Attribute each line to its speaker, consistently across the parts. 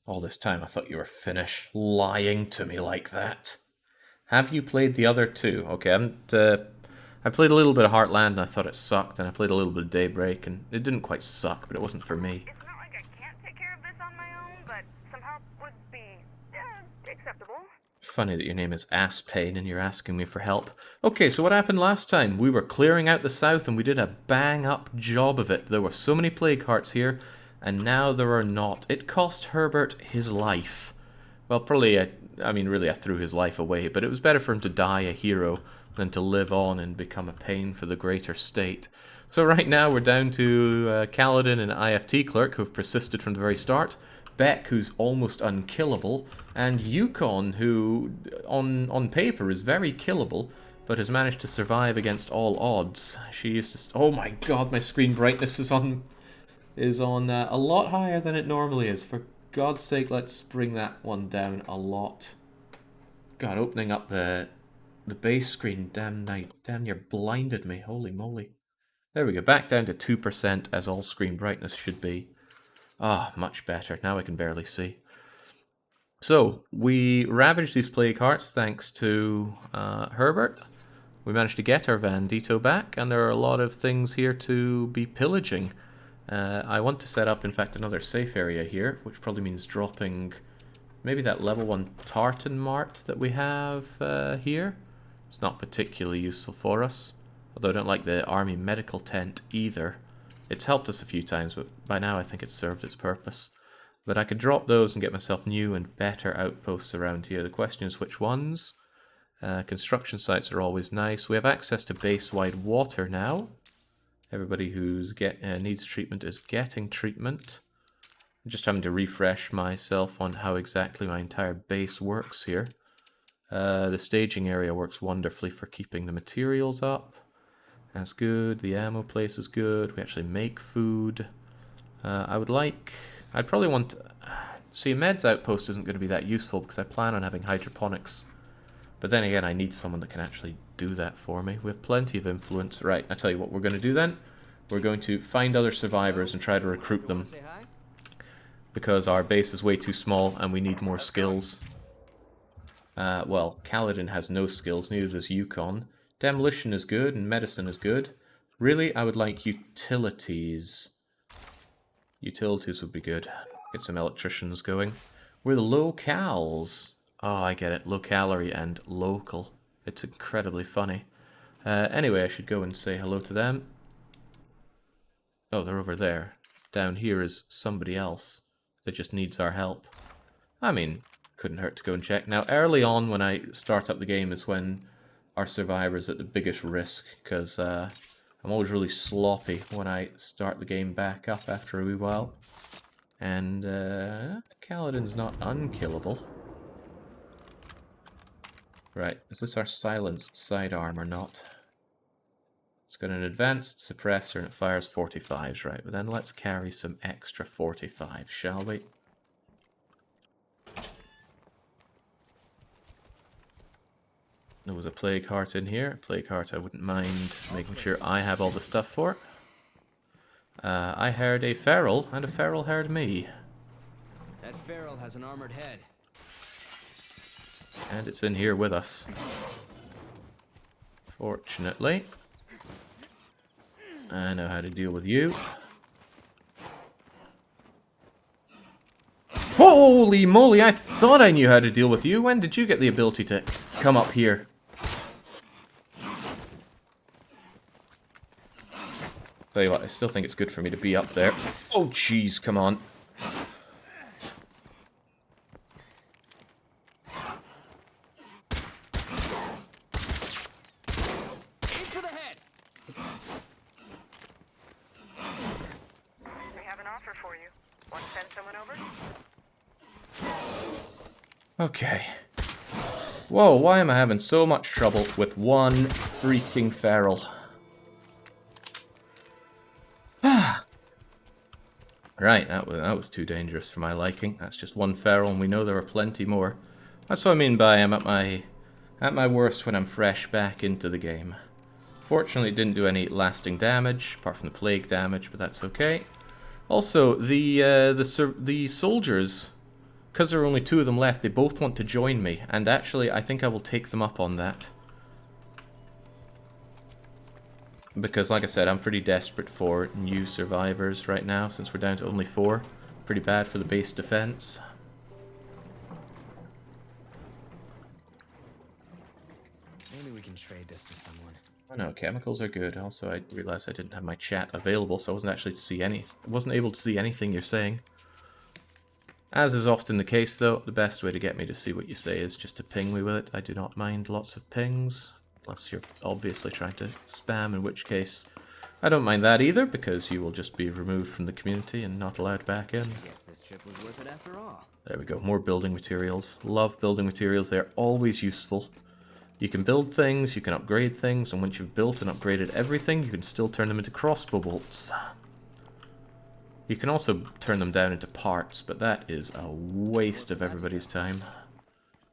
Speaker 1: All this time I thought you were finished lying to me like that. Have you played the other two? Okay, I played a little bit of Heartland and I thought it sucked, and I played a little bit of Daybreak and it didn't quite suck, but it wasn't for me.
Speaker 2: It's not like I can't take care of this on my own, but some help would be acceptable.
Speaker 1: Funny that your name is Ass Pain and you're asking me for help. Okay, so what happened last time? We were clearing out the south and we did a bang-up job of it. There were so many plague hearts here, and now there are not. It cost Herbert his life. Well, probably, I mean, really, I threw his life away, but it was better for him to die a hero than to live on and become a pain for the greater state. So right now we're down to Kaladin and IFT Clerk, who have persisted from the very start, Beck, who's almost unkillable, and Yukon, who on paper is very killable, but has managed to survive against all odds. She used to... Oh my god, my screen brightness is on a lot higher than it normally is. For God's sake, let's bring that one down a lot. God, opening up the base screen, damn near blinded me. Holy moly. There we go, back down to 2% as all screen brightness should be. Ah, much better. Now I can barely see. So, we ravaged these plague hearts thanks to Herbert. We managed to get our Vandito back, and there are a lot of things here to be pillaging. I want to set up, in fact, another safe area here, which probably means dropping maybe that level 1 tartan mart that we have here. It's not particularly useful for us, although I don't like the army medical tent either. It's helped us a few times, but by now I think it's served its purpose. But I could drop those and get myself new and better outposts around here. The question is which ones? Construction sites are always nice. We have access to base-wide water now. Everybody who's needs treatment is getting treatment. I'm just having to refresh myself on how exactly my entire base works here. The staging area works wonderfully for keeping the materials up. That's good. The ammo place is good. We actually make food. I'd probably want... See, a meds outpost isn't going to be that useful because I plan on having hydroponics. But then again, I need someone that can actually do that for me. We have plenty of influence. Right, I tell you what we're going to do then. We're going to find other survivors and try to recruit them. Because our base is way too small and we need more skills. Well, Kaladin has no skills, neither does Yukon. Demolition is good and medicine is good. Really, I would like utilities. Utilities would be good. Get some electricians going. We're the locals. Oh, I get it. Low calorie and local. It's incredibly funny. Anyway, I should go and say hello to them. Oh, they're over there. Down here is somebody else that just needs our help. I mean, couldn't hurt to go and check. Now, early on when I start up the game is when our survivor's at the biggest risk, because I'm always really sloppy when I start the game back up after a wee while. And Kaladin's not unkillable. Right, is this our silenced sidearm or not? It's got an advanced suppressor and it fires 45s, right? But then let's carry some extra 45s, shall we? There was a plague heart in here. Plague heart I wouldn't mind making sure I have all the stuff for. I heard a feral, and a feral heard me.
Speaker 3: That feral has an armored head.
Speaker 1: And it's in here with us. Fortunately. I know how to deal with you. Holy moly, I thought I knew how to deal with you. When did you get the ability to come up here? Tell you what, I still think it's good for me to be up there. Oh, jeez, come on.
Speaker 3: Aim for the head.
Speaker 2: We have an offer for you. Want to send someone over?
Speaker 1: Okay. Whoa, why am I having so much trouble with one freaking feral? Right, that was too dangerous for my liking. That's just one feral, and we know there are plenty more. That's what I mean by I'm at my worst when I'm fresh back into the game. Fortunately, it didn't do any lasting damage, apart from the plague damage, but that's okay. Also, the soldiers because there are only 2 of them left, they both want to join me. And actually, I think I will take them up on that. Because, like I said, I'm pretty desperate for new survivors right now, since we're down to only 4. Pretty bad for the base defense.
Speaker 3: Maybe we can trade this to someone.
Speaker 1: Oh no, chemicals are good. Also, I realized I didn't have my chat available, so I wasn't actually wasn't able to see anything you're saying. As is often the case, though, the best way to get me to see what you say is just to ping me with it. I do not mind lots of pings, unless you're obviously trying to spam, in which case I don't mind that either, because you will just be removed from the community and not allowed back in.
Speaker 3: Guess this trip was worth it after all.
Speaker 1: There we go, more building materials. Love building materials, they're always useful. You can build things, you can upgrade things, and once you've built and upgraded everything, you can still turn them into crossbow bolts. You can also turn them down into parts, but that is a waste of everybody's time.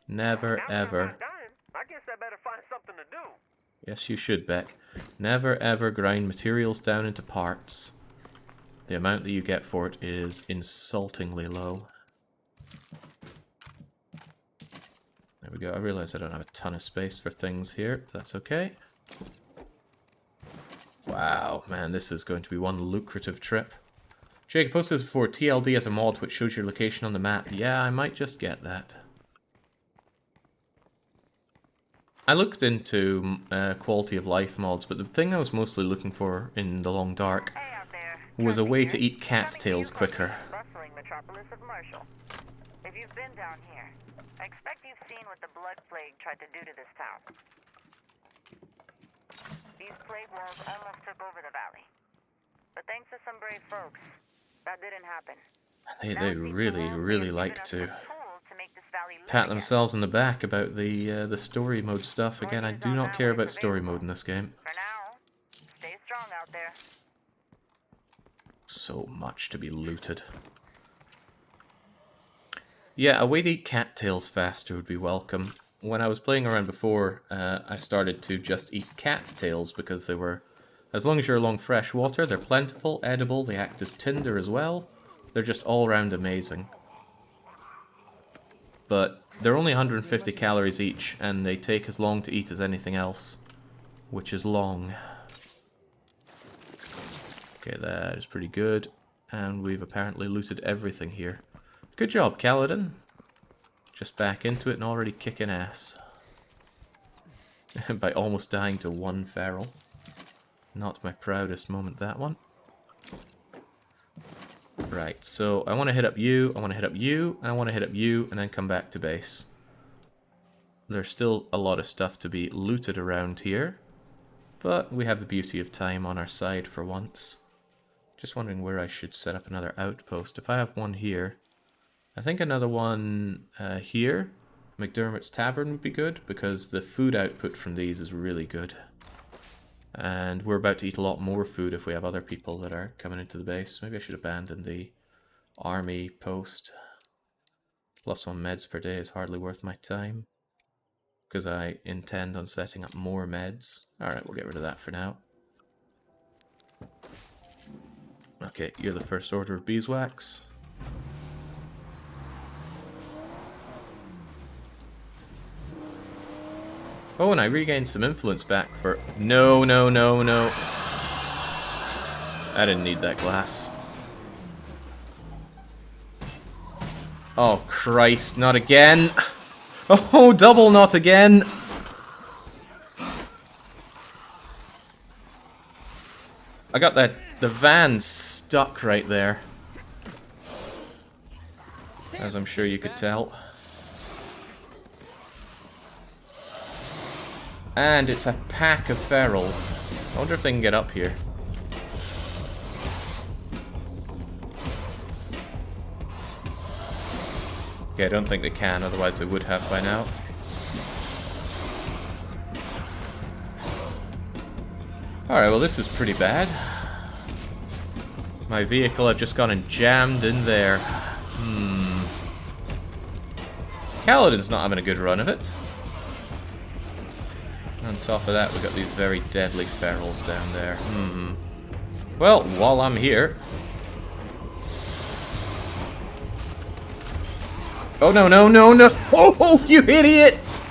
Speaker 1: Never, ever...
Speaker 4: I guess I better find something to do.
Speaker 1: Yes, you should, Beck. Never, ever grind materials down into parts. The amount that you get for it is insultingly low. There we go. I realize I don't have a ton of space for things here, but that's okay. Wow, man, this is going to be one lucrative trip. Jake, posted this before. TLD as a mod which shows your location on the map. Yeah, I might just get that. I looked into quality of life mods, but the thing I was mostly looking for in The Long Dark
Speaker 2: Hey out there.
Speaker 1: was a
Speaker 2: Trumbull
Speaker 1: way
Speaker 2: here.
Speaker 1: to eat cattails quicker.
Speaker 2: Bustling metropolis of Marshall. If you've been down here, I expect you've seen what the Blood Plague tried to do to this town. These plague walls almost took over the valley. But thanks to some brave folks, that didn't happen.
Speaker 1: They really like to
Speaker 2: Make this valley live
Speaker 1: pat
Speaker 2: again.
Speaker 1: themselves on the back about the story mode stuff. Again, I do not care about story mode in this game.
Speaker 2: For now, stay strong out there.
Speaker 1: So much to be looted. Yeah, a way to eat cattails faster would be welcome. When I was playing around before, I started to just eat cattails because they were, as long as you're along fresh water, they're plentiful, edible, they act as tinder as well. They're just all round amazing. But they're only 150 calories each, and they take as long to eat as anything else, which is long. Okay, that is pretty good, and we've apparently looted everything here. Good job, Kaladin. Just back into it and already kicking ass. By almost dying to 1 feral. Not my proudest moment, that one. Right, so I want to hit up you, I want to hit up you, and I want to hit up you, and then come back to base. There's still a lot of stuff to be looted around here, but we have the beauty of time on our side for once. Just wondering where I should set up another outpost. If I have one here, I think another one here, McDermott's Tavern would be good, because the food output from these is really good. And we're about to eat a lot more food if we have other people that are coming into the base. Maybe I should abandon the army post. +1 meds per day is hardly worth my time, because I intend on setting up more meds. Alright, we'll get rid of that for now. Okay, you're the first order of beeswax. Oh, and I regained some influence back for... No, no, no, no. I didn't need that glass. Oh, Christ, not again. Oh, double not again. I got the van stuck right there. As I'm sure you could tell. And it's a pack of ferals. I wonder if they can get up here. Okay, I don't think they can, otherwise they would have by now. Alright, well this is pretty bad. My vehicle, I've just gone and jammed in there. Kaladin's not having a good run of it. On top of that, we've got these very deadly ferals down there. Well, while I'm here... Oh, no, no, no, no! Oh, you idiot!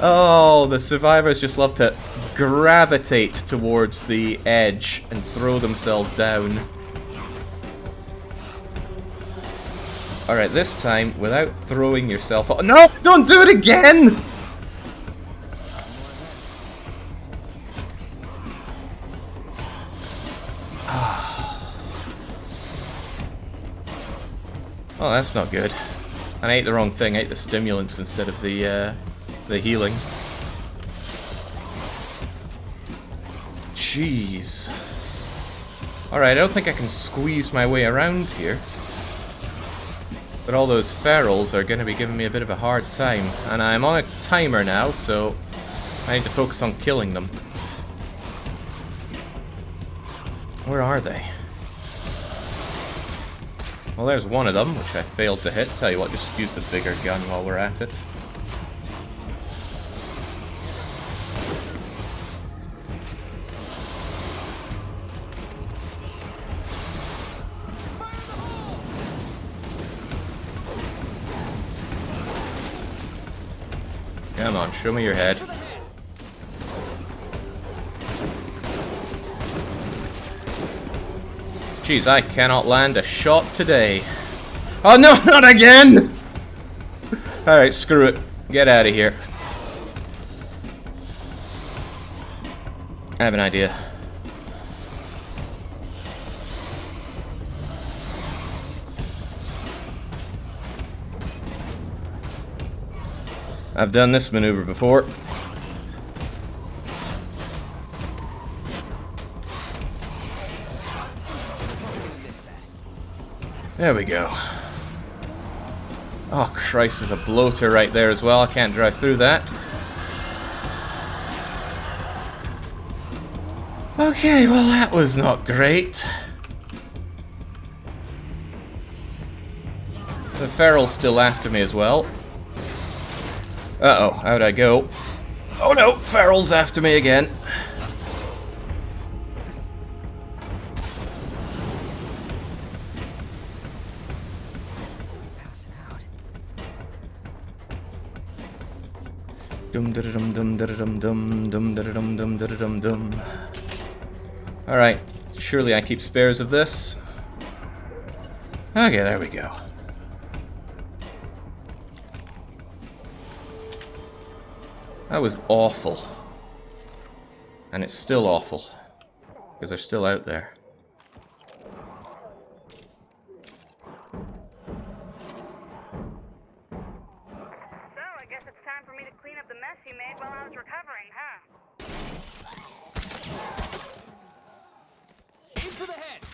Speaker 1: Oh, the survivors just love to gravitate towards the edge and throw themselves down. Alright, this time, without throwing yourself off— No! Don't do it again! Oh, that's not good. And I ate the wrong thing. I ate the stimulants instead of the healing. Jeez. Alright, I don't think I can squeeze my way around here. But all those ferals are going to be giving me a bit of a hard time. And I'm on a timer now, so I need to focus on killing them. Where are they? Well, there's one of them, which I failed to hit. Tell you what, just use the bigger gun while we're at it. Come on, show me your head. Jeez, I cannot land a shot today. Oh no, not again! Alright, screw it. Get out of here. I have an idea. I've done this maneuver before. There we go. Oh Christ, there's a bloater right there as well. I can't drive through that. Okay, well that was not great. The feral's still after me as well. Uh-oh, how'd I go? Oh no, feral's after me again. Dum da dum dum da dum dum dum da dum dum da dum dum. Alright, surely I keep spares of this. Okay, there we go. That was awful. And it's still awful. Because they're still out there.
Speaker 2: You made while I was recovering, huh?
Speaker 3: Aim for the head!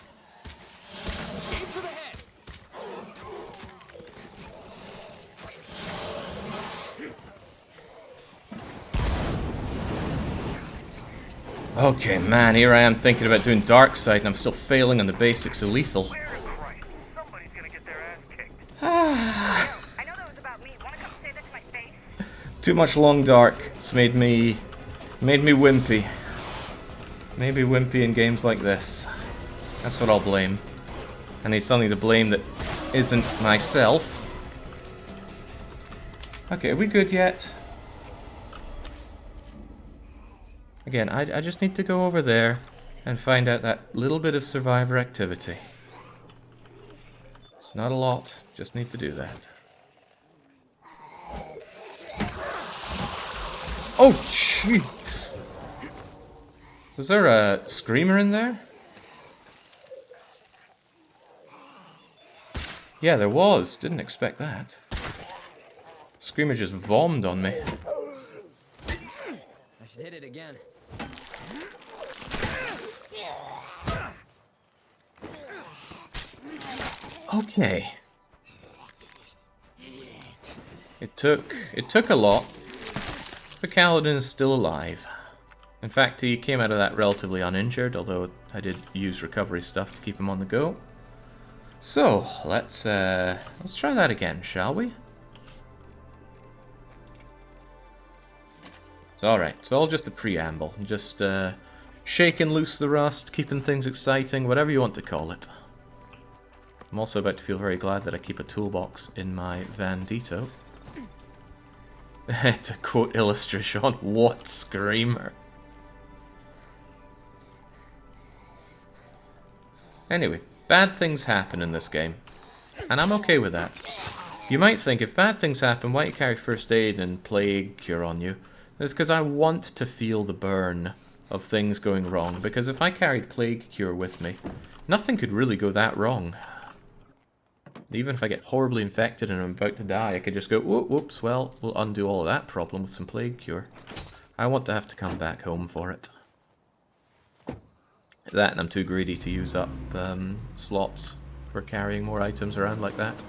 Speaker 3: Aim for the head!
Speaker 1: Okay, man, here I am thinking about doing dark side and I'm still failing on the basics of lethal.
Speaker 4: Swear to Christ, somebody's gonna get their ass kicked.
Speaker 2: I know that was about me. Wanna come say that to my face?
Speaker 1: Too much long dark. It's made me wimpy. Maybe wimpy in games like this. That's what I'll blame. I need something to blame that isn't myself. Okay, are we good yet? Again, I just need to go over there and find out that little bit of survivor activity. It's not a lot, just need to do that. Oh, jeez! Was there a screamer in there? Yeah, there was. Didn't expect that. Screamer just vommed on me.
Speaker 3: I should hit it again.
Speaker 1: Okay. It took a lot. But Kaladin is still alive. In fact, he came out of that relatively uninjured, although I did use recovery stuff to keep him on the go. So, let's try that again, shall we? It's alright, it's all just the preamble. Just shaking loose the rust, keeping things exciting, whatever you want to call it. I'm also about to feel very glad that I keep a toolbox in my Vandito. To quote illustration, what screamer. Anyway, bad things happen in this game. And I'm okay with that. You might think, if bad things happen, why don't you carry first aid and plague cure on you? It's because I want to feel the burn of things going wrong. Because if I carried plague cure with me, nothing could really go that wrong. Even if I get horribly infected and I'm about to die, I could just go, whoops, well, we'll undo all of that problem with some plague cure. I want to have to come back home for it. That, and I'm too greedy to use up slots for carrying more items around like that.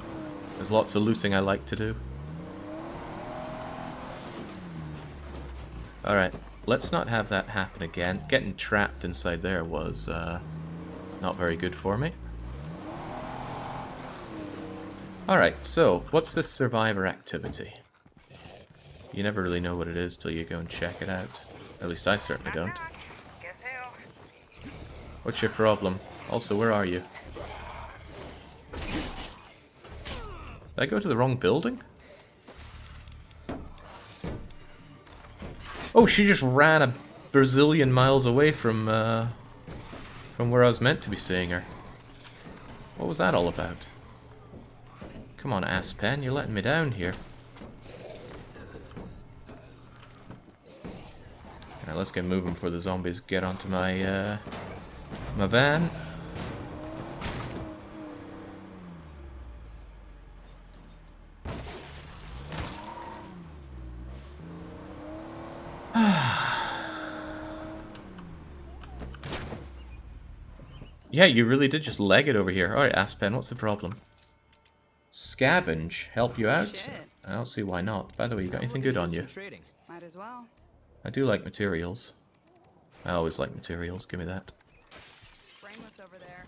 Speaker 1: There's lots of looting I like to do. Alright, let's not have that happen again. Getting trapped inside there was not very good for me. Alright, so, what's this survivor activity? You never really know what it is till you go and check it out. At least I certainly don't.
Speaker 2: Guess who?
Speaker 1: What's your problem? Also, where are you? Did I go to the wrong building? Oh, she just ran a Brazilian miles away from where I was meant to be seeing her. What was that all about? Come on, Aspen, you're letting me down here. Alright, let's get moving before the zombies get onto my my van. Yeah, you really did just leg it over here. Alright, Aspen, what's the problem? Scavenge, help you out?
Speaker 5: Shit.
Speaker 1: I don't see why not. By the way, you got anything good on you?
Speaker 3: Trading.
Speaker 5: Might as well.
Speaker 1: I do like materials. I always like materials, give me that.
Speaker 5: Brainless over there.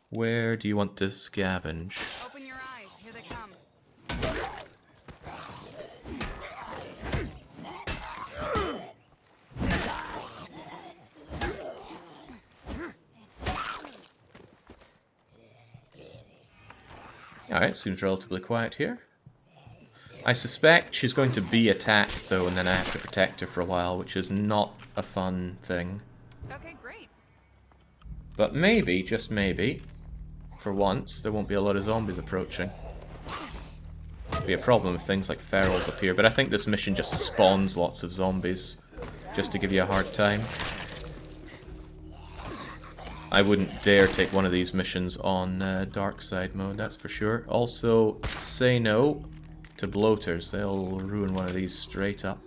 Speaker 1: Where do you want to scavenge?
Speaker 5: Open your eyes. Here they come.
Speaker 1: Alright, seems relatively quiet here. I suspect she's going to be attacked, though, and then I have to protect her for a while, which is not a fun thing.
Speaker 5: Okay, great.
Speaker 1: But maybe, just maybe, for once, there won't be a lot of zombies approaching. Be a problem if things like ferals appear, but I think this mission just spawns lots of zombies, just to give you a hard time. I wouldn't dare take one of these missions on dark side mode, that's for sure. Also, say no to bloaters, they'll ruin one of these straight up.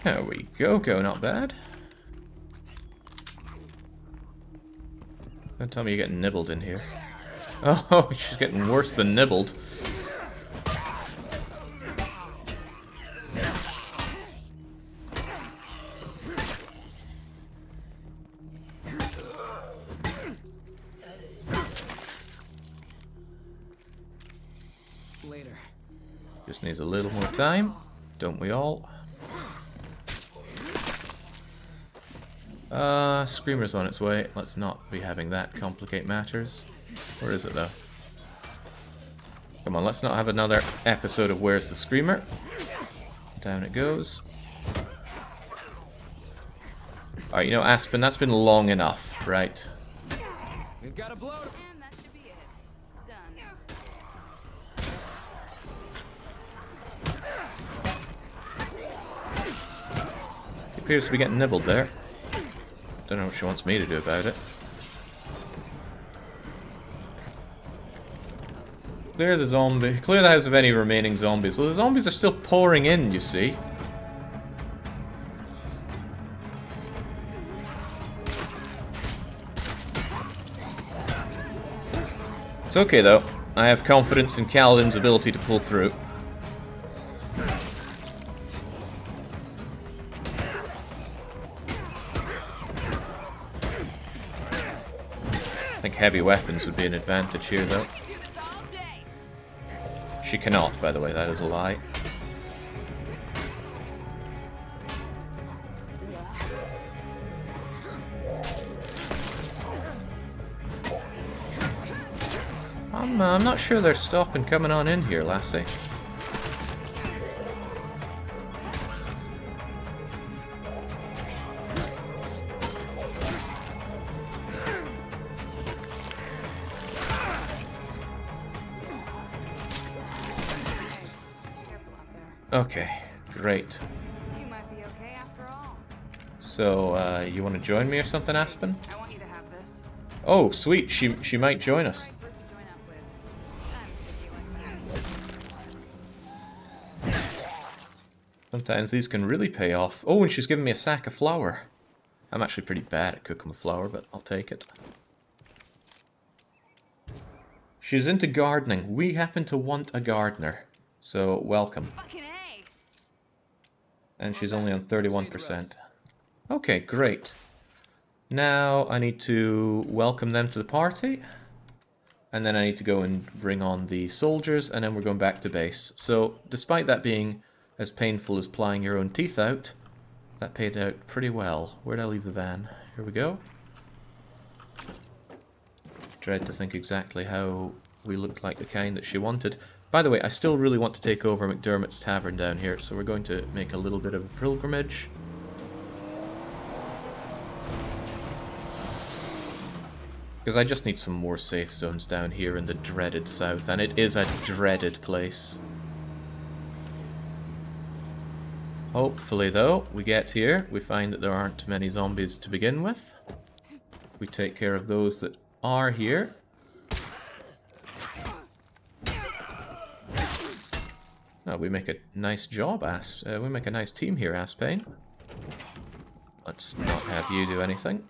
Speaker 1: There we go, not bad. Don't tell me you're getting nibbled in here. Oh, she's getting worse than nibbled.
Speaker 3: Later.
Speaker 1: Just needs a little more time, don't we all? Screamer's on its way. Let's not be having that complicate matters. Where is it, though? Come on, let's not have another episode of Where's the Screamer? Down it goes. Alright, you know, Aspen, that's been long enough, right?
Speaker 3: We've got a blow.
Speaker 5: And that should be it. Done.
Speaker 1: He appears to be getting nibbled there. Don't know what she wants me to do about it. Clear the zombie. Clear the house of any remaining zombies. Well, the zombies are still pouring in, you see. It's okay though. I have confidence in Kaladin's ability to pull through. I think heavy weapons would be an advantage here though.
Speaker 5: Do this all day.
Speaker 1: She cannot, by the way, that is a lie. I'm not sure they're stopping coming on in here, lassie.
Speaker 5: Careful out there.
Speaker 1: Okay, great.
Speaker 5: You might be okay after all.
Speaker 1: So, you want to join me or something, Aspen?
Speaker 5: I want you to have this.
Speaker 1: Oh, sweet, she might join us.
Speaker 5: Right group you join up with. I'm picky like that.
Speaker 1: Sometimes these can really pay off. Oh, and she's giving me a sack of flour. I'm actually pretty bad at cooking with flour, but I'll take it. She's into gardening. We happen to want a gardener. So, welcome.
Speaker 5: Fucking A!
Speaker 1: And she's only on 31%. Okay, great. Now I need to welcome them to the party. And then I need to go and bring on the soldiers, and then we're going back to base. So, despite that being as painful as plying your own teeth out, that paid out pretty well. Where'd I leave the van? Here we go. Dread to think exactly how we looked like the kind that she wanted. By the way, I still really want to take over McDermott's Tavern down here, so we're going to make a little bit of a pilgrimage. Because I just need some more safe zones down here in the dreaded south, and it is a dreaded place. Hopefully, though, we get here, we find that there aren't many zombies to begin with. We take care of those that are here. Oh, we make a nice job, we make a nice team here, Aspain. Let's not have you do anything.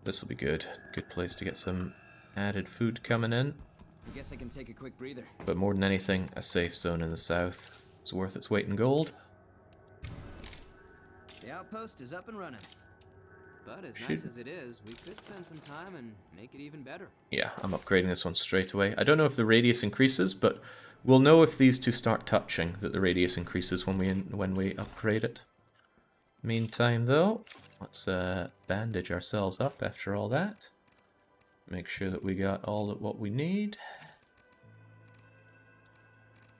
Speaker 1: This will be good. Good place to get some added food coming in.
Speaker 3: I guess I can take a quick breather.
Speaker 1: But more than anything, a safe zone in the south is worth its weight in gold.
Speaker 3: The outpost is up and running. But as nice as it is, we could spend some time and make it even better.
Speaker 1: Yeah, I'm upgrading this one straight away. I don't know if the radius increases, but we'll know if these two start touching that the radius increases when we upgrade it. Meantime, though, let's bandage ourselves up after all that. Make sure that we got all of what we need.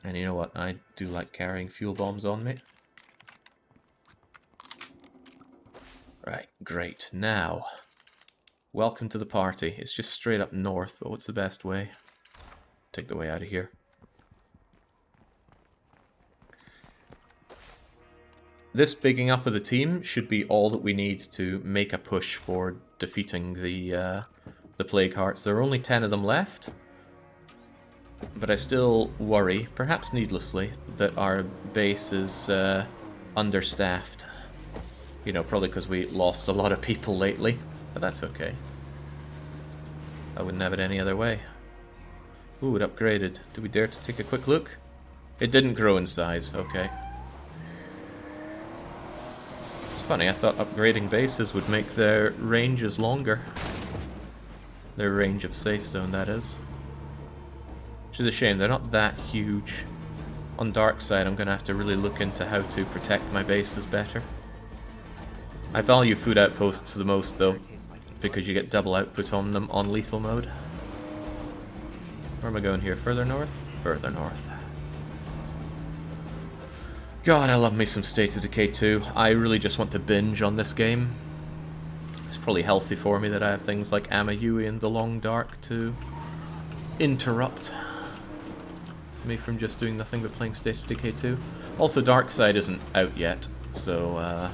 Speaker 1: And you know what? I do like carrying fuel bombs on me. Right, great. Now, welcome to the party. It's just straight up north, but what's the best way? Take the way out of here. This bigging up of the team should be all that we need to make a push for defeating the Plague Hearts. There are only 10 of them left, but I still worry, perhaps needlessly, that our base is understaffed. You know, probably because we lost a lot of people lately, but that's okay. I wouldn't have it any other way. Ooh, it upgraded. Do we dare to take a quick look? It didn't grow in size, okay. It's funny, I thought upgrading bases would make their ranges longer. Their range of safe zone, that is. Which is a shame, they're not that huge. On dark side, I'm going to have to really look into how to protect my bases better. I value food outposts the most, though, because you get double output on them on lethal mode. Where am I going here? Further north? Further north. God, I love me some State of Decay 2. I really just want to binge on this game. It's probably healthy for me that I have things like Amayui and The Long Dark to interrupt me from just doing nothing but playing State of Decay 2. Also, Dark Side isn't out yet, so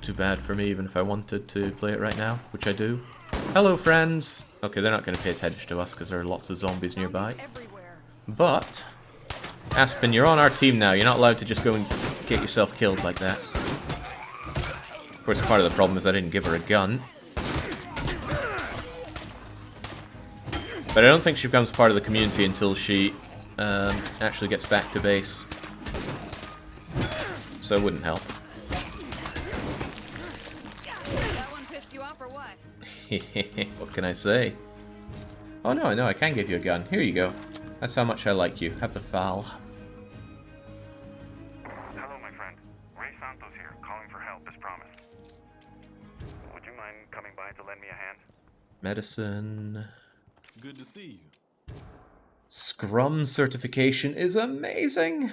Speaker 1: too bad for me even if I wanted to play it right now, which I do. Hello, friends! Okay, they're not going to pay attention to us because there are lots of zombies nearby.
Speaker 5: Everywhere.
Speaker 1: But, Aspen, you're on our team now. You're not allowed to just go and get yourself killed like that. Of course, part of the problem is I didn't give her a gun. But I don't think she becomes part of the community until she actually gets back to base. So it wouldn't help.
Speaker 5: That one pissed you off or what?
Speaker 1: What can I say? Oh no, I can give you a gun. Here you go. That's how much I like you. Have the foul.
Speaker 4: Hello, my friend. Ray Santos here, calling for help as promised. Would you mind coming by to lend me a hand?
Speaker 1: Medicine.
Speaker 6: Good to see you.
Speaker 1: Scrum certification is amazing!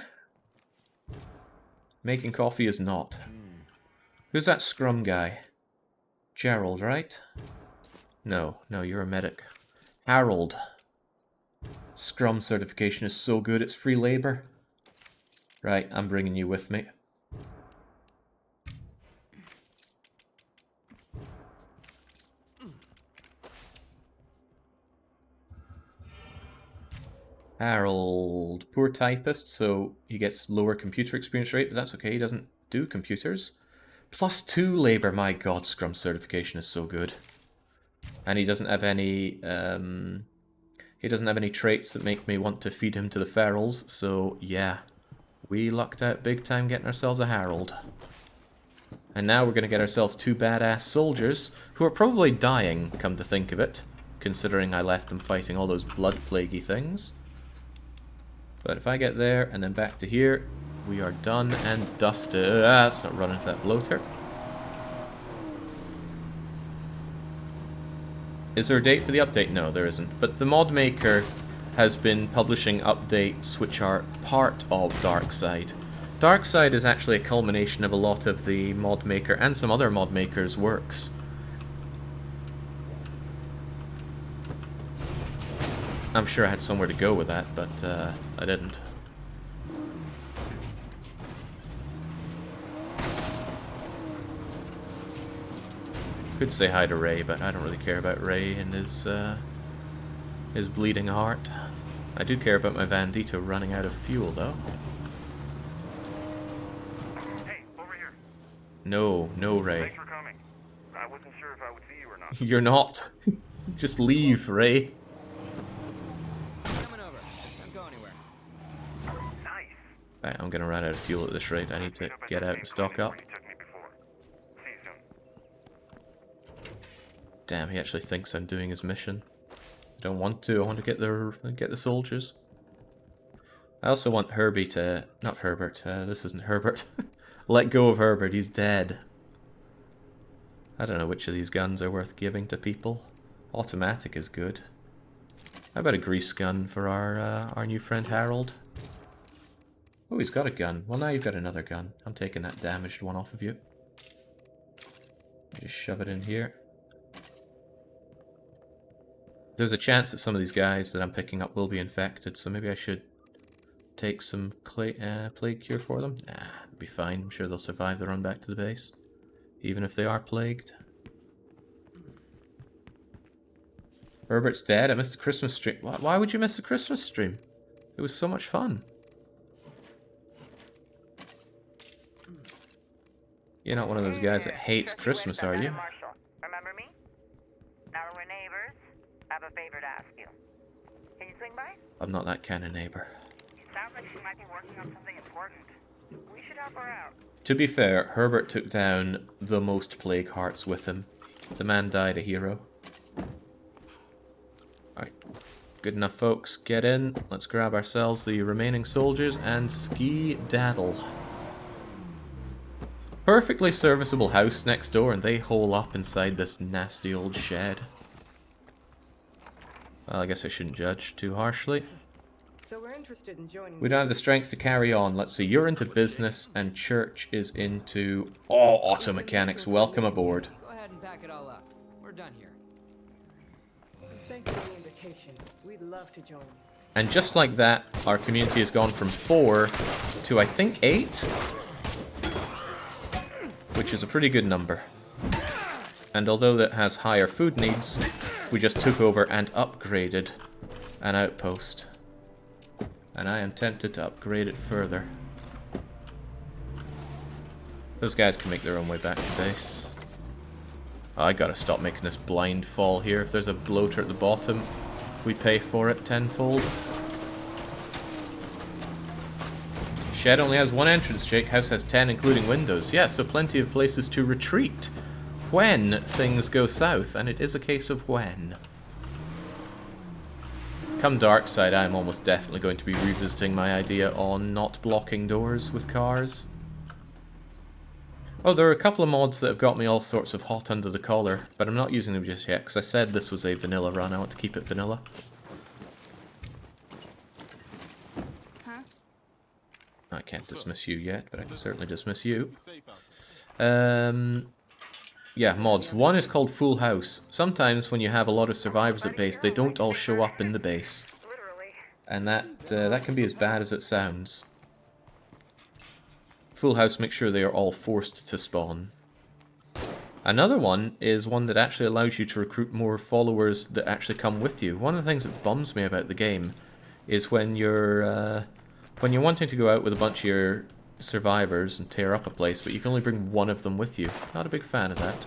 Speaker 1: Making coffee is not. Who's that Scrum guy? Gerald, right? No, you're a medic. Harold. Scrum certification is so good, it's free labor. Right, I'm bringing you with me. Harold, poor typist, so he gets lower computer experience rate, but that's okay, he doesn't do computers. +2 labor, my god, Scrum certification is so good. And he doesn't have any, traits that make me want to feed him to the ferals, so yeah. We lucked out big time getting ourselves a Harold. And now we're going to get ourselves 2 badass soldiers, who are probably dying, come to think of it, considering I left them fighting all those blood plaguey things. But if I get there, and then back to here, we are done and dusted. Let's not run into that bloater. Is there a date for the update? No, there isn't. But the mod maker has been publishing updates which are part of Darkside. Darkside is actually a culmination of a lot of the mod maker and some other mod makers' works. I'm sure I had somewhere to go with that, but I didn't. Could say hi to Ray, but I don't really care about Ray and his bleeding heart. I do care about my Vandito running out of fuel, though.
Speaker 4: Hey, over here.
Speaker 1: No, Ray.
Speaker 4: Thanks for coming. I wasn't sure if I would see you or not.
Speaker 1: You're not. Just leave, Ray.
Speaker 3: Coming over. Don't go anywhere.
Speaker 4: Nice.
Speaker 1: Right, I'm gonna run out of fuel at this rate. I need to get out and stock up.
Speaker 4: Where you took me before. See you soon.
Speaker 1: Damn, he actually thinks I'm doing his mission. I don't want to. I want to get the soldiers. I also want Herbie to... Not Herbert. This isn't Herbert. Let go of Herbert. He's dead. I don't know which of these guns are worth giving to people. Automatic is good. How about a grease gun for our new friend Harold? Oh, he's got a gun. Well, now you've got another gun. I'm taking that damaged one off of you. Just shove it in here. There's a chance that some of these guys that I'm picking up will be infected, so maybe I should take some plague cure for them. Nah, it'll be fine. I'm sure they'll survive the run back to the base, even if they are plagued. Herbert's dead. I missed the Christmas stream. Why would you miss the Christmas stream? It was so much fun. You're not one of those guys that hates Christmas, are you?
Speaker 2: Marshall, remember me? Now that we're neighbors, I have a favor to ask you. Can you swing by?
Speaker 1: I'm not that kind of neighbor.
Speaker 2: It sounds like she might be working on something important. We should help her out.
Speaker 1: To be fair, Herbert took down the most plague hearts with him. The man died a hero. Alright, good enough folks, get in, let's grab ourselves the remaining soldiers and ski-daddle. Perfectly serviceable house next door and they hole up inside this nasty old shed. Well, I guess I shouldn't judge too harshly.
Speaker 7: So we're interested in joining.
Speaker 1: We don't have the strength to carry on. Let's see, you're into business and Church is into... Oh, auto mechanics, welcome aboard.
Speaker 3: Go ahead and pack it all up. We're done here.
Speaker 7: Thanks for the invitation. We'd love to join you.
Speaker 1: And just like that, our community has gone from 4 to, I think, 8? Which is a pretty good number. And although that has higher food needs, we just took over and upgraded an outpost. And I am tempted to upgrade it further. Those guys can make their own way back to base. Oh, I gotta stop making this blind fall here. If there's a bloater at the bottom, We pay for it tenfold. Shed only has one entrance, Jake. House has 10, including windows. Yeah, so plenty of places to retreat when things go south, and it is a case of when. Come dark side, I'm almost definitely going to be revisiting my idea on not blocking doors with cars. Oh, there are a couple of mods that have got me all sorts of hot under the collar, but I'm not using them just yet, because I said this was a vanilla run. I want to keep it vanilla.
Speaker 5: Huh?
Speaker 1: I can't dismiss you yet, but I can certainly dismiss you.
Speaker 6: Be safe out there.
Speaker 1: Yeah, mods. One is called Full House. Sometimes when you have a lot of survivors at base, they don't all show up in the base.
Speaker 2: Literally.
Speaker 1: And that can be as bad as it sounds. Full House makes sure they are all forced to spawn. Another one is one that actually allows you to recruit more followers that actually come with you. One of the things that bums me about the game is when you're wanting to go out with a bunch of your survivors and tear up a place, but you can only bring one of them with you. Not a big fan of that.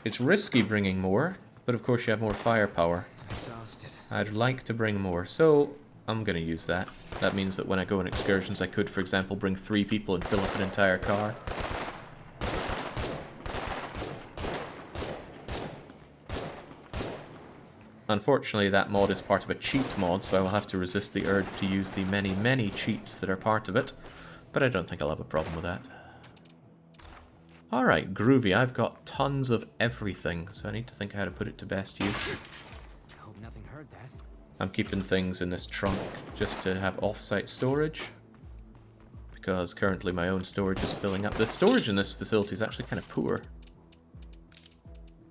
Speaker 1: It's risky bringing more, but of course you have more firepower.
Speaker 3: Exhausted.
Speaker 1: I'd like to bring more, so I'm going to use that. That means that when I go on excursions, I could, for example, bring 3 people and fill up an entire car. Unfortunately, that mod is part of a cheat mod, so I will have to resist the urge to use the many, many cheats that are part of it. But I don't think I'll have a problem with that. Alright, groovy. I've got tons of everything, so I need to think how to put it to best use.
Speaker 3: I hope nothing heard that.
Speaker 1: I'm keeping things in this trunk just to have off-site storage, because currently my own storage is filling up. The storage in this facility is actually kind of poor.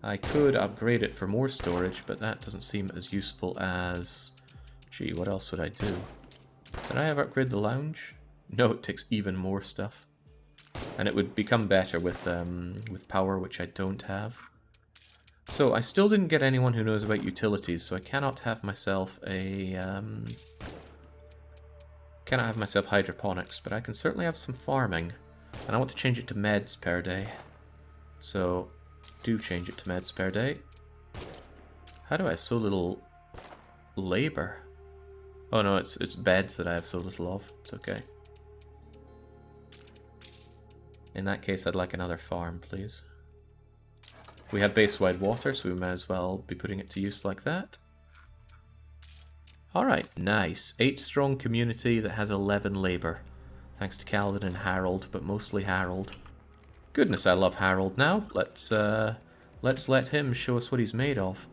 Speaker 1: I could upgrade it for more storage, but that doesn't seem as useful as... Gee, what else would I do? Did I ever upgrade the lounge? No, it takes even more stuff. And it would become better with power, which I don't have. So I still didn't get anyone who knows about utilities, so I cannot have myself a... cannot have myself hydroponics, but I can certainly have some farming. And I want to change it to meds per day. So, do change it to meds per day. How do I have so little labor? Oh no, it's beds that I have so little of. It's okay. In that case, I'd like another farm, please. We have base-wide water, so we might as well be putting it to use like that. Alright, nice. 8-strong community that has 11 labor. Thanks to Calvin and Harold, but mostly Harold. Goodness, I love Harold now. Let's let him show us what he's made of.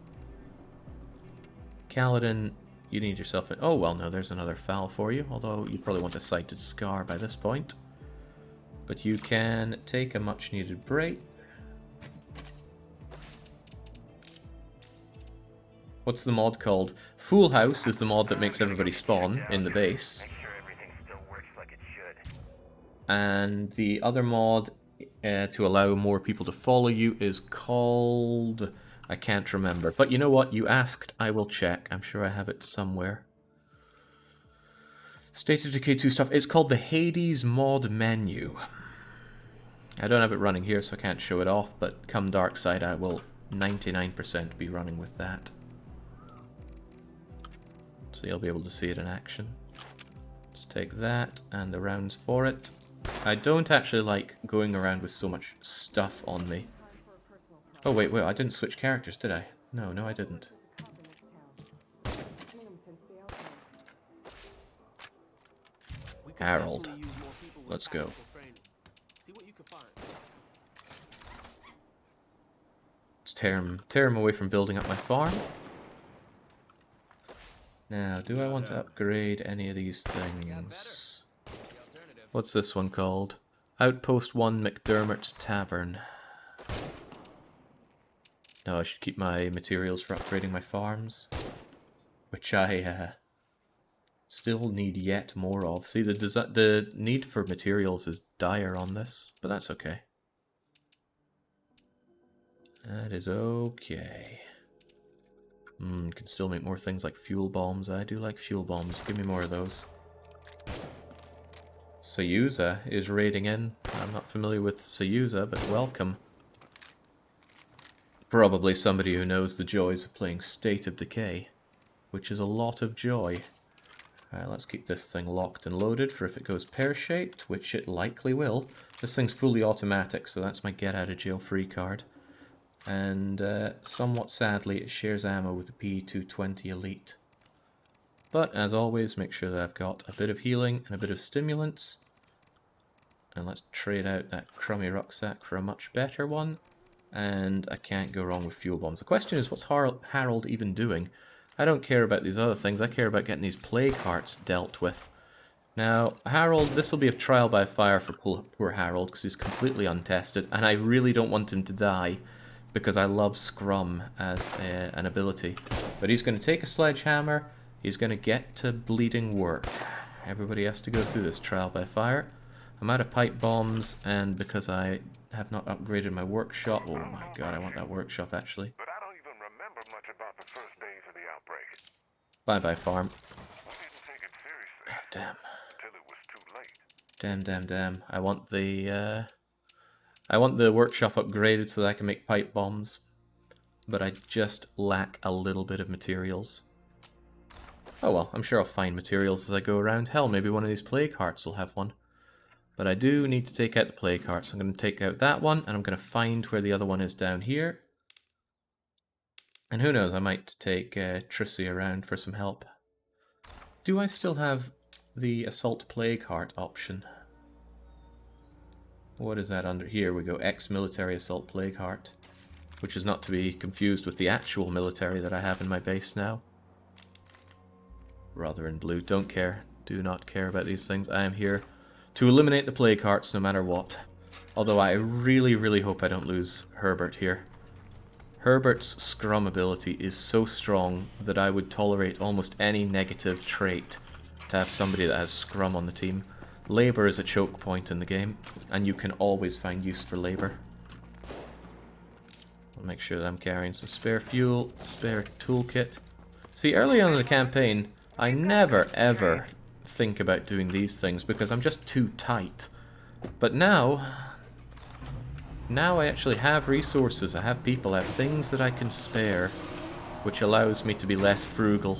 Speaker 1: Kaladin, you need yourself... Oh, well, no, there's another foul for you, although you probably want a sighted scar by this point. But you can take a much-needed break. What's the mod called? Full House is the mod that makes everybody spawn in the base.
Speaker 4: Make sure everything still works like it should.
Speaker 1: And the other mod to allow more people to follow you is called... I can't remember. But you know what? You asked, I will check. I'm sure I have it somewhere. State of Decay 2 stuff. It's called the Hades mod menu. I don't have it running here, so I can't show it off, but come dark side, I will 99% be running with that. So you'll be able to see it in action. Just take that and the rounds for it. I don't actually like going around with so much stuff on me. Oh wait, I didn't switch characters, did I? No, I didn't. Harold. Let's go. Let's tear him away from building up my farm. Now, do I want to upgrade any of these things? What's this one called? Outpost 1 McDermott's Tavern. No, I should keep my materials for upgrading my farms. Which I still need yet more of. See, the need for materials is dire on this, but that's okay. That is okay. Can still make more things like fuel bombs. I do like fuel bombs. Give me more of those. Soyuza is raiding in. I'm not familiar with Soyuza, but welcome. Probably somebody who knows the joys of playing State of Decay. which is a lot of joy. Alright, let's keep this thing locked and loaded for if it goes pear-shaped, which it likely will. This thing's fully automatic, so that's my get-out-of-jail-free card. And somewhat sadly, it shares ammo with the PE-220 Elite. But, as always, make sure that I've got a bit of healing and a bit of stimulants. And let's trade out that crummy rucksack for a much better one. And I can't go wrong with fuel bombs. The question is, what's Harold even doing? I don't care about these other things. I care about getting these plague hearts dealt with. Now, Harold, this will be a trial by fire for poor Harold, because he's completely untested. And I really don't want him to die, because I love Scrum as an ability. But he's going to take a sledgehammer. He's going to get to bleeding work. Everybody has to go through this trial by fire. I'm out of pipe bombs, and because I have not upgraded my workshop... Oh my god, I want that workshop, actually.
Speaker 4: But I don't even remember much about the first days of the outbreak.
Speaker 1: Bye-bye, farm.
Speaker 4: We didn't take it seriously
Speaker 1: Damn.
Speaker 4: until it was too late.
Speaker 1: Damn. I want the workshop upgraded so that I can make pipe bombs. But I just lack a little bit of materials. Oh well, I'm sure I'll find materials as I go around. Hell, maybe one of these plague hearts will have one. But I do need to take out the plague hearts. I'm going to take out that one, and I'm going to find where the other one is down here. And who knows, I might take Trissy around for some help. Do I still have the Assault Plague Heart option? What is that under? Here we go, ex-military Assault Plague Heart. Which is not to be confused with the actual military that I have in my base now. Rather in blue. Don't care. Do not care about these things. I am here to eliminate the plague hearts no matter what. Although I really hope I don't lose Herbert here. Herbert's Scrum ability is so strong that I would tolerate almost any negative trait to have somebody that has Scrum on the team. Labour is a choke point in the game, and you can always find use for Labour. I'll make sure that I'm carrying some spare fuel, spare toolkit. See, early on in the campaign, I never ever think about doing these things because I'm just too tight. But now I actually have resources, I have people, I have things that I can spare, which allows me to be less frugal.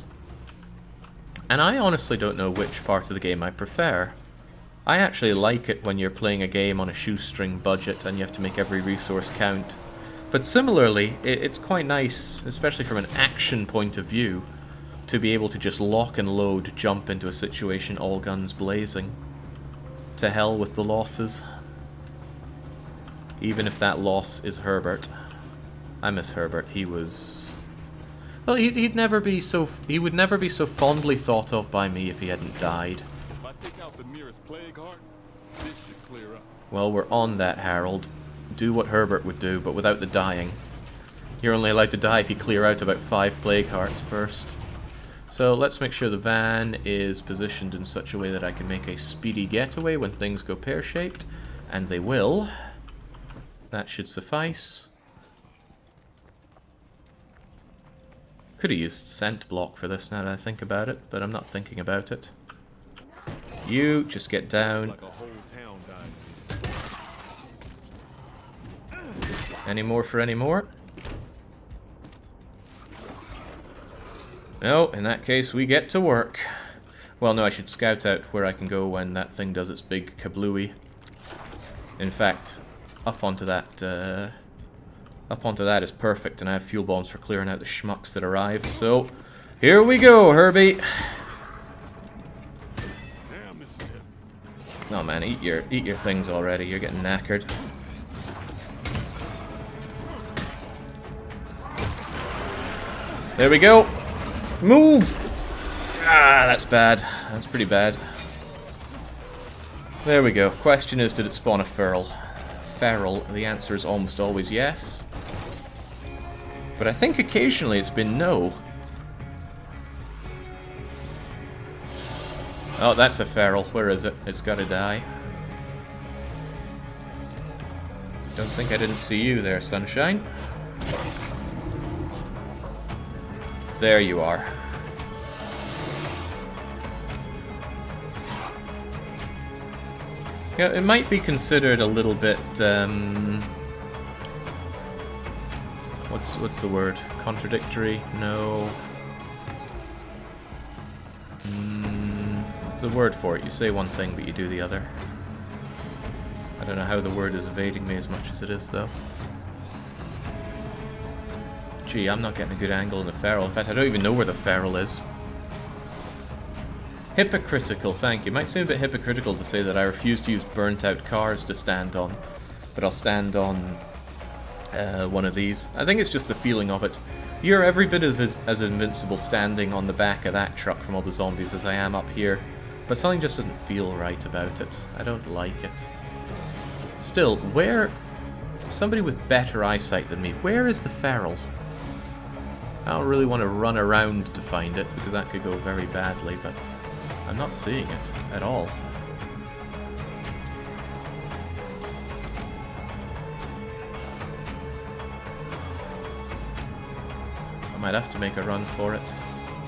Speaker 1: And I honestly don't know which part of the game I prefer. I actually like it when you're playing a game on a shoestring budget and you have to make every resource count. But similarly, it's quite nice, especially from an action point of view, to be able to just lock and load, jump into a situation all guns blazing. To hell with the losses. Even if that loss is Herbert. I miss Herbert. He was... Well, he would never be so fondly thought of by me if he hadn't died.
Speaker 6: If I take out the nearest plague heart, this should clear up.
Speaker 1: Well, we're on that, Harold. Do what Herbert would do, but without the dying. You're only allowed to die if you clear out about 5 plague hearts first. So let's make sure the van is positioned in such a way that I can make a speedy getaway when things go pear-shaped. And they will. That should suffice. Could have used scent block for this now that I think about it, but I'm not thinking about it. You just get down.
Speaker 6: Like a whole town died.
Speaker 1: Any more for any more? No, in that case we get to work. Well, no, I should scout out where I can go when that thing does its big kablooey. In fact, up onto that is perfect, and I have fuel bombs for clearing out the schmucks that arrive. So, here we go, Herbie.
Speaker 6: Damn, this is it.
Speaker 1: Oh man, eat your things already. You're getting knackered. There we go. Move! Ah, that's bad. That's pretty bad. There we go. Question is, did it spawn a feral? Feral, the answer is almost always yes. But I think occasionally it's been no. Oh, that's a feral. Where is it? It's gotta die. Don't think I didn't see you there, Sunshine. There you are. Yeah, it might be considered a little bit, what's the word? Contradictory? No. What's the word for it? You say one thing, but you do the other. I don't know how the word is evading me as much as it is, though. Gee, I'm not getting a good angle on the feral. In fact, I don't even know where the feral is. Hypocritical, thank you. Might seem a bit hypocritical to say that I refuse to use burnt-out cars to stand on, but I'll stand on one of these. I think it's just the feeling of it. You're every bit as invincible standing on the back of that truck from all the zombies as I am up here, but something just doesn't feel right about it. I don't like it. Still, where... Somebody with better eyesight than me, where is the feral? I don't really want to run around to find it, because that could go very badly, but I'm not seeing it at all. I might have to make a run for it.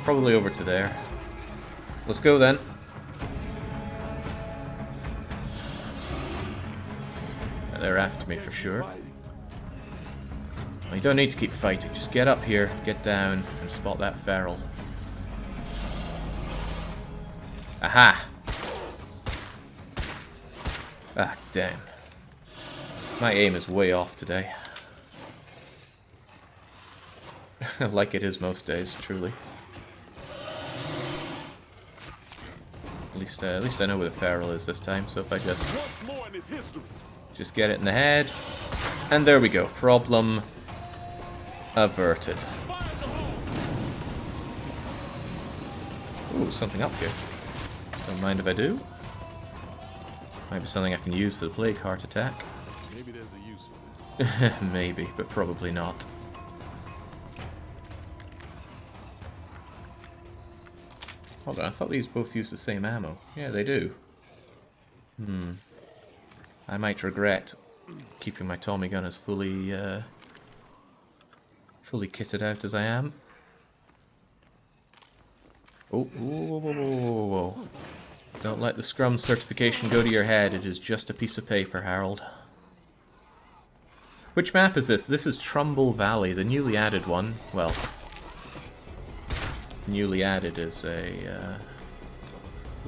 Speaker 1: Probably over to there. Let's go then. They're after me for sure. You don't need to keep fighting, just get up here, get down, and spot that feral. Aha! Ah, damn. My aim is way off today. Like it is most days, truly. At least I know where the feral is this time, so if I just get it in the head, and there we go. Problem averted. Ooh, something up here. Don't mind if I do. Might be something I can use for the plague heart attack.
Speaker 6: Maybe there's a use for this.
Speaker 1: Maybe, but probably not. Hold on, I thought these both use the same ammo. Yeah, they do. I might regret keeping my Tommy gun as fully kitted out as I am. Oh, whoa, whoa, whoa, whoa, whoa. Don't let the Scrum certification go to your head. It is just a piece of paper, Harold. Which map is this? This is Trumbull Valley, the newly added one. Well, newly added is a...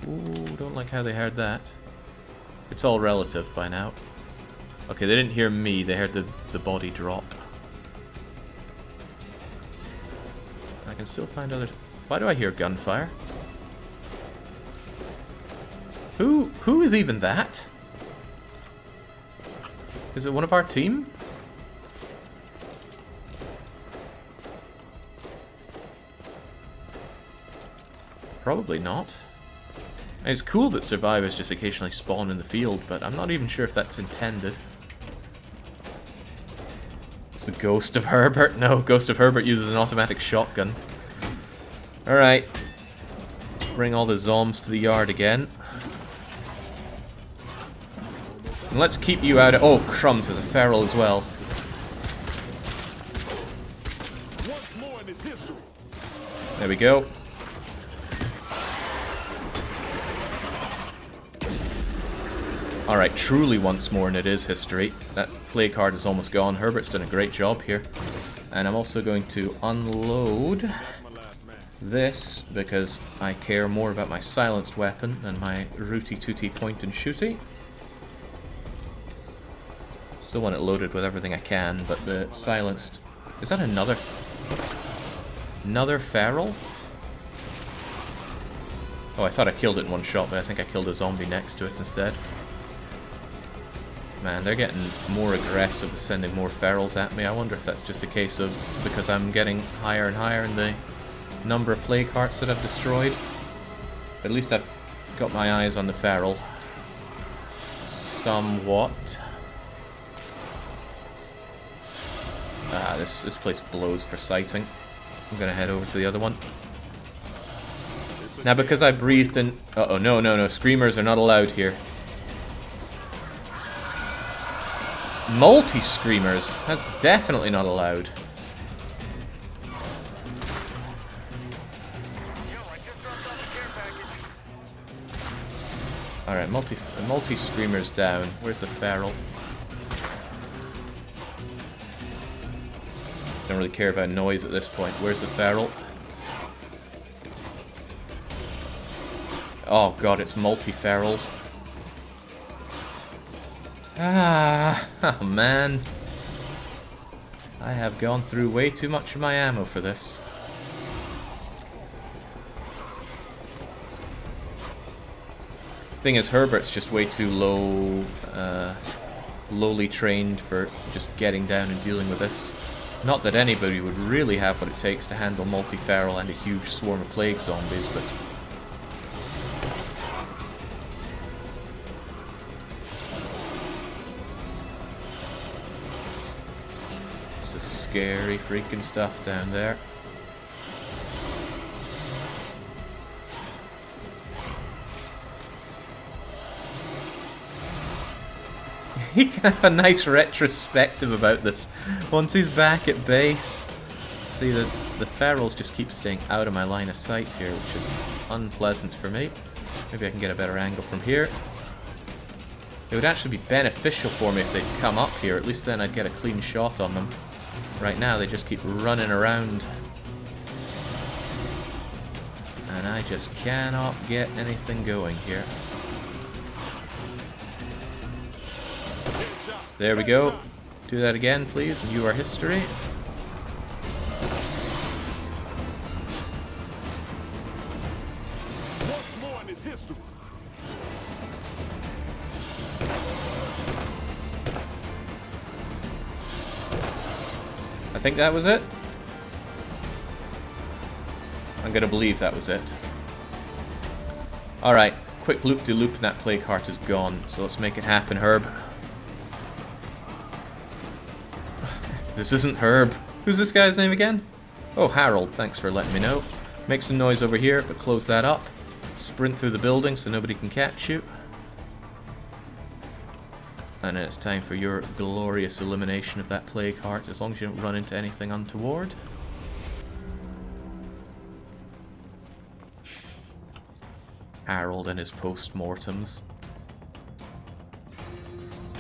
Speaker 1: Ooh, don't like how they heard that. It's all relative by now. Okay, they didn't hear me, they heard the body drop. I can still find other... Why do I hear gunfire? Who is even that? Is it one of our team? Probably not. It's cool that survivors just occasionally spawn in the field, but I'm not even sure if that's intended. It's the Ghost of Herbert? No, Ghost of Herbert uses an automatic shotgun. Alright. Let's bring all the zombs to the yard again. And let's keep you out of... Oh, crumbs, there's a feral as well.
Speaker 6: Once more in this history.
Speaker 1: There we go. Alright, truly once more, and it is history. That play card is almost gone. Herbert's done a great job here. And I'm also going to unload this, because I care more about my silenced weapon than my rooty-tooty point-and-shooty. Still want it loaded with everything I can, but the silenced... Is that another... Another feral? Oh, I thought I killed it in one shot, but I think I killed a zombie next to it instead. Man, they're getting more aggressive with sending more ferals at me. I wonder if that's just a case of because I'm getting higher and higher in the number of plague hearts that I've destroyed. But at least I've got my eyes on the feral. Somewhat. Ah, this place blows for sighting. I'm gonna head over to the other one. Now, because I breathed in... Uh-oh, no. Screamers are not allowed here. Multi-screamers? That's definitely not allowed. Alright, multi-screamers down. Where's the feral? Don't really care about noise at this point. Where's the feral? Oh god, it's multi-feral. Ah, oh man. I have gone through way too much of my ammo for this. Thing is, Herbert's just way too lowly trained for just getting down and dealing with this. Not that anybody would really have what it takes to handle multi-feral and a huge swarm of plague zombies, but... This is scary freaking stuff down there. He can have a nice retrospective about this once he's back at base. See, the ferals just keep staying out of my line of sight here, which is unpleasant for me. Maybe I can get a better angle from here. It would actually be beneficial for me if they'd come up here. At least then I'd get a clean shot on them. Right now they just keep running around. And I just cannot get anything going here. There we go. Do that again, please, and you are history.
Speaker 6: What's more in his history?
Speaker 1: I think that was it. I'm gonna believe that was it. Alright, quick loop-de-loop and that plague heart is gone, so let's make it happen, Herb. This isn't Herb. Who's this guy's name again? Oh, Harold. Thanks for letting me know. Make some noise over here, but close that up. Sprint through the building so nobody can catch you. And then it's time for your glorious elimination of that plague heart, as long as you don't run into anything untoward. Harold and his post-mortems.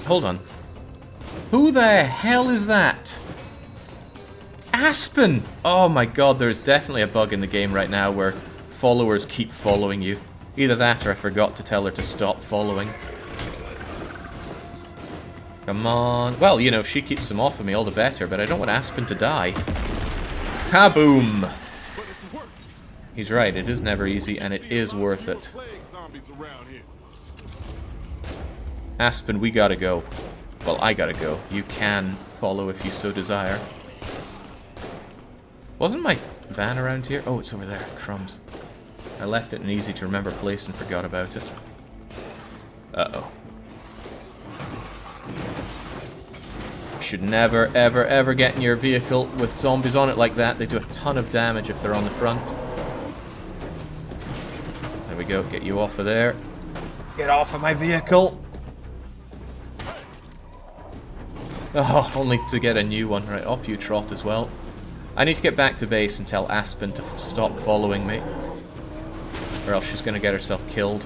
Speaker 1: Hold on. Who the hell is that? Aspen! Oh my god, there's definitely a bug in the game right now where followers keep following you. Either that or I forgot to tell her to stop following. Come on. Well, you know, if she keeps them off of me, all the better, but I don't want Aspen to die. Kaboom! He's right, it is never easy, and it is worth it. Aspen, we gotta go. Well, I gotta go. You can follow if you so desire. Wasn't my van around here? Oh, it's over there. Crumbs. I left it in an easy-to-remember place and forgot about it. Uh-oh. Should never, ever, ever get in your vehicle with zombies on it like that. They do a ton of damage if they're on the front. There we go. Get you off of there. Get off of my vehicle! Oh, only to get a new one. Right, off you trot as well. I need to get back to base and tell Aspen to stop following me. Or else she's going to get herself killed.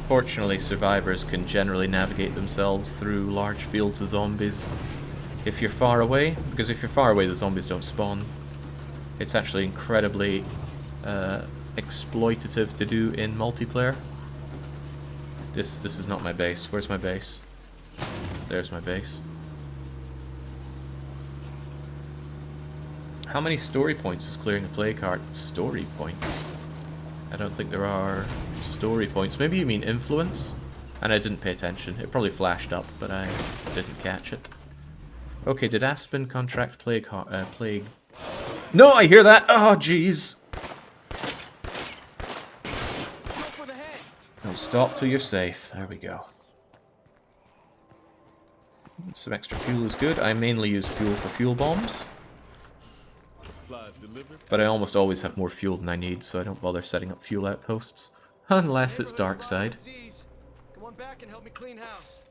Speaker 1: Fortunately, survivors can generally navigate themselves through large fields of zombies if you're far away, because if you're far away the zombies don't spawn. It's actually incredibly exploitative to do in multiplayer. This is not my base. Where's my base? There's my base. How many story points is clearing a plague heart? Story points? I don't think there are story points. Maybe you mean influence? And I didn't pay attention. It probably flashed up, but I didn't catch it. Okay, did Aspen contract plague? No, I hear that! Oh, jeez! Don't stop till you're safe. There we go. Some extra fuel is good. I mainly use fuel for fuel bombs. But I almost always have more fuel than I need, so I don't bother setting up fuel outposts. Unless it's dark side.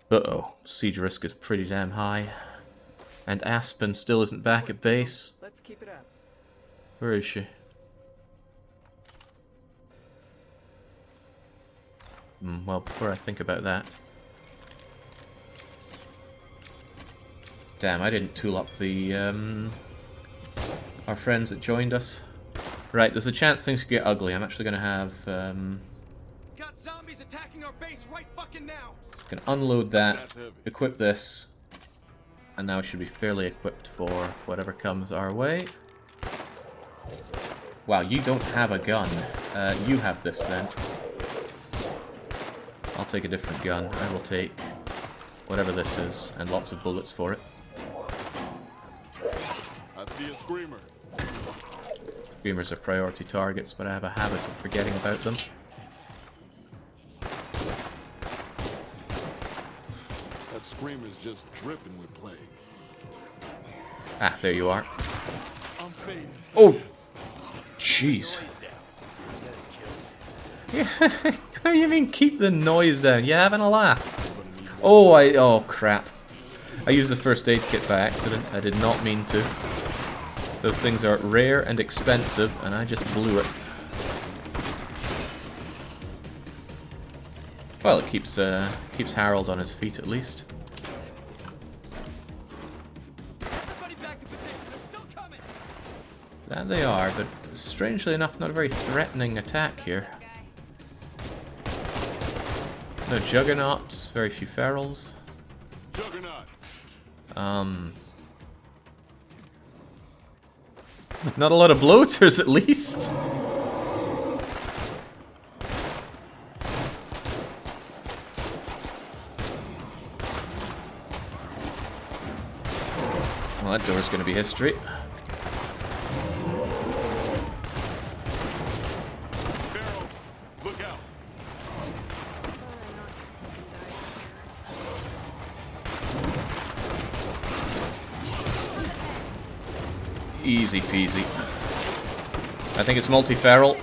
Speaker 1: Uh-oh. Siege risk is pretty damn high. And Aspen still isn't back at base.
Speaker 7: Let's keep it up.
Speaker 1: Where is she? Well, before I think about that... Damn, I didn't tool up the our friends that joined us. Right, there's a chance things could get ugly. I'm actually going to have...
Speaker 3: Got zombies attacking our base right fucking now.
Speaker 1: Can unload that,
Speaker 6: That's heavy.
Speaker 1: equip this, and now we should be fairly equipped for whatever comes our way. Wow, you don't have a gun. You have this then. I'll take a different gun. I will take whatever this is, and lots of bullets for it.
Speaker 6: I see a screamer.
Speaker 1: Screamers are priority targets, but I have a habit of forgetting about them.
Speaker 6: That screamer's just dripping with plague.
Speaker 1: Ah, there you are.
Speaker 6: I'm fading.
Speaker 1: Oh! Jeez. What do you mean keep the noise down? You having a laugh? Oh crap. I used the first aid kit by accident. I did not mean to. Those things are rare and expensive, and I just blew it. Well, it keeps Harold on his feet at least.
Speaker 3: Everybody back to position. They're still coming.
Speaker 1: That they are, but strangely enough, not a very threatening attack here. No juggernauts, very few ferals.
Speaker 6: Juggernaut.
Speaker 1: Not a lot of bloaters, at least. Well, that door's going to be history.
Speaker 6: Pharaoh, look out.
Speaker 1: Easy peasy. I think it's multi-feral.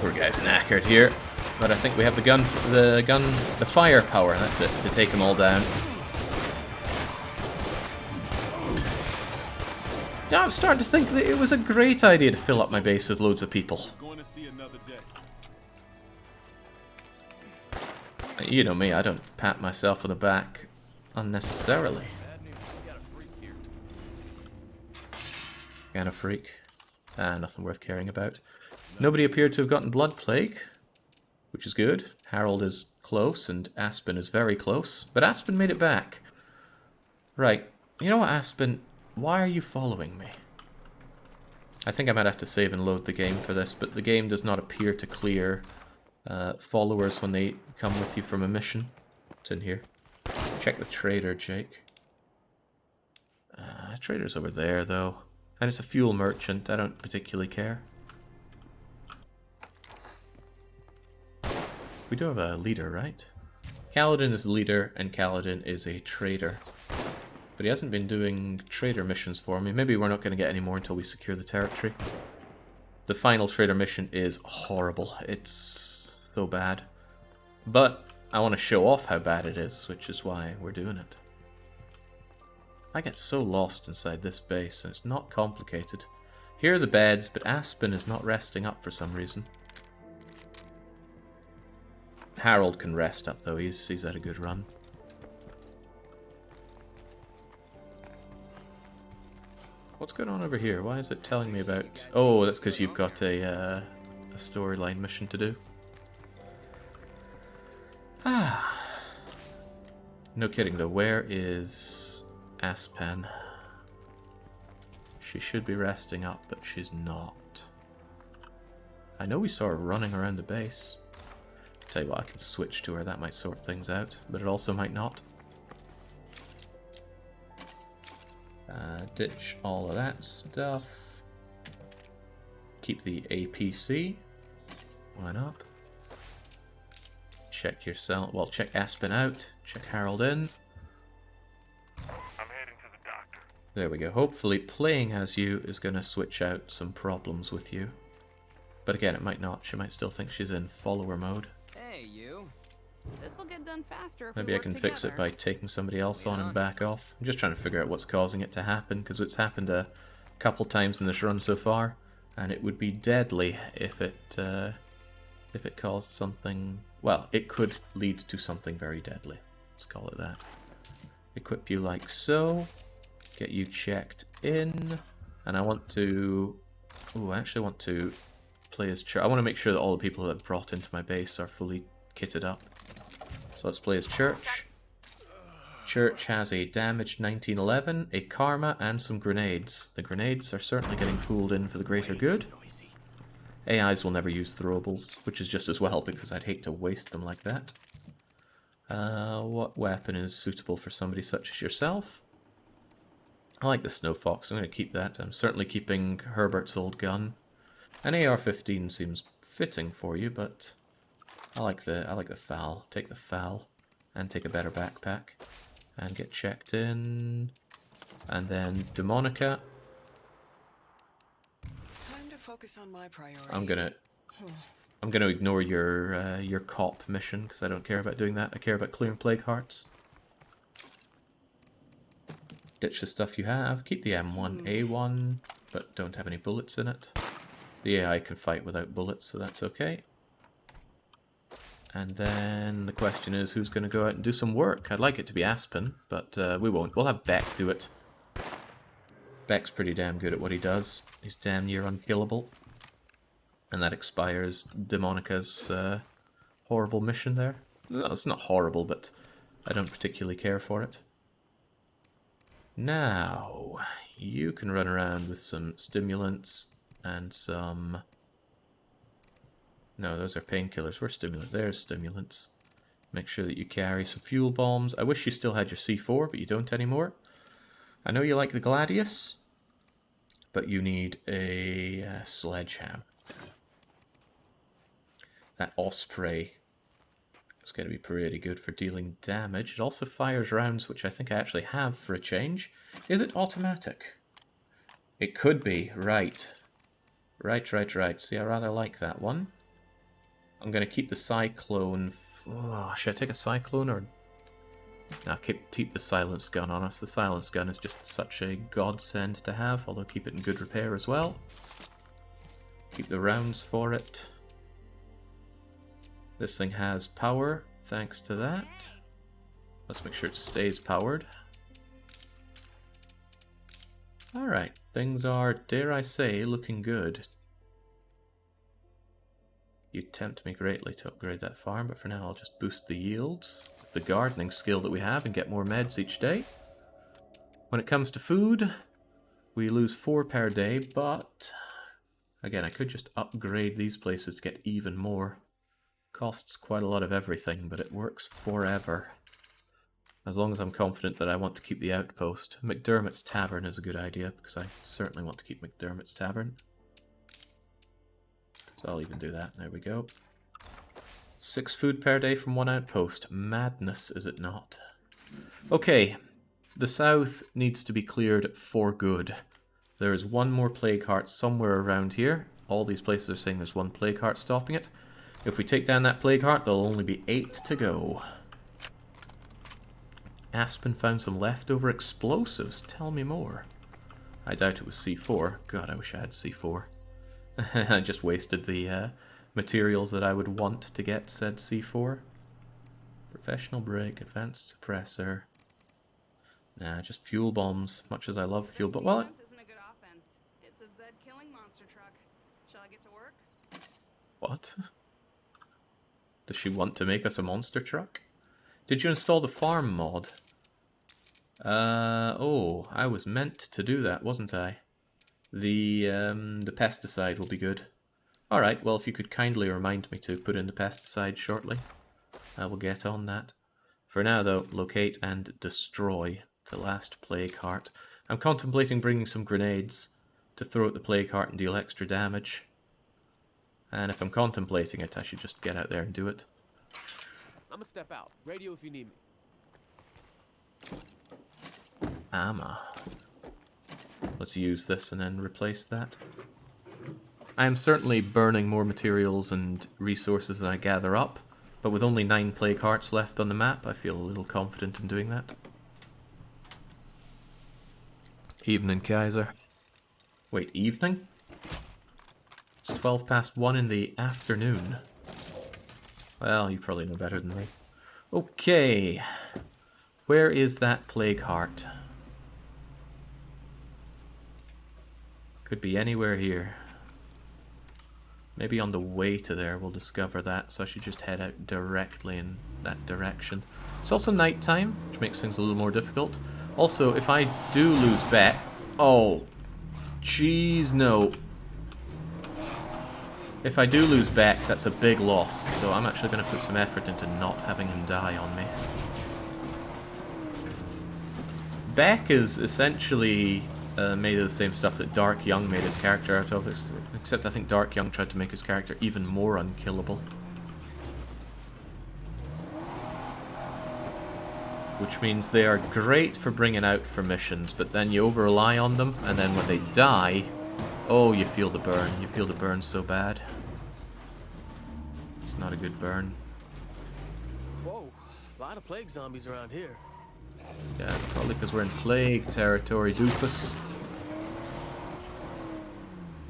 Speaker 1: Poor guy's knackered here, but I think we have the firepower, that's it, to take them all down. Yeah, I'm starting to think that it was a great idea to fill up my base with loads of people.
Speaker 6: Going to see another day.
Speaker 1: You know me, I don't pat myself on the back unnecessarily. Kind of freak. Nothing worth caring about. Nobody appeared to have gotten blood plague, which is good. Harold is close and Aspen is very close, but Aspen made it back. Right, you know what, Aspen? Why are you following me? I think I might have to save and load the game for this, but the game does not appear to clear followers when they come with you from a mission. It's in here. Check the trader, Jake. Trader's over there, though. And it's a fuel merchant. I don't particularly care. We do have a leader, right? Kaladin is the leader, and Kaladin is a trader. But he hasn't been doing trader missions for me. Maybe we're not going to get any more until we secure the territory. The final trader mission is horrible. It's so bad. But I want to show off how bad it is, which is why we're doing it. I get so lost inside this base, and it's not complicated. Here are the beds, but Aspen is not resting up for some reason. Harold can rest up, though. He's had a good run. What's going on over here? Why is it telling me about... Oh, that's because you've got a storyline mission to do. Ah. No kidding, though. Where is Aspen? She should be resting up, but she's not. I know we saw her running around the base. Tell you what, I can switch to her. That might sort things out, but it also might not. Ditch all of that stuff. Keep the APC. Why not? Check yourself. Well, check Aspen out. Check Harold in.
Speaker 4: I'm heading to the doctor.
Speaker 1: There we go. Hopefully playing as you is going to switch out some problems with you. But again, it might not. She might still think she's in follower mode.
Speaker 3: Hey, you.
Speaker 5: This'll get done faster if
Speaker 1: Maybe
Speaker 5: we
Speaker 1: I
Speaker 5: work
Speaker 1: can
Speaker 5: together.
Speaker 1: fix it by taking somebody else on and back off. I'm just trying to figure out what's causing it to happen, because it's happened a couple times in this run so far. And it would be deadly if it caused something... Well, it could lead to something very deadly. Let's call it that. Equip you like so. Get you checked in. And I want to... Ooh, I actually want to play as Church. I want to make sure that all the people that I've brought into my base are fully kitted up. So let's play as Church. Church has a damage 1911, a karma, and some grenades. The grenades are certainly getting pulled in for the greater good. AIs will never use throwables, which is just as well because I'd hate to waste them like that. What weapon is suitable for somebody such as yourself? I like the Snow Fox, I'm going to keep that. I'm certainly keeping Herbert's old gun. An AR-15 seems fitting for you, but I like the FAL. Take the FAL and take a better backpack and get checked in. And then Demonica.
Speaker 7: Time to focus on my priorities.
Speaker 1: I'm gonna ignore your cop mission because I don't care about doing that. I care about clearing plague hearts. Ditch the stuff you have. Keep the M1A1, but don't have any bullets in it. The AI can fight without bullets, so that's okay. And then the question is, who's going to go out and do some work? I'd like it to be Aspen, but we won't. We'll have Beck do it. Beck's pretty damn good at what he does. He's damn near unkillable. And that expires Demonica's horrible mission there. No, it's not horrible, but I don't particularly care for it. Now, you can run around with some stimulants and some... No, those are painkillers. Where's stimulants? There's stimulants. Make sure that you carry some fuel bombs. I wish you still had your C4, but you don't anymore. I know you like the Gladius, but you need a sledgehammer. That Osprey is going to be pretty good for dealing damage. It also fires rounds, which I think I actually have for a change. Is it automatic? It could be. Right. Right. See, I rather like that one. I'm going to keep the Cyclone... Oh, should I take a Cyclone or... No, keep the Silence Gun on us. The Silence Gun is just such a godsend to have, although keep it in good repair as well. Keep the rounds for it. This thing has power, thanks to that. Let's make sure it stays powered. Alright, things are, dare I say, looking good. You tempt me greatly to upgrade that farm, but for now I'll just boost the yields with the gardening skill that we have and get more meds each day. When it comes to food, we lose 4 per day, but again, I could just upgrade these places to get even more. Costs quite a lot of everything, but it works forever. As long as I'm confident that I want to keep the outpost. McDermott's Tavern is a good idea, because I certainly want to keep McDermott's Tavern. So I'll even do that. There we go. 6 food per day from 1 outpost. Madness, is it not? Okay, the south needs to be cleared for good. There is 1 more plague heart somewhere around here. All these places are saying there's 1 plague heart stopping it. If we take down that plague heart, there'll only be 8 to go. Aspen found some leftover explosives. Tell me more. I doubt it was C4. God, I wish I had C4. I just wasted the materials that I would want to get said C4. Professional break, advanced suppressor. Nah, just fuel bombs. Much as I love fuel bombs. Well,
Speaker 5: Defense isn't a good offense. It's a Zed killing monster truck. Shall I get to work?
Speaker 1: what? Does she want to make us a monster truck? Did you install the farm mod? Oh, I was meant to do that, wasn't I? The pesticide will be good. Alright, well, if you could kindly remind me to put in the pesticide shortly, I will get on that. For now, though, locate and destroy the last plague heart. I'm contemplating bringing some grenades to throw at the plague heart and deal extra damage. And if I'm contemplating it, I should just get out there and do it.
Speaker 8: I'm gonna step out. Radio if you need me.
Speaker 1: Ammo. Let's use this and then replace that. I am certainly burning more materials and resources than I gather up, but with only 9 plague hearts left on the map, I feel a little confident in doing that. Evening, Kaiser. Wait, evening? It's 12 past 1 in the afternoon. Well, you probably know better than me. Okay. Where is that plague heart? Could be anywhere here. Maybe on the way to there we'll discover that, so I should just head out directly in that direction. It's also nighttime, which makes things a little more difficult. Also, if I do lose Beck... Oh, jeez, no. If I do lose Beck, that's a big loss, so I'm actually going to put some effort into not having him die on me. Beck is essentially made of the same stuff that Dark Young made his character out of, except I think Dark Young tried to make his character even more unkillable. Which means they are great for bringing out for missions, but then you over-rely on them, and then when they die, oh, you feel the burn. You feel the burn so bad. It's not a good burn.
Speaker 8: Whoa, a lot of plague zombies around here.
Speaker 1: Yeah, probably because we're in plague territory, doofus.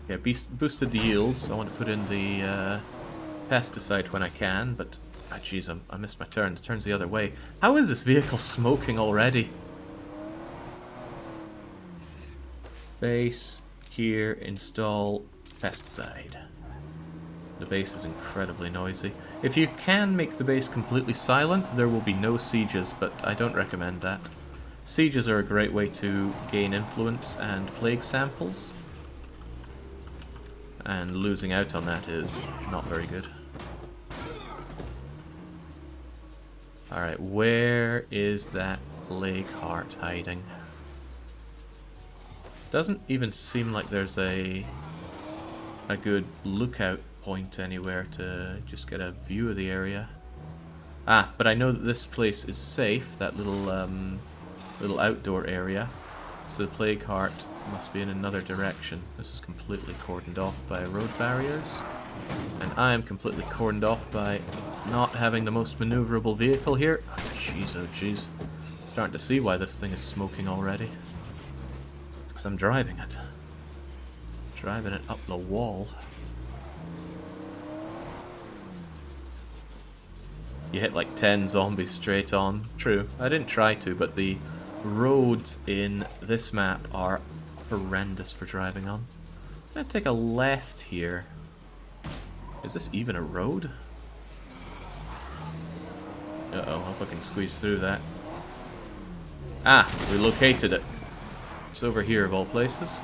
Speaker 1: Yeah, boosted the yields. I want to put in the pesticide when I can, but... Ah, jeez, I missed my turn. It turns the other way. How is this vehicle smoking already? Base, here, install pesticide. The base is incredibly noisy. If you can make the base completely silent, there will be no sieges, but I don't recommend that. Sieges are a great way to gain influence and plague samples. And losing out on that is not very good. Alright, where is that plague heart hiding? Doesn't even seem like there's a good lookout point anywhere to just get a view of the area. Ah, but I know that this place is safe, that little outdoor area. So the plague heart must be in another direction. This is completely cordoned off by road barriers. And I am completely cordoned off by not having the most maneuverable vehicle here. Jeez, oh jeez. Starting to see why this thing is smoking already. It's because I'm driving it. Driving it up the wall. You hit like 10 zombies straight on. True, I didn't try to, but the roads in this map are horrendous for driving on. I'm gonna take a left here. Is this even a road? Uh-oh, hope I can squeeze through that. Ah, we located it. It's over here of all places.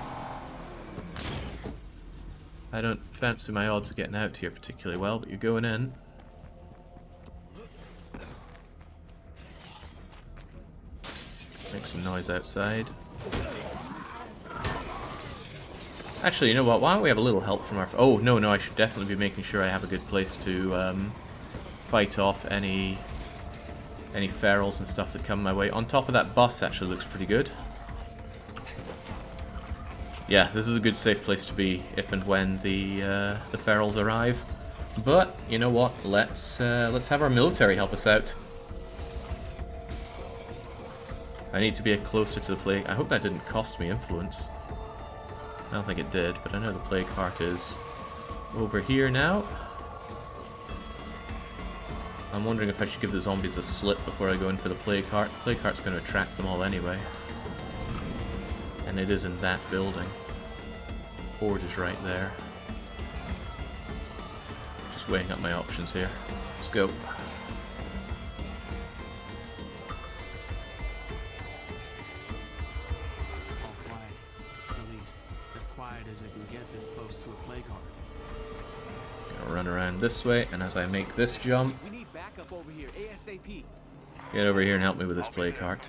Speaker 1: I don't fancy my odds of getting out here particularly well, but you're going in. Make some noise outside. Actually, you know what? Why don't we have a little help from our... Oh, no, I should definitely be making sure I have a good place to fight off any ferals and stuff that come my way. On top of that bus actually looks pretty good. Yeah, this is a good safe place to be if and when the ferals arrive. But, you know what? Let's have our military help us out. I need to be closer to the plague. I hope that didn't cost me influence. I don't think it did, but I know the plague heart is over here now. I'm wondering if I should give the zombies a slip before I go in for the plague heart. Plague heart's going to attract them all anyway. And it is in that building. Horde is right there. Just weighing up my options here. Let's go.
Speaker 8: As it can get this close to a plague heart.
Speaker 1: Gonna run around this way, and as I make this jump,
Speaker 8: We need backup over here, ASAP.
Speaker 1: get over here and help me with this plague heart.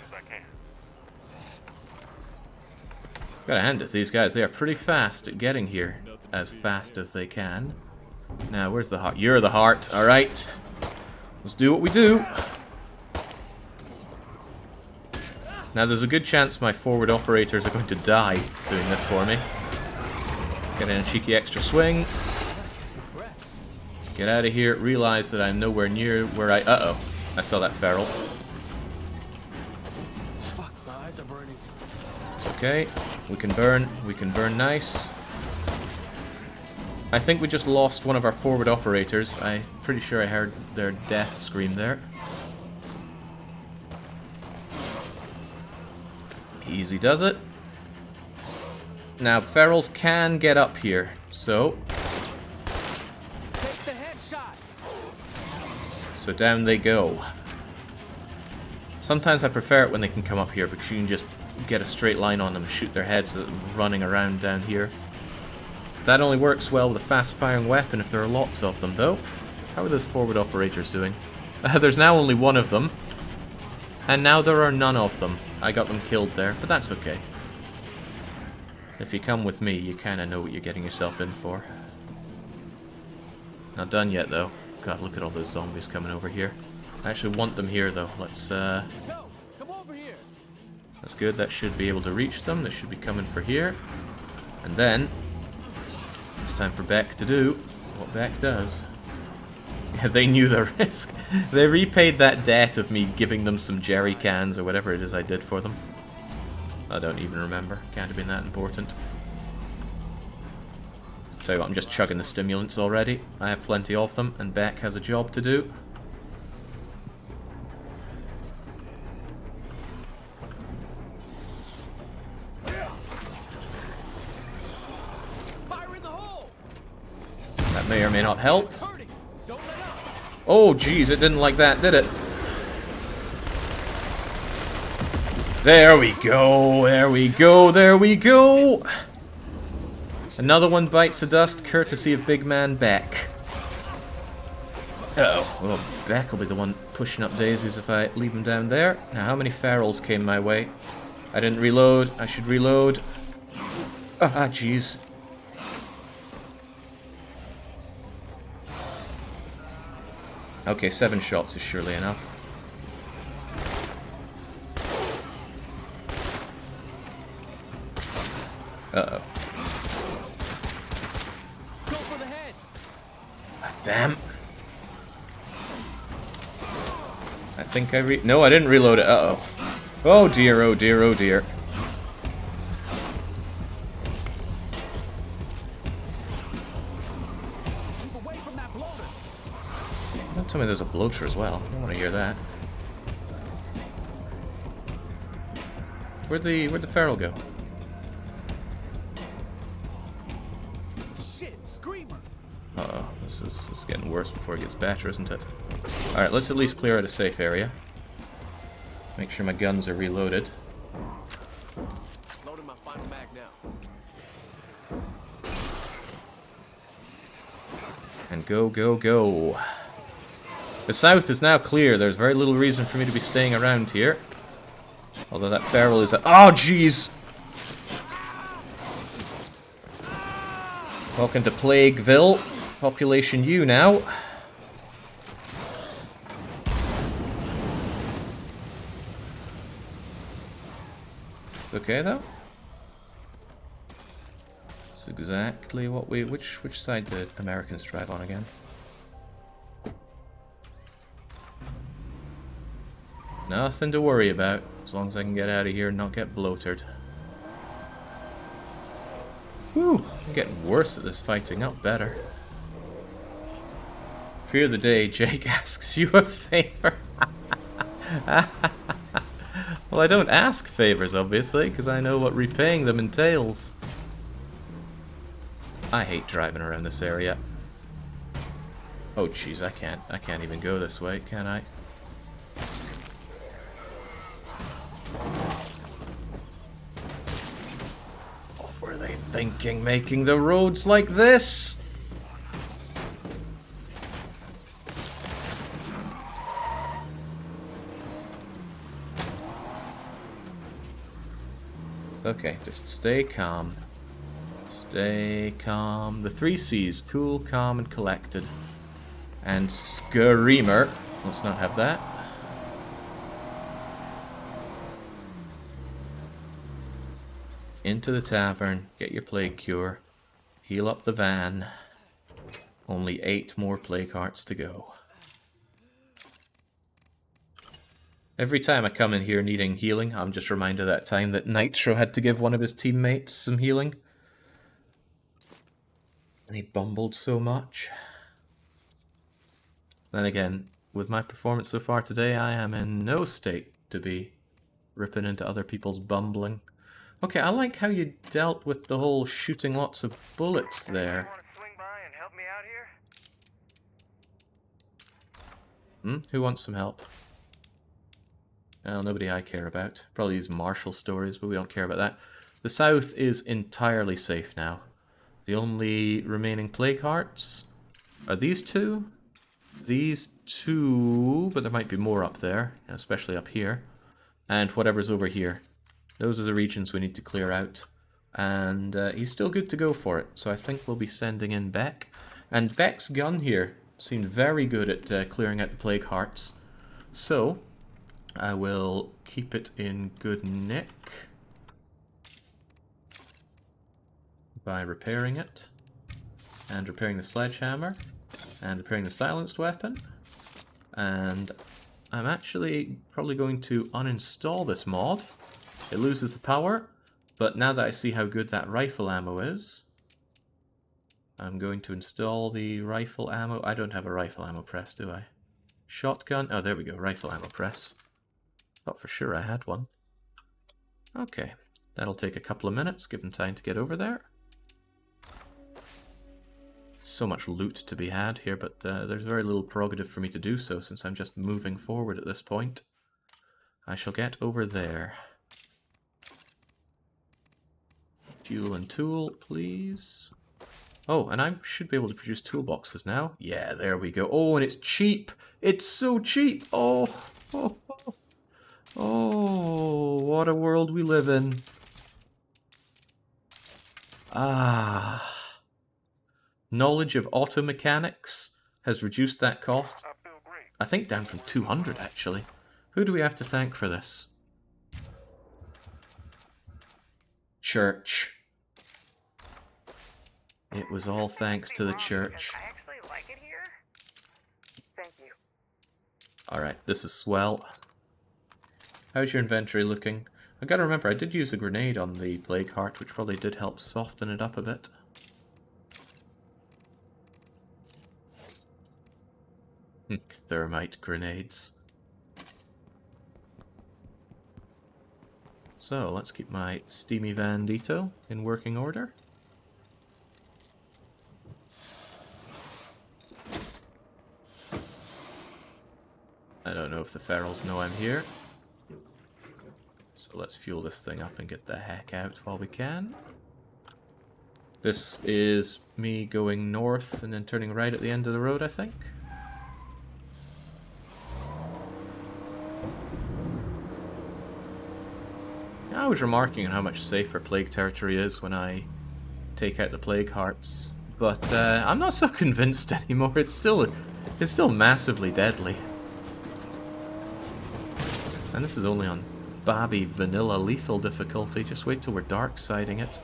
Speaker 1: Gotta hand it to these guys, they are pretty fast at getting here, as fast as they can. Now, where's the heart? You're the heart, alright. Let's do what we do. Now, there's a good chance my forward operators are going to die doing this for me. Get in a cheeky extra swing. Get out of here. Realize that I'm nowhere near where I... Uh-oh. I saw that feral.
Speaker 8: Fuck, my eyes are burning.
Speaker 1: It's okay. We can burn. We can burn nice. I think we just lost one of our forward operators. I'm pretty sure I heard their death scream there. Easy does it. Now, ferals can get up here, so...
Speaker 8: Take the headshot.
Speaker 1: So down they go. Sometimes I prefer it when they can come up here because you can just get a straight line on them and shoot their heads running around down here. That only works well with a fast-firing weapon if there are lots of them, though. How are those forward operators doing? There's now only one of them. And now there are none of them. I got them killed there, but that's okay. If you come with me, you kind of know what you're getting yourself in for. Not done yet, though. God, look at all those zombies coming over here. I actually want them here, though. Let's,
Speaker 8: Go. Come over here.
Speaker 1: That's good. That should be able to reach them. They should be coming for here. And then... it's time for Beck to do what Beck does. Yeah, they knew the risk. They repaid that debt of me giving them some jerry cans or whatever it is I did for them. I don't even remember. Can't have been that important. Tell you what, I'm just chugging the stimulants already. I have plenty of them, and Beck has a job to do.
Speaker 8: Fire in the hole.
Speaker 1: That may or may not help.
Speaker 8: It's hurting. Don't let up.
Speaker 1: Oh, geez, it didn't like that, did it? There we go, there we go, there we go! Another one bites the dust, courtesy of big man Beck. Uh-oh, well, Beck will be the one pushing up daisies if I leave him down there. Now, how many ferals came my way? I didn't reload, I should reload. Ah, jeez. Okay, 7 shots is surely enough. Uh-oh.
Speaker 8: Go for the head.
Speaker 1: Damn. I think no, I didn't reload it. Uh-oh. Oh dear, oh dear, oh dear.
Speaker 8: Keep away from that bloater.
Speaker 1: Don't tell me there's a bloater as well. I don't want to hear that. Where'd the feral go?
Speaker 8: Shit, screamer.
Speaker 1: Uh-oh, this is getting worse before it gets better, isn't it? Alright, let's at least clear out a safe area. Make sure my guns are reloaded.
Speaker 8: Loading my final mag now.
Speaker 1: And go, go, go. The south is now clear. There's very little reason for me to be staying around here. Although that feral is... oh, jeez! Welcome to Plagueville. Population U now. It's okay, though. It's exactly what we... Which side did Americans drive on again? Nothing to worry about, as long as I can get out of here and not get bloated. Whew, I'm getting worse at this fighting, not better. Fear of the day, Jake asks you a favor. Well, I don't ask favors, obviously, because I know what repaying them entails. I hate driving around this area. Oh, jeez, I can't even go this way, can I? What were they thinking, making the roads like this? Okay, just stay calm. Stay calm. The 3 C's. Cool, calm, and collected. And Screamer. Let's not have that. Into the tavern. Get your plague cure. Heal up the van. Only 8 more plague hearts to go. Every time I come in here needing healing, I'm just reminded of that time that Nitro had to give one of his teammates some healing. And he bumbled so much. Then again, with my performance so far today, I am in no state to be ripping into other people's bumbling. Okay, I like how you dealt with the whole shooting lots of bullets there.
Speaker 4: Want to swing by and help me out here?
Speaker 1: Who wants some help? Well, nobody I care about. Probably these martial stories, but we don't care about that. The south is entirely safe now. The only remaining plague hearts are these two, but there might be more up there, especially up here, and whatever's over here. Those are the regions we need to clear out. And he's still good to go for it, so I think we'll be sending in Beck. And Beck's gun here seemed very good at clearing out the plague hearts. So, I will keep it in good nick by repairing it, and repairing the sledgehammer, and repairing the silenced weapon. And I'm actually probably going to uninstall this mod. It loses the power, but now that I see how good that rifle ammo is, I'm going to install the rifle ammo. I don't have a rifle ammo press, do I? Shotgun. Oh, there we go. Rifle ammo press. Thought for sure I had one. Okay. That'll take a couple of minutes. Give them time to get over there. So much loot to be had here, but there's very little prerogative for me to do so since I'm just moving forward at this point. I shall get over there. Fuel and tool, please. Oh, and I should be able to produce toolboxes now. Yeah, there we go. Oh, and it's cheap. It's so cheap. Oh, oh, oh, oh, what a world we live in. Ah. Knowledge of auto mechanics has reduced that cost. I think down from 200, actually. Who do we have to thank for this? Church. It was all thanks to the church.
Speaker 2: I actually like it here. Thank you.
Speaker 1: Alright, this is swell. How's your inventory looking? I gotta remember, I did use a grenade on the Plague Heart, which probably did help soften it up a bit. Thermite grenades. So, let's keep my steamy Vandito in working order. I don't know if the ferals know I'm here. So let's fuel this thing up and get the heck out while we can. This is me going north and then turning right at the end of the road, I think. I was remarking on how much safer Plague Territory is when I take out the Plague Hearts, but I'm not so convinced anymore. It's still massively deadly. And this is only on Babby Vanilla Lethal difficulty. Just wait till we're dark-siding it.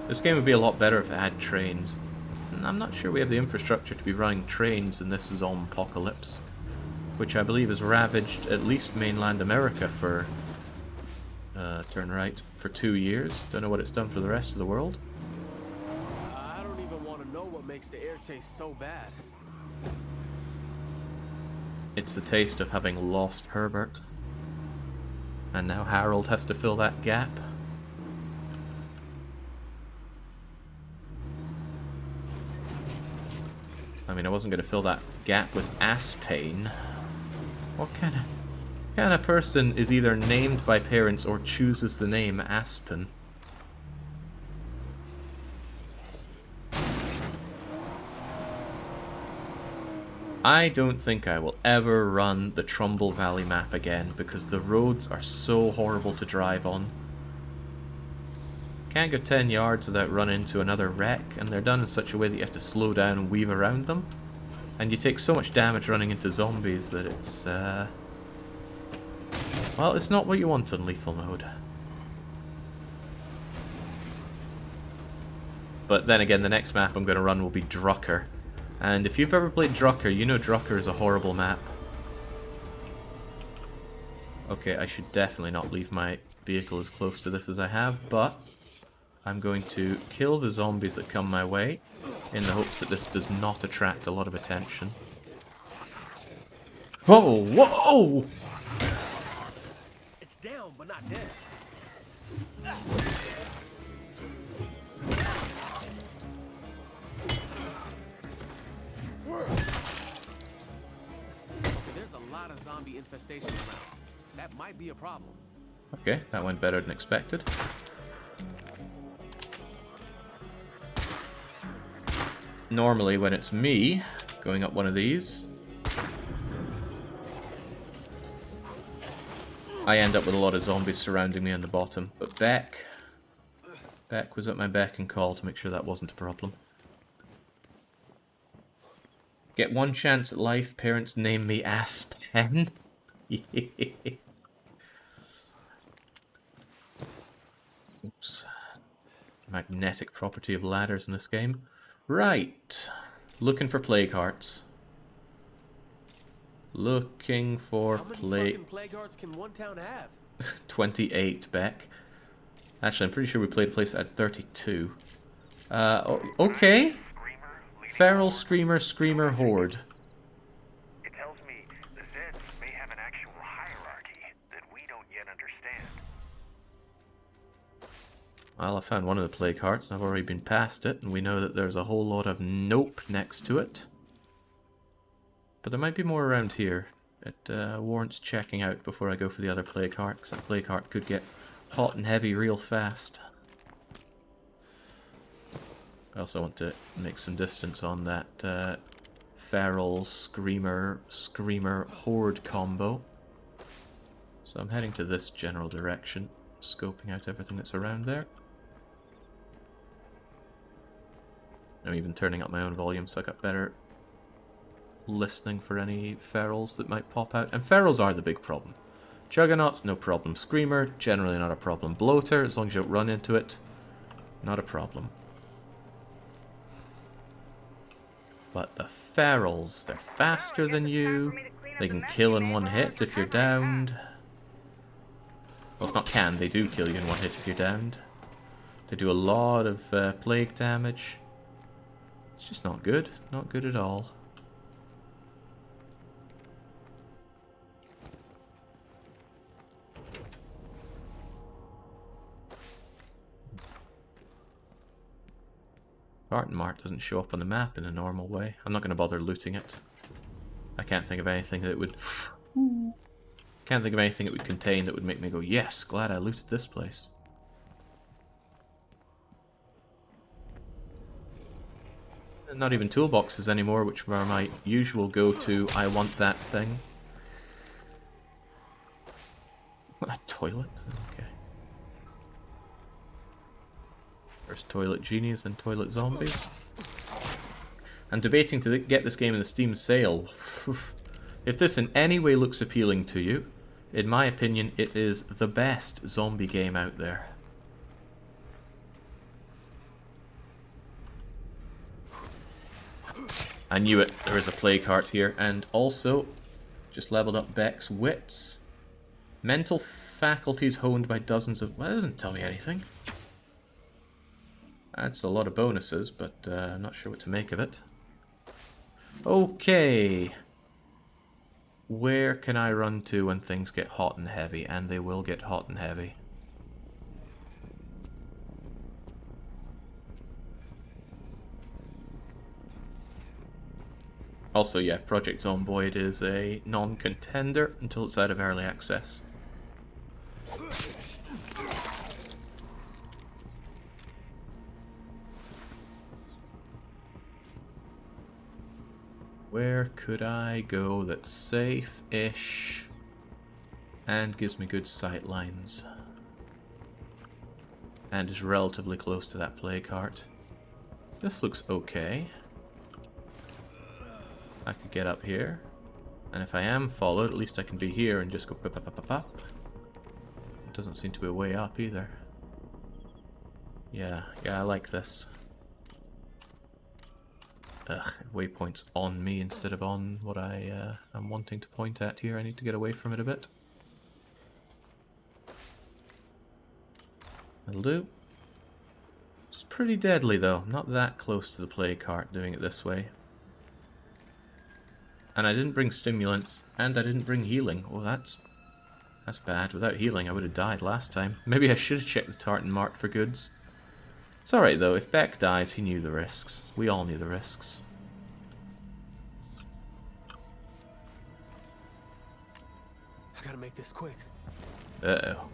Speaker 1: This game would be a lot better if it had trains. And I'm not sure we have the infrastructure to be running trains in this zombie-apocalypse, which I believe has ravaged at least mainland America for, turn right, for 2 years. Don't know what it's done for the rest of the world.
Speaker 8: I don't even want to know what makes the air taste so bad.
Speaker 1: It's the taste of having lost Herbert. And now Harold has to fill that gap. I mean, I wasn't going to fill that gap with ass pain. What kind of person is either named by parents or chooses the name Aspen? I don't think I will ever run the Trumbull Valley map again because the roads are so horrible to drive on. Can't go 10 yards without running into another wreck, and they're done in such a way that you have to slow down and weave around them. And you take so much damage running into zombies that it's, well, it's not what you want on lethal mode. But then again, the next map I'm going to run will be Drucker, And if you've ever played Drucker, you know Drucker is a horrible map. Okay, I should definitely not leave my vehicle as close to this as I have, but I'm going to kill the zombies that come my way in the hopes that this does not attract a lot of attention. Whoa! Whoa!
Speaker 8: It's down, but not dead. There's a lot of zombie infestations around. That might be a problem.
Speaker 1: Okay, that went better than expected. Normally, when it's me going up one of these, I end up with a lot of zombies surrounding me on the bottom. But Beck was at my beck and call to make sure that wasn't a problem. Get one chance at life, parents name me Aspen. Oops. Magnetic property of ladders in this game. Right. Looking for plague hearts. Looking for
Speaker 8: How many fucking plague hearts can one town have?
Speaker 1: 28, Beck. Actually, I'm pretty sure we played a place at 32. Okay. Feral Screamer Screamer Horde.
Speaker 4: It tells me the Zeds may have an actual hierarchy that we don't yet understand.
Speaker 1: Well, I found one of the plague hearts, and I've already been past it, and we know that there's a whole lot of nope next to it. But there might be more around here. It warrants checking out before I go for the other plague heart, because that plague heart could get hot and heavy real fast. I also want to make some distance on that feral screamer horde combo. So I'm heading to this general direction, scoping out everything that's around there. I'm even turning up my own volume so I got better listening for any ferals that might pop out. And ferals are the big problem. Juggernauts, no problem. Screamer, generally not a problem. Bloater, as long as you don't run into it, not a problem. But the ferals, they're faster than you. They can kill in one hit if you're downed. Well, it's not can, they do kill you in one hit if you're downed. They do a lot of plague damage. It's just not good. Not good at all. Spartan Mart doesn't show up on the map in a normal way. I'm not going to bother looting it. I can't think of anything that would... Can't think of anything it would contain that would make me go, yes, glad I looted this place. Not even toolboxes anymore, which were my usual go-to, I want that thing. A toilet? Okay. There's toilet genies and toilet zombies. I'm debating to get this game in the Steam sale. If this in any way looks appealing to you, in my opinion, it is the best zombie game out there. I knew it, there is a plague heart here, and also just leveled up Beck's wits. Mental faculties honed by dozens of... Well, that doesn't tell me anything. That's a lot of bonuses, but I'm not sure what to make of it. Okay. Where can I run to when things get hot and heavy? And they will get hot and heavy. Also, yeah, Project Zomboid is a non-contender until it's out of early access. Where could I go that's safe-ish and gives me good sight lines? And is relatively close to that plague heart. This looks okay. I could get up here. And if I am followed, at least I can be here and just go pop, pop, pop, pop, pop. It doesn't seem to be a way up either. Yeah, I like this. Waypoint's on me instead of on what I'm wanting to point at here. I need to get away from it a bit. That'll do. It's pretty deadly though. I'm not that close to the plague cart doing it this way. And I didn't bring stimulants, and I didn't bring healing. Oh, that's bad. Without healing, I would have died last time. Maybe I should have checked the tartan marked for goods. It's alright though. If Beck dies, he knew the risks. We all knew the risks.
Speaker 8: I gotta make this quick.
Speaker 1: Uh-oh.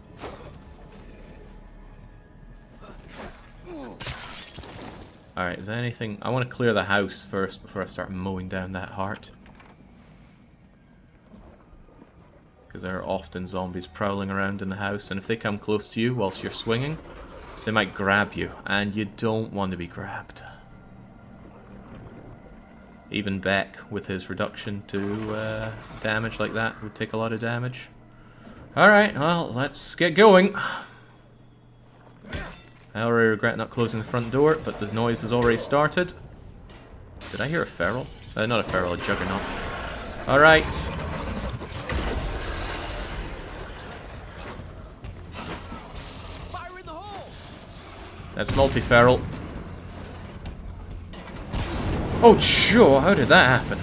Speaker 1: Alright, is there anything... I want to clear the house first before I start mowing down that heart. Because there are often zombies prowling around in the house, and if they come close to you whilst you're swinging, they might grab you, and you don't want to be grabbed. Even Beck, with his reduction to damage like that, would take a lot of damage. Alright, well, let's get going. I already regret not closing the front door, but the noise has already started. Did I hear a feral? Not a feral, a juggernaut. Alright.
Speaker 8: Fire in the hole!
Speaker 1: That's multi-feral. Oh, sure, how did that happen?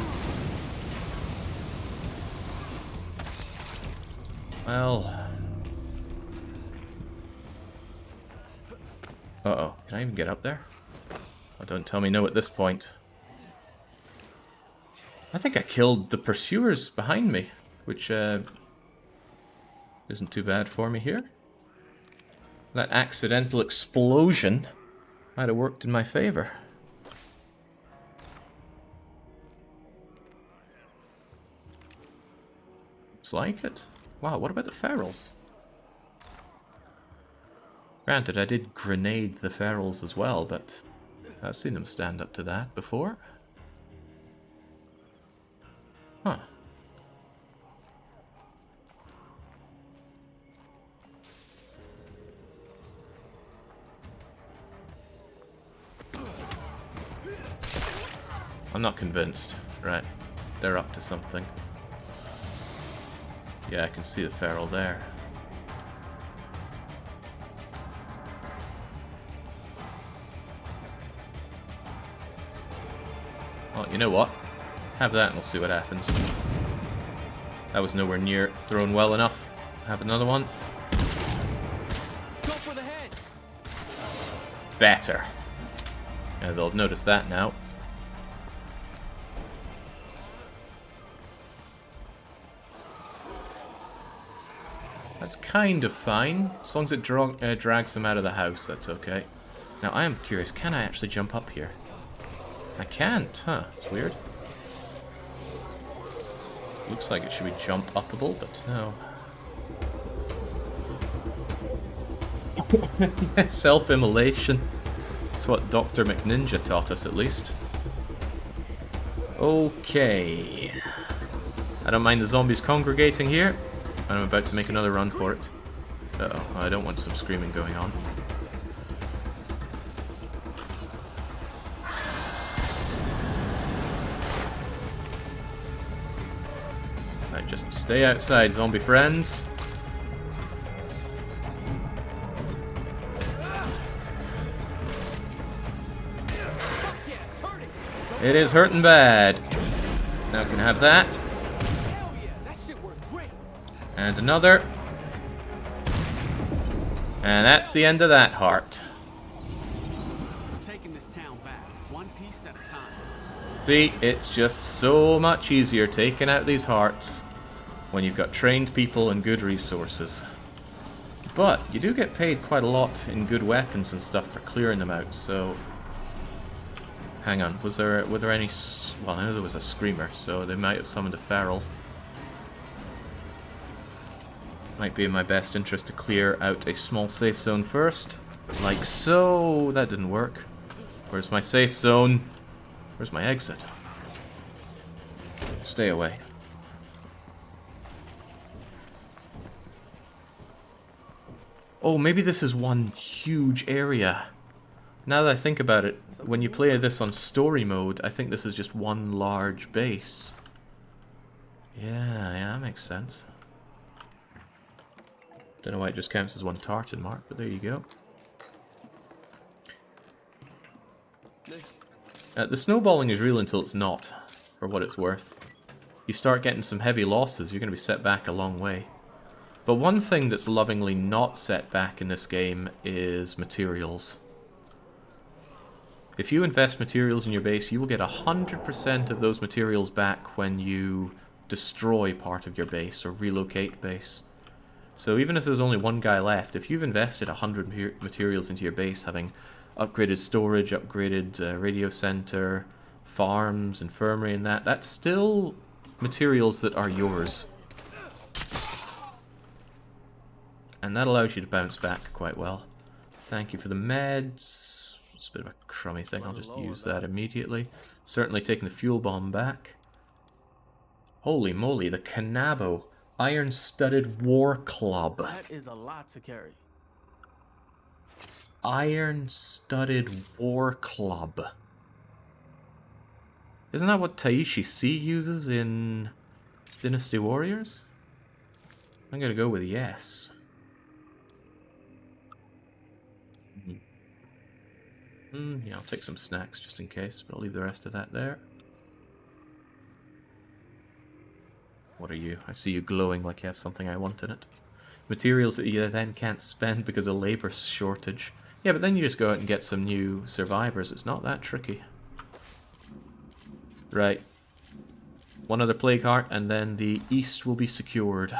Speaker 1: Well... Uh-oh, can I even get up there? Oh, don't tell me no at this point. I think I killed the pursuers behind me, which isn't too bad for me here. That accidental explosion might have worked in my favor. Looks like it. Wow, what about the ferals? Granted, I did grenade the ferals as well, but I've seen them stand up to that before. Huh. I'm not convinced. Right. They're up to something. Yeah, I can see the feral there. Well, you know what? Have that and we'll see what happens. That was nowhere near thrown well enough. Have another one.
Speaker 8: Go for the head!
Speaker 1: Better. Yeah, they'll notice that now. That's kind of fine. As long as it drags them out of the house, that's okay. Now, I am curious, can I actually jump up here? I can't, huh? It's weird. Looks like it should be jump upable, but no. Self-immolation. That's what Dr. McNinja taught us, at least. Okay. I don't mind the zombies congregating here. I'm about to make another run for it. Uh-oh, I don't want some screaming going on. Right, just stay outside, zombie friends.
Speaker 8: Yeah, it's hurting!
Speaker 1: It is hurting bad. Now I can have that.
Speaker 8: Hell yeah, that shit worked great!
Speaker 1: And another. And that's the end of that heart.
Speaker 8: We're taking this town back, one piece at a time.
Speaker 1: See, it's just so much easier taking out these hearts when you've got trained people and good resources. But you do get paid quite a lot in good weapons and stuff for clearing them out, so... Hang on, were there any... Well, I know there was a screamer, so they might have summoned a feral. Might be in my best interest to clear out a small safe zone first. Like so. That didn't work. Where's my safe zone? Where's my exit? Stay away. Oh, maybe this is one huge area. Now that I think about it, when you play this on story mode, I think this is just one large base. Yeah, that makes sense. Don't know why it just counts as one tartan mark, but there you go. The snowballing is real until it's not, for what it's worth. You start getting some heavy losses, you're going to be set back a long way. But one thing that's lovingly not set back in this game is materials. If you invest materials in your base, you will get 100% of those materials back when you destroy part of your base or relocate base. So even if there's only one guy left, if you've invested 100 materials into your base, having upgraded storage, upgraded radio center, farms, infirmary and that's still materials that are yours. And that allows you to bounce back quite well. Thank you for the meds. It's a bit of a crummy thing, I'll just use that immediately. Certainly taking the fuel bomb back. Holy moly, the Kanabo Iron-Studded War Club.
Speaker 8: That is a lot to carry.
Speaker 1: Iron-Studded War Club. Isn't that what Taishi C uses in Dynasty Warriors? I'm gonna go with yes. Yeah, I'll take some snacks just in case, but I'll leave the rest of that there. What are you? I see you glowing like you have something I want in it. Materials that you then can't spend because of labor shortage. Yeah, but then you just go out and get some new survivors. It's not that tricky. Right. One other plague heart, and then the east will be secured.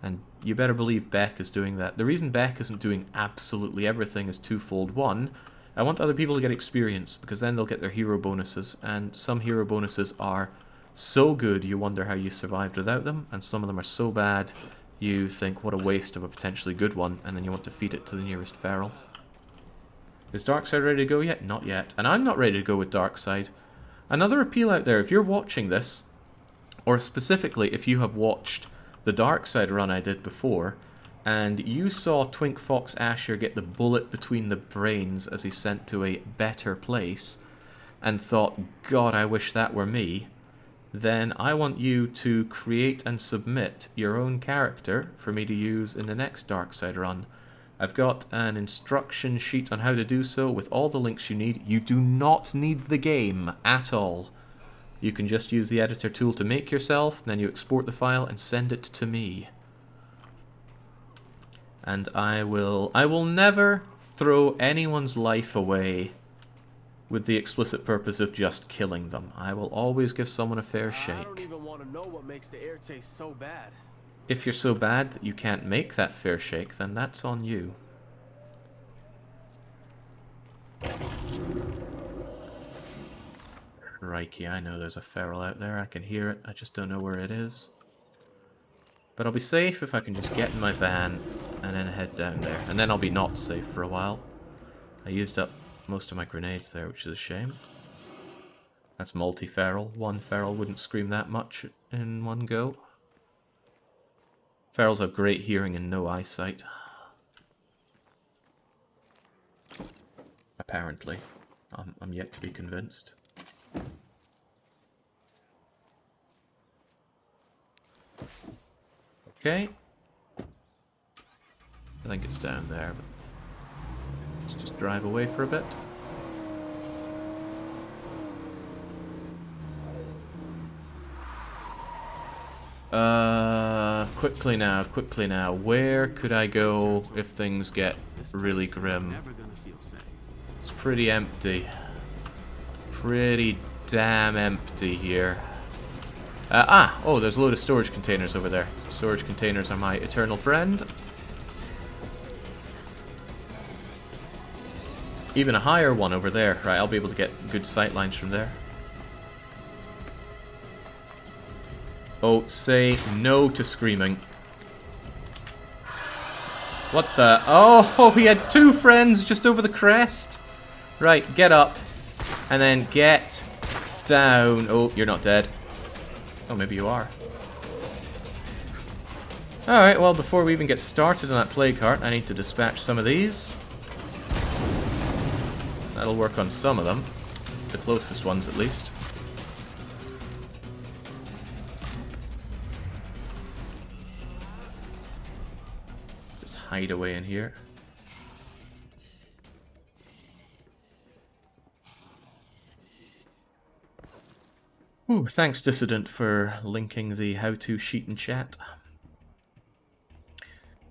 Speaker 1: And you better believe Beck is doing that. The reason Beck isn't doing absolutely everything is twofold. One, I want other people to get experience, because then they'll get their hero bonuses, and some hero bonuses are so good you wonder how you survived without them, and some of them are so bad you think what a waste of a potentially good one, and then you want to feed it to the nearest feral. Is Darkside ready to go yet? Not yet. And I'm not ready to go with Darkside. Another appeal out there, if you're watching this, or specifically if you have watched the Darkside run I did before, and you saw Twink Fox Asher get the bullet between the brains as he sent to a better place, and thought, God, I wish that were me, then I want you to create and submit your own character for me to use in the next Darkside run. I've got an instruction sheet on how to do so with all the links you need. You do not need the game at all. You can just use the editor tool to make yourself, then you export the file and send it to me. And I will never throw anyone's life away with the explicit purpose of just killing them. I will always give someone a fair shake.
Speaker 8: I don't even want to know what makes the air taste so bad.
Speaker 1: If you're so bad that you can't make that fair shake, then that's on you. Crikey, I know there's a feral out there. I can hear it. I just don't know where it is. But I'll be safe if I can just get in my van and then head down there. And then I'll be not safe for a while. I used up most of my grenades there, which is a shame. That's multi-feral. One feral wouldn't scream that much in one go. Ferals have great hearing and no eyesight. Apparently. I'm yet to be convinced. Okay. I think it's down there, but let's just drive away for a bit. Quickly now. Where could I go if things get really grim? It's pretty empty. Pretty damn empty here. Oh, there's a load of storage containers over there. Storage containers are my eternal friend. Even a higher one over there. Right, I'll be able to get good sight lines from there. Oh, say no to screaming. What the? Oh, he had two friends just over the crest. Right, get up. And then get down. Oh, you're not dead. Oh, maybe you are. Alright, well, before we even get started on that plague heart, I need to dispatch some of these. That'll work on some of them. The closest ones, at least. Just hide away in here. Ooh, thanks, Dissident, for linking the how-to sheet in chat.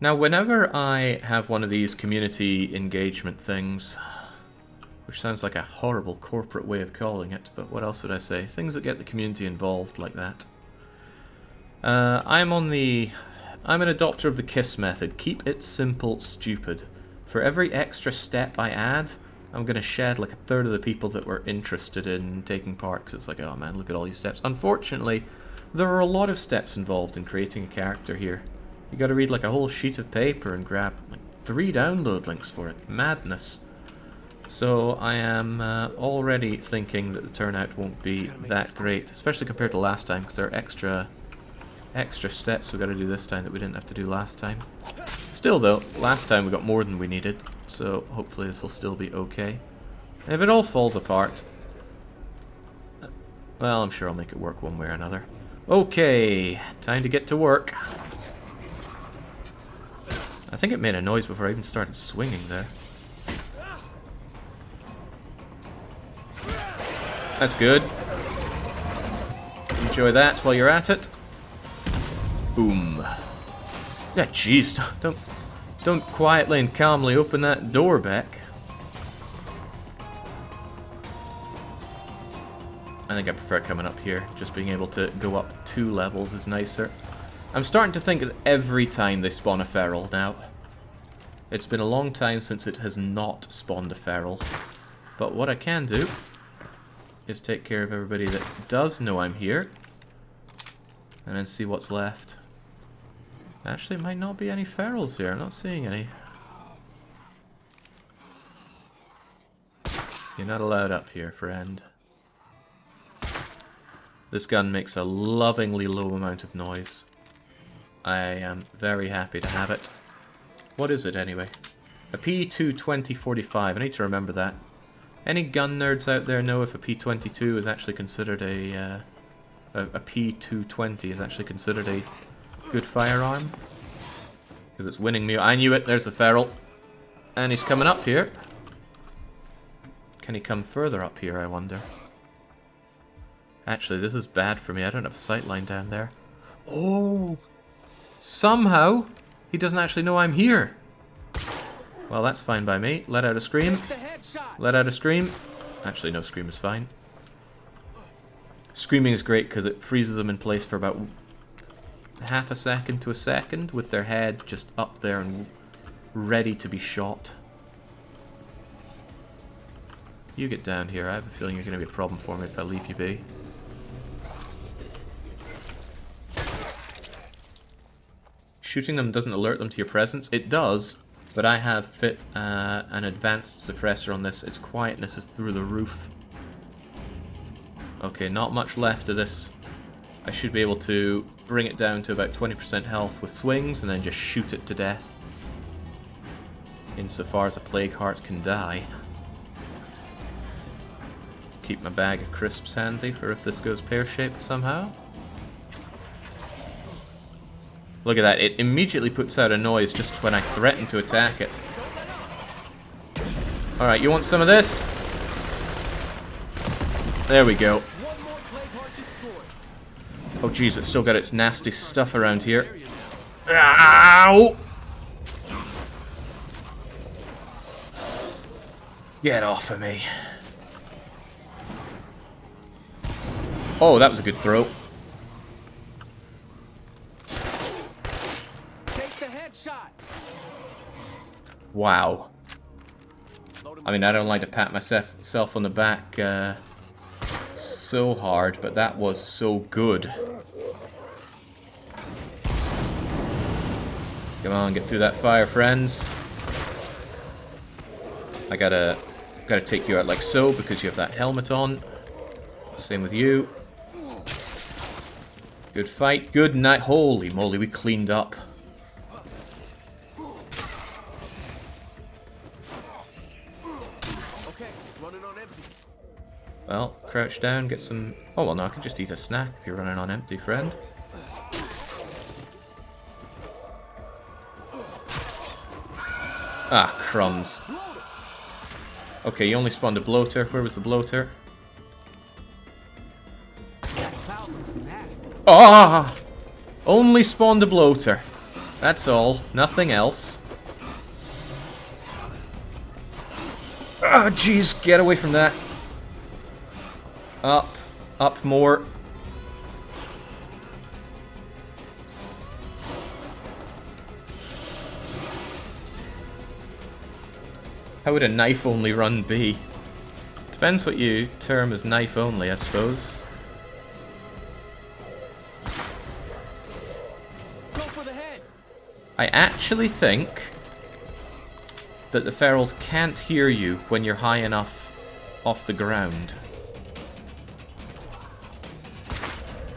Speaker 1: Now, whenever I have one of these community engagement things, which sounds like a horrible corporate way of calling it, but what else would I say? Things that get the community involved like that. I'm an adopter of the KISS method. Keep it simple, stupid. For every extra step I add, I'm going to shed like a third of the people that were interested in taking part, because it's like, oh man, look at all these steps. Unfortunately, there are a lot of steps involved in creating a character here. You got to read like a whole sheet of paper and grab like 3 download links for it. Madness. So I am already thinking that the turnout won't be that great, especially compared to last time, because there are extra steps we got to do this time that we didn't have to do last time. Still though, last time we got more than we needed, so hopefully this will still be okay. And if it all falls apart, well, I'm sure I'll make it work one way or another. Okay, time to get to work. I think it made a noise before I even started swinging there. That's good. Enjoy that while you're at it. Boom. Yeah, jeez, don't quietly and calmly open that door back. I think I prefer coming up here. Just being able to go up 2 levels is nicer. I'm starting to think that every time they spawn a feral now. It's been a long time since it has not spawned a feral. But what I can do is take care of everybody that does know I'm here. And then see what's left. Actually, it might not be any ferals here. I'm not seeing any. You're not allowed up here, friend. This gun makes a lovingly low amount of noise. I am very happy to have it. What is it, anyway? A P22045. I need to remember that. Any gun nerds out there know if a P22 is actually considered a P220 is actually considered a good firearm? Because it's winning me. I knew it. There's the feral. And he's coming up here. Can he come further up here, I wonder? Actually, this is bad for me. I don't have a sight line down there. Oh! Somehow, he doesn't actually know I'm here. Well, that's fine by me. Let out a scream. Let out a scream. Actually, no, scream is fine. Screaming is great because it freezes them in place for about half a second to a second with their head just up there and ready to be shot. You get down here. I have a feeling you're going to be a problem for me if I leave you be. Shooting them doesn't alert them to your presence. It does, but I have fit an advanced suppressor on this. Its quietness is through the roof. Okay, not much left of this. I should be able to bring it down to about 20% health with swings and then just shoot it to death. Insofar as a plague heart can die. Keep my bag of crisps handy for if this goes pear-shaped somehow. Look at that, it immediately puts out a noise just when I threaten to attack it. Alright, you want some of this? There we go. Oh jeez, it's still got its nasty stuff around here. Ow! Get off of me. Oh, that was a good throw. Wow. I mean, I don't like to pat myself on the back so hard, but that was so good. Come on, get through that fire, friends. I gotta take you out like so because you have that helmet on. Same with you. Good fight, good night. Holy moly, we cleaned up.
Speaker 8: running on empty.
Speaker 1: Well, crouch down, get some... Oh, well, no, I can just eat a snack if you're running on empty, friend. Ah, crumbs. Okay, you only spawned a bloater. Where was the bloater?
Speaker 8: That cloud looks nasty.
Speaker 1: Ah! Only spawned a bloater. That's all. Nothing else. Ah, jeez. Get away from that. Up. Up more. How would a knife-only run be? Depends what you term as knife-only, I suppose.
Speaker 8: Go for the head.
Speaker 1: I actually think that the ferals can't hear you when you're high enough off the ground.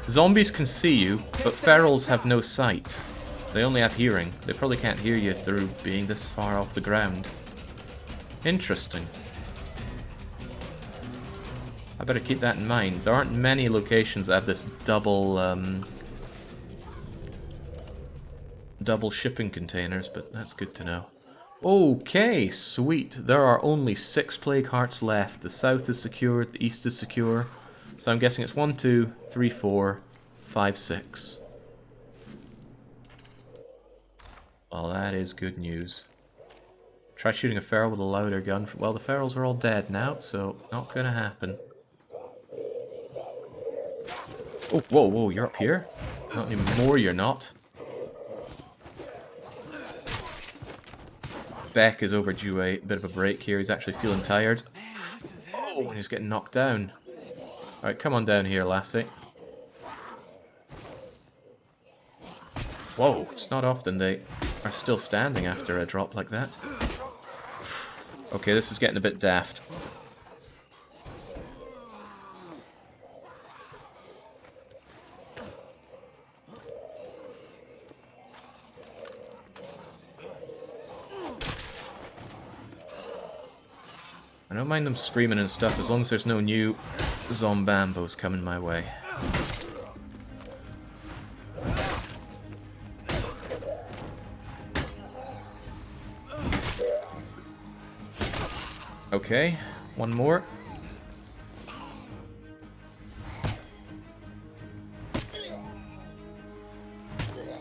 Speaker 1: Zombies can see you, but ferals have no sight. They only have hearing. They probably can't hear you through being this far off the ground. Interesting. I better keep that in mind. There aren't many locations that have this double shipping containers, but that's good to know. Okay, sweet. There are only 6 plague hearts left. The south is secure, the east is secure. So I'm guessing it's 1, 2, 3, 4, 5, 6. Well, that is good news. Try shooting a feral with a louder gun. Well, the ferals are all dead now, so not gonna happen. Oh, whoa, whoa, you're up here? Not anymore, you're not. Beck is overdue a bit of a break here. He's actually feeling tired. Oh, and he's getting knocked down. Alright, come on down here, lassie. Whoa, it's not often they are still standing after a drop like that. Okay, this is getting a bit daft. I don't mind them screaming and stuff as long as there's no new zombambos coming my way. Okay, one more.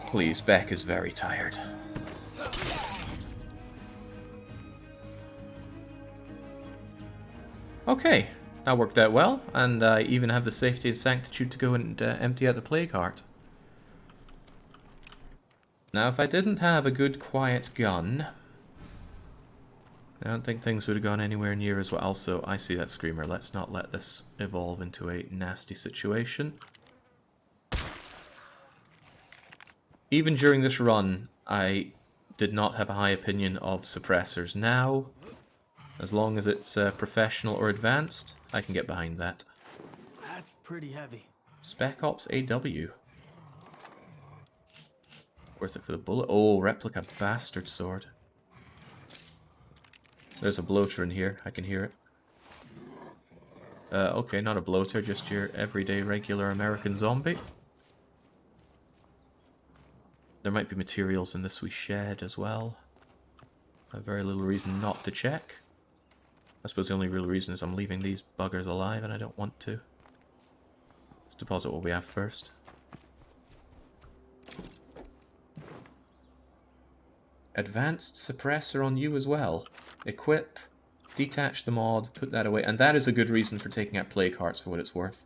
Speaker 1: Please, Beck is very tired. Okay, that worked out well, and I even have the safety and sanctitude to go and empty out the plague heart. Now, if I didn't have a good quiet gun, I don't think things would have gone anywhere near as well. Also, I see that screamer. Let's not let this evolve into a nasty situation. Even during this run, I did not have a high opinion of suppressors. Now, as long as it's professional or advanced, I can get behind that.
Speaker 8: That's pretty heavy.
Speaker 1: Spec Ops AW. Worth it for the bullet. Oh, replica bastard sword. There's a bloater in here. I can hear it. Okay, not a bloater, just your everyday regular American zombie. There might be materials in this wee shed as well. I have very little reason not to check. I suppose the only real reason is I'm leaving these buggers alive and I don't want to. Let's deposit what we have first. Advanced suppressor on you as well. Equip, detach the mod, put that away. And that is a good reason for taking out plague hearts for what it's worth.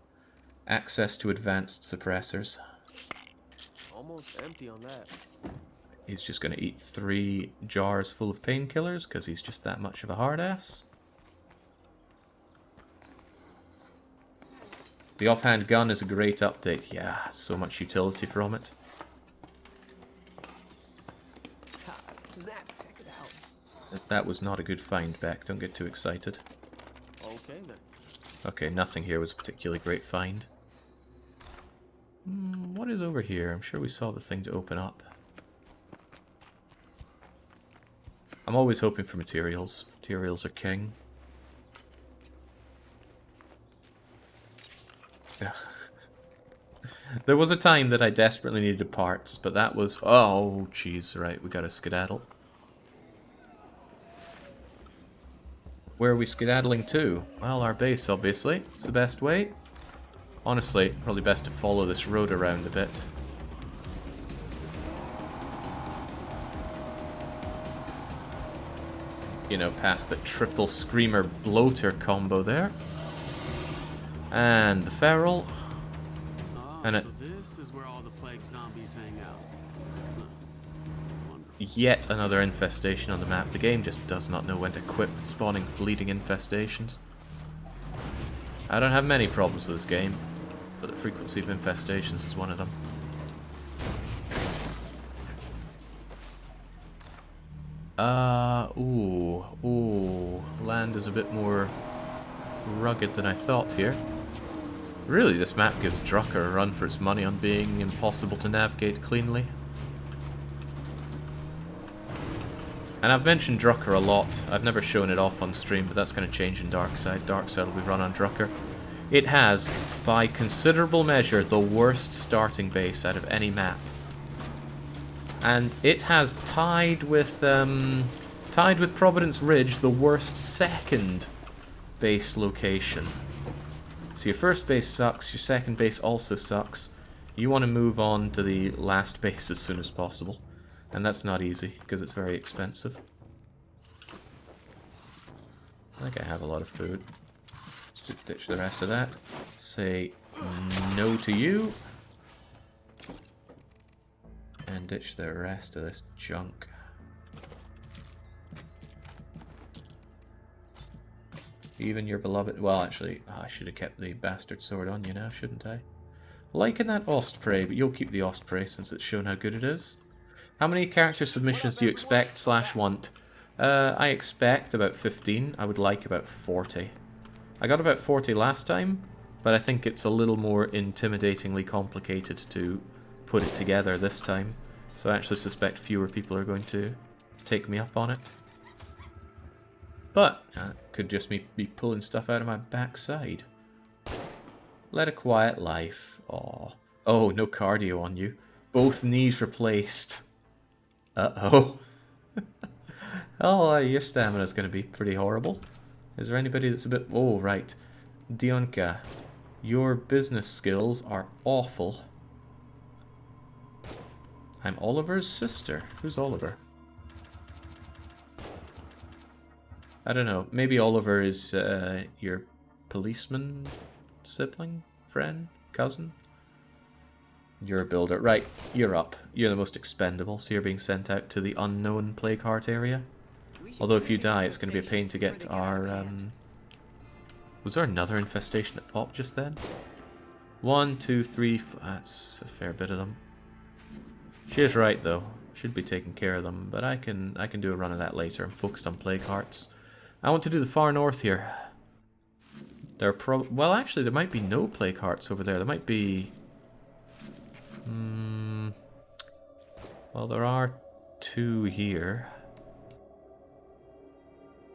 Speaker 1: Access to advanced suppressors.
Speaker 8: Almost empty on that.
Speaker 1: He's just going to eat 3 jars full of painkillers because he's just that much of a hard ass. The offhand gun is a great update. Yeah, so much utility from it.
Speaker 8: Ha, snap, check it out.
Speaker 1: That was not a good find, Beck. Don't get too excited.
Speaker 8: Okay then.
Speaker 1: Okay, nothing here was a particularly great find. What is over here? I'm sure we saw the thing to open up. I'm always hoping for materials. Materials are king. There was a time that I desperately needed parts, but that was... Oh, jeez, right, we gotta skedaddle. Where are we skedaddling to? Well, our base, obviously. It's the best way. Honestly, probably best to follow this road around a bit. You know, past the triple screamer bloater combo there. And the feral. And
Speaker 8: so this is where all the plague zombies hang out. Huh. Wonderful.
Speaker 1: Yet another infestation on the map. The game just does not know when to quit spawning bleeding infestations. I don't have many problems with this game, but the frequency of infestations is one of them. Ooh, land is a bit more rugged than I thought here. Really, this map gives Drucker a run for its money on being impossible to navigate cleanly. And I've mentioned Drucker a lot. I've never shown it off on stream, but that's going to change in Darkside. Darkside will be run on Drucker. It has, by considerable measure, the worst starting base out of any map. And it has tied with Providence Ridge the worst second base location. So your first base sucks, your second base also sucks. You want to move on to the last base as soon as possible. And that's not easy, because it's very expensive. I think I have a lot of food. Let's just ditch the rest of that. Say no to you. And ditch the rest of this junk. Even your beloved... Well, actually, I should have kept the bastard sword on you now, shouldn't I? Liking that Ostprey, but you'll keep the Ostprey since it's shown how good it is. How many character submissions do you expect / want? I expect about 15. I would like about 40. I got about 40 last time, but I think it's a little more intimidatingly complicated to put it together this time. So I actually suspect fewer people are going to take me up on it. But could just me be pulling stuff out of my backside. Led a quiet life. Aw. Oh, no cardio on you. Both knees replaced. Uh-oh. Oh, your stamina's going to be pretty horrible. Is there anybody that's a bit... Oh, right. Dionka, your business skills are awful. I'm Oliver's sister. Who's Oliver? I don't know. Maybe Oliver is your policeman sibling, friend, cousin? You're a builder. Right, you're up. You're the most expendable, so you're being sent out to the unknown Plague Heart area. Although if you die, it's going to be a pain to get our... Was there another infestation that popped just then? 1, 2, 3... That's a fair bit of them. She is right, though. Should be taking care of them, but I can do a run of that later. I'm focused on Plague Hearts. I want to do the far north here. There are well, actually, there might be no Plague Hearts over there. There might be... Well, there are 2 here.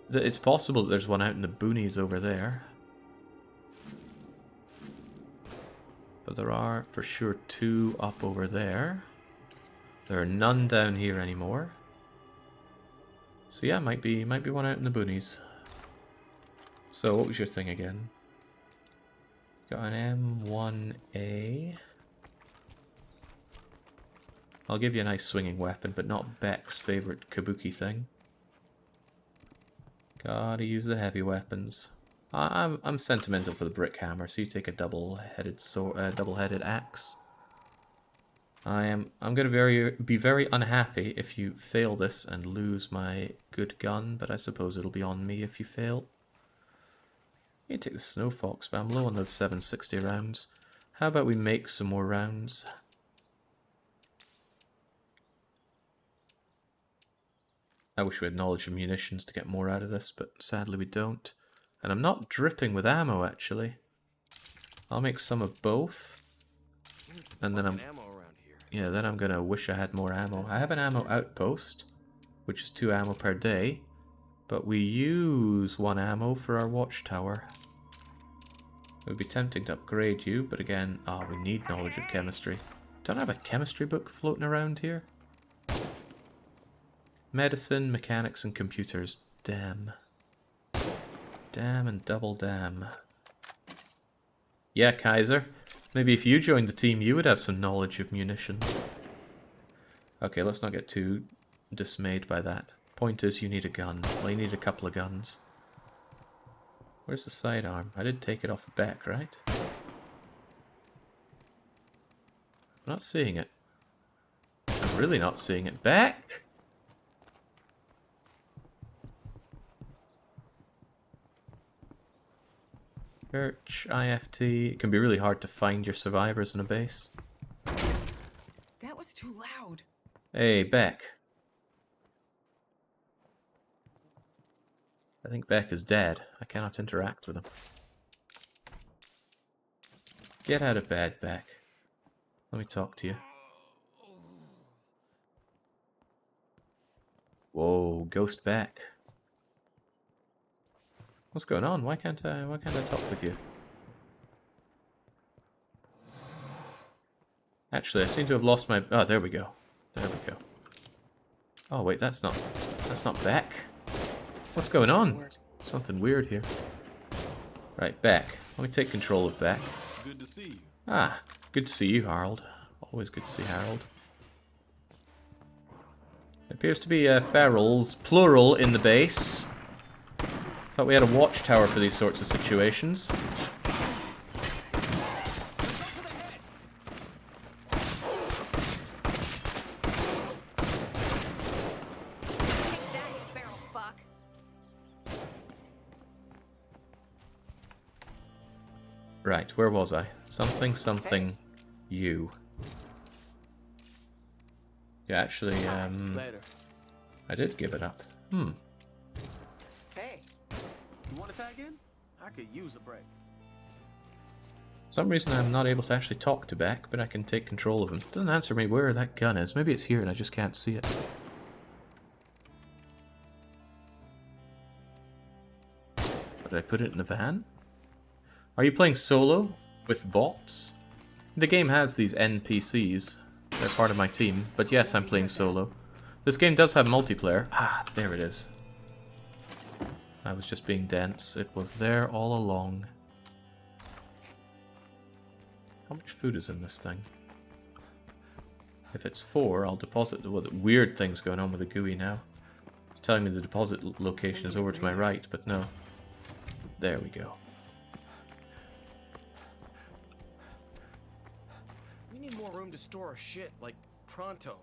Speaker 1: It's possible that there's one out in the boonies over there. But there are, for sure, 2 up over there. There are none down here anymore. So yeah, might be one out in the boonies. So what was your thing again? Got an M1A. I'll give you a nice swinging weapon, but not Beck's favorite kabuki thing. Gotta use the heavy weapons. I'm sentimental for the brick hammer, so you take a double-headed sword, double-headed axe. I'm gonna be very unhappy if you fail this and lose my good gun, but I suppose it'll be on me if you fail. You can take the Snow Fox, but I'm low on those 760 rounds. How about we make some more rounds? I wish we had knowledge of munitions to get more out of this, but sadly we don't. And I'm not dripping with ammo, actually. I'll make some of both. And then then I'm gonna wish I had more ammo. I have an ammo outpost, which is 2 ammo per day. But we use 1 ammo for our watchtower. It would be tempting to upgrade you, but again, we need knowledge of chemistry. Don't I have a chemistry book floating around here? Medicine, mechanics, and computers. Damn. Damn and double damn. Yeah, Kaiser. Maybe if you joined the team, you would have some knowledge of munitions. Okay, let's not get too dismayed by that. Point is, you need a gun. Well, you need a couple of guns. Where's the sidearm? I did take it off the back, right? I'm not seeing it. I'm really not seeing it. Back! Search, IFT. It can be really hard to find your survivors in a base.
Speaker 7: That was too loud.
Speaker 1: Hey, Beck. I think Beck is dead. I cannot interact with him. Get out of bed, Beck. Let me talk to you. Whoa, Ghost Beck. What's going on? Why can't I talk with you? Actually, I seem to have lost my... Oh, there we go. There we go. Oh, wait, that's not Beck. What's going on? Something weird here. Right, Beck. Let me take control of Beck.
Speaker 6: Good to see you.
Speaker 1: Ah, good to see you, Harold. Always good to see Harold. It appears to be ferals, plural, in the base. Thought we had a watchtower for these sorts of situations. Right, where was I? Something, you. Yeah, actually,
Speaker 8: Later.
Speaker 1: I did give it up.
Speaker 8: Hey, you want to tag in? I could use a break.
Speaker 1: For some reason I'm not able to actually talk to Beck, but I can take control of him. It doesn't answer me where that gun is. Maybe it's here and I just can't see it. But did I put it in the van? Are you playing solo with bots? The game has these NPCs. They're part of my team. But yes, I'm playing solo. This game does have multiplayer. Ah, there it is. I was just being dense. It was there all along. How much food is in this thing? If it's 4, I'll deposit the weird things going on with the GUI now. It's telling me the deposit location is over to my right, but no. There we go.
Speaker 8: We need more room to store our shit, like, pronto.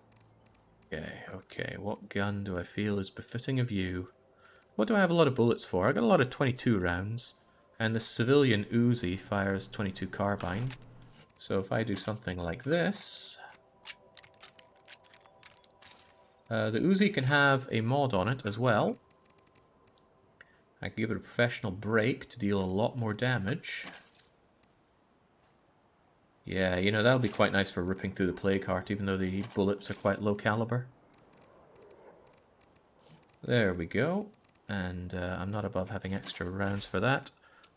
Speaker 1: Okay. What gun do I feel is befitting of you? What do I have a lot of bullets for? I got a lot of 22 rounds, and the civilian Uzi fires 22 carbine. So if I do something like this... the Uzi can have a mod on it as well. I can give it a professional break to deal a lot more damage. Yeah, you know, that'll be quite nice for ripping through the plague heart, even though the bullets are quite low caliber. There we go. And I'm not above having extra rounds for that.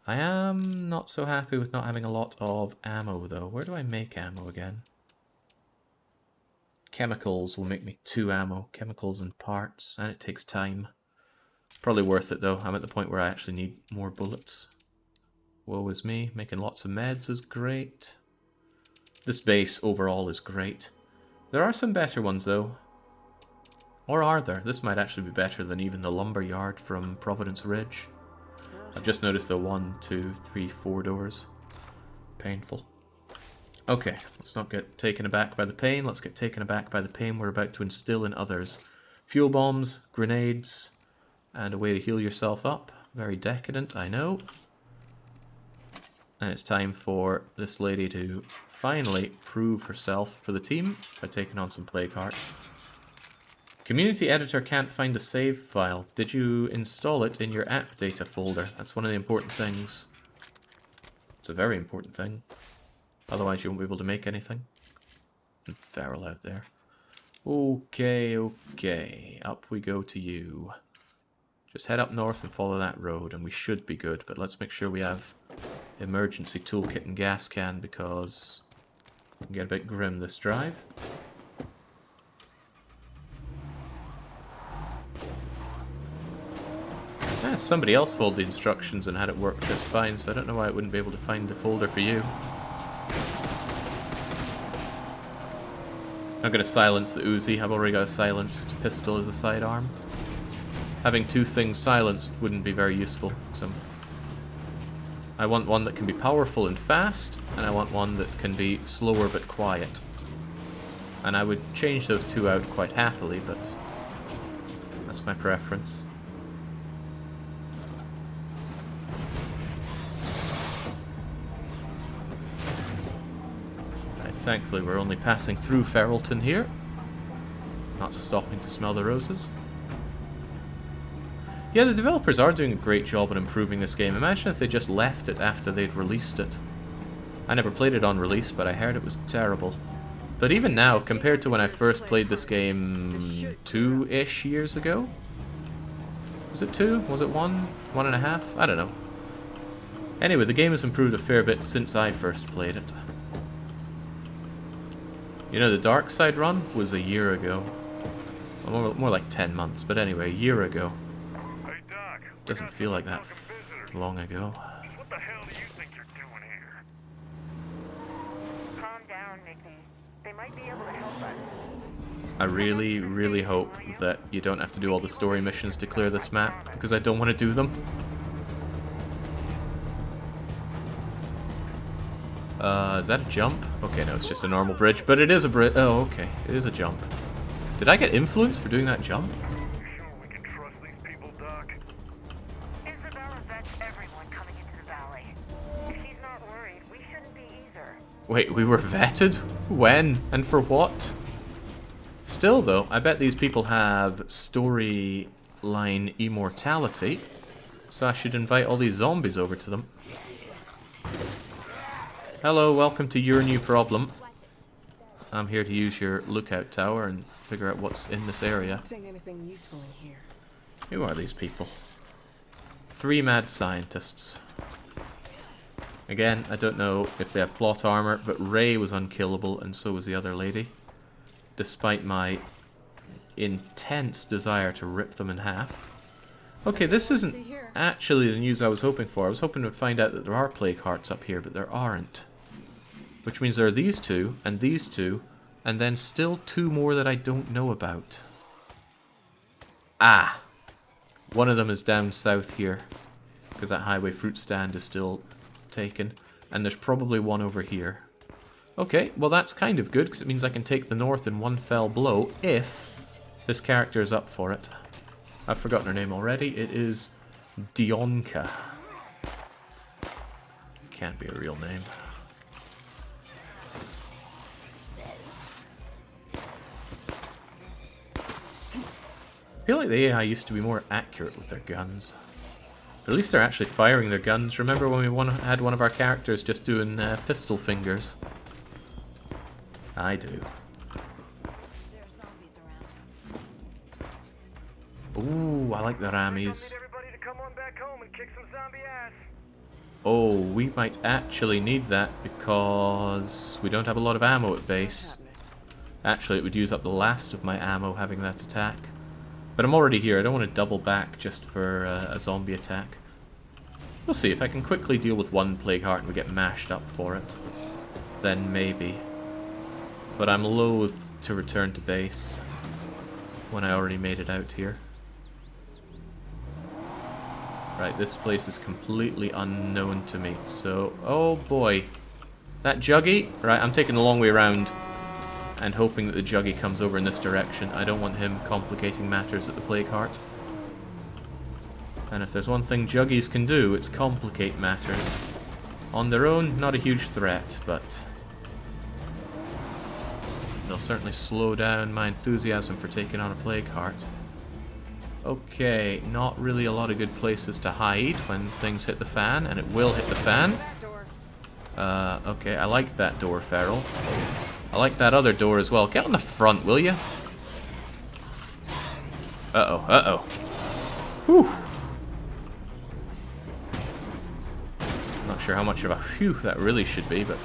Speaker 1: I am not so happy with not having a lot of ammo, though. Where do I make ammo again? Chemicals will make me 2 ammo. Chemicals and parts, and it takes time. Probably worth it, though. I'm at the point where I actually need more bullets. Woe is me. Making lots of meds is great. This base overall is great. There are some better ones, though. Or are there? This might actually be better than even the lumber yard from Providence Ridge. I've just noticed the 1, 2, 3, 4 doors. Painful. Okay, let's not get taken aback by the pain. Let's get taken aback by the pain we're about to instill in others. Fuel bombs, grenades, and a way to heal yourself up. Very decadent, I know. And it's time for this lady to finally prove herself for the team by taking on some plague hearts. Community editor can't find a save file. Did you install it in your app data folder? That's one of the important things. It's a very important thing. Otherwise you won't be able to make anything. And feral out there. Okay. Up we go to you. Just head up north and follow that road and we should be good, but let's make sure we have emergency toolkit and gas can because it can get a bit grim this drive. Somebody else followed the instructions and had it work just fine, so I don't know why it wouldn't be able to find the folder for you. I'm going to silence the Uzi. I've already got a silenced pistol as a sidearm. Having two things silenced wouldn't be very useful. So I want one that can be powerful and fast, and I want one that can be slower but quiet. And I would change those two out quite happily, but that's my preference. Thankfully, we're only passing through Feralton here, not stopping to smell the roses. Yeah, the developers are doing a great job on improving this game. Imagine if they just left it after they'd released it. I never played it on release, but I heard it was terrible. But even now, compared to when I first played this game 2-ish years ago? Was it 2? Was it 1? 1.5? I don't know. Anyway, the game has improved a fair bit since I first played it. You know, the Dark Side run was a year ago. Well, more like 10 months, but anyway, a year ago.
Speaker 4: Hey, Doc.
Speaker 1: Doesn't feel like that long ago.
Speaker 4: What the hell do you think you're doing here?
Speaker 2: Calm down, Mickey. They might be able to help us.
Speaker 1: I really, really hope that you don't have to do all the story missions to clear this map, because I don't want to do them. Is that a jump? Okay, no, it's just a normal bridge, but it is a bridge. Oh, okay, it is a jump. Did I get influence for doing that jump?
Speaker 4: You sure we can trust these people, Doc?
Speaker 2: Isabella vets everyone coming into the valley. If she's not worried, we shouldn't be either.
Speaker 1: Wait, we were vetted? When? And for what? Still, though, I bet these people have storyline immortality, so I should invite all these zombies over to them. Hello, welcome to your new problem. I'm here to use your lookout tower and figure out what's in this area.
Speaker 7: Not seeing anything useful in here.
Speaker 1: Who are these people? 3 mad scientists. Again, I don't know if they have plot armor, but Ray was unkillable and so was the other lady. Despite my intense desire to rip them in half. Okay, this isn't actually the news I was hoping for. I was hoping to find out that there are plague hearts up here, but there aren't. Which means there are these two, and then still 2 more that I don't know about. Ah! One of them is down south here, because that highway fruit stand is still taken. And there's probably one over here. Okay, well that's kind of good, because it means I can take the north in one fell blow, if this character is up for it. I've forgotten her name already. It is Dionka. Can't be a real name. I feel like the AI used to be more accurate with their guns. But at least they're actually firing their guns. Remember when we had one of our characters just doing pistol fingers? I do.
Speaker 5: There's zombies around.
Speaker 1: Ooh, I like the rammies.
Speaker 4: Need everybody to come on back home and kick some zombie ass.
Speaker 1: Oh, we might actually need that because we don't have a lot of ammo at base. Actually, it would use up the last of my ammo having that attack. But I'm already here. I don't want to double back just for a zombie attack. We'll see. If I can quickly deal with one plague heart and we get mashed up for it, then maybe. But I'm loath to return to base when I already made it out here. Right, this place is completely unknown to me, so... Oh boy. That Juggy? Right, I'm taking the long way around and hoping that the Juggy comes over in this direction. I don't want him complicating matters at the Plague Heart. And if there's one thing Juggies can do, it's complicate matters. On their own, not a huge threat, but they'll certainly slow down my enthusiasm for taking on a Plague Heart. Okay, not really a lot of good places to hide when things hit the fan, and it will hit the fan. Okay, I like that door, Feral. I like that other door as well. Get on the front, will you? Uh-oh, uh-oh. Whew. Not sure how much of a phew that really should be, but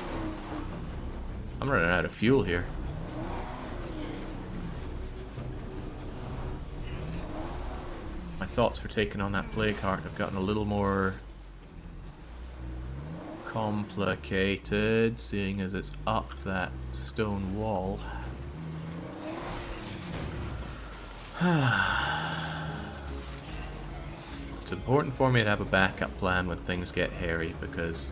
Speaker 1: I'm running out of fuel here. My thoughts for taking on that plague heart have gotten a little more complicated, seeing as it's up that stone wall. It's important for me to have a backup plan when things get hairy, because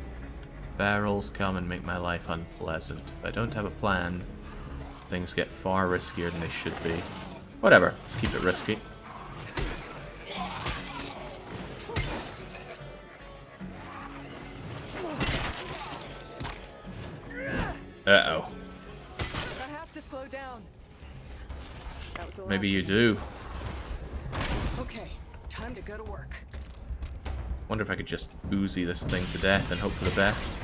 Speaker 1: ferals come and make my life unpleasant. If I don't have a plan, things get far riskier than they should be. Whatever, let's keep it risky. Uh-oh.
Speaker 7: I have to slow down. That was the
Speaker 1: Maybe
Speaker 7: last
Speaker 1: you do.
Speaker 7: Okay, time to go to work.
Speaker 1: Wonder if I could just Uzi this thing to death and hope for the best.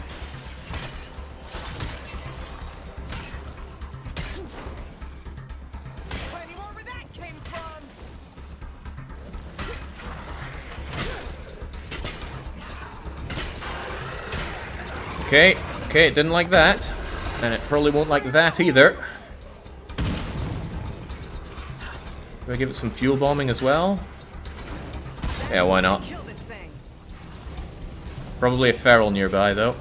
Speaker 7: Wait, more where that came from.
Speaker 1: Okay, okay, it didn't like that. And it probably won't like that either. Do I give it some fuel bombing as well? Yeah, why not?
Speaker 7: Kill this thing.
Speaker 1: Probably a feral nearby, though.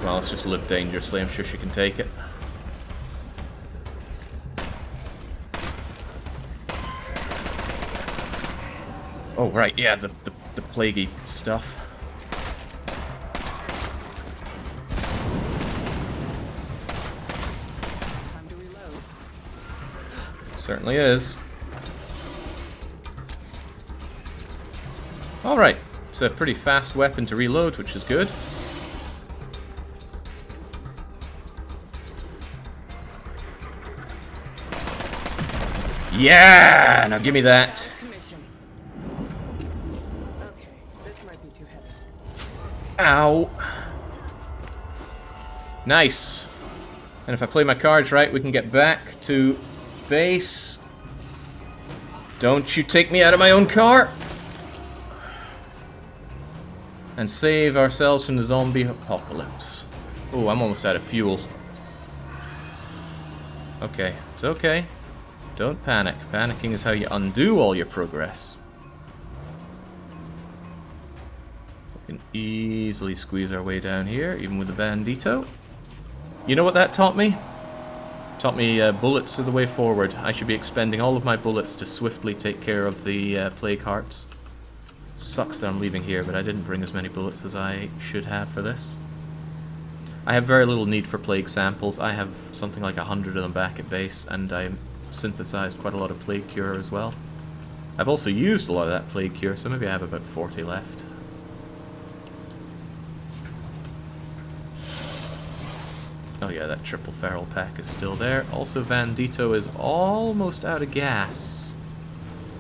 Speaker 1: Well, let's just live dangerously. I'm sure she can take it. Oh, right, yeah, the plaguey stuff.
Speaker 7: Time to reload.
Speaker 1: Certainly is. Alright, it's a pretty fast weapon to reload, which is good. Yeah! Now give me that.
Speaker 7: Commission. Okay, this might be too heavy.
Speaker 1: Ow. Nice. And if I play my cards right, we can get back to base. Don't you take me out of my own car! And save ourselves from the zombie apocalypse. Oh, I'm almost out of fuel. Okay, it's okay. Don't panic. Panicking is how you undo all your progress. We can easily squeeze our way down here, even with the bandito. You know what that taught me? Taught me bullets are the way forward. I should be expending all of my bullets to swiftly take care of the plague hearts. Sucks that I'm leaving here, but I didn't bring as many bullets as I should have for this. I have very little need for plague samples. I have something like 100 of them back at base, and I synthesized quite a lot of plague cure as well. I've also used a lot of that plague cure, so maybe I have about 40 left. Oh yeah, that triple feral pack is still there. Also, Vandito is almost out of gas.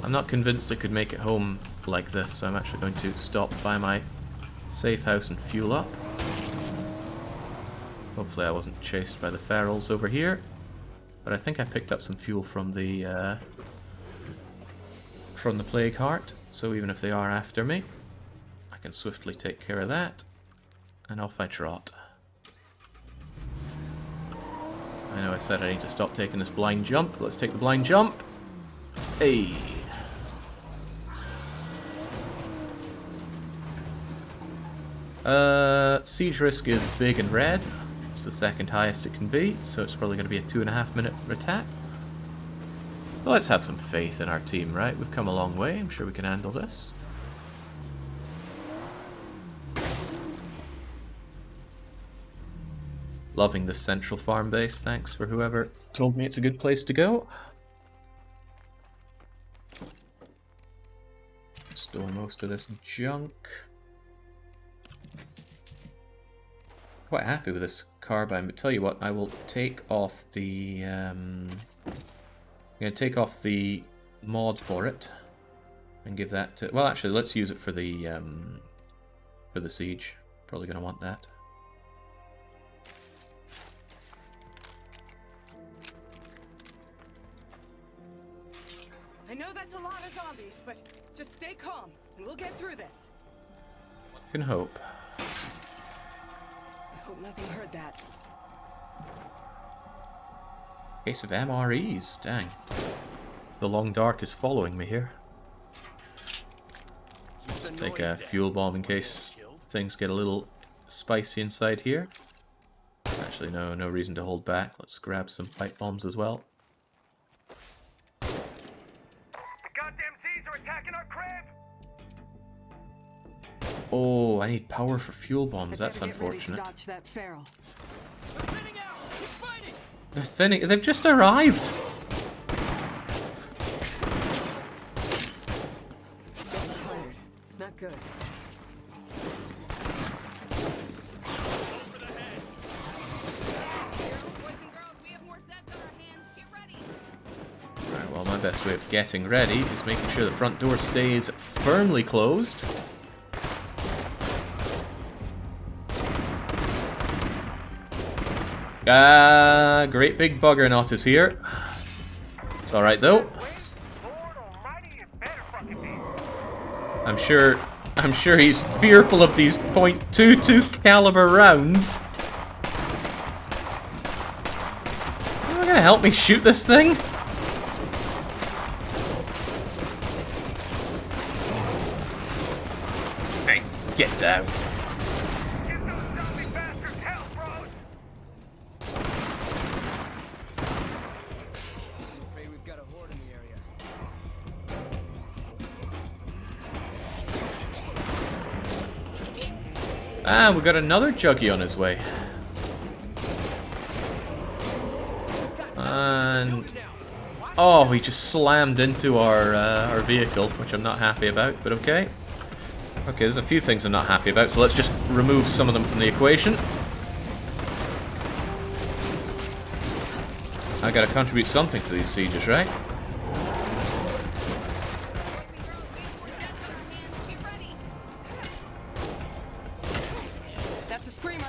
Speaker 1: I'm not convinced I could make it home like this, so I'm actually going to stop by my safe house and fuel up. Hopefully I wasn't chased by the ferals over here. But I think I picked up some fuel from the plague heart, so even if they are after me, I can swiftly take care of that, and off I trot. I know I said I need to stop taking this blind jump, but let's take the blind jump. Hey! Siege risk is big and red. It's the second highest it can be, so it's probably going to be a 2.5-minute attack. But let's have some faith in our team, right? We've come a long way. I'm sure we can handle this. Loving this central farm base. Thanks for whoever told me it's a good place to go. Store most of this junk. Quite happy with this carbine, but tell you what, I will take off the I'm gonna take off the mod for it and give that to, well, actually let's use it for the siege. Probably gonna want that.
Speaker 7: I know that's a lot of zombies, but just stay calm and we'll get through this.
Speaker 1: can hope.
Speaker 7: I hope nothing heard that.
Speaker 1: Case of MREs, dang. The long dark is following me here. Just take a fuel bomb in case things get a little spicy inside here. Actually, no reason to hold back. Let's grab some pipe bombs as well.
Speaker 4: The goddamn Z's are attacking our crib!
Speaker 1: Oh, I need power for fuel bombs.
Speaker 7: I
Speaker 1: That's
Speaker 7: better get ready to
Speaker 1: unfortunate.
Speaker 7: dodge that feral.
Speaker 8: They're thinning out. Keep fighting.
Speaker 1: They're thinning. They've just arrived.
Speaker 7: Getting tired. Not good.
Speaker 5: Boys and girls, we have more sets on our hands. Get ready.
Speaker 1: Right, well, my best way of getting ready is making sure the front door stays firmly closed. Great big bugger knot is here. It's alright though.
Speaker 4: Lord almighty, it better fucking be.
Speaker 1: I'm sure he's fearful of these .22 caliber rounds. Are you gonna help me shoot this thing? Hey, get down.
Speaker 4: Give those zombie bastards hell, bros!
Speaker 3: I'm afraid we've got a horde in the area.
Speaker 1: Ah, we got another Juggy on his way. And oh, he just slammed into our vehicle, which I'm not happy about, but okay. Okay, there's a few things I'm not happy about, so let's just remove some of them from the equation. I gotta contribute something to these sieges, right?
Speaker 5: Boys and girls, we have more sets on our hands. Get ready.
Speaker 7: That's a screamer.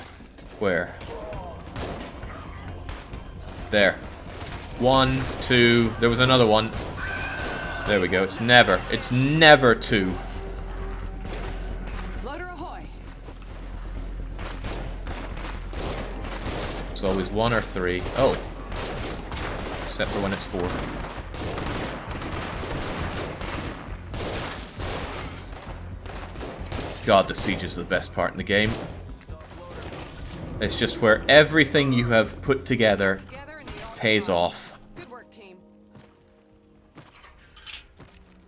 Speaker 1: Where? There. 1, 2, there was another one. There we go, it's never two.
Speaker 7: Loader ahoy.
Speaker 1: It's always 1 or 3. Oh. Except for when it's 4. God, the siege is the best part in the game. It's just where everything you have put together
Speaker 7: Together and we all
Speaker 1: pays
Speaker 7: survive.
Speaker 1: off.
Speaker 7: Good work, team.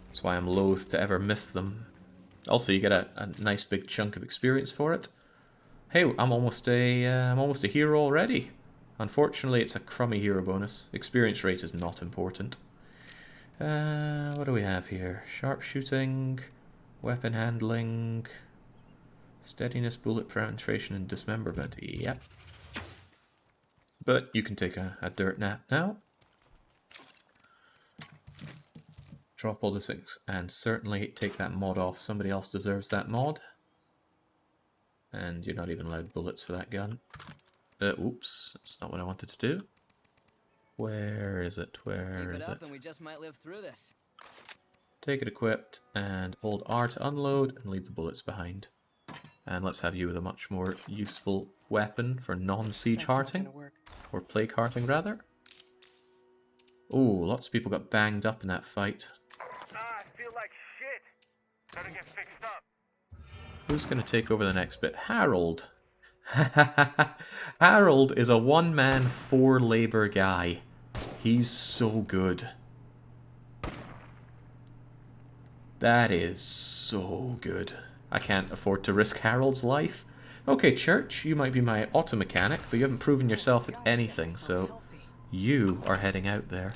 Speaker 1: That's why I'm loath to ever miss them. Also, you get a nice big chunk of experience for it. Hey, I'm almost a hero already. Unfortunately, it's a crummy hero bonus. Experience rate is not important. What do we have here? Sharpshooting, weapon handling, steadiness, bullet penetration, and dismemberment. Yep. But you can take a dirt nap now. Drop all the things, and certainly take that mod off. Somebody else deserves that mod. And you're not even allowed bullets for that gun. Oops, that's not what I wanted to do. Where is it? Where
Speaker 3: Keep
Speaker 1: is
Speaker 3: it up
Speaker 1: it?
Speaker 3: and we just might live through this.
Speaker 1: Take it equipped, and hold R to unload, and leave the bullets behind. And let's have you with a much more useful weapon for non-siege
Speaker 7: That's not
Speaker 1: hearting.
Speaker 7: gonna work.
Speaker 1: Or plague hearting, rather. Oh, lots of people got banged up in that fight.
Speaker 4: I feel like shit. Better get fixed up.
Speaker 1: Who's going to take over the next bit? Harold. Harold is a one-man, four-labor guy. He's so good. That is so good. I can't afford to risk Harold's life. Okay, Church, you might be my auto mechanic, but you haven't proven yourself at anything, so you are heading out there.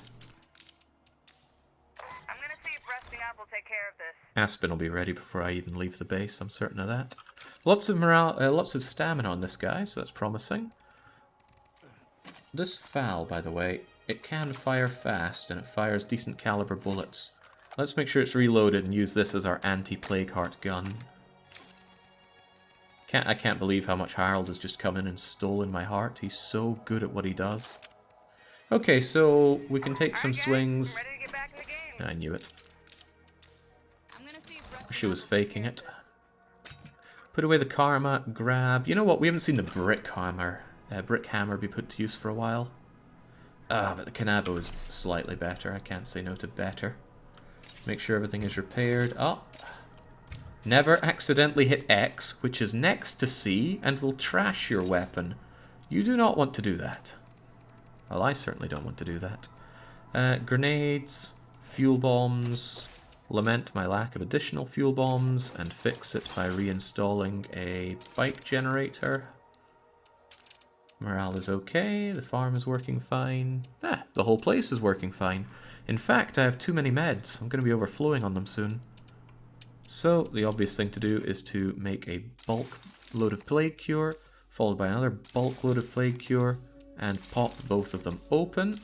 Speaker 2: I'm gonna see if resting up will take care of this.
Speaker 1: Aspen will be ready before I even leave the base, I'm certain of that. Lots of morale, lots of stamina on this guy, so that's promising. This FAL, by the way, it can fire fast, and it fires decent caliber bullets. Let's make sure it's reloaded and use this as our anti-plague heart gun. I can't believe how much Harold has just come in and stolen my heart. He's so good at what he does. Okay, so we can take some
Speaker 2: Alright, guys,
Speaker 1: swings.
Speaker 2: ready to get back in the game.
Speaker 1: I knew it.
Speaker 5: I'm gonna see if resting
Speaker 1: She was
Speaker 5: up will take
Speaker 1: faking
Speaker 5: care of
Speaker 1: it.
Speaker 5: this.
Speaker 1: Put away the karma, grab... You know what? We haven't seen the brick hammer be put to use for a while. Ah, but the Kanabo is slightly better. I can't say no to better. Make sure everything is repaired. Oh. Never accidentally hit X, which is next to C, and will trash your weapon. You do not want to do that. Well, I certainly don't want to do that. Grenades, fuel bombs. Lament my lack of additional fuel bombs, and fix it by reinstalling a bike generator. Morale is okay, the farm is working fine. Ah, the whole place is working fine. In fact, I have too many meds. I'm going to be overflowing on them soon. So, the obvious thing to do is to make a bulk load of plague cure, followed by another bulk load of plague cure, and pop both of them open.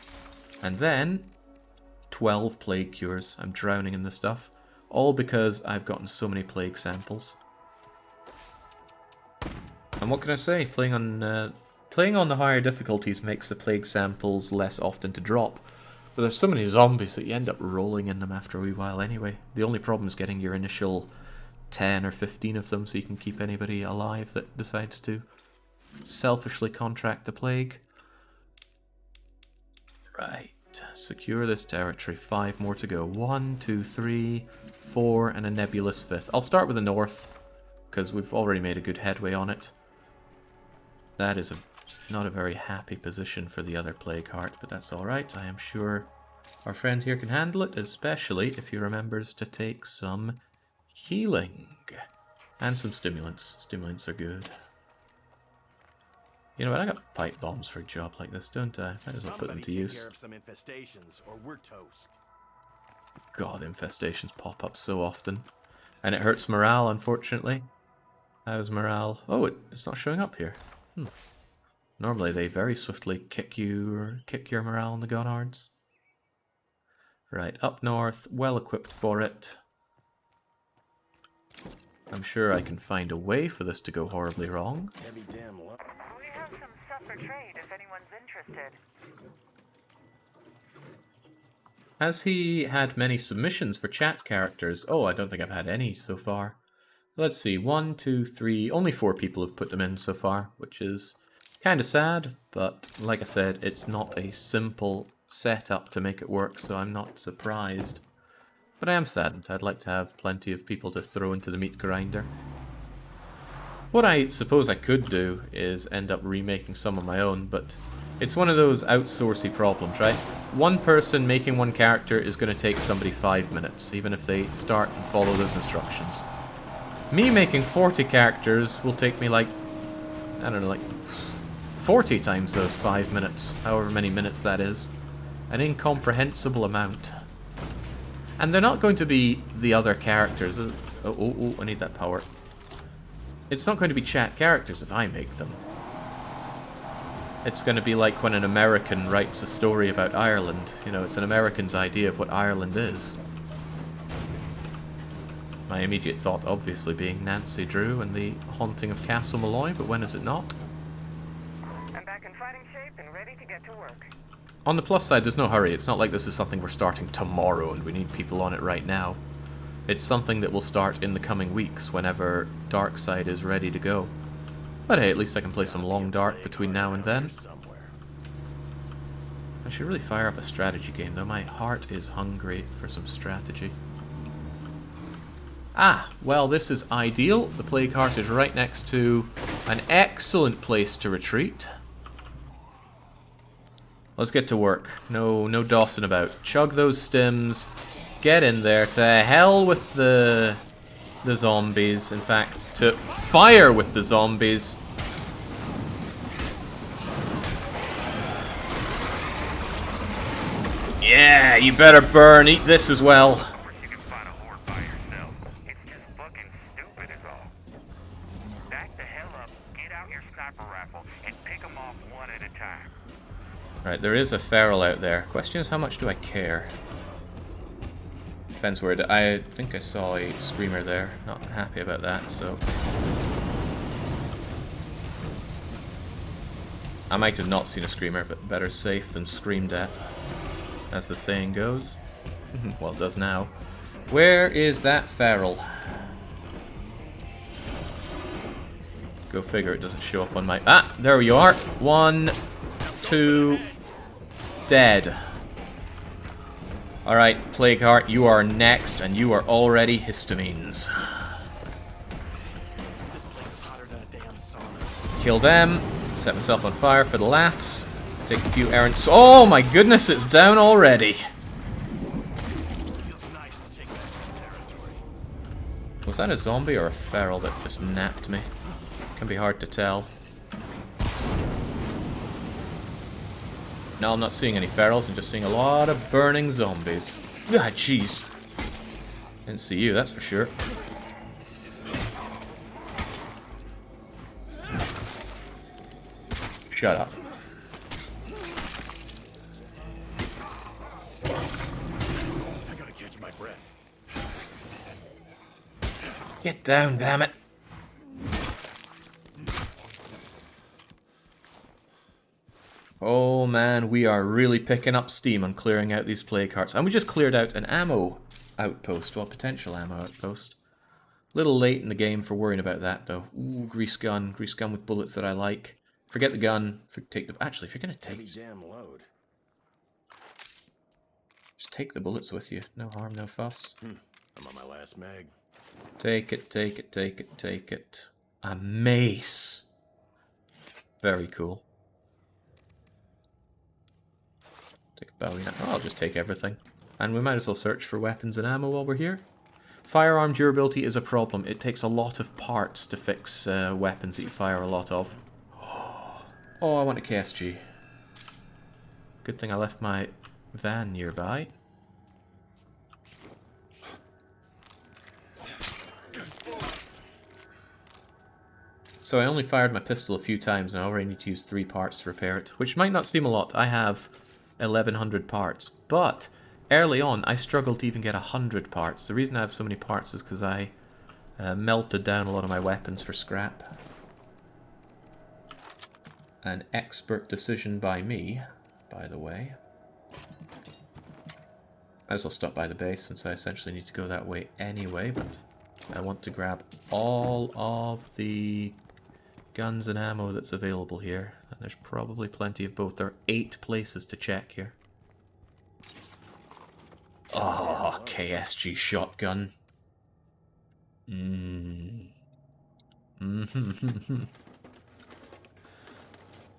Speaker 1: And then, 12 plague cures. I'm drowning in this stuff. All because I've gotten so many plague samples. And what can I say? Playing on the higher difficulties makes the plague samples less often to drop. But there's so many zombies that you end up rolling in them after a wee while anyway. The only problem is getting your initial 10 or 15 of them so you can keep anybody alive that decides to selfishly contract the plague. Right, secure this territory. 5 more to go. 1, 2, 3, 4, and a nebulous 5th. I'll start with the north, because we've already made a good headway on it. That is not a very happy position for the other plague heart, but that's alright. I am sure our friend here can handle it, especially if he remembers to take some healing. And some stimulants. Stimulants are good. You know what, I got pipe bombs for a job like this, don't I? Might as well put them to use.
Speaker 9: Care of some infestations, or we're toast.
Speaker 1: God, infestations pop up so often. And it hurts morale, unfortunately. How's morale? Oh, it's not showing up here. Normally they very swiftly kick your morale in the gunhards. Right, up north, well equipped for it. I'm sure I can find a way for this to go horribly wrong.
Speaker 9: Heavy damn luck.
Speaker 2: We have some stuff for trade if anyone's interested.
Speaker 1: Has he had many submissions for chat characters? Oh, I don't think I've had any so far. Let's see, 1, 2, 3, only 4 people have put them in so far, which is kind of sad, but like I said, it's not a simple setup to make it work, so I'm not surprised. But I am saddened. I'd like to have plenty of people to throw into the meat grinder. What I suppose I could do is end up remaking some of my own, but it's one of those outsourcey problems, right? One person making one character is going to take somebody 5 minutes, even if they start and follow those instructions. Me making 40 characters will take me like, I don't know, like 40 times those 5 minutes, however many minutes that is. An incomprehensible amount. And they're not going to be the other characters. Oh, I need that power. It's not going to be chat characters if I make them. It's going to be like when an American writes a story about Ireland. You know, it's an American's idea of what Ireland is. My immediate thought obviously being Nancy Drew and the Haunting of Castle Malloy, but when is it not?
Speaker 2: I'm back in fighting shape and ready to get to work.
Speaker 1: On the plus side, there's no hurry. It's not like this is something we're starting tomorrow and we need people on it right now. It's something that will start in the coming weeks whenever Darkside is ready to go. But hey, at least I can play some Long Dark between now and then. I should really fire up a strategy game though. My heart is hungry for some strategy. Ah, well, this is ideal. The Plague Heart is right next to an excellent place to retreat. Let's get to work. No dossing about. Chug those stims. Get in there. To hell with the zombies. In fact, to fire with the zombies. Yeah, you better burn. Eat this as well.
Speaker 4: You can find a horde by yourself. It's just fucking stupid is all. Back the hell up, get out your sniper rifle, and pick them off one at a time.
Speaker 1: Right, there is a feral out there. Question is, how much do I care? Depends where I think I saw a screamer there. Not happy about that, so... I might have not seen a screamer, but better safe than screamed at, as the saying goes. Well, it does now. Where is that feral? Go figure, it doesn't show up on my... Ah, there you are. 1, 2, dead. Alright, Plague Heart, you are next, and you are already histamines.
Speaker 9: This place is hotter than a damn sauna.
Speaker 1: Kill them. Set myself on fire for the laughs. Take a few errands. Oh my goodness, it's down already.
Speaker 9: Feels nice to take back some territory.
Speaker 1: Was that a zombie or a feral that just napped me? Can be hard to tell. No, I'm not seeing any ferals. I'm just seeing a lot of burning zombies. Ah, jeez. Didn't see you, that's for sure. Shut up.
Speaker 9: I gotta catch my breath.
Speaker 1: Get down, damn it. Oh man, we are really picking up steam on clearing out these plague hearts. And we just cleared out an ammo outpost, well, potential ammo outpost. Little late in the game for worrying about that though. Ooh, grease gun with bullets that I like. Forget the gun. Take the. Actually, if you're gonna
Speaker 9: Heavy
Speaker 1: take,
Speaker 9: damn load.
Speaker 1: just take the bullets with you. No harm, no fuss.
Speaker 9: I'm on my last mag.
Speaker 1: Take it, take it, take it, take it. A mace. Very cool. Take a bowie. Oh, I'll just take everything. And we might as well search for weapons and ammo while we're here. Firearm durability is a problem. It takes a lot of parts to fix weapons that you fire a lot of. Oh, I want a KSG. Good thing I left my van nearby. So I only fired my pistol a few times and I already need to use 3 parts to repair it, which might not seem a lot. I have 1100 parts, but early on I struggled to even get 100 parts. The reason I have so many parts is because I melted down a lot of my weapons for scrap. An expert decision by me, by the way. Might as well stop by the base since I essentially need to go that way anyway, but I want to grab all of the guns and ammo that's available here. And there's probably plenty of both. There are 8 places to check here. Oh, KSG shotgun. If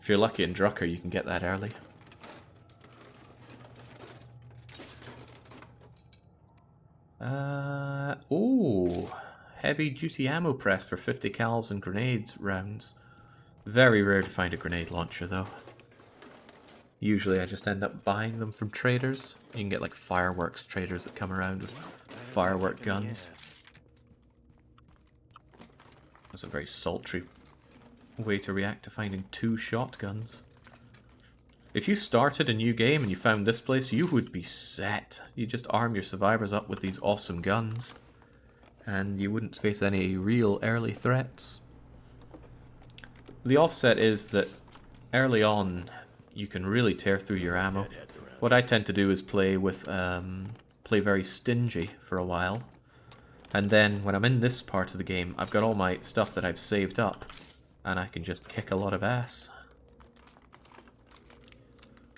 Speaker 1: you're lucky in Drucker, you can get that early. Oh, heavy duty ammo press for 50 cals and grenades rounds. Very rare to find a grenade launcher though. Usually I just end up buying them from traders. You can get like fireworks traders that come around with firework guns. That's a very sultry way to react to finding 2 shotguns. If you started a new game and you found this place, you would be set. You just arm your survivors up with these awesome guns, and you wouldn't face any real early threats. The offset is that early on, you can really tear through your ammo. What I tend to do is play very stingy for a while, and then when I'm in this part of the game, I've got all my stuff that I've saved up, and I can just kick a lot of ass.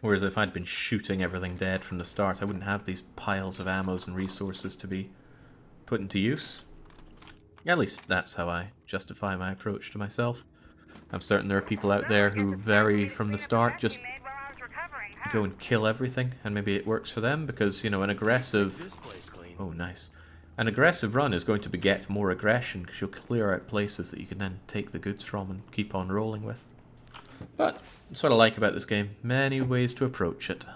Speaker 1: Whereas if I'd been shooting everything dead from the start, I wouldn't have these piles of ammos and resources to be put into use. At least that's how I justify my approach to myself. I'm certain there are people out there who very from the start just go and kill everything, and maybe it works for them because, you know, an aggressive... Oh, nice. An aggressive run is going to beget more aggression because you'll clear out places that you can then take the goods from and keep on rolling with. But that's what I like about this game. Many ways to approach it.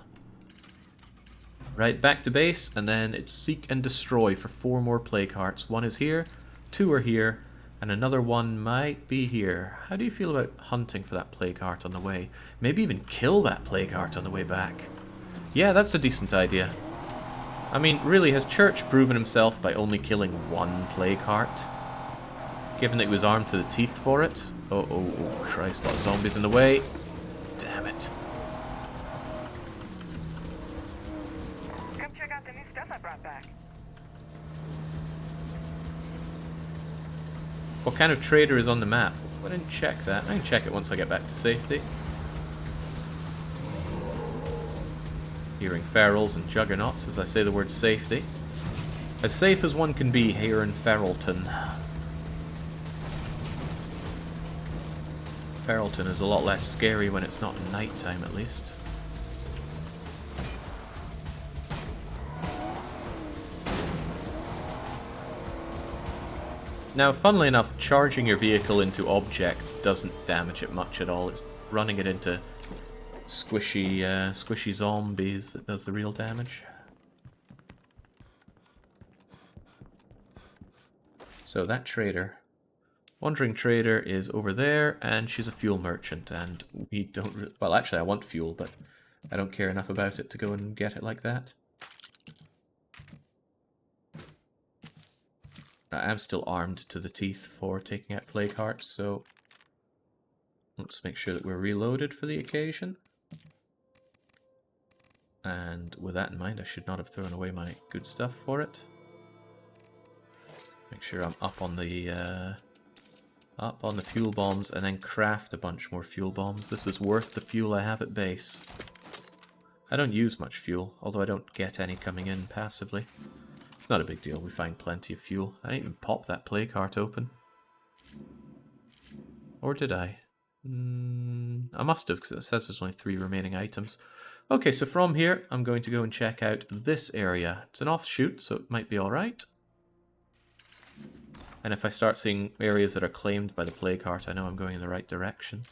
Speaker 1: Right, back to base, and then it's seek and destroy for 4 more plague hearts. 1 is here, 2 are here, and another 1 might be here. How do you feel about hunting for that plague heart on the way? Maybe even kill that plague heart on the way back. Yeah, that's a decent idea. I mean, really, has Church proven himself by only killing 1 plague heart? Given that he was armed to the teeth for it? Oh, Christ, a lot of zombies in the way. Damn it.
Speaker 2: Come check out the new stuff I brought back.
Speaker 1: What kind of trader is on the map? I didn't check that. I can check it once I get back to safety. Hearing ferals and juggernauts as I say the word safety. As safe as one can be here in Feralton. Feralton is a lot less scary when it's not night time, at least. Now, funnily enough, charging your vehicle into objects doesn't damage it much at all. It's running it into squishy zombies that does the real damage. So that trader, Wandering Trader, is over there, and she's a fuel merchant, and we don't... Well, actually, I want fuel, but I don't care enough about it to go and get it like that. I am still armed to the teeth for taking out plague hearts, so let's make sure that we're reloaded for the occasion. And with that in mind, I should not have thrown away my good stuff for it. Make sure I'm up on the fuel bombs, and then craft a bunch more fuel bombs. This is worth the fuel I have at base. I don't use much fuel, although I don't get any coming in passively. It's not a big deal, we find plenty of fuel. I didn't even pop that plague heart open. Or did I? I must have, because it says there's only 3 remaining items. Okay, so from here, I'm going to go and check out this area. It's an offshoot, so it might be alright. And if I start seeing areas that are claimed by the plague heart, I know I'm going in the right direction.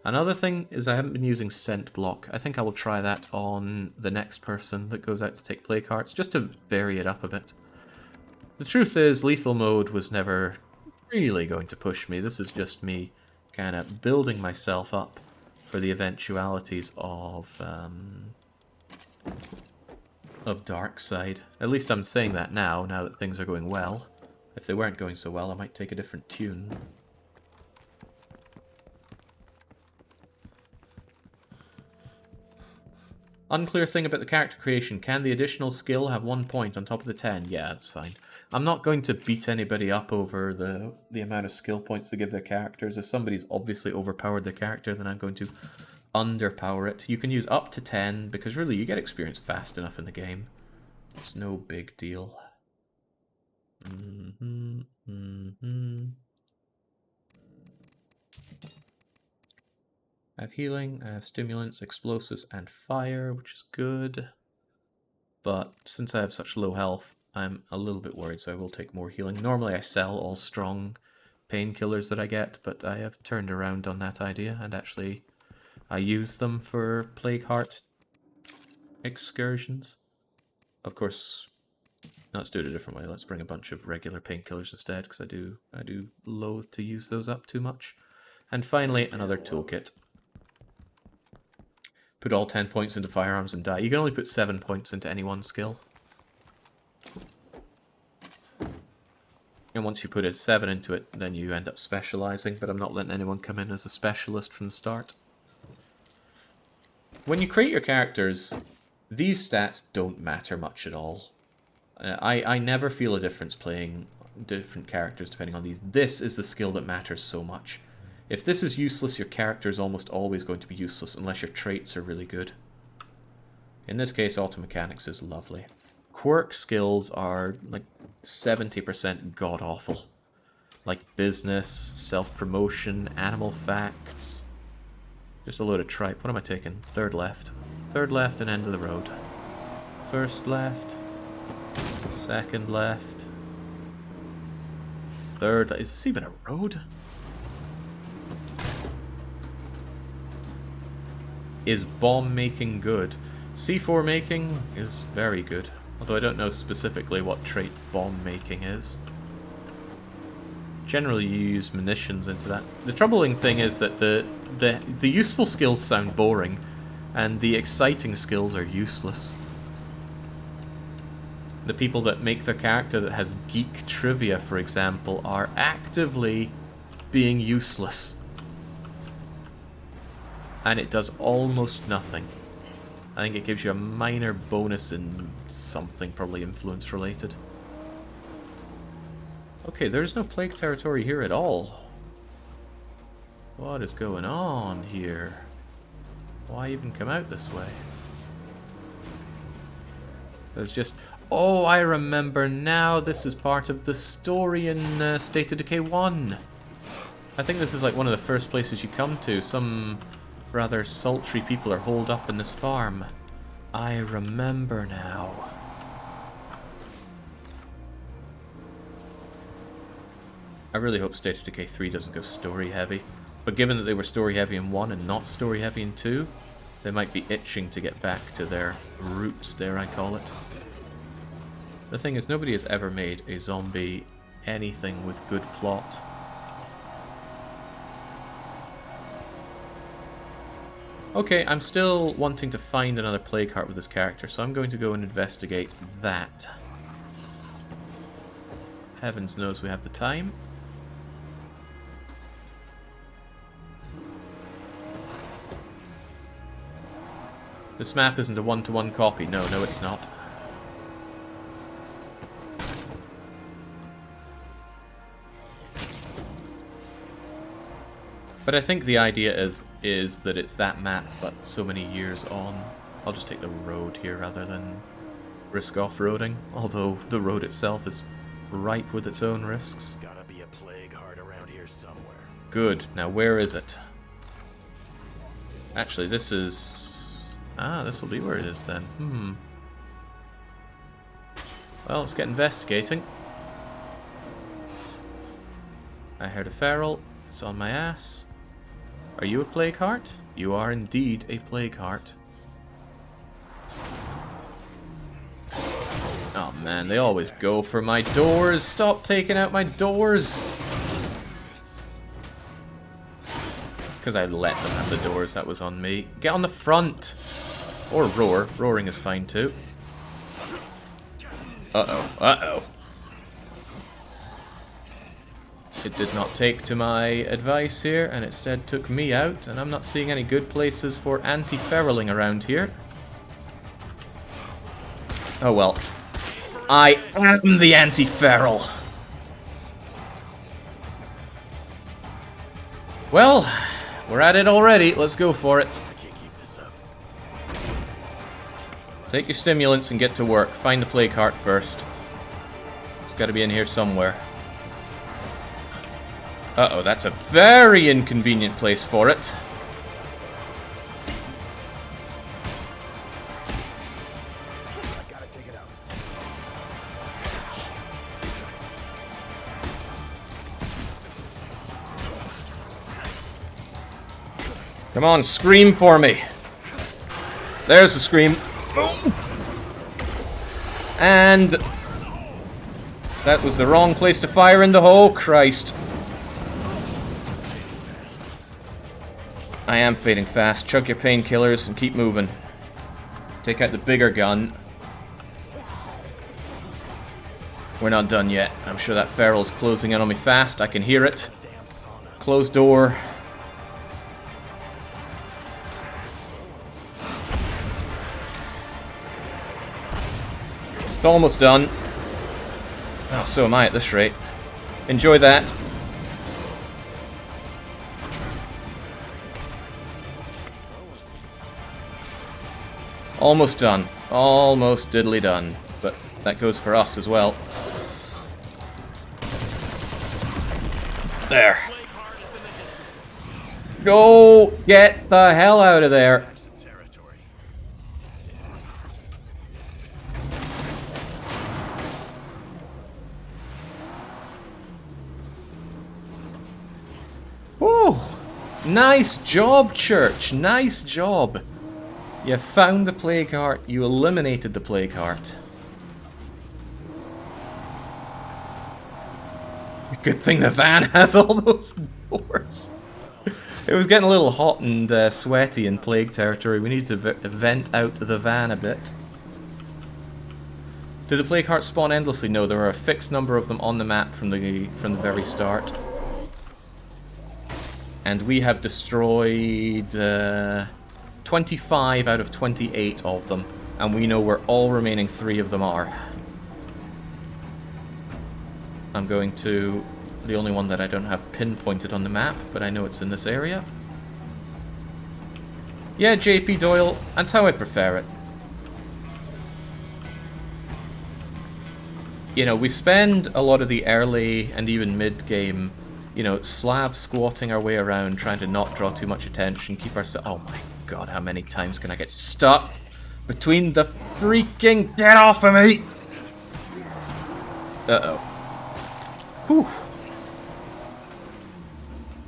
Speaker 1: Another thing is I haven't been using scent block. I think I will try that on the next person that goes out to take plague hearts, just to vary it up a bit. The truth is, lethal mode was never really going to push me. This is just me kind of building myself up for the eventualities of dark side. At least I'm saying that now that things are going well. If they weren't going so well, I might take a different tune. Unclear thing about the character creation. Can the additional skill have 1 point on top of the 10? Yeah, that's fine. I'm not going to beat anybody up over the amount of skill points they give their characters. If somebody's obviously overpowered their character, then I'm going to underpower it. You can use up to 10, because really you get experience fast enough in the game. It's no big deal. I have healing, I have stimulants, explosives, and fire, which is good. But since I have such low health, I'm a little bit worried, so I will take more healing. Normally I sell all strong painkillers that I get, but I have turned around on that idea, and actually I use them for plague heart excursions. Of course, let's do it a different way. Let's bring a bunch of regular painkillers instead, because I do loathe to use those up too much. And finally, another toolkit. Put all 10 points into firearms and die. You can only put 7 points into any one skill. And once you put a 7 into it, then you end up specializing, but I'm not letting anyone come in as a specialist from the start. When you create your characters, these stats don't matter much at all. I never feel a difference playing different characters depending on these. This is the skill that matters so much. If this is useless, your character is almost always going to be useless unless your traits are really good. In this case, auto mechanics is lovely. Quirk skills are like 70% god-awful. Like business, self-promotion, animal facts. Just a load of tripe. What am I taking? Third left. Third left and end of the road. First left. Second left. Third... Is this even a road? Is bomb making good? C4 making is very good. Although I don't know specifically what trait bomb making is. Generally you use munitions into that. The troubling thing is that the useful skills sound boring, and the exciting skills are useless. The people that make their character that has geek trivia, for example, are actively being useless. And it does almost nothing. I think it gives you a minor bonus in something, probably influence related. Okay, there's no plague territory here at all. What is going on here? Why even come out this way? There's just... Oh, I remember now. This is part of the story in State of Decay 1. I think this is like one of the first places you come to. Some rather sultry people are holed up in this farm. I remember now. I really hope State of Decay 3 doesn't go story heavy. But given that they were story heavy in 1 and not story heavy in 2, they might be itching to get back to their roots, dare I call it. The thing is, nobody has ever made a zombie anything with good plot. Okay, I'm still wanting to find another plague heart with this character, so I'm going to go and investigate that. Heavens knows we have the time. This map isn't a one-to-one copy. No, it's not. But I think the idea is that it's that map, but so many years on. I'll just take the road here rather than risk off-roading, although the road itself is ripe with its own risks.
Speaker 9: Gotta be a plague heart around here somewhere.
Speaker 1: Good. Now where is it? Actually, this is... Ah, this will be where it is then. Well, let's get investigating. I heard a feral. It's on my ass. Are you a plague heart? You are indeed a plague heart. Oh man, they always go for my doors. Stop taking out my doors. Because I let them have the doors, that was on me. Get on the front. Or roar. Roaring is fine too. Uh-oh. Uh-oh. It did not take to my advice here, and instead took me out, and I'm not seeing any good places for anti-feraling around here. Oh well. I am the anti-feral. Well, we're at it already. Let's go for it.
Speaker 9: I can't keep this up.
Speaker 1: Take your stimulants and get to work. Find the plague heart first. It's got to be in here somewhere. Uh-oh, that's a very inconvenient place for it.
Speaker 9: I gotta take it out.
Speaker 1: Come on, scream for me. There's the scream. And that was the wrong place to fire in the hole. Christ. I am fading fast. Chug your painkillers and keep moving. Take out the bigger gun. We're not done yet. I'm sure that feral's closing in on me fast. I can hear it. Closed door. Almost done. Oh, so am I at this rate. Enjoy that. Almost done. Almost diddly done. But that goes for us as well. There. Go get the hell out of there.
Speaker 9: Back some territory.
Speaker 1: Woo! Nice job, Church. Nice job. You found the plague heart. You eliminated the plague heart. Good thing the van has all those doors. It was getting a little hot and sweaty in plague territory. We need to vent out the van a bit. Do the plague hearts spawn endlessly? No, there are a fixed number of them on the map from the very start. And we have destroyed 25 out of 28 of them, and we know where all remaining 3 of them are. I'm going to The only one that I don't have pinpointed on the map, but I know it's in this area. Yeah, JP Doyle, that's how I prefer it. You know, we spend a lot of the early and even mid-game, you know, slab squatting our way around, trying to not draw too much attention, keep ourselves... Oh my god, how many times can I get stuck between the freaking... Get off of me! Uh-oh. Whew.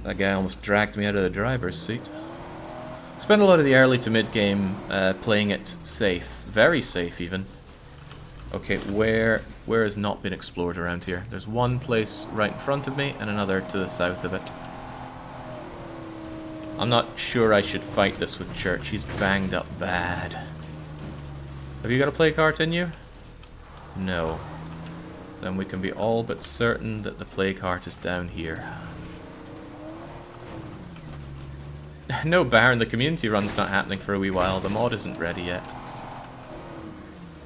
Speaker 1: That guy almost dragged me out of the driver's seat. Spend a lot of the early to mid-game playing it safe. Very safe, even. Okay, where has not been explored around here? There's one place right in front of me and another to the south of it. I'm not sure I should fight this with Church. He's banged up bad. Have you got a plague heart in you? No. Then we can be all but certain that the plague heart is down here. No, Baron, the community run's not happening for a wee while. The mod isn't ready yet.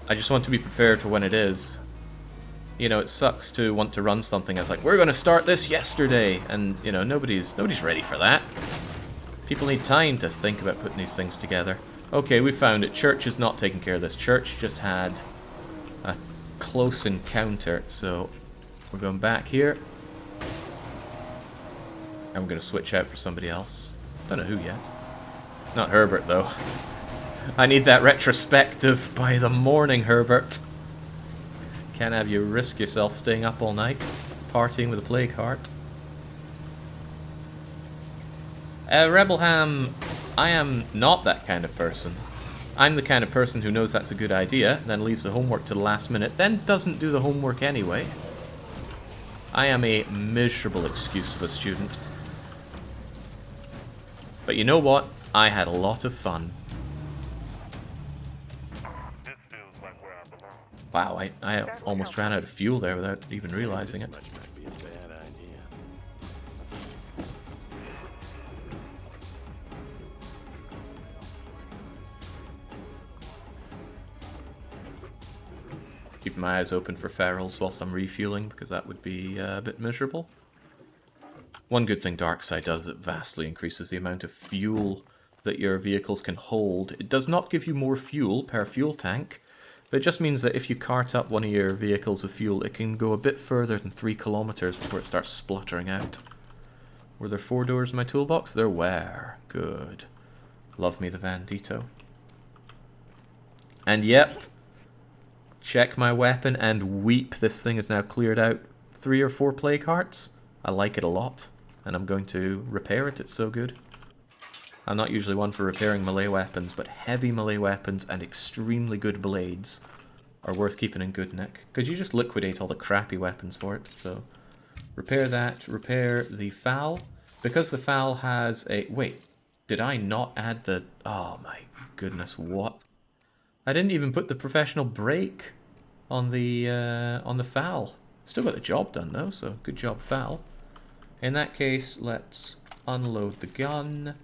Speaker 1: I just want to be prepared for when it is. You know, it sucks to want to run something as like, we're going to start this yesterday, and, you know, nobody's ready for that. People need time to think about putting these things together. Okay, we found it. Church is not taking care of this. Church just had a close encounter, so we're going back here. And we're going to switch out for somebody else. Don't know who yet. Not Herbert, though. I need that retrospective by the morning, Herbert. Can't have you risk yourself staying up all night, partying with a plague heart. Rebelham, I am not that kind of person. I'm the kind of person who knows that's a good idea, then leaves the homework to the last minute, then doesn't do the homework anyway. I am a miserable excuse of a student. But you know what? I had a lot of fun.
Speaker 4: This feels like where I belong.
Speaker 1: Wow, I almost ran out of fuel there without even realizing it.
Speaker 9: This much might be a bad idea.
Speaker 1: Keep my eyes open for ferals whilst I'm refueling, because that would be a bit miserable. One good thing Darkside does is it vastly increases the amount of fuel that your vehicles can hold. It does not give you more fuel per fuel tank, but it just means that if you cart up one of your vehicles with fuel, it can go a bit further than 3 kilometers before it starts spluttering out. Were there 4 doors in my toolbox? There were. Good. Love me the Vandito. And yep, check my weapon and weep. This thing is now cleared out 3 or 4 plague hearts. I like it a lot, and I'm going to repair it. It's so good. I'm not usually one for repairing melee weapons, but heavy melee weapons and extremely good blades are worth keeping in good nick. Because you just liquidate all the crappy weapons for it. So, repair that. Repair the FAL. Because the FAL has a... Wait, did I not add the... Oh my goodness, what? I didn't even put the professional brake on the FAL. Still got the job done though, so good job, FAL. In that case, let's unload the gun,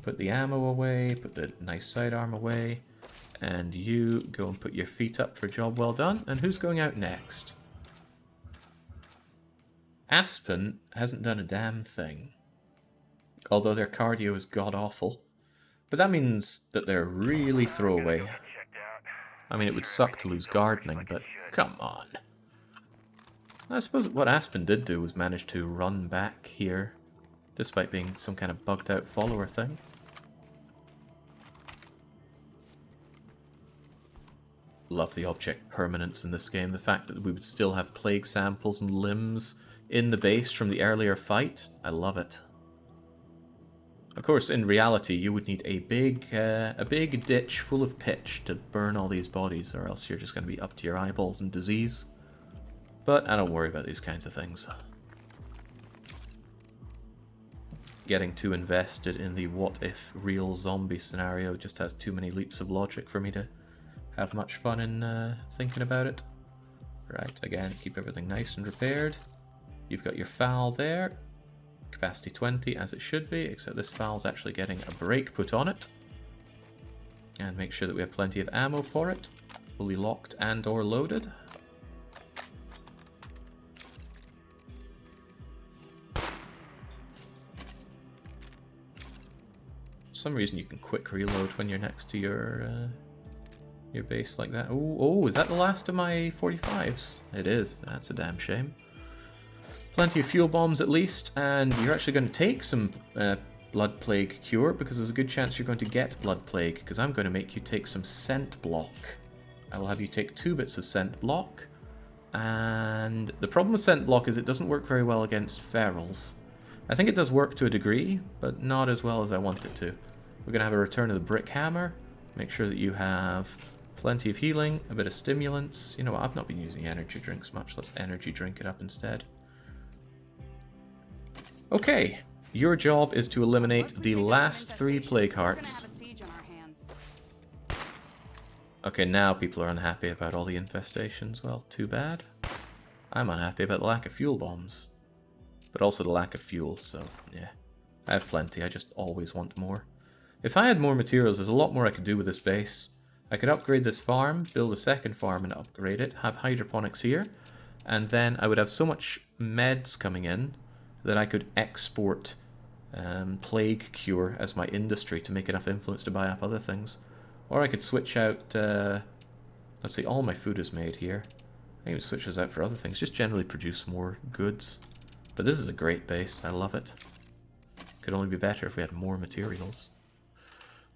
Speaker 1: put the ammo away, put the nice sidearm away, and you go and put your feet up for a job well done. And who's going out next? Aspen hasn't done a damn thing, although their cardio is god-awful. But that means that they're really throwaway. I mean, it would suck to lose gardening, but come on. I suppose what Aspen did do was manage to run back here, despite being some kind of bugged out follower thing. Love the object permanence in this game. The fact that we would still have plague samples and limbs in the base from the earlier fight. I love it. Of course, in reality, you would need a big ditch full of pitch to burn all these bodies, or else you're just going to be up to your eyeballs in disease. But I don't worry about these kinds of things. Getting too invested in the what-if real zombie scenario just has too many leaps of logic for me to have much fun in thinking about it. Right, again, keep everything nice and repaired. You've got your FAL there. Capacity 20, as it should be, except this FAL's actually getting a brake put on it. And make sure that we have plenty of ammo for it. Fully locked and or loaded. some reason you can quick reload when you're next to your base like that. Oh, is that the last of my 45s? It is. That's a damn shame. Plenty of fuel bombs at least, and you're actually going to take some Blood Plague Cure, because there's a good chance you're going to get Blood Plague, because I'm going to make you take some Scent Block. I will have you take 2 bits of Scent Block, and the problem with Scent Block is it doesn't work very well against ferals. I think it does work to a degree, but not as well as I want it to. We're going to have a Return of the Brick Hammer. Make sure that you have plenty of healing, a bit of stimulants. You know what, I've not been using energy drinks much. Let's energy drink it up instead. Okay, your job is to eliminate the last 3 plague hearts. Okay, now people are unhappy about all the infestations. Well, too bad. I'm unhappy about the lack of fuel bombs. But also the lack of fuel, so yeah. I have plenty, I just always want more. If I had more materials, there's a lot more I could do with this base. I could upgrade this farm, build a second farm and upgrade it, have hydroponics here, and then I would have so much meds coming in that I could export Plague Cure as my industry to make enough influence to buy up other things. Or I could switch out, let's see, all my food is made here. I can switch those out for other things, just generally produce more goods. But this is a great base, I love it. Could only be better if we had more materials.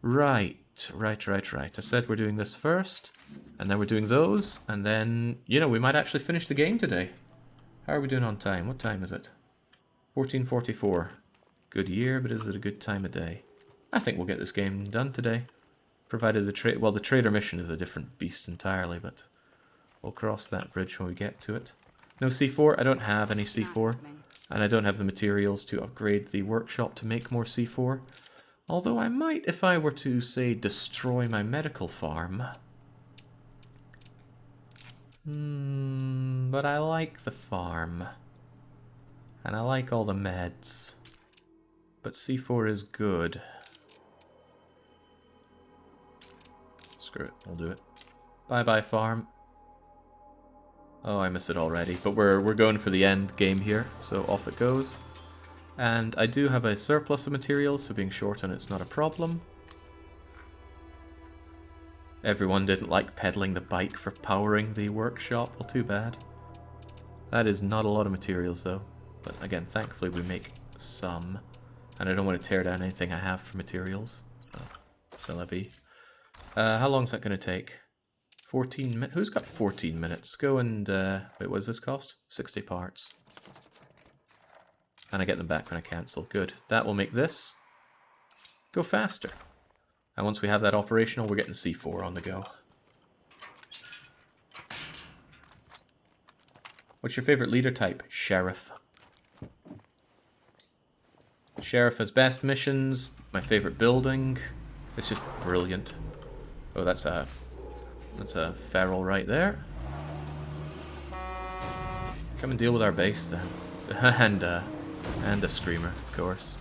Speaker 1: Right. I said we're doing this first, and then we're doing those, and then, you know, we might actually finish the game today. How are we doing on time? What time is it? 14:44. Good year, but is it a good time of day? I think we'll get this game done today. Provided the trader mission is a different beast entirely, but we'll cross that bridge when we get to it. No C4? I don't have any C4. And I don't have the materials to upgrade the workshop to make more C4. Although I might if I were to, say, destroy my medical farm. But I like the farm. And I like all the meds. But C4 is good. Screw it, we'll do it. Bye-bye, farm. Oh, I miss it already. But we're going for the end game here, so off it goes. And I do have a surplus of materials, so being short on it's not a problem. Everyone didn't like peddling the bike for powering the workshop. Well, too bad. That is not a lot of materials, though. But again, thankfully we make some. And I don't want to tear down anything I have for materials. So la vie. How long is that going to take? 14 minutes? Who's got 14 minutes? Go and... wait, what does this cost? 60 parts. And I get them back when I cancel. Good. That will make this go faster. And once we have that operational, we're getting C4 on the go. What's your favorite leader type? Sheriff. Sheriff has best missions. My favorite building. It's just brilliant. Oh, that's a feral right there. Come and deal with our base then. and a screamer, of course.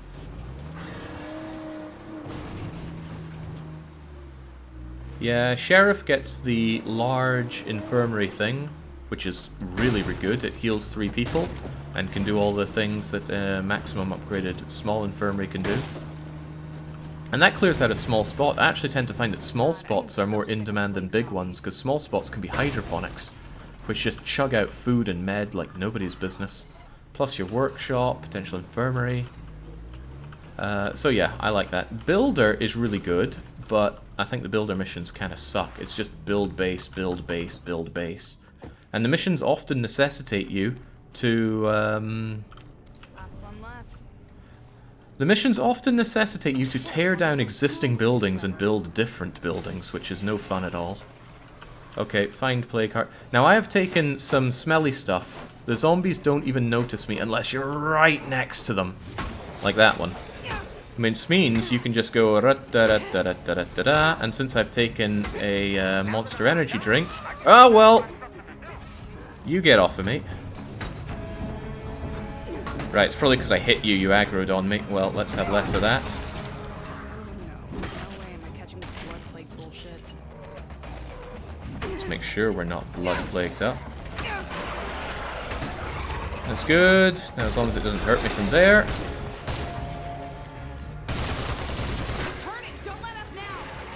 Speaker 1: Yeah, Sheriff gets the large infirmary thing, which is really good. It heals 3 people and can do all the things that maximum upgraded small infirmary can do. And that clears out a small spot. I actually tend to find that small spots are more in demand than big ones, because small spots can be hydroponics, which just chug out food and med like nobody's business. Plus your workshop, potential infirmary. So yeah, I like that. Builder is really good, but I think the builder missions kind of suck. It's just build base, build base, build base. And the missions often necessitate you to... The missions often necessitate you to tear down existing buildings and build different buildings, which is no fun at all. Okay, find plague heart. Now I have taken some smelly stuff. The zombies don't even notice me unless you're right next to them. Like that one. Which means you can just go da-da-da-da-da-da-da, and since I've taken a monster energy drink... Oh, well! You get off of me. Right, it's probably because I hit you, you aggroed on me. Well, let's have less of that. Let's make sure we're not blood plagued up. That's good. Now, as long as it doesn't hurt me from there.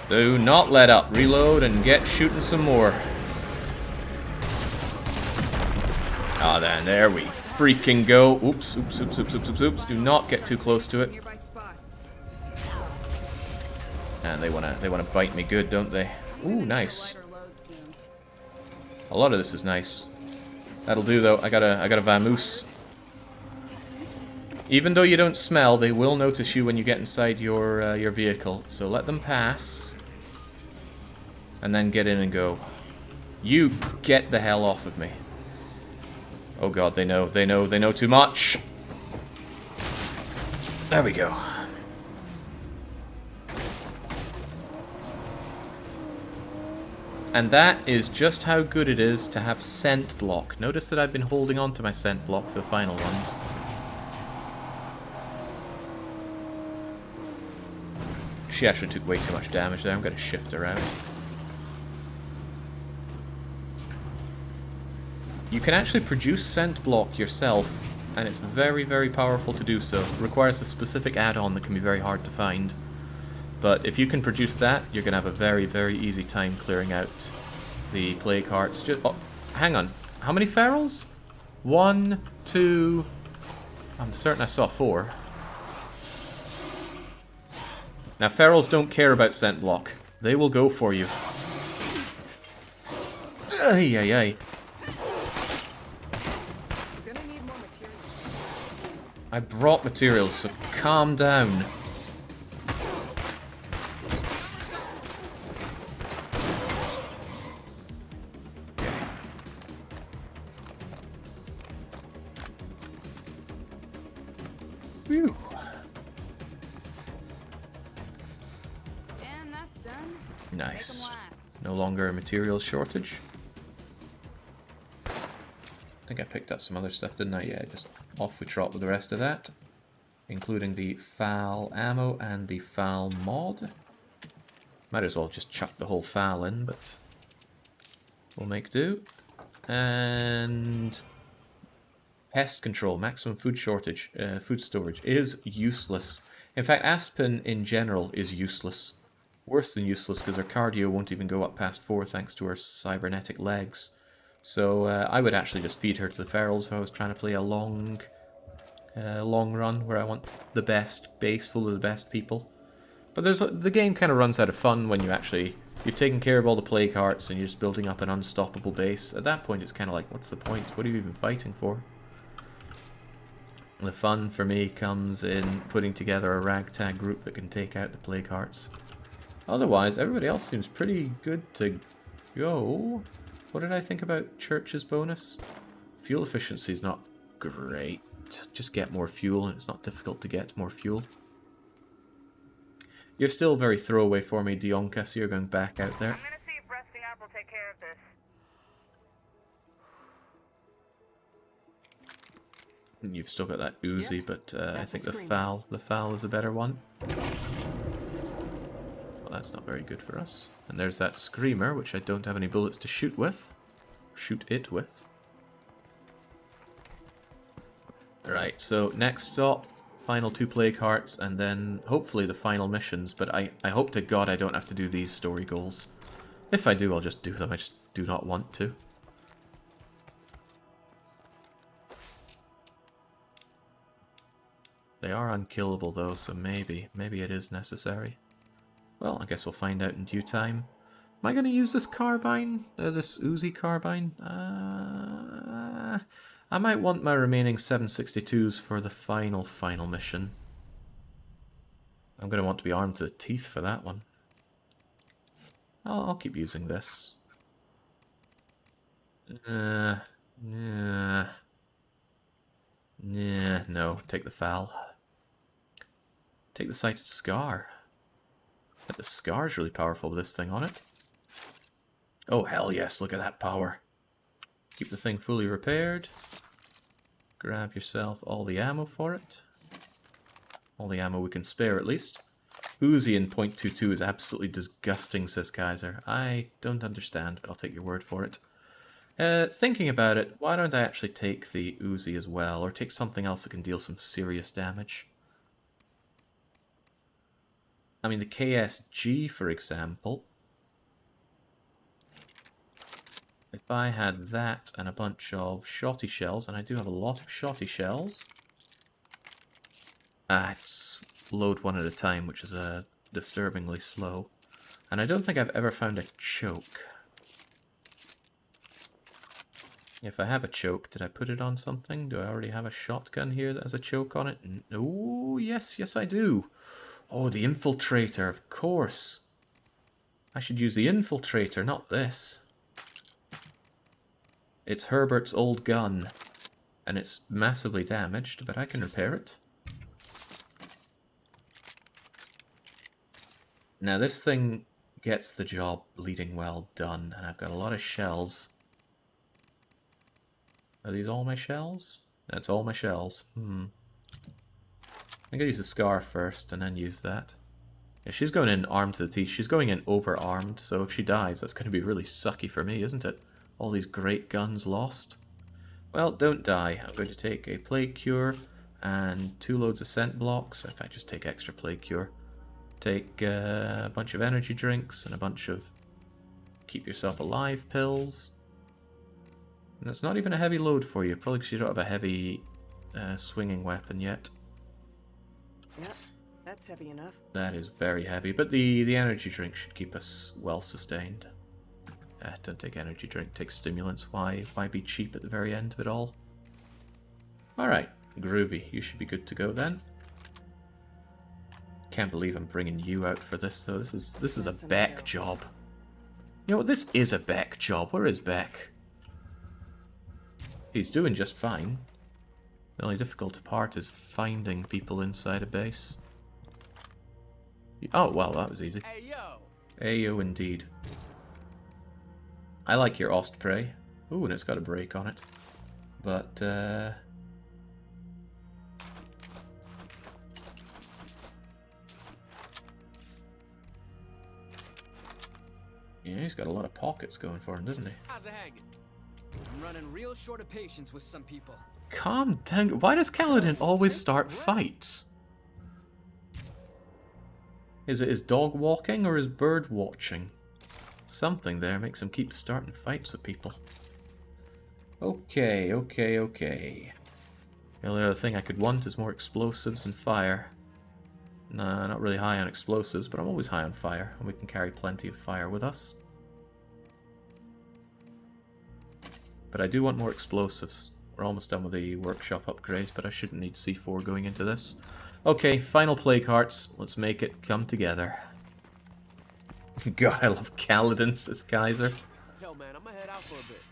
Speaker 1: Do not let up. Reload and get shooting some more. Ah, then there we freaking go. Oops, oops, oops, oops, oops, oops, oops. Do not get too close to it. And they wanna bite me good, don't they? Ooh, nice. A lot of this is nice. That'll do though. I got a vamoose. Even though you don't smell, they will notice you when you get inside your vehicle. So let them pass, and then get in and go. You get the hell off of me. Oh god, they know too much. There we go. And that is just how good it is to have scent block. Notice that I've been holding on to my scent block for the final ones. She actually took way too much damage there. I'm going to shift her out. You can actually produce scent block yourself, and it's very, very powerful to do so. It requires a specific add-on that can be very hard to find. But if you can produce that, you're going to have a very, very easy time clearing out the plague hearts. Just, oh, hang on. How many ferals? 1, 2... I'm certain I saw 4. Now, ferals don't care about scent block. They will go for you. Ay, ay, ay. I brought materials, so calm down. Whew.
Speaker 5: And that's done.
Speaker 1: Nice.
Speaker 5: Make 'em last.
Speaker 1: No longer a materials shortage. I think I picked up some other stuff, didn't I? Yeah, just off we trot with the rest of that. Including the FAL ammo and the FAL mod. Might as well just chuck the whole FAL in, but we'll make do. And pest control, maximum food shortage, food storage is useless. In fact, Aspen in general is useless. Worse than useless because her cardio won't even go up past 4 thanks to her cybernetic legs. So I would actually just feed her to the ferals if I was trying to play a long run where I want the best base full of the best people. But the game kind of runs out of fun when you've taken care of all the plague hearts and you're just building up an unstoppable base. At that point it's kind of like, what's the point? What are you even fighting for? The fun for me comes in putting together a ragtag group that can take out the plague hearts. Otherwise, everybody else seems pretty good to go. What did I think about Church's bonus? Fuel efficiency is not great. Just get more fuel, and it's not difficult to get more fuel. You're still very throwaway for me, Dionka, so you're going back out there.
Speaker 2: I'm gonna see if Rusty Apple will take care of this.
Speaker 1: You've still got that Uzi, but I think the FAL is a better one. Well, that's not very good for us. And there's that Screamer, which I don't have any bullets to shoot with. Shoot it with. Right, so next stop, final 2 plague hearts, and then hopefully the final missions, but I hope to God I don't have to do these story goals. If I do, I'll just do them, I just do not want to. They are unkillable though, so maybe it is necessary. Well, I guess we'll find out in due time. Am I going to use this carbine? This Uzi carbine? I might want my remaining 7.62s for the final mission. I'm going to want to be armed to the teeth for that one. I'll keep using this. No, take the FAL. Take the sighted scar. But the scar's really powerful with this thing on it. Oh hell yes, look at that power. Keep the thing fully repaired. Grab yourself all the ammo for it. All the ammo we can spare at least. Uzi in .22 is absolutely disgusting, says Kaiser. I don't understand, but I'll take your word for it. Thinking about it, why don't I actually take the Uzi as well, or take something else that can deal some serious damage? I mean, the KSG, for example. If I had that and a bunch of shotty shells, and I do have a lot of shotty shells. It's load one at a time, which is disturbingly slow. And I don't think I've ever found a choke. If I have a choke, did I put it on something? Do I already have a shotgun here that has a choke on it? Oh, yes, yes I do. Oh, the infiltrator, of course. I should use the infiltrator, not this. It's Herbert's old gun, and it's massively damaged, but I can repair it. Now this thing gets the job bleeding well done, and I've got a lot of shells. Are these all my shells? That's all my shells. I'm gonna use the scar first, and then use that. Yeah, she's going in armed to the teeth. She's going in over-armed, so if she dies, that's gonna be really sucky for me, isn't it? All these great guns lost. Well, don't die. I'm going to take a plague cure and 2 loads of scent blocks. In fact, just take extra plague cure. Take a bunch of energy drinks and a bunch of keep yourself alive pills. And that's not even a heavy load for you, probably because you don't have a heavy swinging weapon yet.
Speaker 7: Yep, that's heavy enough.
Speaker 1: That is very heavy, but the energy drink should keep us well sustained. Don't take energy drink, take stimulants. Why be cheap at the very end of it all? Alright, groovy. You should be good to go then. Can't believe I'm bringing you out for this though. This is a Beck job. You know what? This is a Beck job. Where is Beck? He's doing just fine. The only difficult part is finding people inside a base. Oh, well, that was easy. Ayo, indeed. I like your Ostprey. Ooh, and it's got a break on it. But, yeah, he's got a lot of pockets going for him, doesn't he?
Speaker 3: How's it hanging? I'm running real short of patience with some people.
Speaker 1: Calm down. Why does Kaladin always start fights? Is it his dog walking or his bird watching? Something there makes him keep starting fights with people. Okay. The only other thing I could want is more explosives and fire. Nah, not really high on explosives, but I'm always high on fire, and we can carry plenty of fire with us. But I do want more explosives. We're almost done with the workshop upgrades, but I shouldn't need C4 going into this. Okay, final plague hearts. Let's make it come together. God, I love Kaladin, says Kaiser.
Speaker 8: Yo, man, I'm gonna head out for a bit.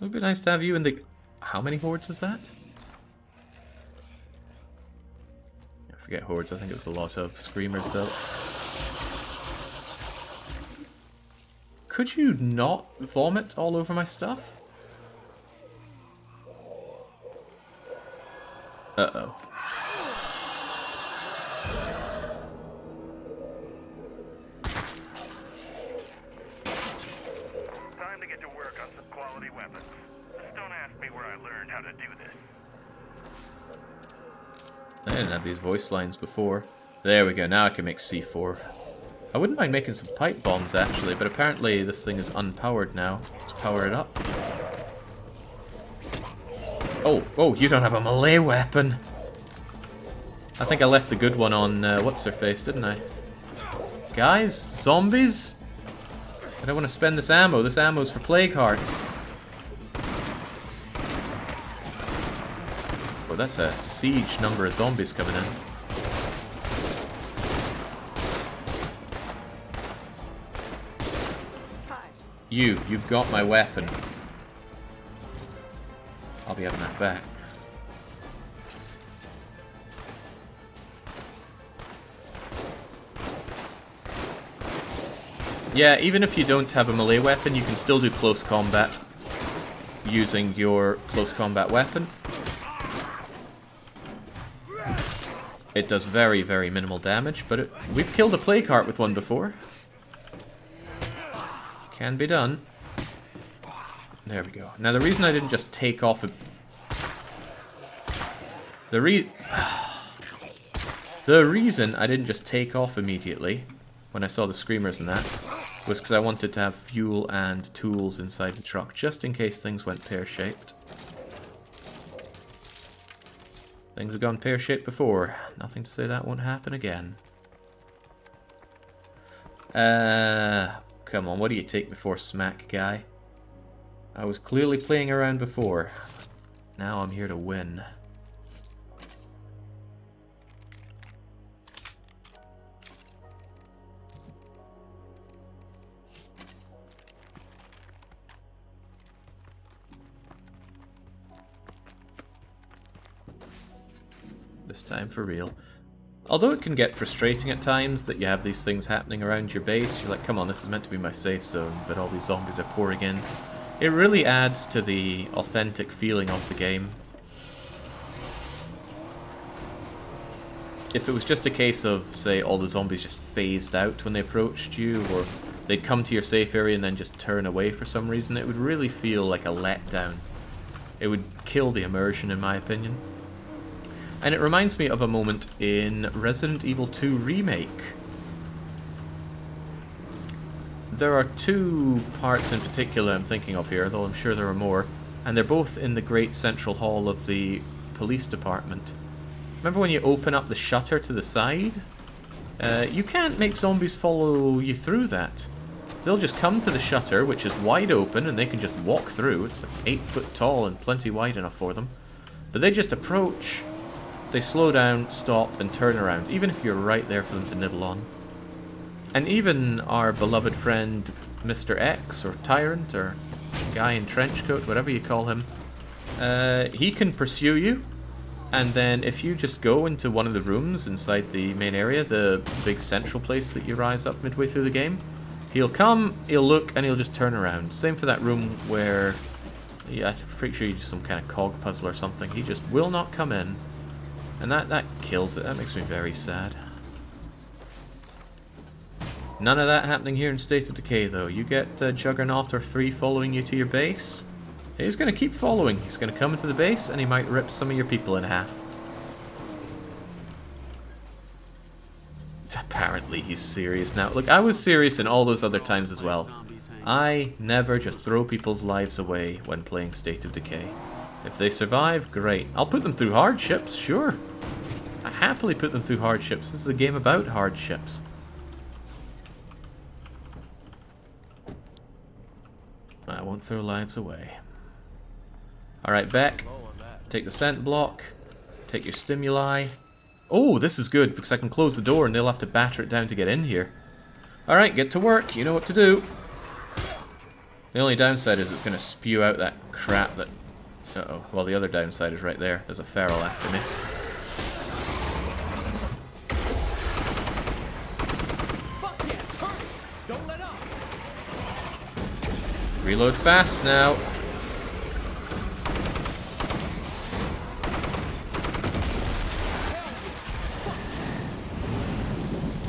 Speaker 1: It would be nice to have you in the... How many hordes is that? I forget hordes, I think it was a lot of screamers though. Could you not vomit all over my stuff? Uh-oh.
Speaker 4: Time to get to work on some quality weapons. Just don't ask me where I learned how to do this.
Speaker 1: I didn't have these voice lines before. There we go, now I can make C4. I wouldn't mind making some pipe bombs actually, but apparently this thing is unpowered now. Let's power it up. Oh, you don't have a melee weapon! I think I left the good one on, what's-her-face, didn't I? Guys? Zombies? I don't want to spend this ammo. This ammo's for plague hearts. Oh, that's a siege number of zombies coming in. You've got my weapon. I'll be having that back. Yeah, even if you don't have a melee weapon, you can still do close combat using your close combat weapon. It does very, very minimal damage, but we've killed a plague heart with one before. Can be done. There we go. Now the reason I didn't just take off the reason I didn't just take off immediately when I saw the screamers and that, was because I wanted to have fuel and tools inside the truck, just in case things went pear-shaped. Things have gone pear-shaped before. Nothing to say that won't happen again. Come on, what do you take me for, smack guy? I was clearly playing around before. Now I'm here to win. This time for real. Although it can get frustrating at times that you have these things happening around your base, you're like, come on, this is meant to be my safe zone, but all these zombies are pouring in. It really adds to the authentic feeling of the game. If it was just a case of, say, all the zombies just phased out when they approached you, or they'd come to your safe area and then just turn away for some reason, it would really feel like a letdown. It would kill the immersion, in my opinion. And it reminds me of a moment in Resident Evil 2 Remake. There are two parts in particular I'm thinking of here, though I'm sure there are more. And they're both in the great central hall of the police department. Remember when you open up the shutter to the side? You can't make zombies follow you through that. They'll just come to the shutter, which is wide open, and they can just walk through. It's like 8 foot tall and plenty wide enough for them. But they just approach. They slow down, stop, and turn around, even if you're right there for them to nibble on. And even our beloved friend Mr. X, or Tyrant, or Guy in Trenchcoat, whatever you call him, he can pursue you, and then if you just go into one of the rooms inside the main area, the big central place that you rise up midway through the game, he'll come, he'll look, and he'll just turn around. Same for that room where, yeah, I'm pretty sure you do some kind of cog puzzle or something. He just will not come in. And that kills it. That makes me very sad. None of that happening here in State of Decay, though. You get Juggernaut or 3 following you to your base. He's going to keep following. He's going to come into the base, and he might rip some of your people in half. Apparently he's serious now. Look, I was serious in all those other times as well. I never just throw people's lives away when playing State of Decay. If they survive, great. I'll put them through hardships, sure. I happily put them through hardships. This is a game about hardships. I won't throw lives away. Alright, Beck. Take the scent block. Take your stimuli. Oh, this is good, because I can close the door and they'll have to batter it down to get in here. Alright, get to work. You know what to do. The only downside is it's going to spew out that crap that... Uh-oh. Well, the other downside is right there. There's a feral after me.
Speaker 8: Fuck yeah, turn it! Don't let up!
Speaker 1: Reload fast now.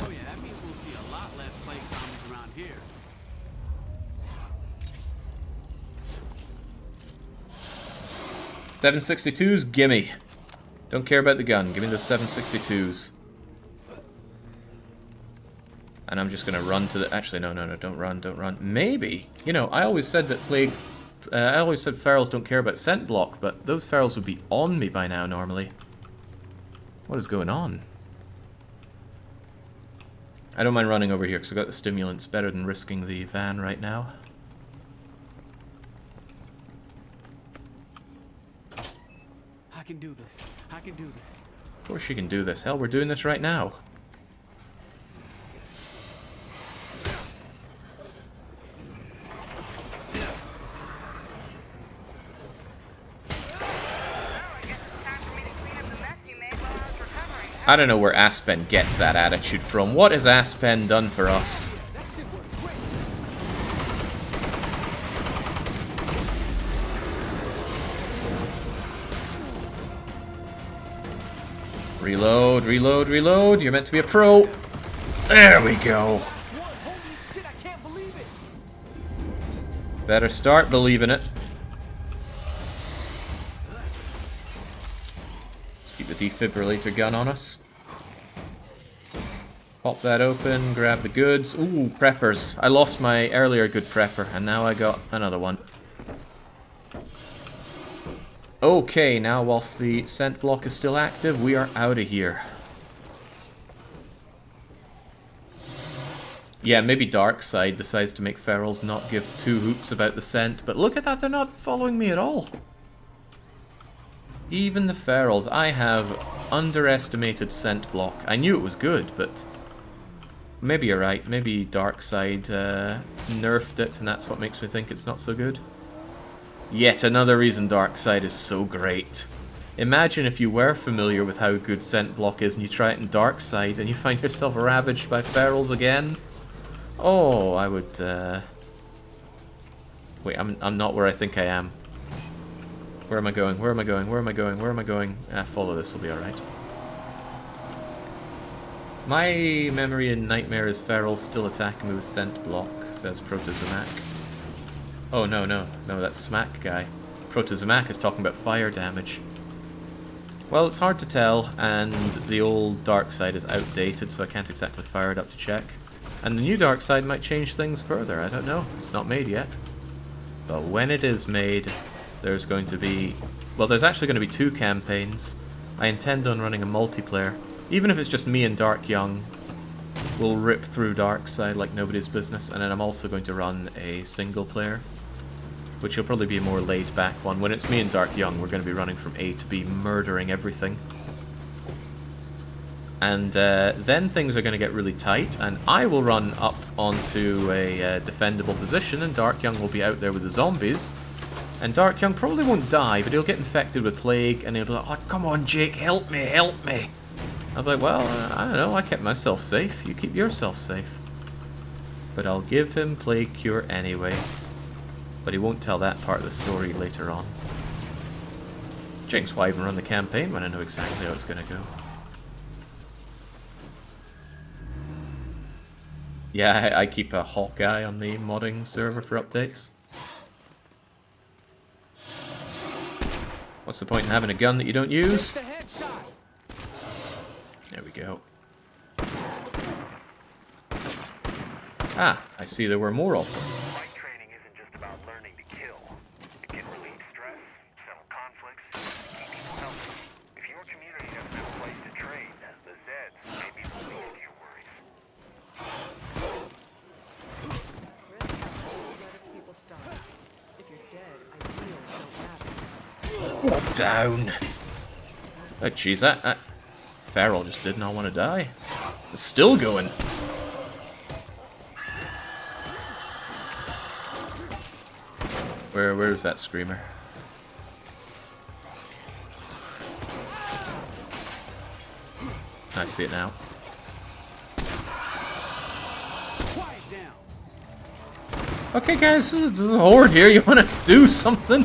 Speaker 8: Oh yeah, that means we'll see a lot less plague zombies around here.
Speaker 1: .762s, gimme. Don't care about the gun. Give me the 762s. And I'm just gonna run to the... Actually, no, don't run, don't run. Maybe. You know, I always said that plague... I always said ferals don't care about scent block, but those ferals would be on me by now, normally. What is going on? I don't mind running over here, because I got the stimulants better than risking the van right now.
Speaker 8: I can do this. I can do this.
Speaker 1: Of course you can do this. Hell, we're doing this right now. I don't know where Aspen gets that attitude from. What has Aspen done for us? Reload, reload, reload. You're meant to be a pro. There we go. Better start believing it. Let's keep the defibrillator gun on us. Pop that open, grab the goods. Ooh, preppers. I lost my earlier good prepper, and now I got another one. Okay, now whilst the scent block is still active, we are out of here. Yeah, maybe Darkside decides to make ferals not give two hoots about the scent, but look at that, they're not following me at all. Even the ferals. I have underestimated scent block. I knew it was good, but maybe you're right. Maybe Darkside nerfed it, and that's what makes me think it's not so good. Yet another reason Darkside is so great. Imagine if you were familiar with how good scent block is and you try it in Darkside and you find yourself ravaged by ferals again. Oh, I would... Wait, I'm not where I think I am. Where am I going? Where am I going? Where am I going? Where am I going? Follow this will be alright. My memory in Nightmare is ferals still attacking me with scent block, says Protozomac. Oh, no, that's Smack guy. Protozomac is talking about fire damage. Well, it's hard to tell, and the old Darkside is outdated, so I can't exactly fire it up to check. And the new Darkside might change things further, I don't know. It's not made yet. But when it is made, there's going to be... Well, there's actually going to be 2 campaigns. I intend on running a multiplayer. Even if it's just me and Dark Young, we'll rip through Darkside like nobody's business. And then I'm also going to run a single player, which will probably be a more laid-back one. When it's me and Dark Young, we're going to be running from A to B, murdering everything. And then things are going to get really tight, and I will run up onto a defendable position, and Dark Young will be out there with the zombies. And Dark Young probably won't die, but he'll get infected with plague, and he'll be like, oh, come on, Jake, help me, help me. I'll be like, well, I don't know, I kept myself safe, you keep yourself safe. But I'll give him plague cure anyway. But he won't tell that part of the story later on. Jinx, why even run the campaign when I know exactly how it's going to go? Yeah, I keep a Hawkeye on the modding server for updates. What's the point in having a gun that you don't use? There we go. Ah, I see there were more of them.
Speaker 4: Fight training isn't just about learning to kill. It can relieve stress, settle conflicts, keep people healthy. If your community doesn't have a place to train, the Zeds may be the least of your worries.
Speaker 7: Let its people starve. If you're dead, I feel so bad.
Speaker 1: Down. Oh, jeez, that feral just did not want to die. It's still going. Where's that screamer? I see it now. Okay, guys, this is a horde here. You want to do something?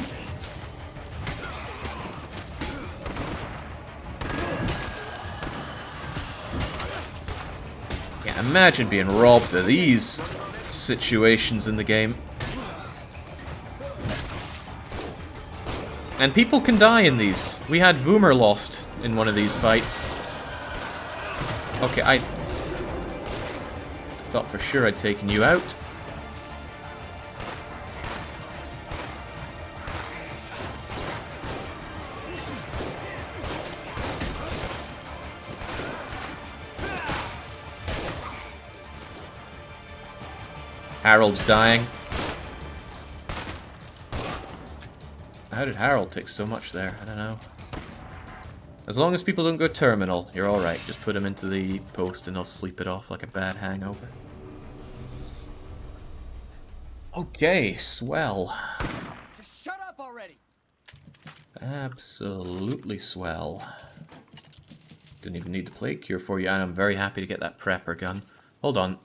Speaker 1: Yeah, imagine being robbed of these situations in the game. And people can die in these. We had Voomer lost in one of these fights. Okay, I thought for sure I'd taken you out. Harold's dying. How did Harold take so much there? I don't know. As long as people don't go terminal, you're alright. Just put them into the post and they'll sleep it off like a bad hangover. Okay, swell.
Speaker 8: Just shut up already.
Speaker 1: Absolutely swell. Didn't even need the plague cure for you, and I'm very happy to get that prepper gun. Hold on.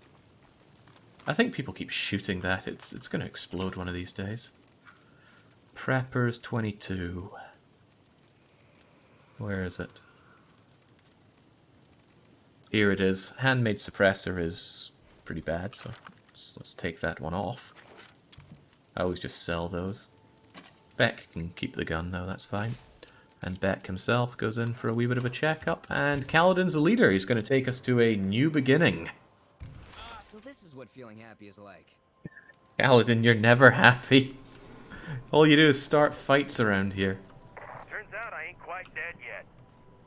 Speaker 1: I think people keep shooting that. It's going to explode one of these days. Preppers 22. Where is it? Here it is. Handmade suppressor is pretty bad, so let's take that one off. I always just sell those. Beck can keep the gun though, that's fine. And Beck himself goes in for a wee bit of a checkup. And Kaladin's the leader. He's going to take us to a new beginning.
Speaker 3: So this is what feeling happy is like.
Speaker 1: Kaladin, you're never happy. All you do is start fights around here.
Speaker 4: Turns out I ain't quite dead yet.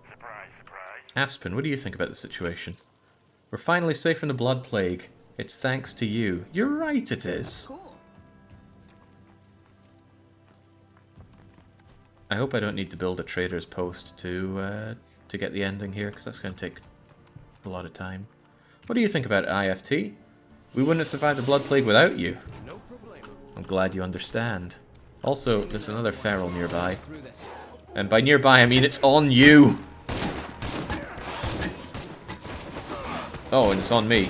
Speaker 4: Surprise, surprise.
Speaker 1: Aspen, what do you think about the situation? We're finally safe from the Blood Plague. It's thanks to you. You're right, it is.
Speaker 7: Cool.
Speaker 1: I hope I don't need to build a trader's post to get the ending here, because that's going to take a lot of time. What do you think about it, IFT? We wouldn't have survived the Blood Plague without you.
Speaker 8: No problemo.
Speaker 1: I'm glad you understand. Also, there's another feral nearby.
Speaker 3: Through this.
Speaker 1: And by nearby, I mean it's on you! Oh, and it's on me.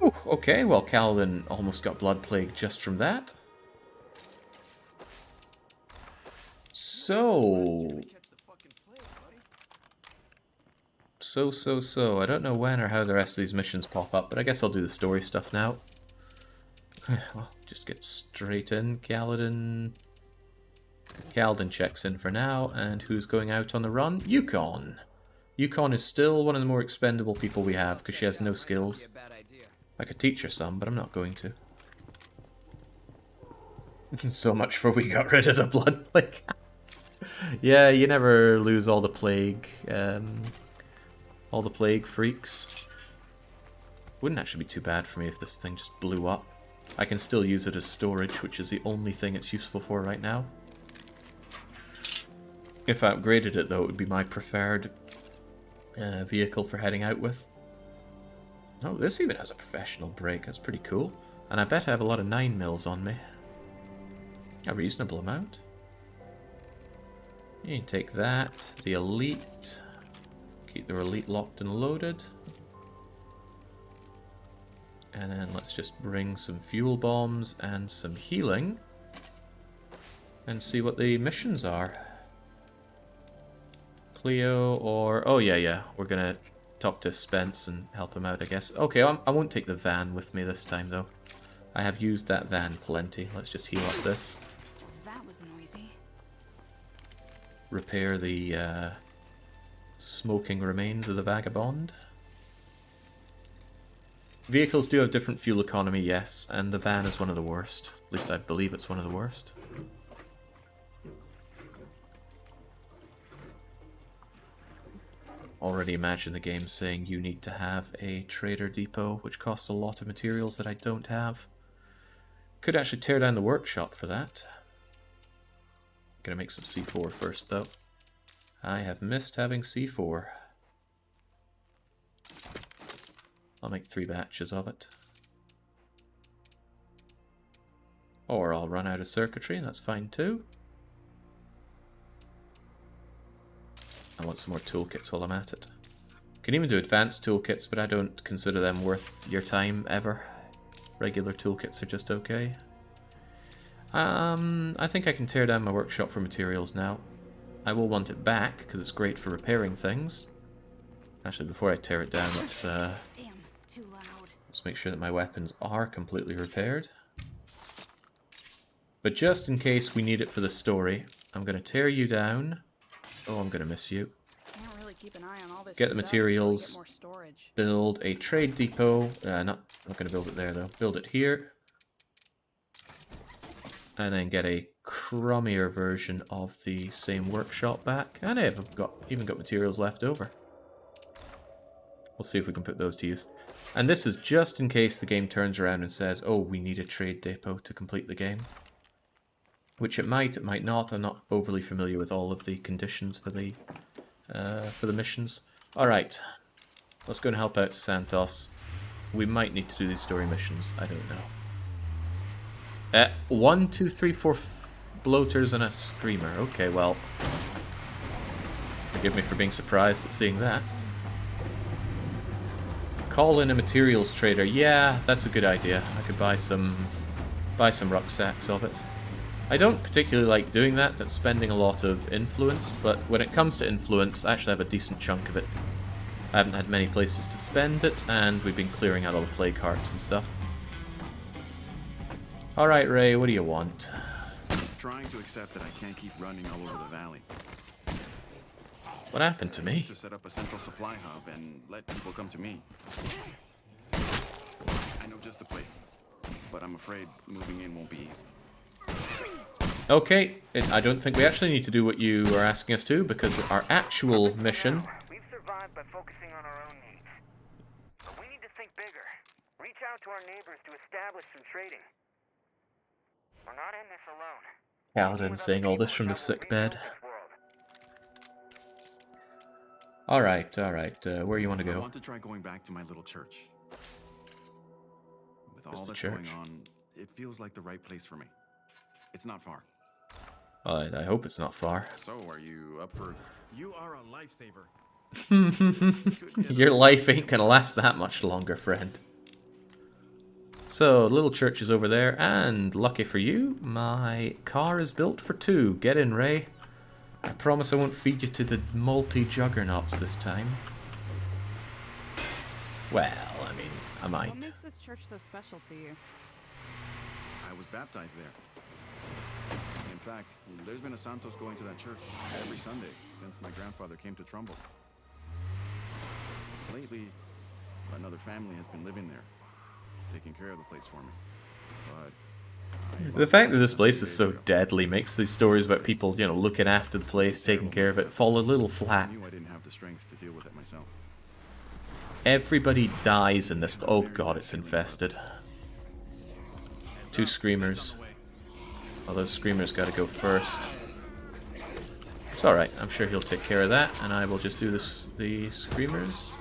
Speaker 1: Ooh, okay, well, Kaladin almost got Blood Plague just from that. So... So. I don't know when or how the rest of these missions pop up, but I guess I'll do the story stuff now. Well, just get straight in. Kaladin checks in for now, and who's going out on the run? Yukon. Yukon is still one of the more expendable people we have, because she has no skills. I could teach her some, but I'm not going to. So much for we got rid of the Blood Plague. Yeah, you never lose all the plague freaks. Wouldn't actually be too bad for me if this thing just blew up. I can still use it as storage, which is the only thing it's useful for right now. If I upgraded it, though, it would be my preferred vehicle for heading out with. Oh, this even has a professional brake. That's pretty cool. And I bet I have a lot of 9mm on me. A reasonable amount. You can take that, the elite. Keep the elite locked and loaded. And then let's just bring some fuel bombs and some healing. And see what the missions are. Cleo or... Oh, yeah. We're gonna talk to Spence and help him out, I guess. Okay, I won't take the van with me this time, though. I have used that van plenty. Let's just heal up this.
Speaker 5: That was noisy.
Speaker 1: Repair the smoking remains of the vagabond. Vehicles do have different fuel economy, yes, and the van is one of the worst. At least I believe it's one of the worst. Already imagine the game saying you need to have a trader depot, which costs a lot of materials that I don't have. Could actually tear down the workshop for that. Gonna make some C4 first, though. I have missed having C4. I'll make 3 batches of it. Or I'll run out of circuitry, and that's fine too. I want some more toolkits while I'm at it. Can even do advanced toolkits, but I don't consider them worth your time ever. Regular toolkits are just okay. I think I can tear down my workshop for materials now. I will want it back, because it's great for repairing things. Actually, before I tear it down, let's
Speaker 5: Damn, too loud.
Speaker 1: let's make sure that my weapons are completely repaired. But just in case we need it for the story, I'm going to tear you down. Oh, I'm going to miss you.
Speaker 5: Can't really keep an eye on all this
Speaker 1: Get the
Speaker 5: stuff until we
Speaker 1: materials.
Speaker 5: get more storage.
Speaker 1: Build a trade depot. Not going to build it there, though. Build it here. And then get a crummier version of the same workshop back. And I've even got materials left over. We'll see if we can put those to use. And this is just in case the game turns around and says, oh, we need a trade depot to complete the game. Which it might not. I'm not overly familiar with all of the conditions for the missions. Alright. Let's go and help out Santos. We might need to do these story missions. I don't know. 1, 2, 3, 4 bloaters and a screamer. Okay, well. Forgive me for being surprised at seeing that. Call in a materials trader. Yeah, that's a good idea. I could buy some rucksacks of it. I don't particularly like doing that. That's spending a lot of influence, but when it comes to influence, I actually have a decent chunk of it. I haven't had many places to spend it, and we've been clearing out all the plague hearts and stuff. Alright, Ray, what do you want?
Speaker 9: Trying to accept that I can't keep running all over the valley.
Speaker 1: What happened to me?
Speaker 9: To set up a central supply hub and let people come to me. I know just the place, but I'm afraid moving in won't be easy.
Speaker 1: Okay, I don't think we actually need to do what you are asking us to, because our actual mission...
Speaker 4: We've survived by focusing on our own needs. But we need to think bigger. Reach out to our neighbors to establish some trading. We're not in this alone.
Speaker 1: Paladin saying all this from the sick bed. Alright, where you want to
Speaker 9: I
Speaker 1: go?
Speaker 9: want to try going back to my little church. With all
Speaker 1: Just the
Speaker 9: that's
Speaker 1: church?
Speaker 9: going on, it feels like the right place for me. It's not far.
Speaker 1: I hope it's not far.
Speaker 9: So, are you up for...
Speaker 6: You are a lifesaver.
Speaker 1: Your life ain't gonna last that much longer, friend. So, little church is over there, and lucky for you, my car is built for 2. Get in, Ray. I promise I won't feed you to the multi-juggernauts this time. Well, I mean, I
Speaker 5: What
Speaker 1: might.
Speaker 5: makes this church so special to you?
Speaker 9: I was baptized there. In fact, there's been a Santos going to that church every Sunday since my grandfather came to Trumbull. Lately, another family has been living there, taking care of the place for me. But
Speaker 1: The fact that this place is so deadly makes these stories about people, you know, looking after the place, taking care of it, fall a little flat.
Speaker 9: I knew I didn't have the strength to deal with it myself.
Speaker 1: Everybody dies in this. Oh god, it's infested. 2 screamers. Well, those screamers gotta go first. It's alright, I'm sure he'll take care of that, and I will just do the screamers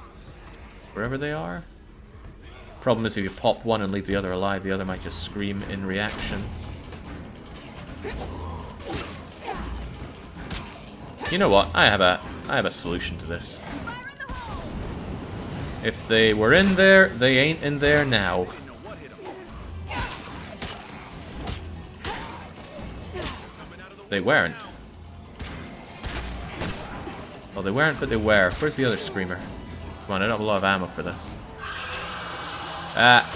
Speaker 1: wherever they are. Problem is, if you pop one and leave the other alive, the other might just scream in reaction. You know what? I have a solution to this. If they were in there, they ain't in there now. They weren't. Well, they weren't, but they were. Where's the other screamer? Come on, I don't have a lot of ammo for this. Ah,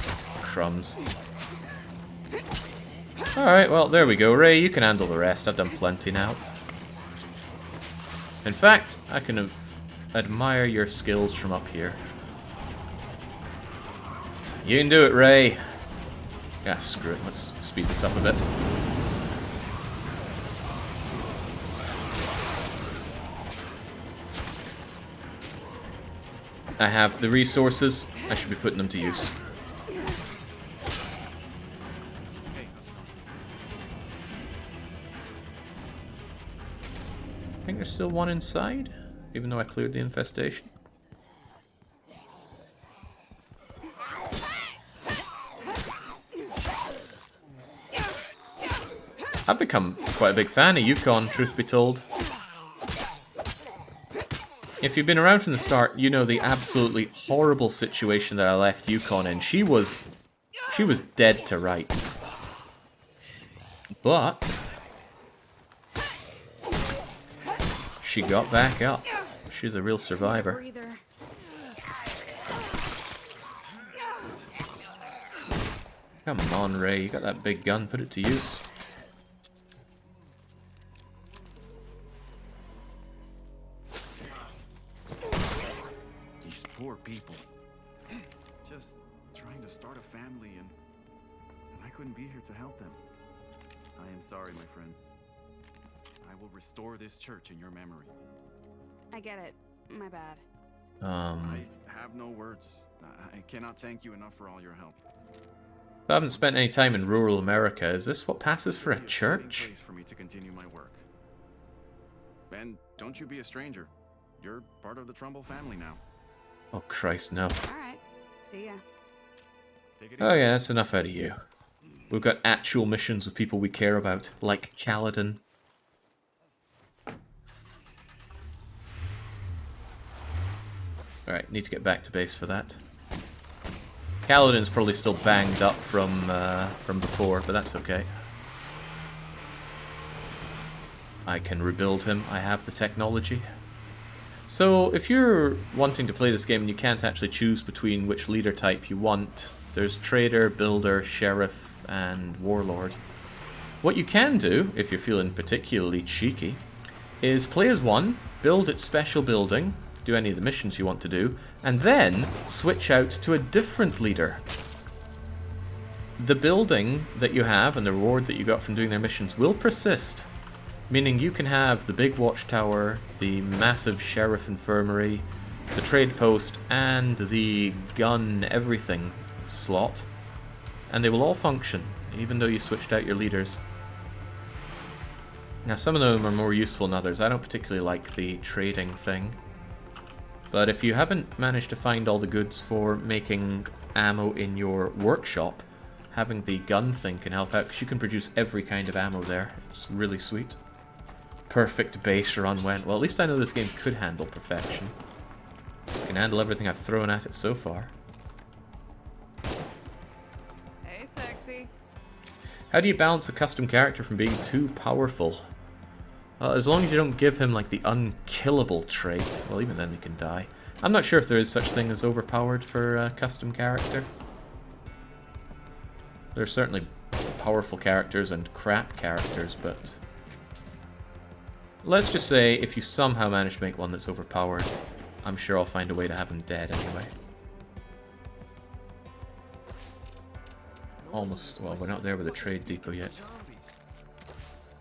Speaker 1: crumbs. Alright, well, there we go. Ray, you can handle the rest. I've done plenty now. In fact, I can admire your skills from up here. You can do it, Ray. Yeah, screw it. Let's speed this up a bit. I have the resources. I should be putting them to use. I think there's still one inside, even though I cleared the infestation. I've become quite a big fan of Yukon, truth be told. If you've been around from the start, you know the absolutely horrible situation that I left Yukon in. She was dead to rights. But she got back up. She's a real survivor.
Speaker 5: Breather.
Speaker 1: Come on, Ray, you got that big gun, put it to use.
Speaker 9: These poor people. Just trying to start a family and I couldn't be here to help them. I am sorry, my friends. I will restore this church in your memory.
Speaker 5: I get it. My bad.
Speaker 9: I have no words. I cannot thank you enough for all your help.
Speaker 1: I haven't spent any time in rural America. Is this what passes for a church?
Speaker 9: Place for me to continue my work. And don't you be a stranger. You're part of the Trumbull family now.
Speaker 1: Oh Christ, no.
Speaker 5: Alright. See ya.
Speaker 9: Take it
Speaker 1: Oh
Speaker 9: easy.
Speaker 1: yeah, that's enough out of you. We've got actual missions with people we care about, like Kaladin. Alright, need to get back to base for that. Kaladin's probably still banged up from before, but that's okay. I can rebuild him. I have the technology. So, if you're wanting to play this game and you can't actually choose between which leader type you want, there's Trader, Builder, Sheriff, and Warlord. What you can do, if you're feeling particularly cheeky, is play as one, build its special building, do any of the missions you want to do, and then switch out to a different leader. The building that you have and the reward that you got from doing their missions will persist, meaning you can have the big watchtower, the massive sheriff infirmary, the trade post, and the gun everything slot, and they will all function, even though you switched out your leaders. Now, some of them are more useful than others. I don't particularly like the trading thing, but if you haven't managed to find all the goods for making ammo in your workshop, having the gun thing can help out, because you can produce every kind of ammo there. It's really sweet. Perfect base run went. Well, at least I know this game could handle perfection. It can handle everything I've thrown at it so far.
Speaker 5: Hey, sexy.
Speaker 1: How do you balance a custom character from being too powerful? Well, as long as you don't give him, like, the unkillable trait. Well, even then they can die. I'm not sure if there is such thing as overpowered for a custom character. There are certainly powerful characters and crap characters, but... let's just say, if you somehow manage to make one that's overpowered, I'm sure I'll find a way to have him dead anyway. Almost, well, we're not there with the trade depot yet.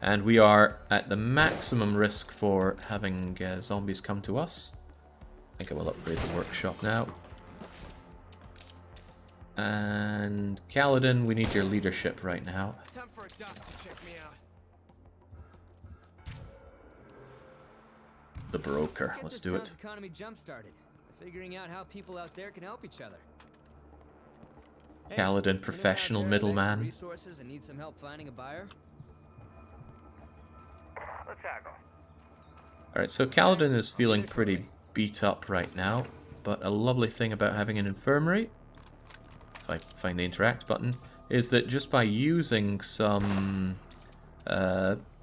Speaker 1: And we are at the maximum risk for having zombies come to us. I think I will upgrade the workshop now. And Kaladin, we need your leadership right now.
Speaker 8: Time for a doctor to check me out.
Speaker 1: The broker, let's do it.
Speaker 3: This economy jump-started by figuring out how people out there can help each other. Hey,
Speaker 1: Kaladin, professional
Speaker 3: anyone out there with extra
Speaker 1: middleman.
Speaker 3: resources and need some help finding a buyer?
Speaker 4: Let's tackle.
Speaker 1: Alright, so Kaladin is feeling pretty beat up right now, but a lovely thing about having an infirmary, if I find the interact button, is that just by using some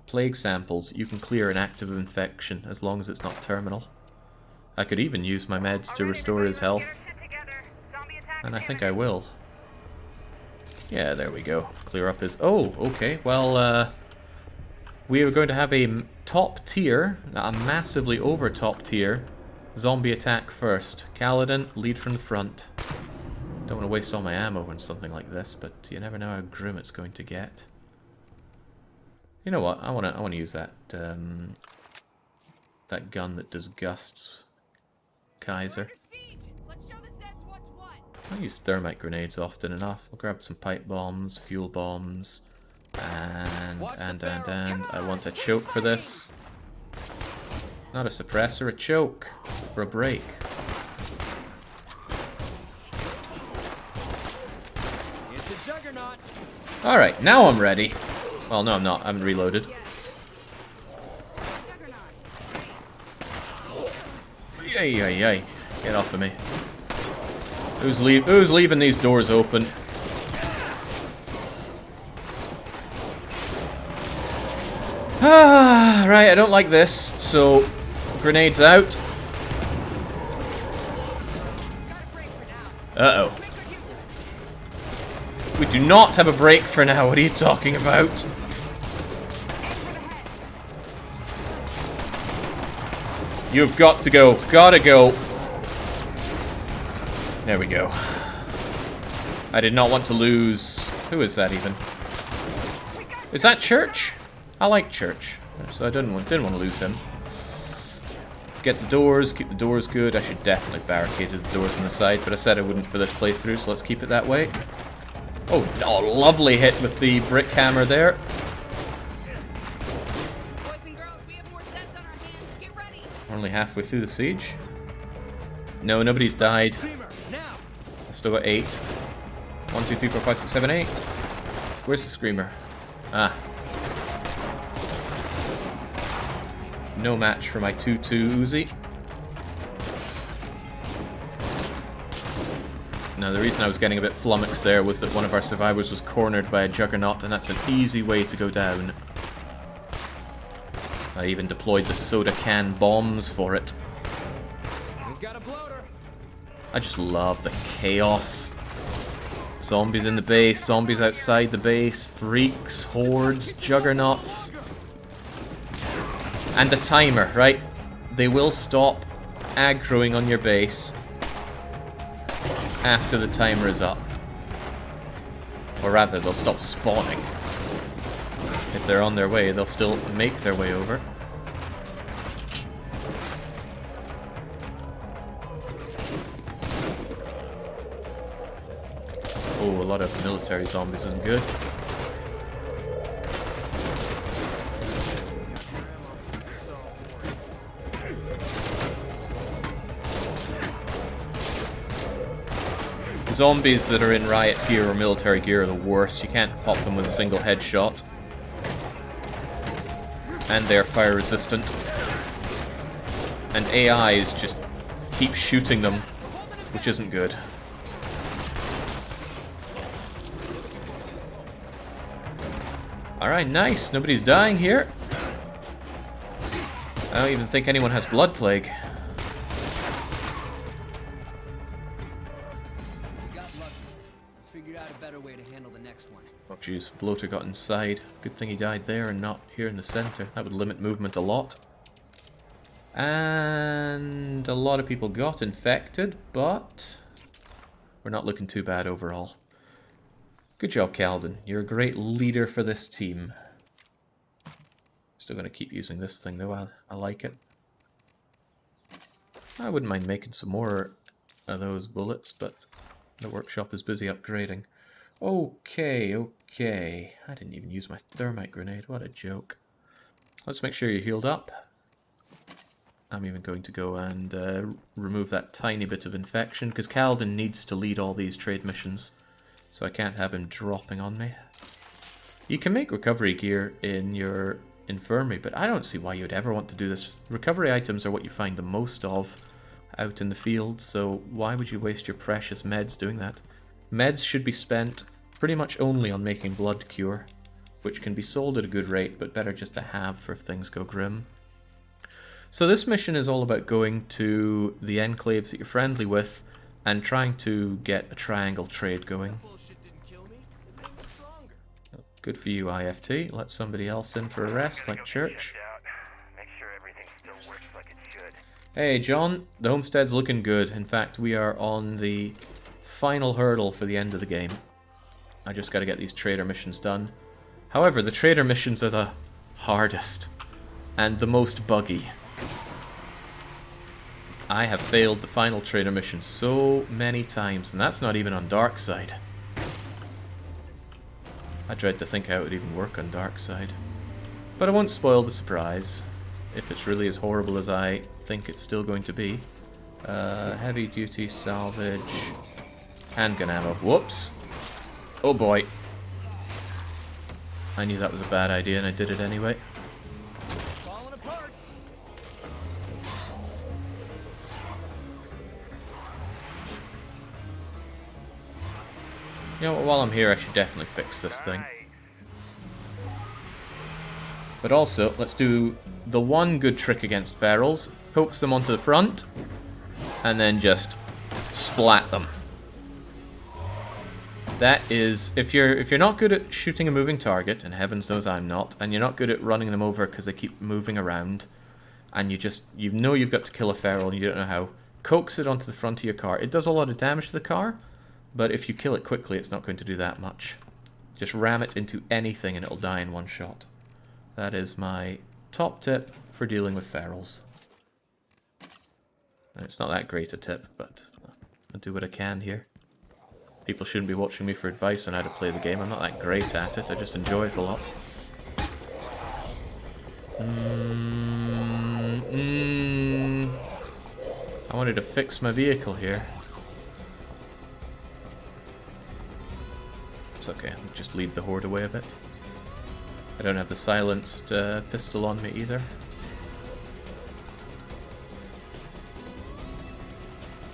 Speaker 1: plague samples, you can clear an active infection as long as it's not terminal. I could even use my meds to restore his health, and I think I will. Yeah, there we go. Clear up his... oh, okay. Well, we are going to have a top tier, a massively over top tier, zombie attack first. Kaladin, lead from the front. Don't want to waste all my ammo on something like this, but you never know how grim it's going to get. You know what? I want to use that that gun that disgusts Kaiser. I use thermite grenades often enough. I'll grab some pipe bombs, fuel bombs, and I want a choke for this. Not a suppressor, a choke. For a break.
Speaker 3: It's a juggernaut.
Speaker 1: Alright, now I'm ready. Well, no I'm not. I haven't reloaded. Yay, yay, yay. Get off of me. Who's leaving these doors open? Ah, right, I don't like this, so grenades out. Uh-oh. We do not have a break for now, what are you talking about? You've got to go, gotta go. There we go. I did not want to lose... who is that even? Is that Church? I like Church, so I didn't want to lose him. Get the doors, keep the doors good. I should definitely barricade the doors on the side, but I said I wouldn't for this playthrough, so let's keep it that way. Oh, lovely hit with the brick hammer there.
Speaker 5: Boys and girls, we have more sets on our hands. Get ready.
Speaker 1: We're only halfway through the siege. No, nobody's died. I've still got 8. 1, 2, 3, 4, 5, 6, 7, 8. Where's the screamer? Ah. No match for my 2-2 Uzi. Now, the reason I was getting a bit flummoxed there was that one of our survivors was cornered by a juggernaut, and that's an easy way to go down. I even deployed the soda can bombs for it. I just love the chaos. Zombies in the base, zombies outside the base, freaks, hordes, juggernauts. And a timer, right? They will stop aggroing on your base after the timer is up. Or rather, they'll stop spawning. If they're on their way, they'll still make their way over. Oh, a lot of military zombies isn't good. Zombies that are in riot gear or military gear are the worst. You can't pop them with a single headshot. And they're fire resistant. And AIs just keep shooting them, which isn't good. Alright, nice. Nobody's dying here. I don't even think anyone has blood plague. Oh jeez, Bloater got inside. Good thing he died there and not here in the center. That would limit movement a lot. And a lot of people got infected, but we're not looking too bad overall. Good job, Calden. You're a great leader for this team. Still going to keep using this thing though. I like it. I wouldn't mind making some more of those bullets, but the workshop is busy upgrading. Okay, okay. I didn't even use my thermite grenade. What a joke. Let's make sure you're healed up. I'm even going to go and remove that tiny bit of infection, because Calden needs to lead all these trade missions, so I can't have him dropping on me. You can make recovery gear in your infirmary, but I don't see why you'd ever want to do this. Recovery items are what you find the most of out in the field, so why would you waste your precious meds doing that? Meds should be spent pretty much only on making blood cure, which can be sold at a good rate, but better just to have for if things go grim. So this mission is all about going to the enclaves that you're friendly with and trying to get a triangle trade going. Good for you, IFT. Let somebody else in for a rest, like Church. Hey, John. The homestead's looking good. In fact, we are on the final hurdle for the end of the game. I just got to get these trader missions done. However, the trader missions are the hardest and the most buggy. I have failed the final trader mission so many times, and that's not even on dark side. I dread to think how it would even work on dark side. But I won't spoil the surprise, if it's really as horrible as I think it's still going to be. Heavy duty salvage, handgun ammo. Whoops! Oh boy. I knew that was a bad idea and I did it anyway. You know what, while I'm here I should definitely fix this thing. But also, let's do the one good trick against ferals. Coax them onto the front, and then just splat them. That is, if you're not good at shooting a moving target, and heavens knows I'm not, and you're not good at running them over because they keep moving around, and you know you've got to kill a feral and you don't know how, coax it onto the front of your car. It does a lot of damage to the car, but if you kill it quickly, it's not going to do that much. Just ram it into anything and it'll die in one shot. That is my top tip for dealing with ferals. And it's not that great a tip, but I'll do what I can here. People shouldn't be watching me for advice on how to play the game. I'm not that great at it, I just enjoy it a lot. I wanted to fix my vehicle here. It's okay, I'll just lead the horde away a bit. I don't have the silenced pistol on me either.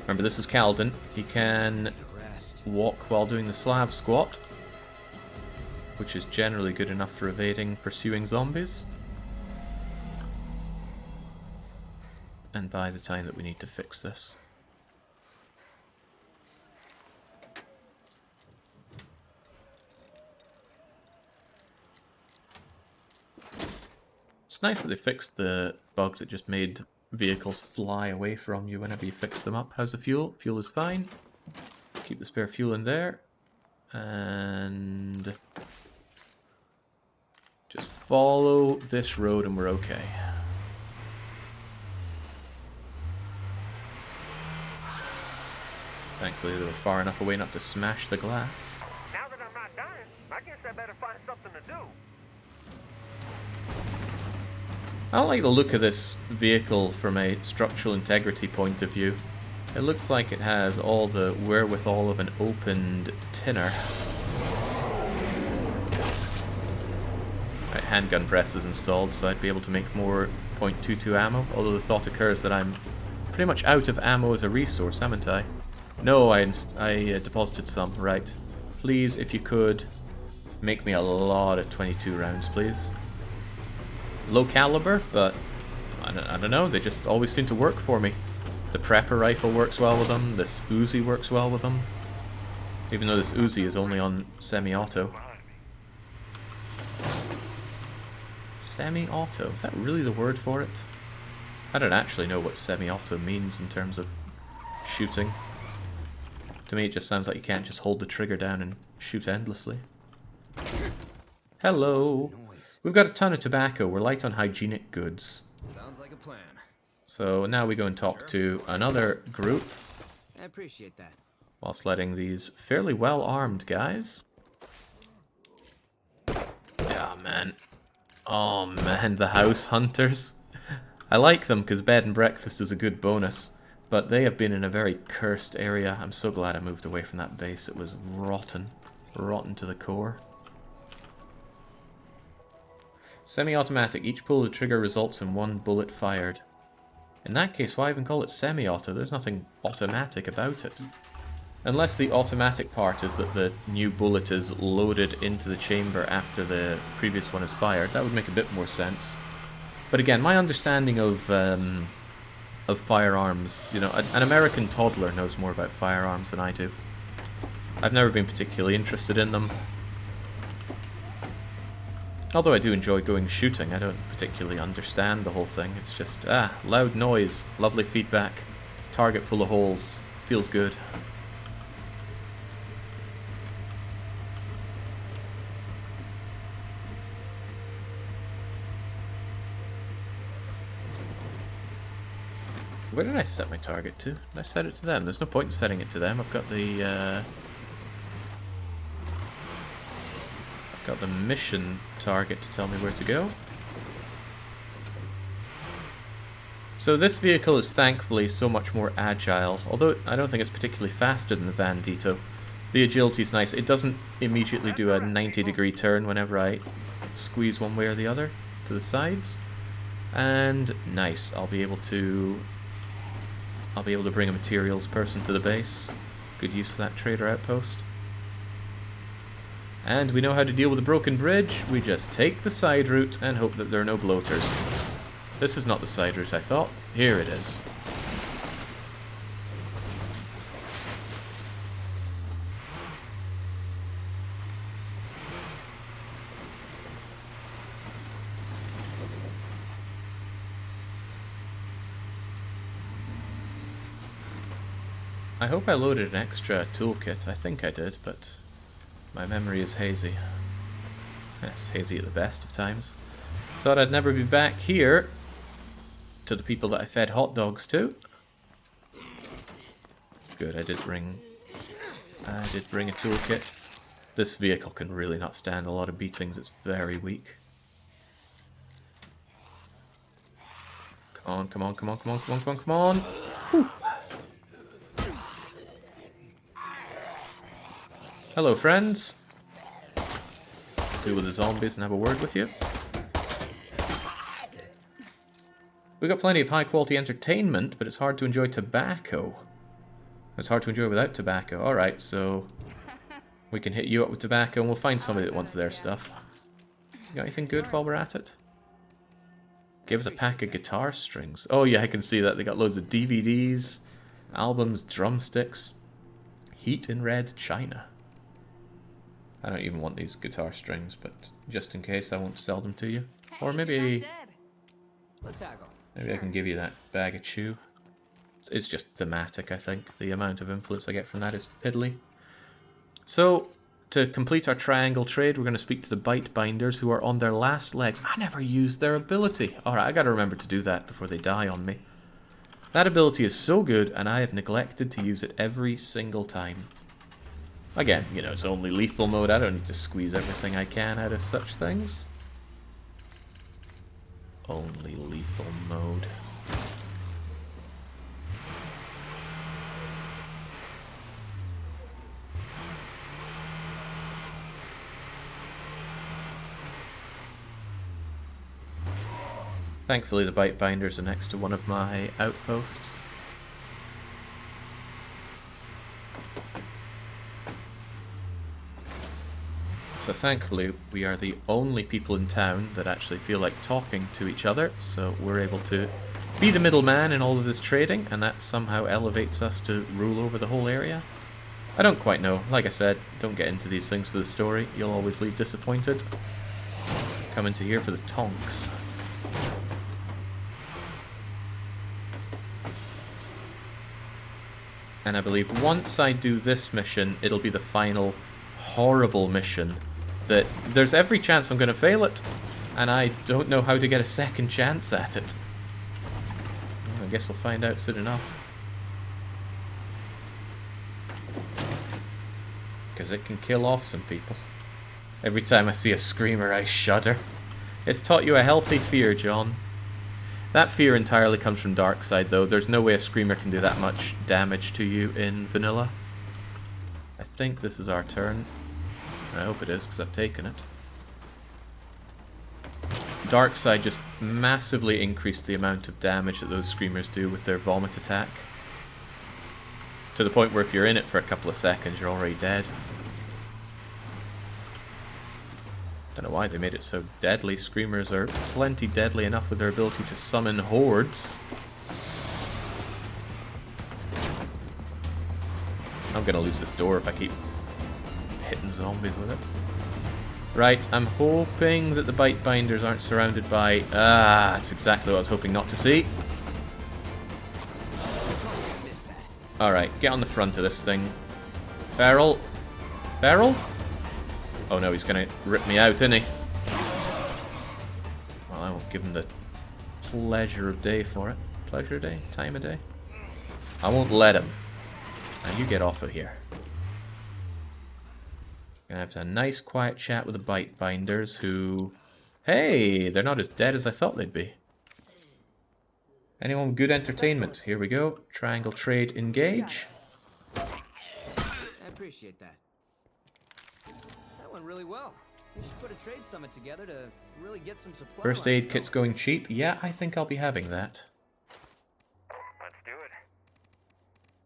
Speaker 1: Remember, this is Calden. He can walk while doing the Slav squat, which is generally good enough for evading pursuing zombies. And by the time that we need to fix this, It's nice that they fixed the bug that just made vehicles fly away from you whenever you fix them up. How's the fuel? Fuel is fine. Keep the spare fuel in there. And just follow this road and we're okay. Thankfully they were far enough away not to smash the glass.
Speaker 4: Now that I'm not dying, I guess I better find something to do.
Speaker 1: I don't like the look of this vehicle from a structural integrity point of view. It looks like it has all the wherewithal of an opened tinner. Right, handgun press is installed, so I'd be able to make more .22 ammo, although the thought occurs that I'm pretty much out of ammo as a resource, haven't I? No, I deposited some, right. Please, if you could, make me a lot of 22 rounds, please. Low caliber, but I don't know, they just always seem to work for me. The Prepper rifle works well with them, this Uzi works well with them. Even though this Uzi is only on semi-auto. Semi-auto, is that really the word for it? I don't actually know what semi-auto means in terms of shooting. To me it just sounds like you can't just hold the trigger down and shoot endlessly. Hello! We've got a ton of tobacco, we're light on hygienic goods.
Speaker 3: Sounds like a plan.
Speaker 1: So now we go and talk to another group.
Speaker 3: I appreciate that.
Speaker 1: Whilst letting these fairly well armed guys. Yeah, man. Oh man, the house hunters. I like them because bed and breakfast is a good bonus. But they have been in a very cursed area. I'm so glad I moved away from that base. It was rotten. Rotten to the core. Semi-automatic. Each pull of the trigger results in 1 bullet fired. In that case, why even call it semi-auto? There's nothing automatic about it. Unless the automatic part is that the new bullet is loaded into the chamber after the previous one is fired. That would make a bit more sense. But again, my understanding of firearms, you know, an American toddler knows more about firearms than I do. I've never been particularly interested in them. Although I do enjoy going shooting, I don't particularly understand the whole thing. It's just, loud noise, lovely feedback, target full of holes, feels good. Where did I set my target to? Did I set it to them? There's no point in setting it to them. I've got the mission target to tell me where to go. So this vehicle is thankfully so much more agile, although I don't think it's particularly faster than the Bandito. The agility is nice. It doesn't immediately do a 90-degree turn whenever I squeeze one way or the other to the sides. And nice, I'll be able to bring a materials person to the base. Good use for that trader outpost. And we know how to deal with a broken bridge. We just take the side route and hope that there are no bloaters. This is not the side route I thought. Here it is. I hope I loaded an extra toolkit. I think I did, but my memory is hazy. Yes, hazy at the best of times. Thought I'd never be back here to the people that I fed hot dogs to. Good, I did bring a toolkit. This vehicle can really not stand a lot of beatings. It's very weak. Come on, come on, come on, come on, come on, come on, come on. Whew. Hello, friends. Deal with the zombies and have a word with you. We got plenty of high-quality entertainment, but it's hard to enjoy tobacco. It's hard to enjoy without tobacco. Alright, so we can hit you up with tobacco and we'll find somebody that wants their stuff. Got anything good while we're at it? Give us a pack of guitar strings. Oh yeah, I can see that. They got loads of DVDs, albums, drumsticks. Heat in red china. I don't even want these guitar strings, but just in case I won't sell them to you. Or maybe
Speaker 3: Let's haggle.
Speaker 1: Maybe I can give you that bag of chew. It's just thematic, I think. The amount of influence I get from that is piddly. So, to complete our triangle trade, we're going to speak to the bite binders who are on their last legs. I never used their ability. Alright, I gotta remember to do that before they die on me. That ability is so good, and I have neglected to use it every single time. Again, you know, it's only lethal mode. I don't need to squeeze everything I can out of such things. Only lethal mode. Thankfully, the bite binders are next to one of my outposts. So thankfully, we are the only people in town that actually feel like talking to each other, so we're able to be the middleman in all of this trading, and that somehow elevates us to rule over the whole area. I don't quite know. Like I said, don't get into these things for the story. You'll always leave disappointed. Come into here for the tonks. And I believe once I do this mission, it'll be the final horrible mission that there's every chance I'm going to fail it, and I don't know how to get a second chance at it. Well, I guess we'll find out soon enough. Because it can kill off some people. Every time I see a screamer, I shudder. It's taught you a healthy fear, John. That fear entirely comes from Darkside, though. There's no way a screamer can do that much damage to you in vanilla. I think this is our turn. I hope it is, because I've taken it. Darkside just massively increased the amount of damage that those screamers do with their vomit attack. To the point where if you're in it for a couple of seconds, you're already dead. Don't know why they made it so deadly. Screamers are plenty deadly enough with their ability to summon hordes. I'm gonna lose this door if I keep hitting zombies with it. Right, I'm hoping that the bite binders aren't surrounded by... Ah, that's exactly what I was hoping not to see. Alright, get on the front of this thing. Barrel. Barrel? Oh no, he's gonna rip me out, isn't he? Well, I won't give him the pleasure of day for it. Pleasure of day? Time of day? I won't let him. Now you get off of here. Gonna have to have a nice quiet chat with the bite binders who... Hey, they're not as dead as I thought they'd be. Anyone with good entertainment? Here we go. Triangle trade engage.
Speaker 3: I appreciate that. That went really well. We should put a trade summit together to really get some supply.
Speaker 1: First aid kit's going cheap. Yeah, I think I'll be having that.
Speaker 4: Let's do it.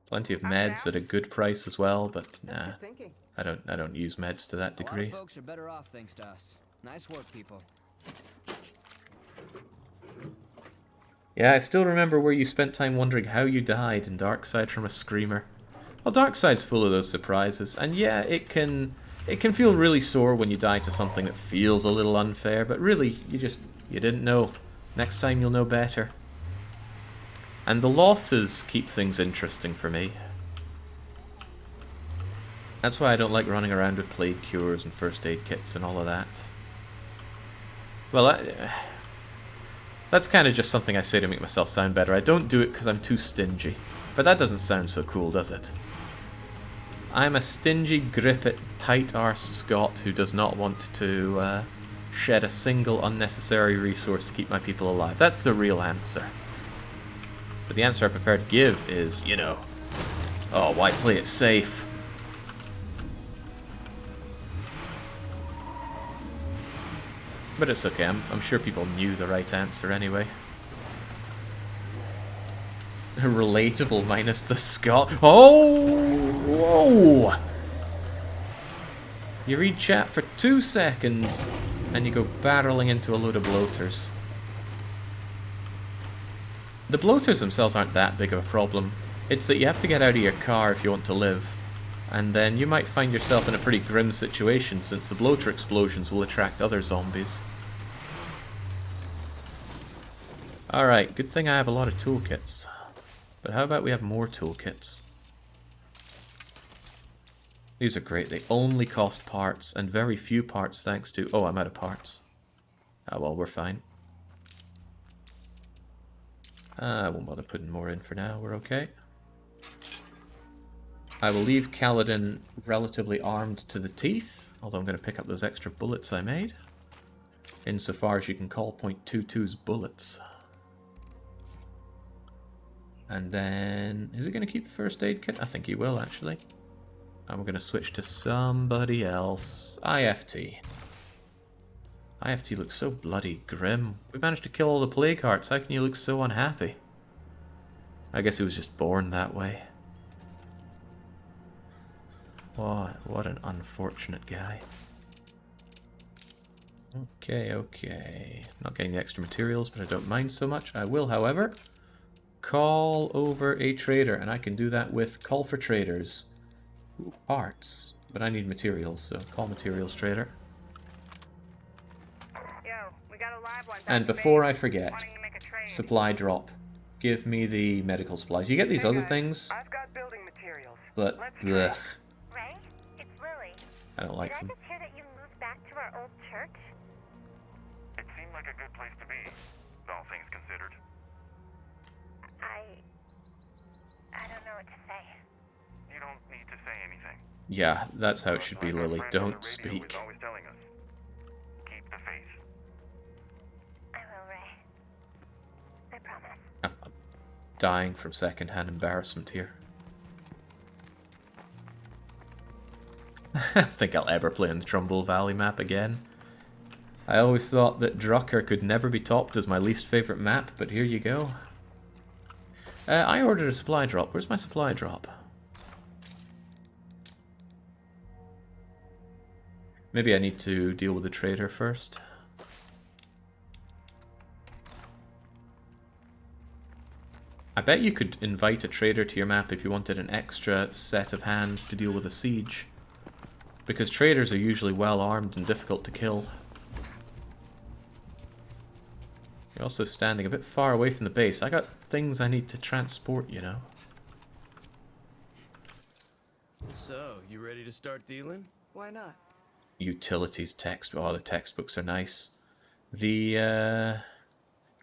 Speaker 1: Plenty of meds at a good price as well, but nah. I don't use meds to that
Speaker 3: A lot of
Speaker 1: degree.
Speaker 3: folks are better off thanks to us. Nice work, people.
Speaker 1: Yeah, I still remember where you spent time wondering how you died in Darkside from a screamer. Well, Darkside's full of those surprises, and yeah, it can feel really sore when you die to something that feels a little unfair, but really, you didn't know. Next time you'll know better. And the losses keep things interesting for me. That's why I don't like running around with plague cures and first aid kits and all of that. Well, that's kind of just something I say to make myself sound better. I don't do it because I'm too stingy. But that doesn't sound so cool, does it? I'm a stingy, grip-it, tight-arsed Scot who does not want to shed a single unnecessary resource to keep my people alive. That's the real answer. But the answer I prefer to give is, you know, oh, why play it safe? But it's okay, I'm sure people knew the right answer anyway. Relatable minus the Scot. Oh! Whoa! You read chat for 2 seconds, and you go barreling into a load of bloaters. The bloaters themselves aren't that big of a problem. It's that you have to get out of your car if you want to live. And then you might find yourself in a pretty grim situation, since the bloater explosions will attract other zombies. Alright, good thing I have a lot of toolkits. But how about we have more toolkits? These are great. They only cost parts, and very few parts thanks to... Oh, I'm out of parts. Ah, well, we're fine. I won't bother putting more in for now. We're okay. I will leave Kaladin relatively armed to the teeth, although I'm going to pick up those extra bullets I made. Insofar as you can call .22's bullets. And then... Is he going to keep the first aid kit? I think he will, actually. And we're going to switch to somebody else. IFT. IFT looks so bloody grim. We managed to kill all the plague hearts. How can you look so unhappy? I guess he was just born that way. What an unfortunate guy. Okay. Not getting the extra materials, but I don't mind so much. I will, however, call over a trader, and I can do that with call for traders. Ooh, parts. But I need materials, so call materials trader.
Speaker 2: Yo, we got a live one.
Speaker 1: And before I forget, supply drop. Give me the medical supplies. You get these other things,
Speaker 4: I've got building materials.
Speaker 1: but
Speaker 4: Let's
Speaker 1: blech,
Speaker 2: Ray, it's Lily.
Speaker 1: I don't like
Speaker 2: Did I
Speaker 1: them.
Speaker 2: just hear that you moved back to our old church?
Speaker 4: It seemed like a good place to be, all things considered.
Speaker 2: I don't know what to say.
Speaker 4: You don't need to say anything.
Speaker 1: Yeah, that's how it should be,
Speaker 4: Like our
Speaker 1: Lily.
Speaker 4: friend on the
Speaker 1: Don't
Speaker 4: radio
Speaker 1: speak.
Speaker 4: is always telling us. Keep the faith.
Speaker 2: I will, Ray. I promise.
Speaker 1: I'm dying from secondhand embarrassment here. I think I'll ever play on the Trumbull Valley map again. I always thought that Drucker could never be topped as my least favourite map, but here you go. I ordered a supply drop. Where's my supply drop? Maybe I need to deal with the trader first. I bet you could invite a trader to your map if you wanted an extra set of hands to deal with a siege. Because traders are usually well armed and difficult to kill. You're also standing a bit far away from the base. I got things I need to transport, you know.
Speaker 8: So, you ready to start dealing?
Speaker 7: Why not?
Speaker 1: Utilities text. Oh, the textbooks are nice. The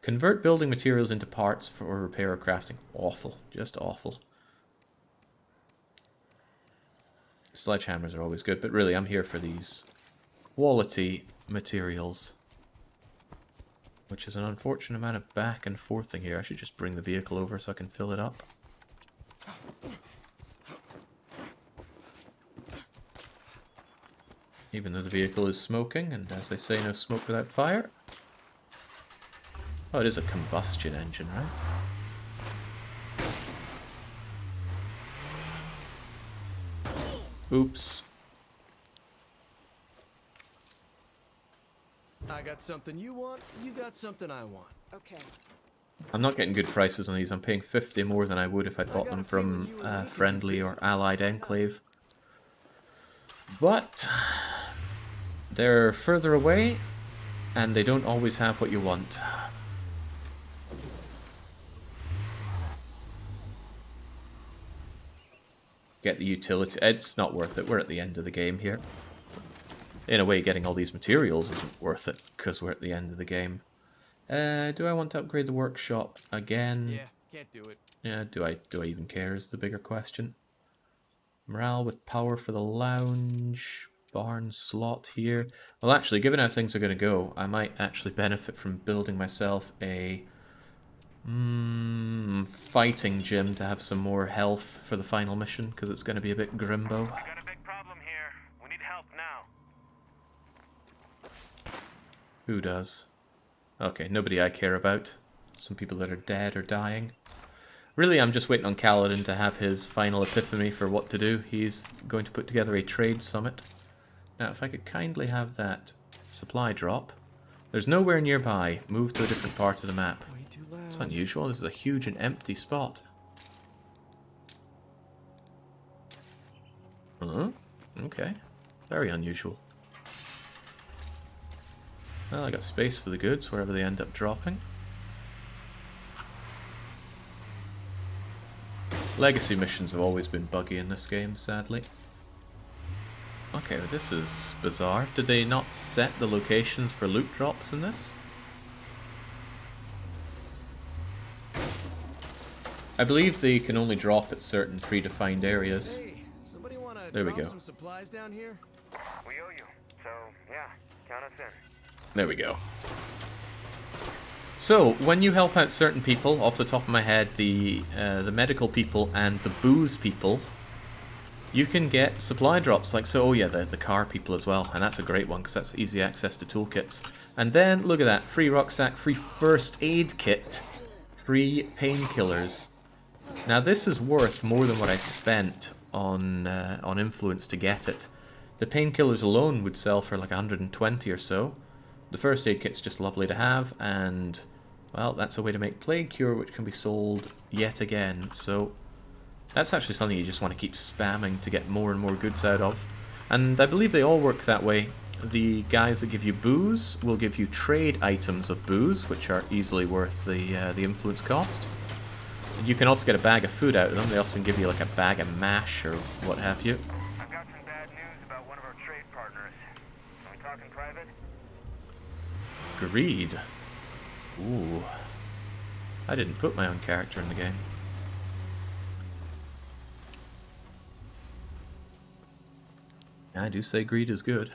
Speaker 1: convert building materials into parts for repair or crafting. Awful, just awful. Sledgehammers are always good, but really I'm here for these quality materials. Which is an unfortunate amount of back and forthing here. I should just bring the vehicle over so I can fill it up. Even though the vehicle is smoking, and as they say, no smoke without fire. Oh, it is a combustion engine, right? Oops.
Speaker 8: I got something you want, you got something I want.
Speaker 7: Okay.
Speaker 1: I'm not getting good prices on these. I'm paying 50 more than I would if I'd bought them from Friendly or Allied Enclave. But they're further away, and they don't always have what you want. Get the utility. It's not worth it. We're at the end of the game here. In a way, getting all these materials isn't worth it, because we're at the end of the game. Do I want to upgrade the workshop again?
Speaker 8: Yeah, can't do it.
Speaker 1: Yeah, do I even care is the bigger question. Morale with power for the lounge. Barn slot here. Well, actually, given how things are going to go, I might actually benefit from building myself a fighting gym to have some more health for the final mission, because it's going to be a bit grimbo.
Speaker 4: We got a big problem here. We need help now.
Speaker 1: Who does? Okay, nobody I care about. Some people that are dead or dying. Really, I'm just waiting on Kaladin to have his final epiphany for what to do. He's going to put together a trade summit. Now, if I could kindly have that supply drop. There's nowhere nearby. Move to a different part of the map.
Speaker 7: Way too loud.
Speaker 1: It's unusual. This is a huge and empty spot. Okay. Very unusual. Well, I got space for the goods wherever they end up dropping. Legacy missions have always been buggy in this game, sadly. Okay, well, this is bizarre. Did they not set the locations for loot drops in this? I believe they can only drop at certain predefined areas.
Speaker 8: Hey, somebody wanna
Speaker 1: There we
Speaker 8: drop
Speaker 1: go.
Speaker 8: some supplies down here?
Speaker 4: We owe you, so yeah, count us in.
Speaker 1: There we go. So, when you help out certain people, off the top of my head, the medical people and the booze people, you can get supply drops like so. Oh yeah, the car people as well, and that's a great one because that's easy access to toolkits. And then, look at that, free rucksack, free first aid kit, free painkillers. Now this is worth more than what I spent on influence to get it. The painkillers alone would sell for like 120 or so. The first aid kit's just lovely to have, and well, that's a way to make plague cure, which can be sold yet again. So that's actually something you just want to keep spamming to get more and more goods out of. And I believe they all work that way. The guys that give you booze will give you trade items of booze, which are easily worth the influence cost. You can also get a bag of food out of them. They often give you like a bag of mash or what have you.
Speaker 4: I've got some bad news about one of our trade partners. Are we talking private?
Speaker 1: Greed. Ooh. I didn't put my own character in the game. I do say greed is good.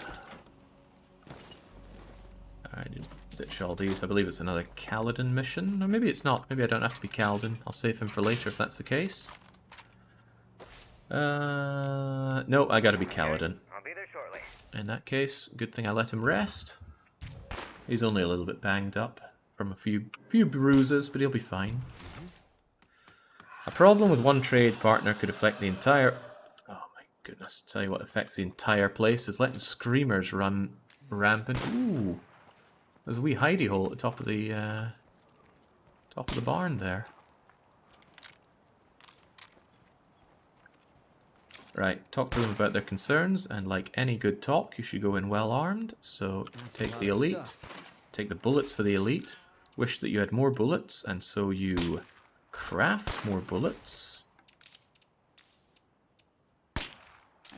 Speaker 1: Alright, ditch all these. I believe it's another Kaladin mission. Or maybe it's not. Maybe I don't have to be Kaladin. I'll save him for later if that's the case. No, I gotta be Kaladin.
Speaker 4: I'll be there shortly.
Speaker 1: In that case, good thing I let him rest. He's only a little bit banged up from a few bruises, but he'll be fine. A problem with one trade partner could affect the entire... Oh my goodness, tell you what affects the entire place is letting screamers run rampant. Ooh, there's a wee hidey hole at the top of the barn there. Right, talk to them about their concerns, and like any good talk, you should go in well armed. So take the elite, take the bullets for the elite, wish that you had more bullets, and so you craft more bullets.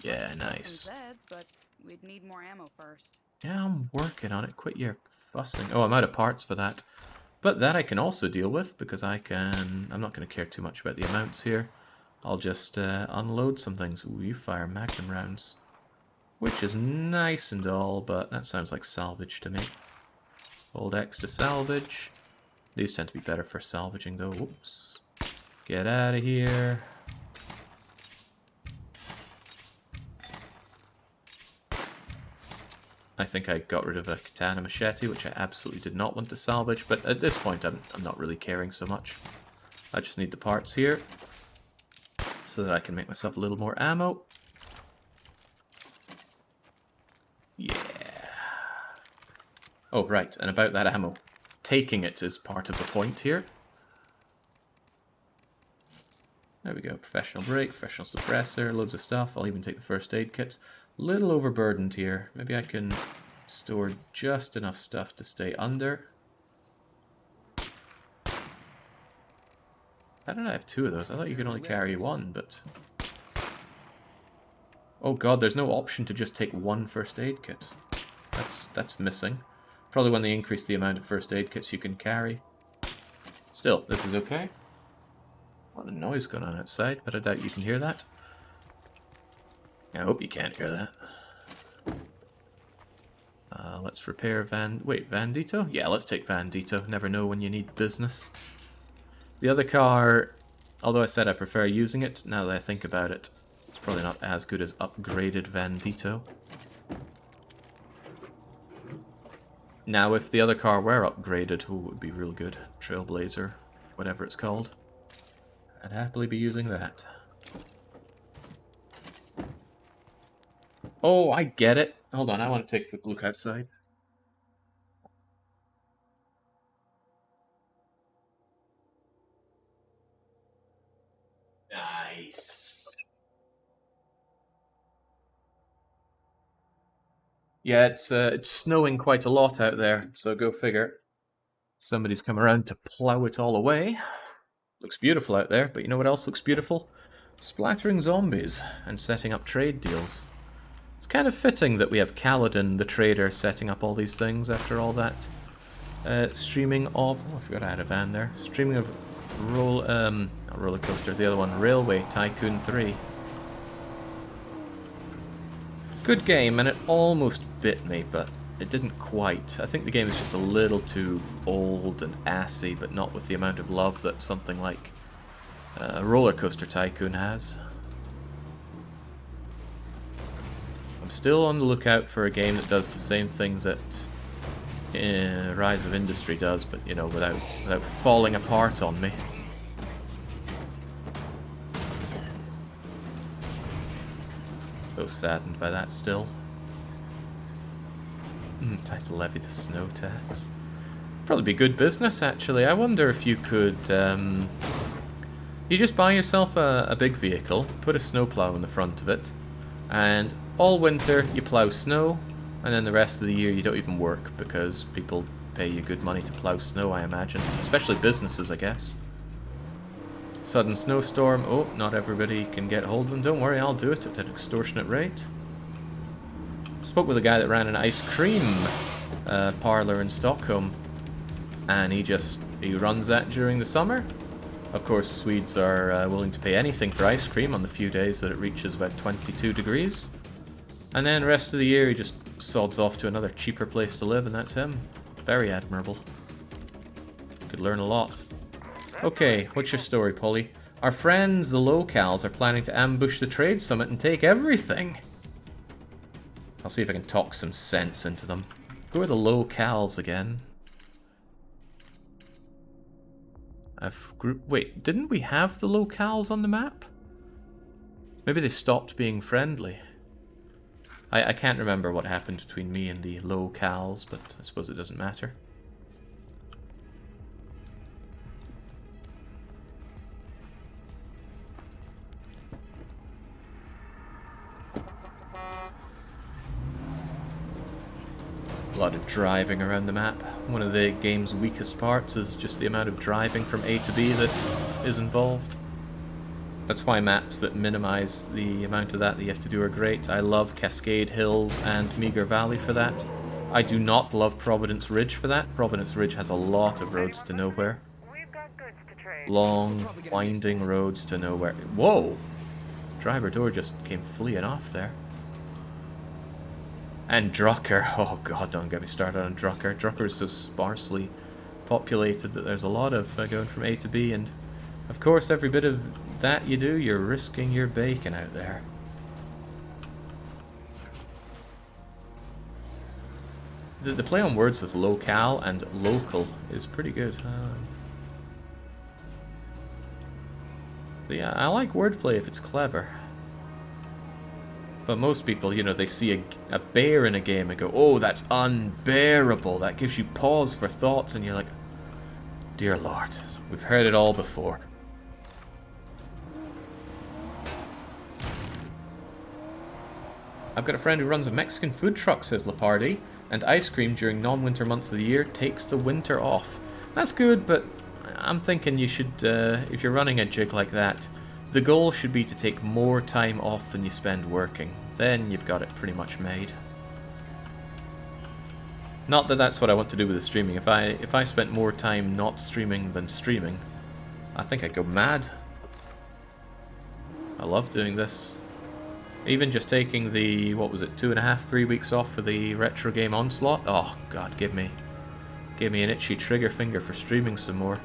Speaker 1: Yeah, nice.
Speaker 5: Some Zeds, but we'd need more ammo first.
Speaker 1: Yeah, I'm working on it. Quit your fussing. Oh, I'm out of parts for that. But that I can also deal with, because I can... I'm not going to care too much about the amounts here. I'll just unload some things. Ooh, you fire magnum rounds. Which is nice and all, but that sounds like salvage to me. Hold X to salvage. These tend to be better for salvaging though. Whoops. Get out of here. I think I got rid of a katana machete, which I absolutely did not want to salvage, but at this point I'm not really caring so much. I just need the parts here, so that I can make myself a little more ammo. Yeah. Oh, right, and about that ammo. Taking it is part of the point here. There we go, professional break, professional suppressor, loads of stuff. I'll even take the first aid kits. Little overburdened here. Maybe I can store just enough stuff to stay under. How did I have two of those? I thought you could only carry one, but... Oh god, there's no option to just take one first aid kit. That's missing. Probably when they increase the amount of first aid kits you can carry. Still, this is okay. A lot of noise going on outside, but I doubt you can hear that. I hope you can't hear that. Let's repair Vandito? Yeah, let's take Vandito. Never know when you need business. The other car, although I said I prefer using it, now that I think about it, it's probably not as good as upgraded Vandito. Now, if the other car were upgraded, it would be real good. Trailblazer, whatever it's called. I'd happily be using that. Oh, I get it. Hold on, I want to take a quick look outside. Nice. Yeah, it's snowing quite a lot out there, so go figure. Somebody's come around to plow it all away. Looks beautiful out there, but you know what else looks beautiful? Splattering zombies and setting up trade deals. It's kind of fitting that we have Kaladin, the trader, setting up all these things after all that streaming of... Oh, I forgot I had a van there. Streaming of not Roller Coaster, the other one, Railway Tycoon 3. Good game, and it almost bit me, but it didn't quite. I think the game is just a little too old and assy, but not with the amount of love that something like Roller Coaster Tycoon has. I'm still on the lookout for a game that does the same thing that Rise of Industry does, but you know, without falling apart on me. So saddened by that still. Time to levy the snow tax. Probably be good business, actually. I wonder if you could... you just buy yourself a big vehicle, put a snowplow in the front of it, and all winter you plow snow, and then the rest of the year you don't even work, because people pay you good money to plow snow, I imagine. Especially businesses, I guess. Sudden snowstorm. Oh, not everybody can get hold of them. Don't worry, I'll do it at an extortionate rate. Spoke with a guy that ran an ice cream parlour in Stockholm, and he runs that during the summer. Of course, Swedes are willing to pay anything for ice cream on the few days that it reaches about 22 degrees. And then the rest of the year he just sods off to another cheaper place to live, and that's him. Very admirable. Could learn a lot. Okay, what's your story, Polly? Our friends, the locals, are planning to ambush the trade summit and take everything. I'll see if I can talk some sense into them. Who are the locals again? Wait, didn't we have the locals on the map? Maybe they stopped being friendly. I can't remember what happened between me and the locals, but I suppose it doesn't matter. A lot of driving around the map. One of the game's weakest parts is just the amount of driving from A to B that is involved. That's why maps that minimize the amount of that you have to do are great. I love Cascade Hills and Meager Valley for that. I do not love Providence Ridge for that. Providence Ridge has a lot of roads to nowhere.
Speaker 2: We've got goods to trade.
Speaker 1: Long, winding roads to nowhere. Whoa! Driver door just came fleeing off there. And Drucker. Oh god, don't get me started on Drucker. Drucker is so sparsely populated that there's a lot of going from A to B, and of course every bit of that you do, you're risking your bacon out there. The play on words with locale and local is pretty good. Yeah, I like wordplay if it's clever. But most people, you know, they see a bear in a game and go, oh, that's unbearable. That gives you pause for thoughts, and you're like, dear Lord, we've heard it all before. I've got a friend who runs a Mexican food truck, says Lepardi, and ice cream during non-winter months of the year takes the winter off. That's good, but I'm thinking you should, if you're running a jig like that, the goal should be to take more time off than you spend working. Then you've got it pretty much made. Not that that's what I want to do with the streaming. If I spent more time not streaming than streaming, I think I'd go mad. I love doing this. Even just taking the, what was it, 2.5, 3 weeks off for the retro game Onslaught? Oh god, give me an itchy trigger finger for streaming some more.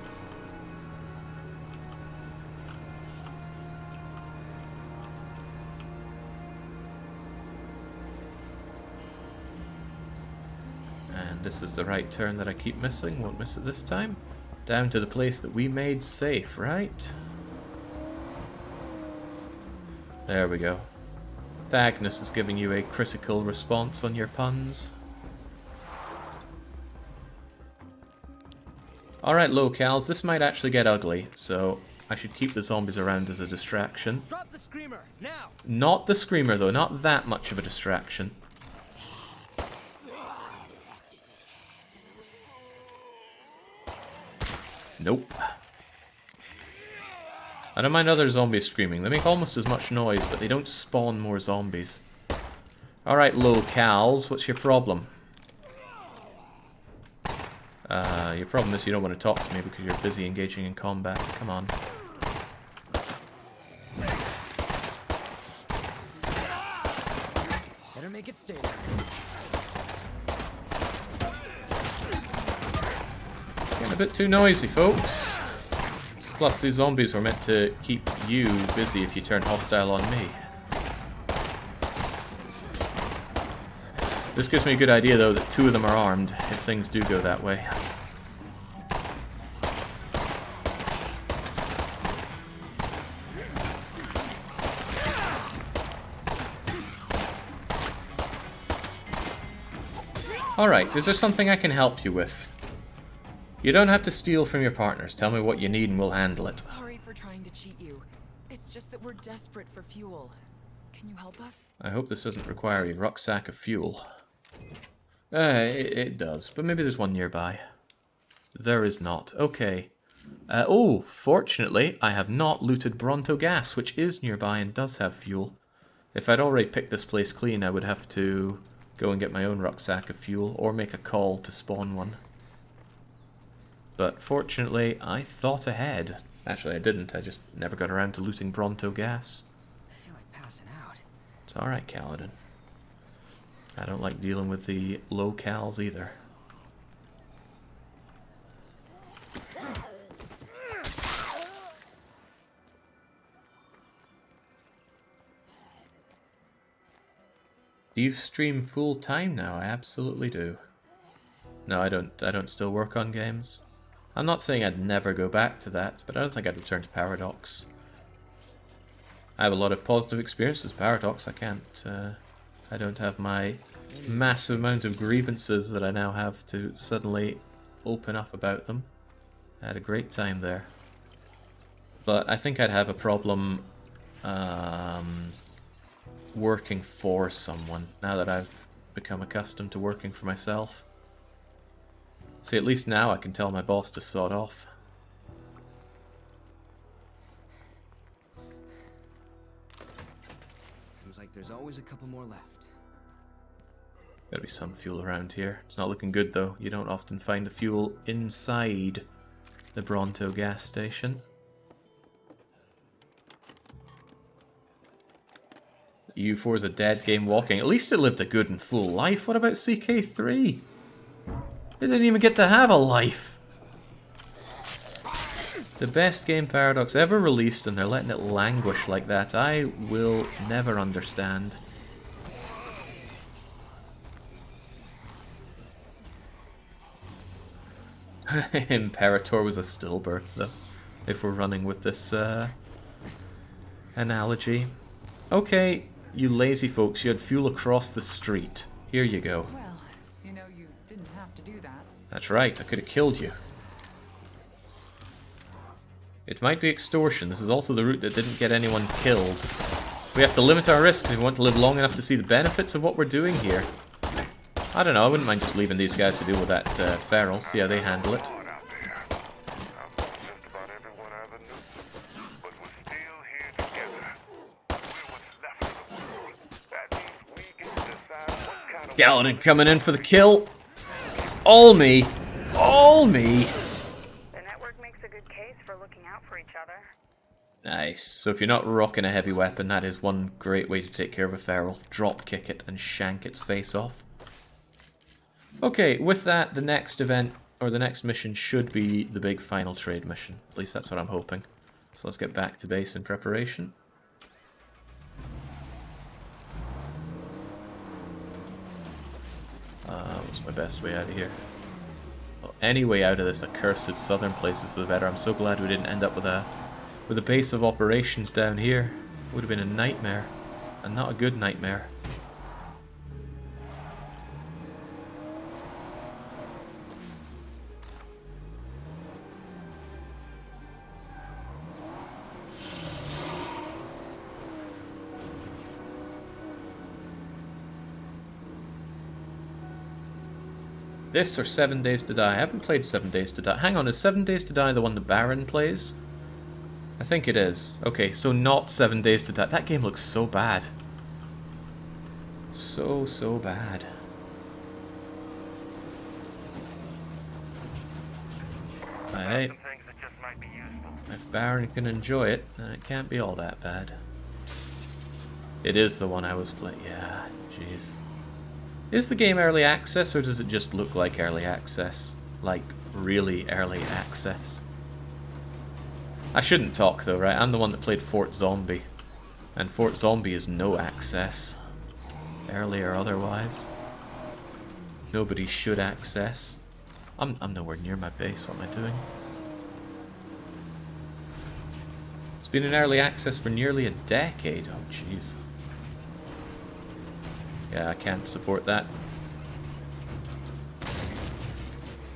Speaker 1: And this is the right turn that I keep missing, won't miss it this time. Down to the place that we made safe, right? There we go. Thagnus is giving you a critical response on your puns. Alright, locals, this might actually get ugly, so I should keep the zombies around as a distraction.
Speaker 3: Drop the screamer, now!
Speaker 1: Not the screamer, though, not that much of a distraction. Nope. I don't mind other zombies screaming. They make almost as much noise, but they don't spawn more zombies. Alright, locals, what's your problem? Your problem is you don't want to talk to me because you're busy engaging in combat. Come on.
Speaker 3: Better make it stay there.
Speaker 1: Getting a bit too noisy, folks. Plus, these zombies were meant to keep you busy if you turn hostile on me. This gives me a good idea, though, that 2 of them are armed, if things do go that way. Alright, is there something I can help you with? You don't have to steal from your partners. Tell me what you need and we'll handle it.
Speaker 7: Sorry for trying to cheat you. It's just that we're desperate for fuel. Can you help us?
Speaker 1: I hope this doesn't require a rucksack of fuel. It does, but maybe there's one nearby. There is not. Okay. Oh, fortunately, I have not looted Bronto gas, which is nearby and does have fuel. If I'd already picked this place clean, I would have to go and get my own rucksack of fuel, or make a call to spawn one. But fortunately, I thought ahead. Actually, I didn't. I just never got around to looting Bronto gas.
Speaker 3: I feel like passing out.
Speaker 1: It's alright, Kaladin. I don't like dealing with the locals either. Do you stream full time now? I absolutely do. No, I don't still work on games. I'm not saying I'd never go back to that, but I don't think I'd return to Paradox. I have a lot of positive experiences with Paradox. I don't have my massive amount of grievances that I now have to suddenly open up about them. I had a great time there. But I think I'd have a problem working for someone now that I've become accustomed to working for myself. See, at least now I can tell my boss to sod off.
Speaker 3: Seems like there's always a couple more left.
Speaker 1: Gotta be some fuel around here. It's not looking good though. You don't often find the fuel inside the Bronto gas station. U4 is a dead game walking. At least it lived a good and full life. What about CK3? It didn't even get to have a life. The best game Paradox ever released, and they're letting it languish like that. I will never understand. Imperator was a stillbirth, though, if we're running with this analogy. Okay, you lazy folks, you had fuel across the street. Here you go.
Speaker 7: Well, you know, you didn't have to do that.
Speaker 1: That's right, I could have killed you. It might be extortion. This is also the route that didn't get anyone killed. We have to limit our risks if we want to live long enough to see the benefits of what we're doing here. I don't know, I wouldn't mind just leaving these guys to deal with that feral, see how they handle it. Galadin coming in for the kill. All me. All me.
Speaker 2: The network makes a good case for looking out for each other.
Speaker 1: Nice. So if you're not rocking a heavy weapon, that is one great way to take care of a feral. Drop kick it and shank its face off. Okay, with that, the next event, or the next mission, should be the big final trade mission. At least that's what I'm hoping. So let's get back to base in preparation. What's my best way out of here? Well, any way out of this accursed southern place is the better. I'm so glad we didn't end up with a base of operations down here. It would have been a nightmare, and not a good nightmare. This or 7 Days to Die? I haven't played 7 Days to Die. Hang on, is 7 Days to Die the one the Baron plays? I think it is. Okay, so not 7 Days to Die. That game looks so bad. So bad. Hey,
Speaker 4: Some things that just might be useful.
Speaker 1: if Baron can enjoy it, then it can't be all that bad. It is the one I was playing. Yeah, jeez. Is the game early access, or does it just look like early access? Like, really early access? I shouldn't talk though, right? I'm the one that played Fort Zombie. And Fort Zombie is no access. Early or otherwise. Nobody should access. I'm nowhere near my base. What am I doing? It's been in early access for nearly a decade. Oh, jeez. Yeah, I can't support that.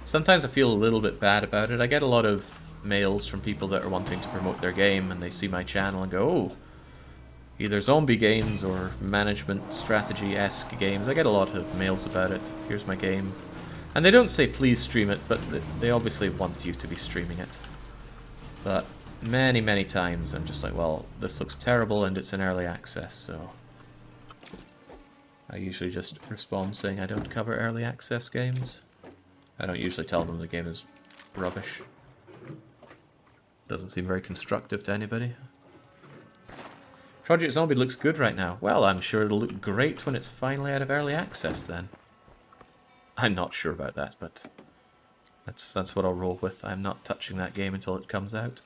Speaker 1: Sometimes I feel a little bit bad about it. I get a lot of mails from people that are wanting to promote their game, and they see my channel and go, oh, either zombie games or management strategy-esque games. I get a lot of mails about it. Here's my game. And they don't say please stream it, but they obviously want you to be streaming it. But many times I'm just like, well, this looks terrible and it's in early access, so I usually just respond saying I don't cover early access games. I don't usually tell them the game is rubbish. Doesn't seem very constructive to anybody. Project Zombie looks good right now. Well, I'm sure it'll look great when it's finally out of early access then. I'm not sure about that, but that's what I'll roll with. I'm not touching that game until it comes out.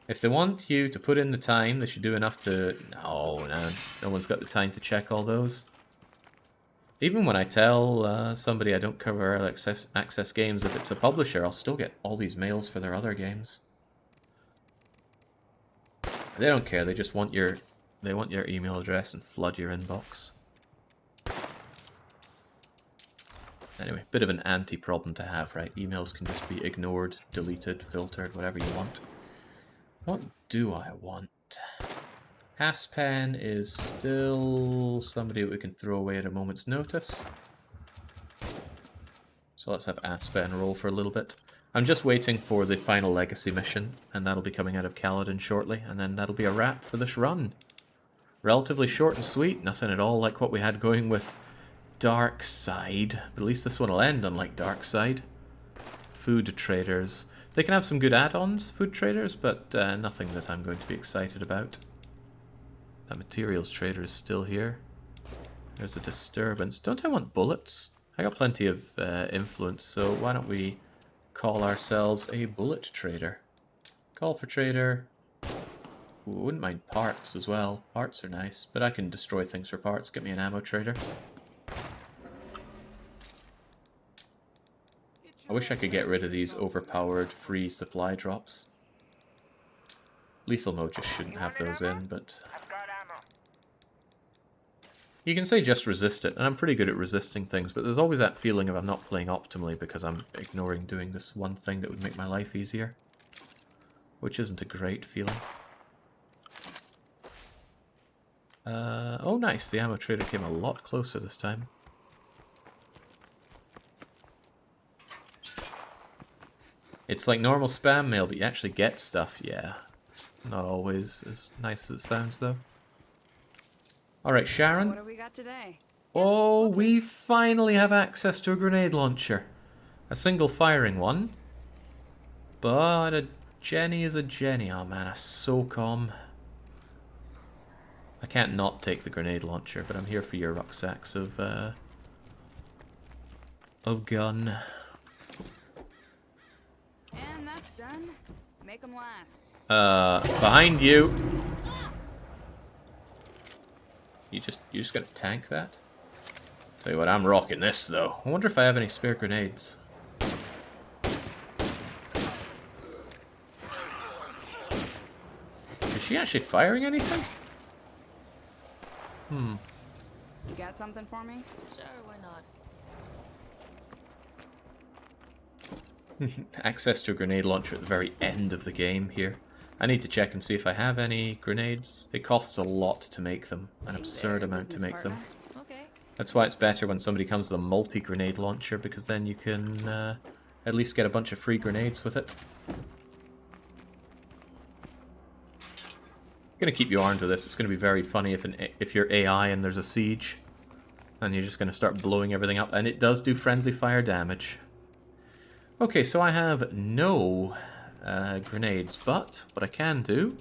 Speaker 1: If they want you to put in the time, they should do enough to... No, no one's got the time to check all those. Even when I tell somebody I don't cover early access games, if it's a publisher, I'll still get all these mails for their other games. They don't care, they just want your email address and flood your inbox. Anyway, bit of an anti-problem to have, right? Emails can just be ignored, deleted, filtered, whatever you want. What do I want? Aspen is still somebody we can throw away at a moment's notice. So let's have Aspen roll for a little bit. I'm just waiting for the final legacy mission, and that'll be coming out of Kaladin shortly, and then that'll be a wrap for this run. Relatively short and sweet, nothing at all like what we had going with Dark Side. But at least this one will end unlike Dark Side. Food traders. They can have some good add-ons, food traders, but nothing that I'm going to be excited about. That materials trader is still here. There's a disturbance. Don't I want bullets? I got plenty of influence, so why don't we call ourselves a bullet trader? Call for trader. Ooh, wouldn't mind parts as well. Parts are nice, but I can destroy things for parts. Get me an ammo trader. I wish I could get rid of these overpowered free supply drops. Lethal mode just shouldn't have those in, but...
Speaker 2: I've got ammo.
Speaker 1: You can say just resist it, and I'm pretty good at resisting things, but there's always that feeling of I'm not playing optimally because I'm ignoring doing this one thing that would make my life easier. Which isn't a great feeling. Oh nice, the ammo trader came a lot closer this time. It's like normal spam mail, but you actually get stuff, yeah. It's not always as nice as it sounds, though. Alright, Sharon.
Speaker 5: What do we got today?
Speaker 1: Oh, we finally have access to a grenade launcher. A single firing one. But a Jenny is a Jenny. Oh man, a SOCOM. I can't not take the grenade launcher, but I'm here for your rucksacks of gun.
Speaker 5: And that's done. Make them last.
Speaker 1: Behind you. You just gotta tank that? Tell you what, I'm rocking this though. I wonder if I have any spare grenades. Is she actually firing anything?
Speaker 5: You got something for me?
Speaker 7: Sure, why not?
Speaker 1: Access to a grenade launcher at the very end of the game here. I need to check and see if I have any grenades. It costs a lot to make them. An absurd amount to make them.
Speaker 5: Okay.
Speaker 1: That's why it's better when somebody comes with a multi-grenade launcher, because then you can At least get a bunch of free grenades with it. I'm gonna keep you armed with this. It's gonna be very funny if you're AI and there's a siege, and you're just gonna start blowing everything up. And it does do friendly fire damage. Okay, so I have no grenades, but what I can do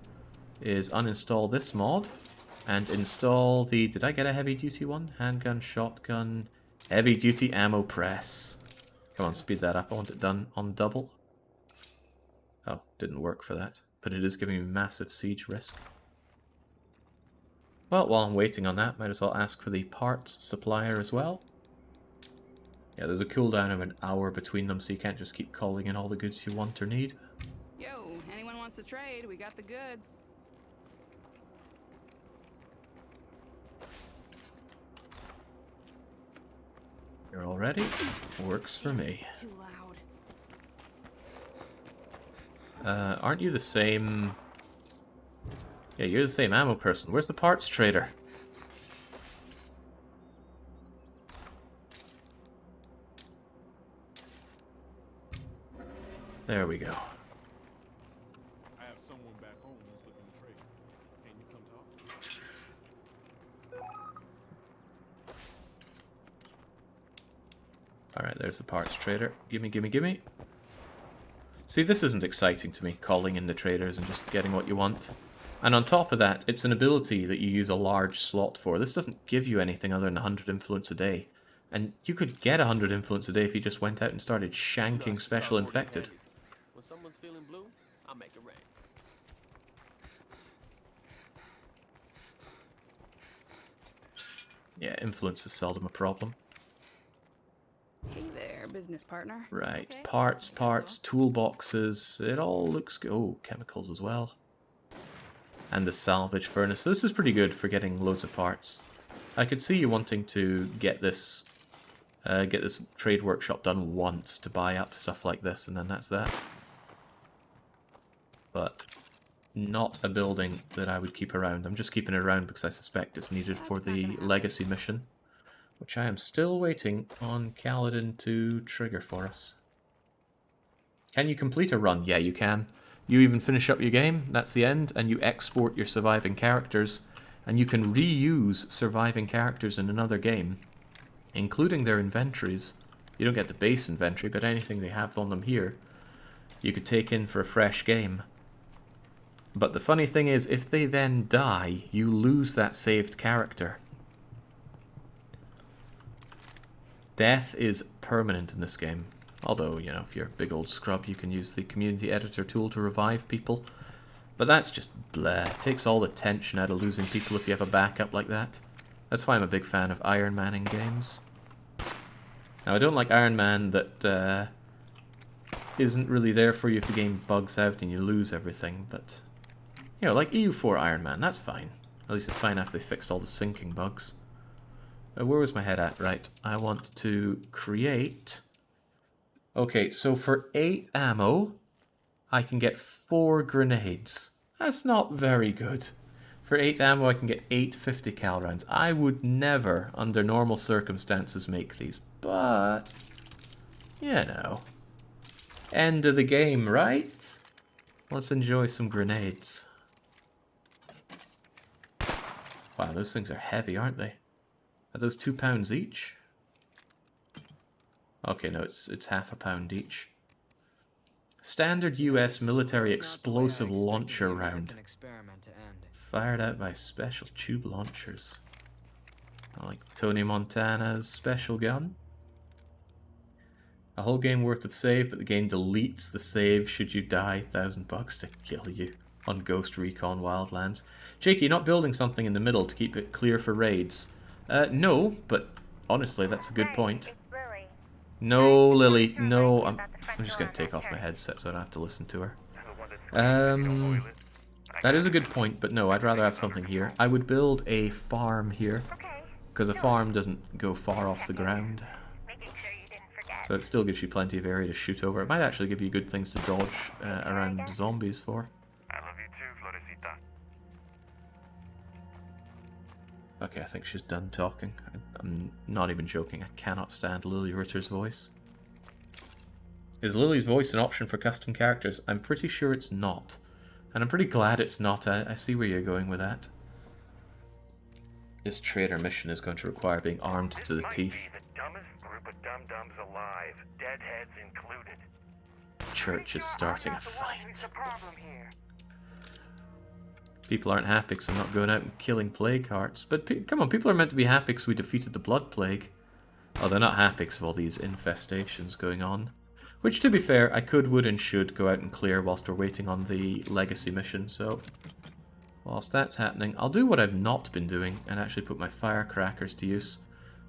Speaker 1: is uninstall this mod and install the... Did I get a heavy duty one? Handgun, shotgun, heavy duty ammo press. Come on, speed that up. I want it done on double. Oh, didn't work for that, but it is giving me massive siege risk. Well, while I'm waiting on that, might as well ask for the parts supplier as well. Yeah, there's a cooldown of an hour between them, so you can't just keep calling in all the goods you want or need.
Speaker 5: Yo, anyone wants to trade? We got the goods.
Speaker 1: You're all ready? Works for me.
Speaker 5: Too loud.
Speaker 1: Aren't you the same... Yeah, you're the same ammo person. Where's the parts trader? There we go.
Speaker 6: I have someone back home who's looking to trade. Can you come talk?
Speaker 1: Alright, there's the parts trader. Gimme, gimme, gimme. See, this isn't exciting to me, calling in the traders and just getting what you want. And on top of that, it's an ability that you use a large slot for. This doesn't give you anything other than 100 influence a day. And you could get 100 influence a day if you just went out and started shanking special infected.
Speaker 8: When someone's feeling blue, I'll make it rain.
Speaker 1: Yeah, influence is seldom a problem.
Speaker 5: Hey there, business partner.
Speaker 1: Right,
Speaker 5: Okay.
Speaker 1: parts, toolboxes, it all looks good. Oh, chemicals as well. And the salvage furnace. This is pretty good for getting loads of parts. I could see you wanting to get this trade workshop done once to buy up stuff like this, and then that's that. But not a building that I would keep around. I'm just keeping it around because I suspect it's needed for the legacy mission, which I am still waiting on Kaladin to trigger for us. Can you complete a run? Yeah, you can. You even finish up your game, that's the end, and you export your surviving characters, and you can reuse surviving characters in another game, including their inventories. You don't get the base inventory, but anything they have on them here, you could take in for a fresh game. But the funny thing is, if they then die, you lose that saved character. Death is permanent in this game. Although, you know, if you're a big old scrub, you can use the community editor tool to revive people. But that's just bleh. It takes all the tension out of losing people if you have a backup like that. That's why I'm a big fan of Iron Man in games. Now, I don't like Iron Man that isn't really there for you if the game bugs out and you lose everything, but... You know, like EU4 Iron Man, that's fine. At least it's fine after they fixed all the syncing bugs. Where was my head at? Right, I want to create... Okay, so for 8 ammo, I can get 4 grenades. That's not very good. For 8 ammo, I can get 8 50 cal rounds. I would never, under normal circumstances, make these, but... You know. End of the game, right? Let's enjoy some grenades. Wow, those things are heavy, aren't they? Are those £2 each? Okay, no, it's half a pound each. Standard US military explosive launcher round. Fired out by special tube launchers. I like Tony Montana's special gun. A whole game worth of save, but the game deletes the save should you die. $1,000 to kill you on Ghost Recon Wildlands. Jakey, you're not building something in the middle to keep it clear for raids. No, but honestly, that's a good point. No, Lily, no, I'm just going to take off my headset so I don't have to listen to her. That is a good point, but no, I'd rather have something here. I would build a farm here, because a farm doesn't go far off the ground. So it still gives you plenty of area to shoot over. It might actually give you good things to dodge around zombies for.
Speaker 4: I love you too, Florecita.
Speaker 1: Okay, I think she's done talking. I'm not even joking. I cannot stand Lily Ritter's voice. Is Lily's voice an option for custom characters? I'm pretty sure it's not. And I'm pretty glad it's not. I see where you're going with that. This trader mission is going to require being armed to the teeth.
Speaker 4: This might be the dumbest group of dum-dums alive, deadheads included.
Speaker 1: Church is starting a
Speaker 2: Who's
Speaker 1: fight.
Speaker 2: the problem here?
Speaker 1: People aren't happy because I'm not going out and killing plague hearts. But come on, people are meant to be happy because we defeated the blood plague. Oh, they're not happy because of all these infestations going on. Which, to be fair, I could, would, and should go out and clear whilst we're waiting on the legacy mission, so... Whilst that's happening, I'll do what I've not been doing and actually put my firecrackers to use.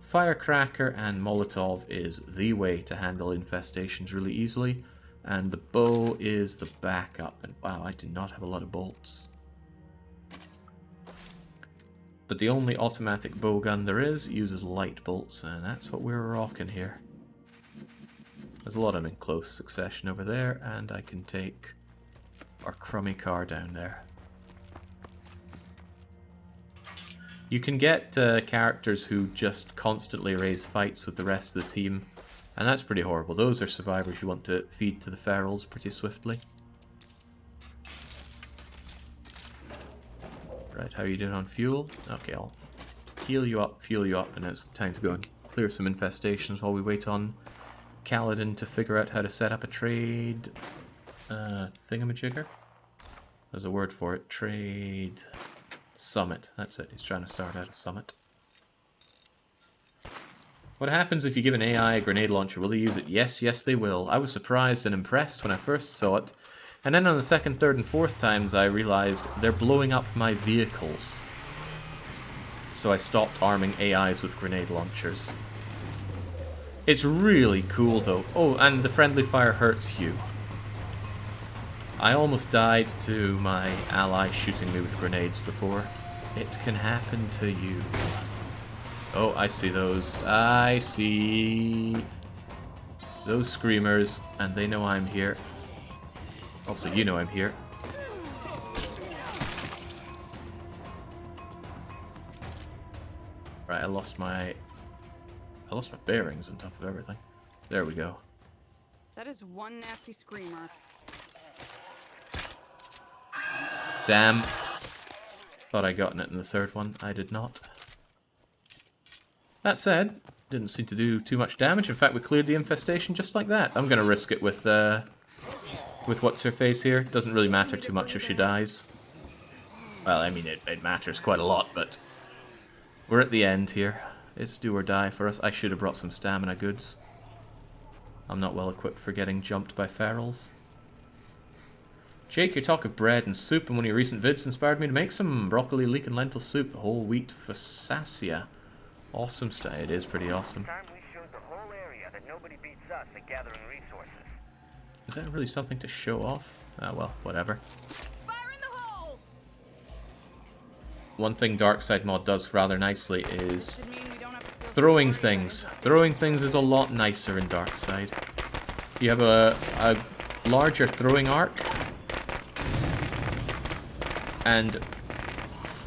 Speaker 1: Firecracker and Molotov is the way to handle infestations really easily, and the bow is the backup. And wow, I do not have a lot of bolts. But the only automatic bow gun there is uses light bolts, and that's what we're rocking here. There's a lot of them in close succession over there, and I can take our crummy car down there. You can get characters who just constantly raise fights with the rest of the team, and that's pretty horrible. Those are survivors you want to feed to the ferals pretty swiftly. Right, how are you doing on fuel? Okay, I'll heal you up, fuel you up, and it's time to go and clear some infestations while we wait on Kaladin to figure out how to set up a trade thingamajigger. There's a word for it. Trade summit. That's it. He's trying to start out a summit. What happens if you give an AI a grenade launcher? Will they use it? Yes, yes they will. I was surprised and impressed when I first saw it. And then on the second, third, and fourth times I realized they're blowing up my vehicles. So I stopped arming AIs with grenade launchers. It's really cool though. Oh, and the friendly fire hurts you. I almost died to my ally shooting me with grenades before. It can happen to you. Oh, I see those. I see those screamers, and they know I'm here. Also, you know I'm here. Right, I lost my bearings on top of everything. There we go.
Speaker 5: That is one nasty screamer.
Speaker 1: Damn. Thought I gotten it in the third one. I did not. That said, didn't seem to do too much damage. In fact, we cleared the infestation just like that. I'm gonna risk it with what's her face here. Doesn't really matter too much if she dies. Well, I mean, it matters quite a lot, but we're at the end here. It's do or die for us. I should have brought some stamina goods. I'm not well equipped for getting jumped by ferals. Jake, your talk of bread and soup in one of your recent vids inspired me to make some broccoli, leek, and lentil soup. Whole wheat focaccia. Awesome stuff. It is pretty awesome.
Speaker 4: Time we showed the whole area that nobody beats us at gathering resources.
Speaker 1: Is that really something to show off? Ah, well, whatever.
Speaker 5: Fire in the hole!
Speaker 1: One thing Darkside mod does rather nicely is
Speaker 5: Should mean we don't have to feel
Speaker 1: throwing
Speaker 5: sorry about
Speaker 1: things.
Speaker 5: it.
Speaker 1: Throwing things is a lot nicer in Darkside. You have a larger throwing arc, and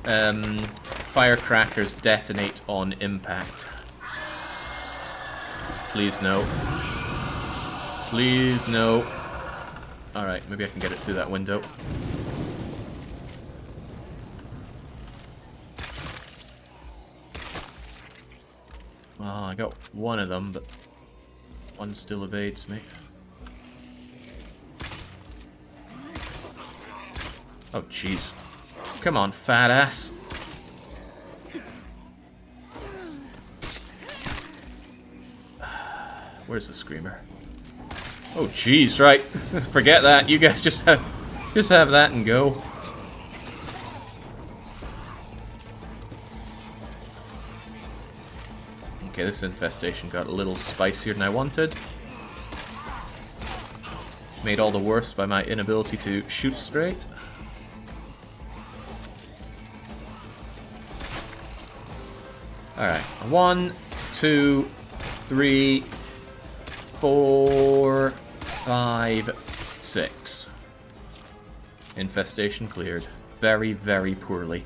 Speaker 1: firecrackers detonate on impact. Please no. Please no. Alright, maybe I can get it through that window. Well, I got one of them, but one still evades me. Oh, jeez. Come on, fat ass. Where's the screamer? Oh, jeez, right. Forget that. You guys just have that and go. Okay, this infestation got a little spicier than I wanted. Made all the worse by my inability to shoot straight. Alright, 1, 2, 3, 4, 5, 6. Infestation cleared. Very, very poorly.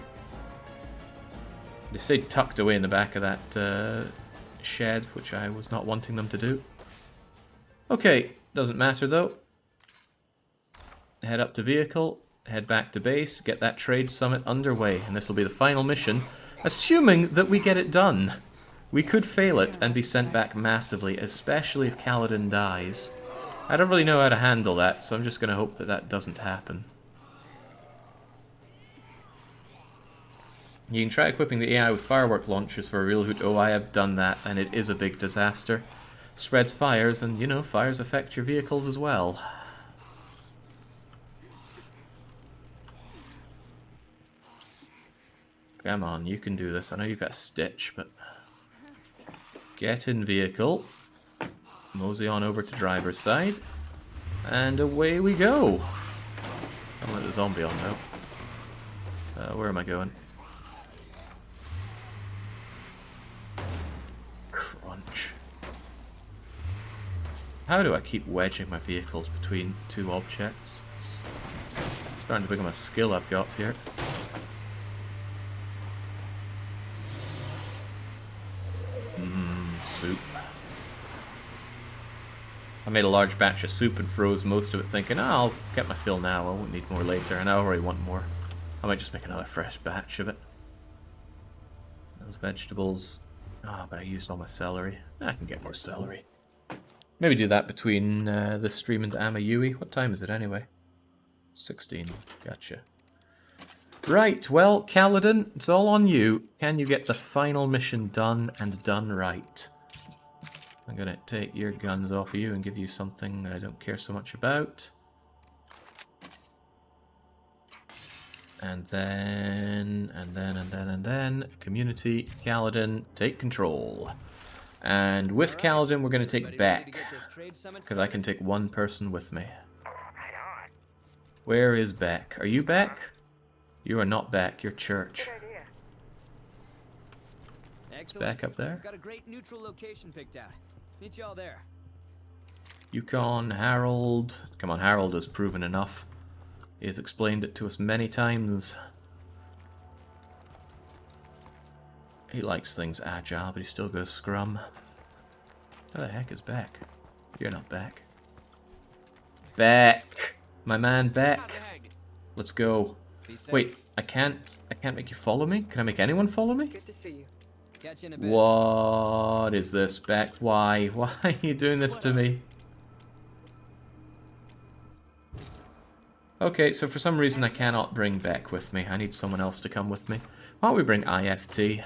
Speaker 1: They stayed tucked away in the back of that shed, which I was not wanting them to do. Okay, Doesn't matter though. Head up to vehicle, head back to base, get that trade summit underway, and this will be the final mission, assuming that we get it done. We could fail it and be sent back massively, especially if Kaladin dies. I don't really know how to handle that, so I'm just going to hope that that doesn't happen. You can try equipping the AI with firework launchers for a real hoot. Oh, I have done that, and it is a big disaster. Spreads fires, and, you know, fires affect your vehicles as well. Come on, you can do this. I know you've got a stitch, but... Get in vehicle. Mosey on over to driver's side. And away we go. Don't let the zombie on now. Where am I going? Crunch. How do I keep wedging my vehicles between two objects? It's starting to become a skill I've got here. Soup. I made a large batch of soup and froze most of it thinking, oh, I'll get my fill now, I won't need more later, and I already want more. I might just make another fresh batch of it. Those vegetables... Ah, but I used all my celery. I can get more celery. Maybe do that between this stream and Amayui. What time is it anyway? 16. Gotcha. Right, well, Kaladin, it's all on you. Can you get the final mission done and done right? I'm gonna take your guns off of you and give you something I don't care so much about. And then, community, Kaladin, take control. And with Kaladin, we're gonna take Beck, because I can take one person with me. Where is Beck? Are you Beck? You are not Beck, you're Church. It's Beck up there.
Speaker 3: Got a great neutral location picked out. Meet y'all there.
Speaker 1: Yukon, Harold. Come on, Harold has proven enough. He has explained it to us many times. He likes things agile, but he still goes scrum. Who the heck is Beck? You're not Beck. Beck! My man Beck! Let's go. Wait, I can't make you follow me? Can I make anyone follow me?
Speaker 7: Good to see you.
Speaker 3: Catch you in a bit.
Speaker 1: What is this, Beck? Why? Why are you doing this to me? Okay, so for some reason I cannot bring Beck with me. I need someone else to come with me. Why don't we bring IFT?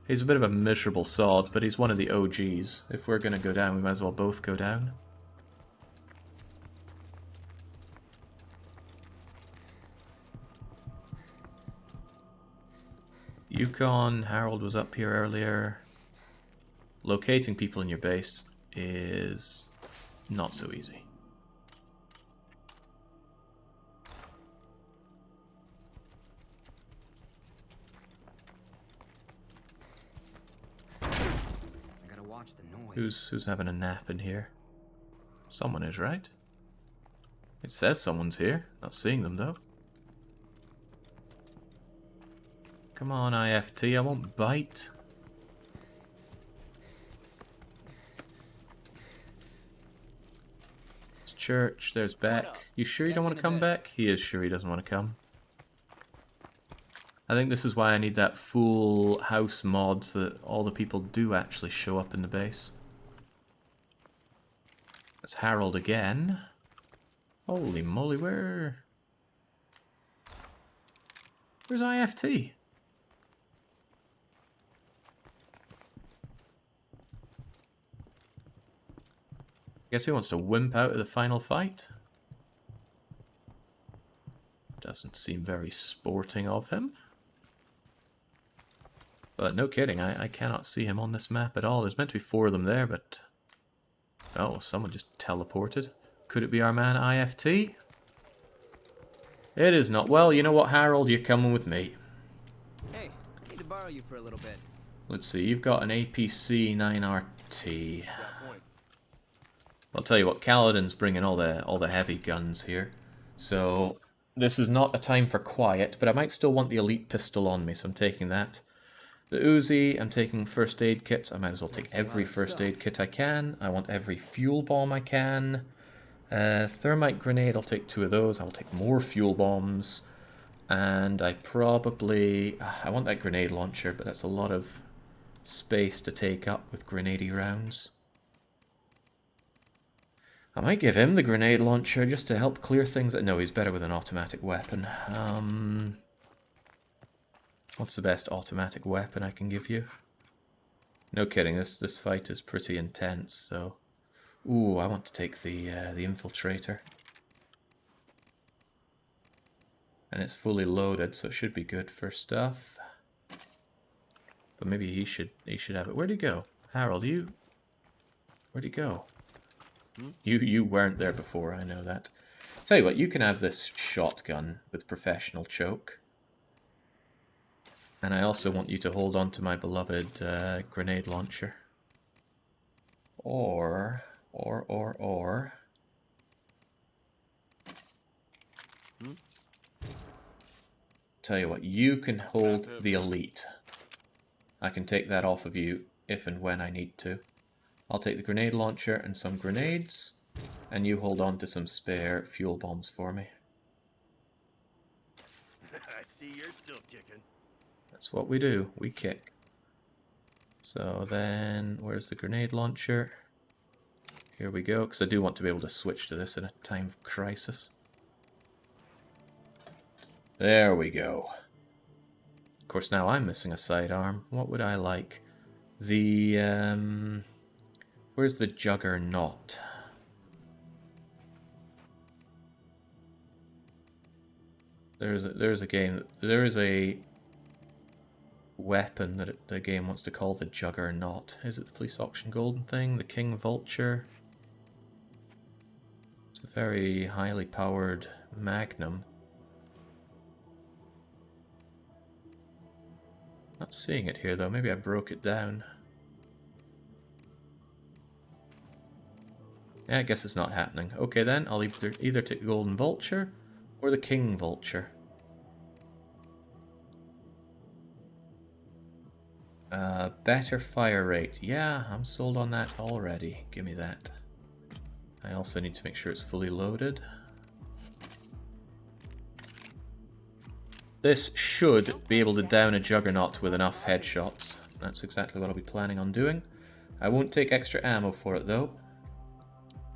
Speaker 1: He's a bit of a miserable sod, but he's one of the OGs. If we're gonna go down, we might as well both go down. Yukon, Harold was up here earlier. Locating people in your base is not so easy.
Speaker 3: I gotta watch the noise.
Speaker 1: Who's having a nap in here? Someone is, right? It says someone's here. Not seeing them though. Come on, IFT, I won't bite. It's Church, there's Beck. You sure you don't want to come back? He is sure he doesn't want to come. I think this is why I need that full house mod so that all the people do actually show up in the base. That's Harold again. Holy moly, where's IFT? Guess he wants to wimp out of the final fight? Doesn't seem very sporting of him. But no kidding, I cannot see him on this map at all. There's meant to be 4 of them there, but... Oh, someone just teleported. Could it be our man IFT? It is not. Well, you know what, Harold? You're coming with me.
Speaker 3: Hey, I need to borrow you for a little bit.
Speaker 1: Let's see, you've got an APC 9RT. I'll tell you what, Kaladin's bringing all the heavy guns here. So, this is not a time for quiet, but I might still want the elite pistol on me, so I'm taking that. The Uzi, I'm taking first aid kits. I might as well take every first aid kit I can. I want every fuel bomb I can. Thermite grenade, I'll take 2 of those. I'll take more fuel bombs. And I probably... I want that grenade launcher, but that's a lot of space to take up with grenadey rounds. I might give him the grenade launcher just to help clear things. No, he's better with an automatic weapon. What's the best automatic weapon I can give you? No kidding, this fight is pretty intense, so... Ooh, I want to take the infiltrator. And it's fully loaded, so it should be good for stuff. But maybe he should have it. Where'd he go? Harold, where'd he go? You weren't there before, I know that. Tell you what, you can have this shotgun with professional choke. And I also want you to hold on to my beloved grenade launcher. Or... Tell you what, you can hold the elite. I can take that off of you if and when I need to. I'll take the grenade launcher and some grenades, and you hold on to some spare fuel bombs for me.
Speaker 6: I see you're still kicking.
Speaker 1: That's what we do, we kick. So then, where's the grenade launcher? Here we go, because I do want to be able to switch to this in a time of crisis. There we go. Of course, now I'm missing a sidearm. What would I like? The, where's the Juggernaut? There is a weapon that the game wants to call the Juggernaut. Is it the police auction golden thing? The King Vulture? It's a very highly powered magnum. Not seeing it here though, maybe I broke it down. Yeah, I guess it's not happening. Okay then, I'll either take the Golden Vulture or the King Vulture. Better fire rate. Yeah, I'm sold on that already. Give me that. I also need to make sure it's fully loaded. This should be able to down a Juggernaut with enough headshots. That's exactly what I'll be planning on doing. I won't take extra ammo for it though.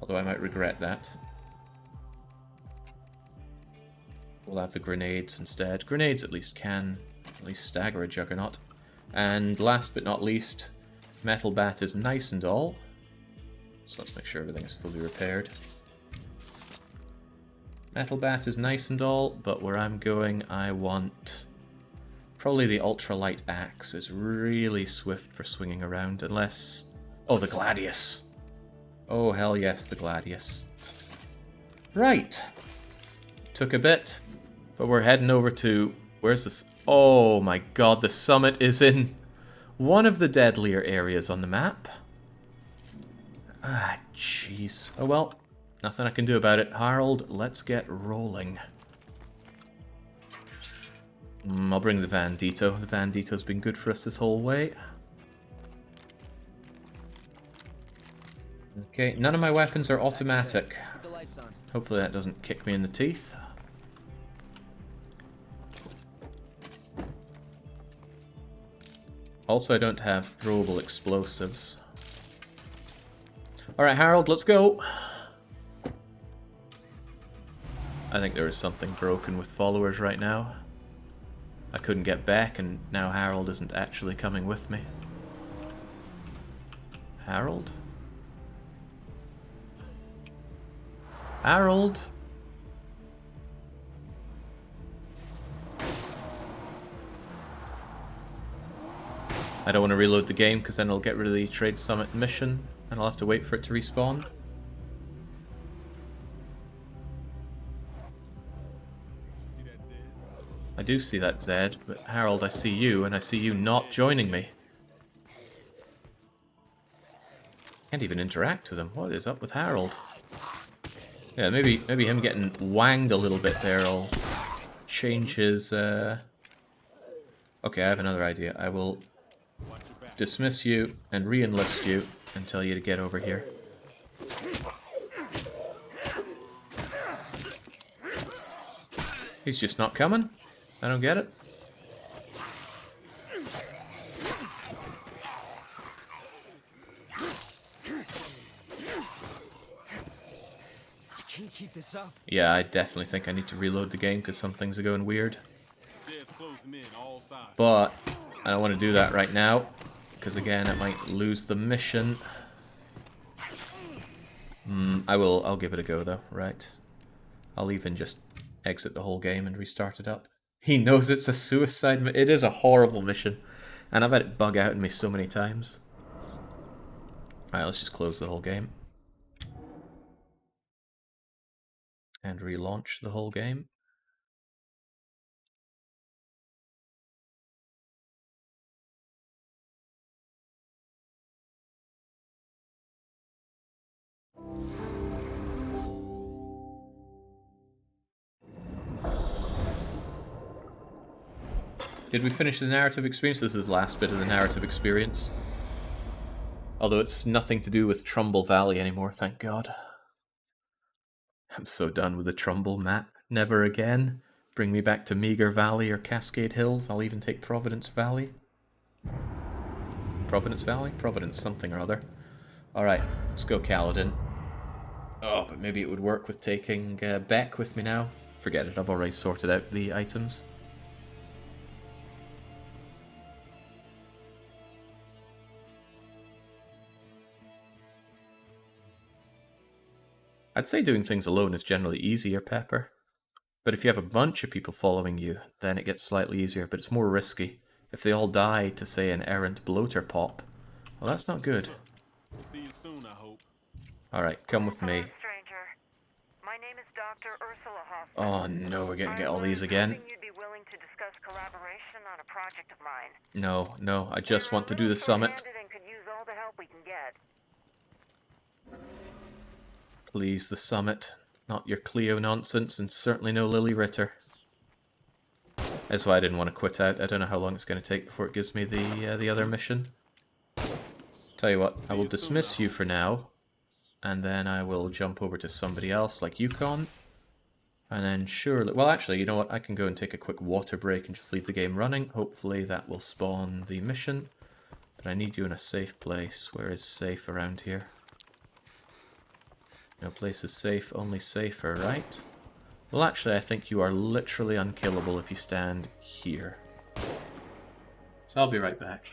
Speaker 1: Although I might regret that. We'll have the grenades instead. Grenades at least can stagger a Juggernaut. And last but not least, Metal Bat is nice and all. So let's make sure everything is fully repaired. Metal Bat is nice and all, but where I'm going, I want... Probably the Ultralight Axe is really swift for swinging around, unless... Oh, the Gladius! Oh, hell yes, the Gladius. Right! Took a bit, but we're heading over to... Where's this? Oh my god, the summit is in one of the deadlier areas on the map. Ah, jeez. Oh well. Nothing I can do about it. Harold, let's get rolling. I'll bring the Vandito. The Vandito's been good for us this whole way. Okay, none of my weapons are automatic.
Speaker 3: Put the lights on.
Speaker 1: Hopefully that doesn't kick me in the teeth. Also, I don't have throwable explosives. Alright, Harold, let's go! I think there is something broken with followers right now. I couldn't get back, and now Harold isn't actually coming with me. Harold? Harold? I don't want to reload the game because then I'll get rid of the Trade Summit mission and I'll have to wait for it to respawn. I do see that Zed, but Harold, I see you, and I see you not joining me. Can't even interact with him. What is up with Harold? Yeah, maybe him getting wanged a little bit there will change his... Okay, I have another idea. I will dismiss you and re-enlist you and tell you to get over here. He's just not coming. I don't get it.
Speaker 3: I can't keep this up.
Speaker 1: Yeah, I definitely think I need to reload the game because some things are going weird.
Speaker 6: Zed's closing in all sides.
Speaker 1: But I don't want to do that right now because again, I might lose the mission. I'll give it a go though, right? I'll even just exit the whole game and restart it up. He knows it's a suicide it is a horrible mission. And I've had it bug out in me so many times. Alright, let's just close the whole game. And relaunch the whole game. Did we finish the narrative experience? This is the last bit of the narrative experience. Although it's nothing to do with Trumbull Valley anymore, thank God. I'm so done with the Trumbull map. Never again. Bring me back to Meager Valley or Cascade Hills. I'll even take Providence Valley. Providence Valley? Providence something or other. Alright, let's go Kaladin. Oh, but maybe it would work with taking Beck with me now. Forget it, I've already sorted out the items. I'd say doing things alone is generally easier, Pepper. But if you have a bunch of people following you, then it gets slightly easier, but it's more risky. If they all die to, say, an errant bloater pop, well, that's not good.
Speaker 6: See you soon, I hope.
Speaker 1: Alright, come with me.
Speaker 2: Hello, stranger. My name is Dr. Ursula Hoffman.
Speaker 1: Oh no, we're gonna get all these again.
Speaker 2: You'd be willing to discuss collaboration on a project of mine.
Speaker 1: No, I just want to do the summit.
Speaker 2: And could use all the help we can get.
Speaker 1: Please, the summit. Not your Cleo nonsense, and certainly no Lily Ritter. That's why I didn't want to quit out. I don't know how long it's going to take before it gives me the other mission. Tell you what, I will dismiss you for now, and then I will jump over to somebody else like Yukon. And then surely... Well, actually, you know what? I can go and take a quick water break and just leave the game running. Hopefully that will spawn the mission. But I need you in a safe place. Where is safe around here? No place is safe, only safer, right? Well, actually, I think you are literally unkillable if you stand here. So I'll be right back.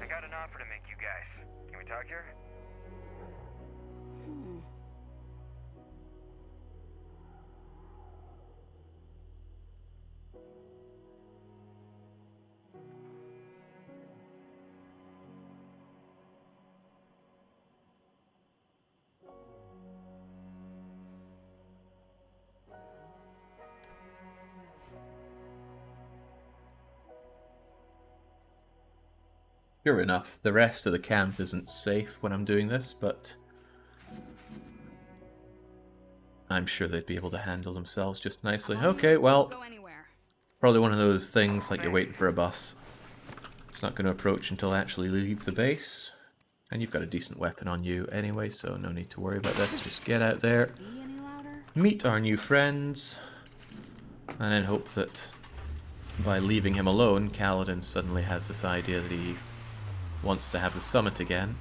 Speaker 4: I got an offer to make you guys. Can we talk here?
Speaker 1: Sure enough, the rest of the camp isn't safe when I'm doing this, but I'm sure they'd be able to handle themselves just nicely. Okay, well,
Speaker 5: Go anywhere.
Speaker 1: probably one of those things like you're waiting for a bus. It's not going to approach until I actually leave the base. And you've got a decent weapon on you anyway, so no need to worry about this. Just get out there,
Speaker 5: Be any louder?
Speaker 1: meet our new friends, and then hope that by leaving him alone, Kaladin suddenly has this idea that he wants to have the summit again.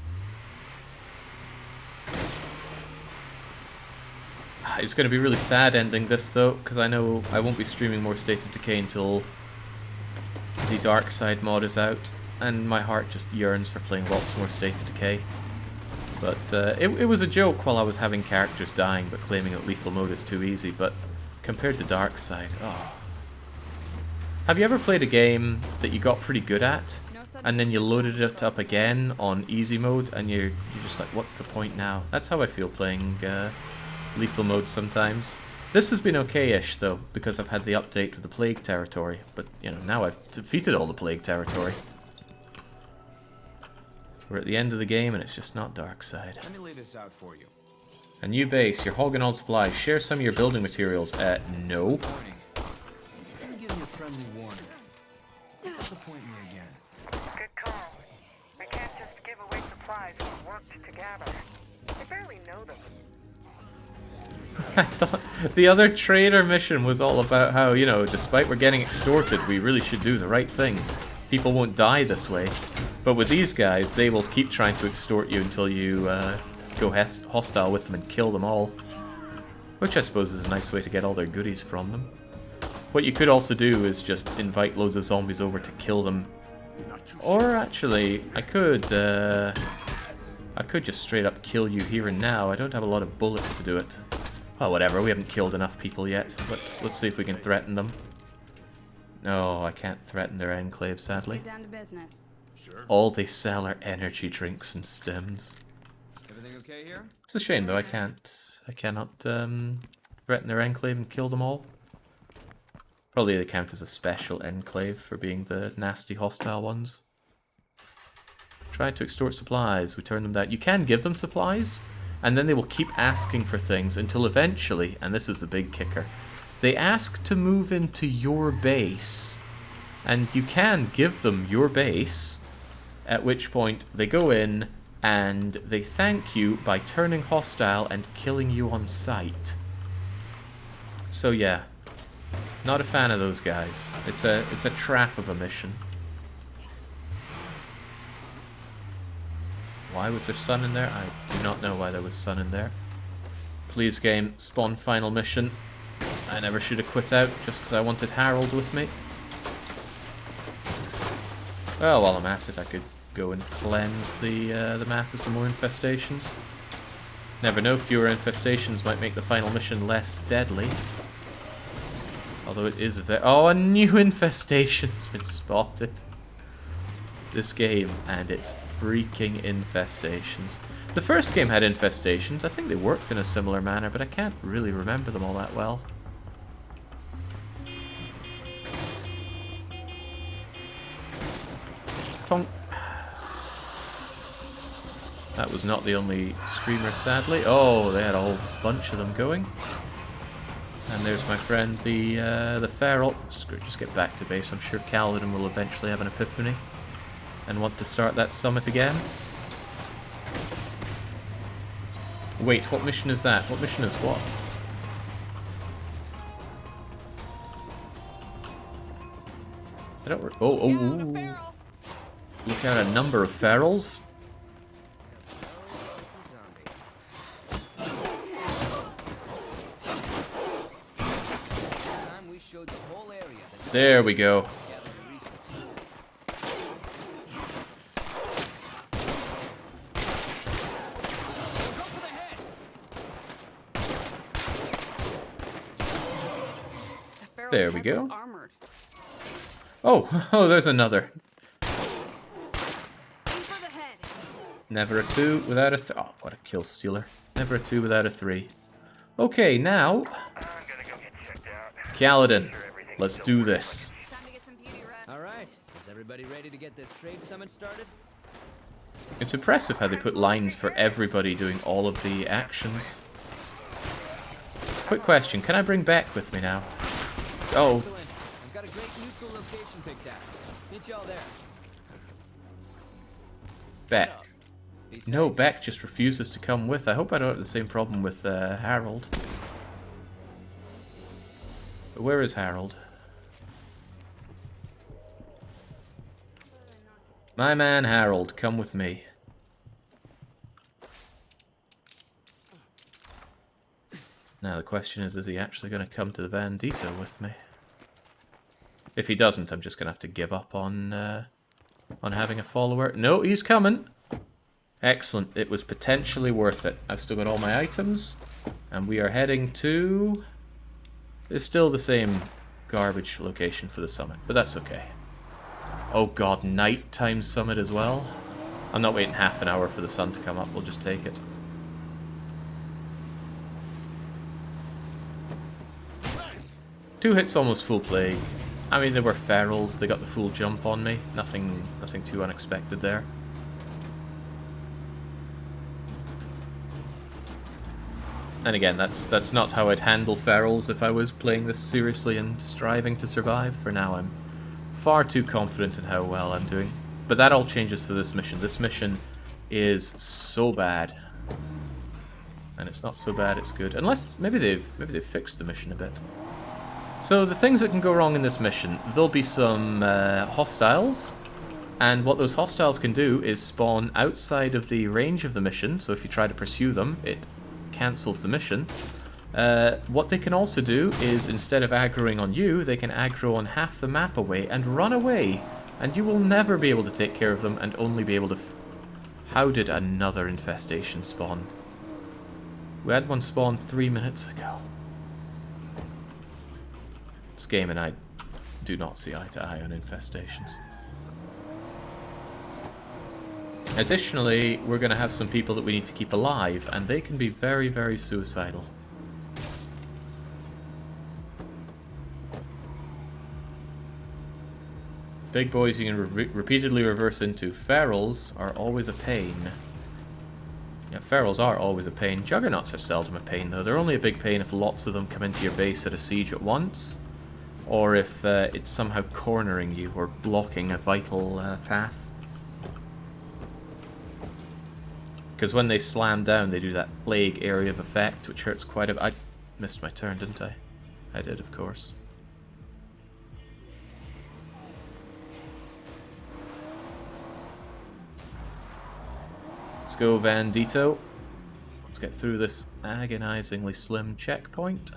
Speaker 1: It's going to be really sad ending this though, because I know I won't be streaming more State of Decay until the Dark Side mod is out, and my heart just yearns for playing lots more State of Decay. But it was a joke while I was having characters dying but claiming that lethal mode is too easy, but compared to Dark Side, oh. Have you ever played a game that you got pretty good at, and then you loaded it up again on easy mode, and you're just like, what's the point now? That's how I feel playing lethal mode sometimes. This has been okay-ish though, because I've had the update with the Plague Territory, but you know, now I've defeated all the Plague Territory. We're at the end of the game and it's just not Dark Side.
Speaker 3: Let me lay this out for you.
Speaker 1: A new base, you're hogging all supplies. Share some of your building materials. No.
Speaker 3: Warning. Let me give you a friendly warning. Disappoint me again.
Speaker 2: Good call. We can't just give away supplies we worked together. I barely know them.
Speaker 1: I thought the other trader mission was all about how, you know, despite we're getting extorted, we really should do the right thing. People won't die this way. But with these guys, they will keep trying to extort you until you go hostile with them and kill them all. Which I suppose is a nice way to get all their goodies from them. What you could also do is just invite loads of zombies over to kill them. Or actually, I could just straight up kill you here and now. I don't have a lot of bullets to do it. Well, whatever, we haven't killed enough people yet. Let's see if we can threaten them. No, I can't threaten their enclave, sadly.
Speaker 5: Get down to business.
Speaker 6: Sure.
Speaker 1: All they sell are energy drinks and stims.
Speaker 3: Everything okay here?
Speaker 1: It's a shame though, I cannot threaten their enclave and kill them all. Probably they count as a special enclave for being the nasty hostile ones. Trying to extort supplies, we turn them down. You can give them supplies, and then they will keep asking for things until eventually, and this is the big kicker, they ask to move into your base, and you can give them your base, at which point they go in and they thank you by turning hostile and killing you on sight. So yeah, not a fan of those guys. It's a trap of a mission. Why was there sun in there? I do not know why there was sun in there. Please game, spawn final mission. I never should have quit out just because I wanted Harold with me. Well, while I'm at it, I could go and cleanse the map of some more infestations. Never know, fewer infestations might make the final mission less deadly. Although it is a very... Oh, a new infestation has been spotted. This game and its freaking infestations. The first game had infestations. I think they worked in a similar manner, but I can't really remember them all that well. Tonk. That was not the only screamer, sadly. Oh, they had a whole bunch of them going. And there's my friend, the feral. Screw it, just get back to base. I'm sure Kaladin will eventually have an epiphany and want to start that summit again. Wait, what mission is that? What mission is what? I don't. Oh. Look out, a number of ferals. There we go. There we go. Oh, oh, there's another. Never a 2 without a 3. Oh, what a kill stealer. Never a 2 without a 3. Okay, now...
Speaker 4: I'm gonna go get checked out.
Speaker 1: Kaladin, let's do this.
Speaker 3: Alright, is everybody ready to get this trade summit started?
Speaker 1: It's impressive how they put lines for everybody doing all of the actions. Quick question, can I bring Beck with me now? Oh.
Speaker 3: Excellent. I've got a great neutral location picked out. Meet y'all there.
Speaker 1: Beck. No, Beck just refuses to come with. I hope I don't have the same problem with Harold. But where is Harold? My man Harold, come with me. Now the question is he actually going to come to the Bandito with me? If he doesn't, I'm just going to have to give up on having a follower. No, he's coming! Excellent. It was potentially worth it. I've still got all my items. And we are heading to... It's still the same garbage location for the summit, but that's okay. Oh god, nighttime summit as well? I'm not waiting half an hour for the sun to come up, we'll just take it. Two hits, almost full plague. I mean, they were ferals, they got the full jump on me. Nothing too unexpected there. And again, that's not how I'd handle ferals if I was playing this seriously and striving to survive. For now, I'm far too confident in how well I'm doing. But that all changes for this mission. This mission is so bad. And it's not so bad, it's good. Unless, maybe they've fixed the mission a bit. So the things that can go wrong in this mission, there'll be some hostiles. And what those hostiles can do is spawn outside of the range of the mission. So if you try to pursue them, it cancels the mission. What they can also do is, instead of aggroing on you, they can aggro on half the map away and run away. And you will never be able to take care of them and only be able to... How did another infestation spawn? We had one spawn 3 minutes ago. This game and I do not see eye to eye on infestations. Additionally, we're going to have some people that we need to keep alive, and they can be very, very suicidal. Big boys you can repeatedly reverse into. Ferals are always a pain. Yeah, ferals are always a pain. Juggernauts are seldom a pain, though. They're only a big pain if lots of them come into your base at a siege at once, or if it's somehow cornering you or blocking a vital path. Because when they slam down, they do that plague area of effect, which hurts quite a bit. I missed my turn, didn't I? I did, of course. Let's go, Bandito. Let's get through this agonizingly slim checkpoint.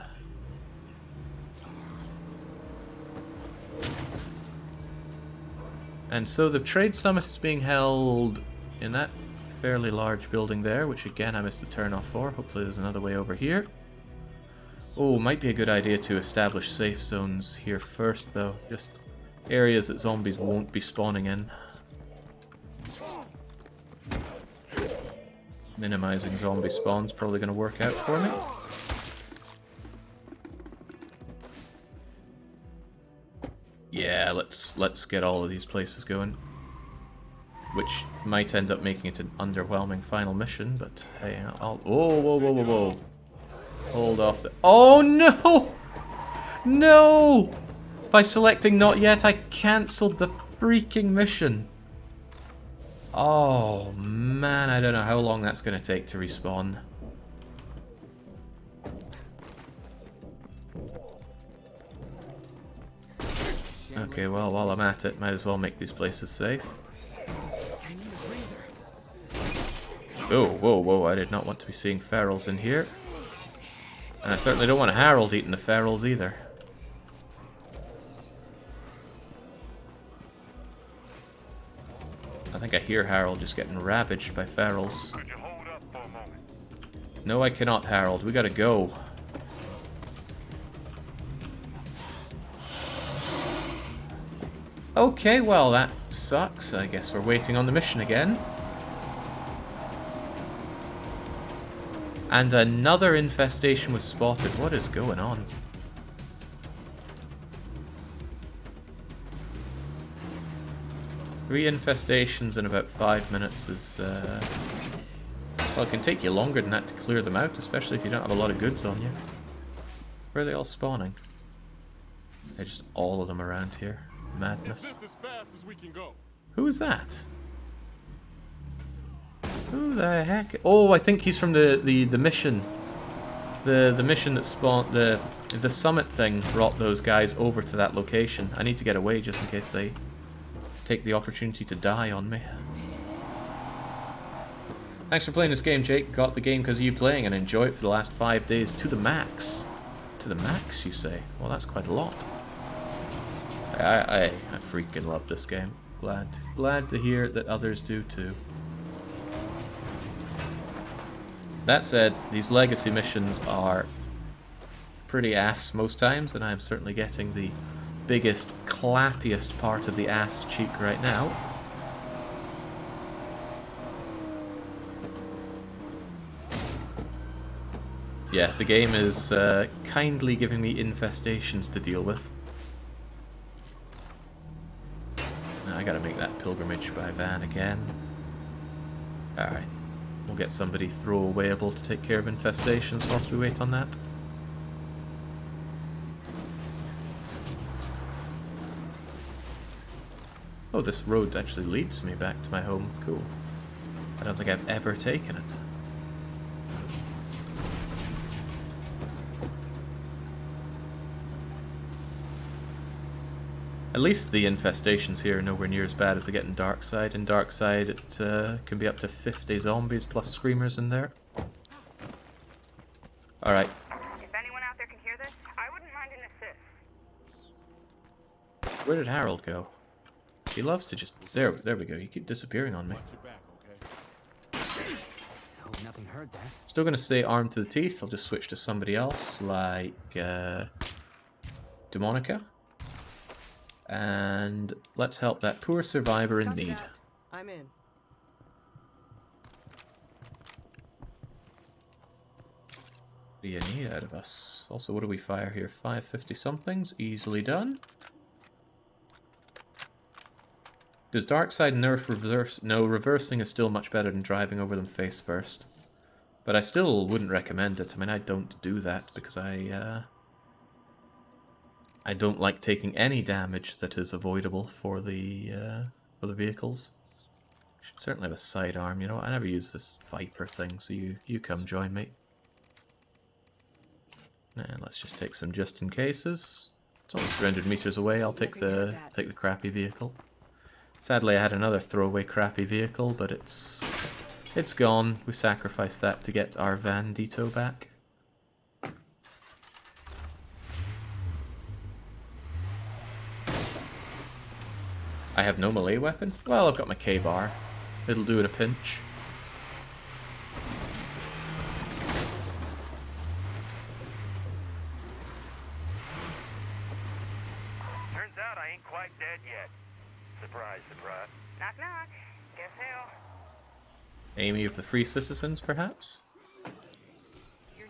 Speaker 1: And so the trade summit is being held in that fairly large building there, which again I missed the turn off for. Hopefully there's another way over here. Oh, might be a good idea to establish safe zones here first, though. Just areas that zombies won't be spawning in. Minimizing zombie spawns probably going to work out for me. Yeah, let's get all of these places going. Which might end up making it an underwhelming final mission, but hey, I'll... Oh, whoa, whoa, whoa, whoa. Hold off the... Oh, no! No! By selecting not yet, I cancelled the freaking mission. Oh, man, I don't know how long that's going to take to respawn. Okay, well, while I'm at it, might as well make these places safe. Oh, whoa, whoa, I did not want to be seeing ferals in here. And I certainly don't want a Harold eating the ferals either. I think I hear Harold just getting ravaged by ferals.
Speaker 4: Could you hold up for a moment?
Speaker 1: No, I cannot, Harold. We gotta go. Okay, well, that sucks. I guess we're waiting on the mission again. And another infestation was spotted. What is going on? Three infestations in about 5 minutes is... Well, it can take you longer than that to clear them out, especially if you don't have a lot of goods on you. Where are they all spawning? They're just all of them around here. Madness.
Speaker 6: Is this as fast as we can go?
Speaker 1: Who is that? Who the heck? Oh, I think he's from the mission. The mission that spawned... The summit thing brought those guys over to that location. I need to get away just in case they take the opportunity to die on me. Thanks for playing this game, Jake. Got the game because of you playing and enjoy it for the last 5 days to the max. To the max, you say? Well, that's quite a lot. I freaking love this game. Glad to hear that others do too. That said, these legacy missions are pretty ass most times, and I'm certainly getting the biggest, clappiest part of the ass cheek right now. Yeah, the game is kindly giving me infestations to deal with. Now I gotta make that pilgrimage by van again. Alright. We'll get somebody throwawayable to take care of infestations whilst we wait on that. Oh, this road actually leads me back to my home. Cool. I don't think I've ever taken it. At least the infestations here are nowhere near as bad as they get in Darkside. In Darkside, it can be up to 50 zombies plus screamers in there. Alright.
Speaker 2: If anyone out there can hear this, I wouldn't mind an assist.
Speaker 1: Where did Harold go? He loves to just... There we go. You keep disappearing on me.
Speaker 6: Watch your back, okay?
Speaker 3: I hope nothing heard that.
Speaker 1: Still going to stay armed to the teeth. I'll just switch to somebody else, like Demonica. And let's help that poor survivor in
Speaker 7: Copy
Speaker 1: need.
Speaker 7: that. I'm in.
Speaker 1: What do you need out of us? Also, what do we fire here? 550 somethings. Easily done. Does Darkside nerf reverse? No, reversing is still much better than driving over them face first. But I still wouldn't recommend it. I mean, I don't do that because I don't like taking any damage that is avoidable for the vehicles. Should certainly have a sidearm. You know what? I never use this Viper thing, so you come join me. And let's just take some just in cases. It's only 300 meters away. I'll take the crappy vehicle. Sadly, I had another throwaway crappy vehicle, but it's gone. We sacrificed that to get our Vandito back. I have no melee weapon? Well, I've got my K-bar. It'll do in a pinch.
Speaker 4: Turns out I ain't quite dead yet. Surprise, surprise.
Speaker 2: Knock knock. Guess who?
Speaker 1: Amy of the Free Citizens, perhaps?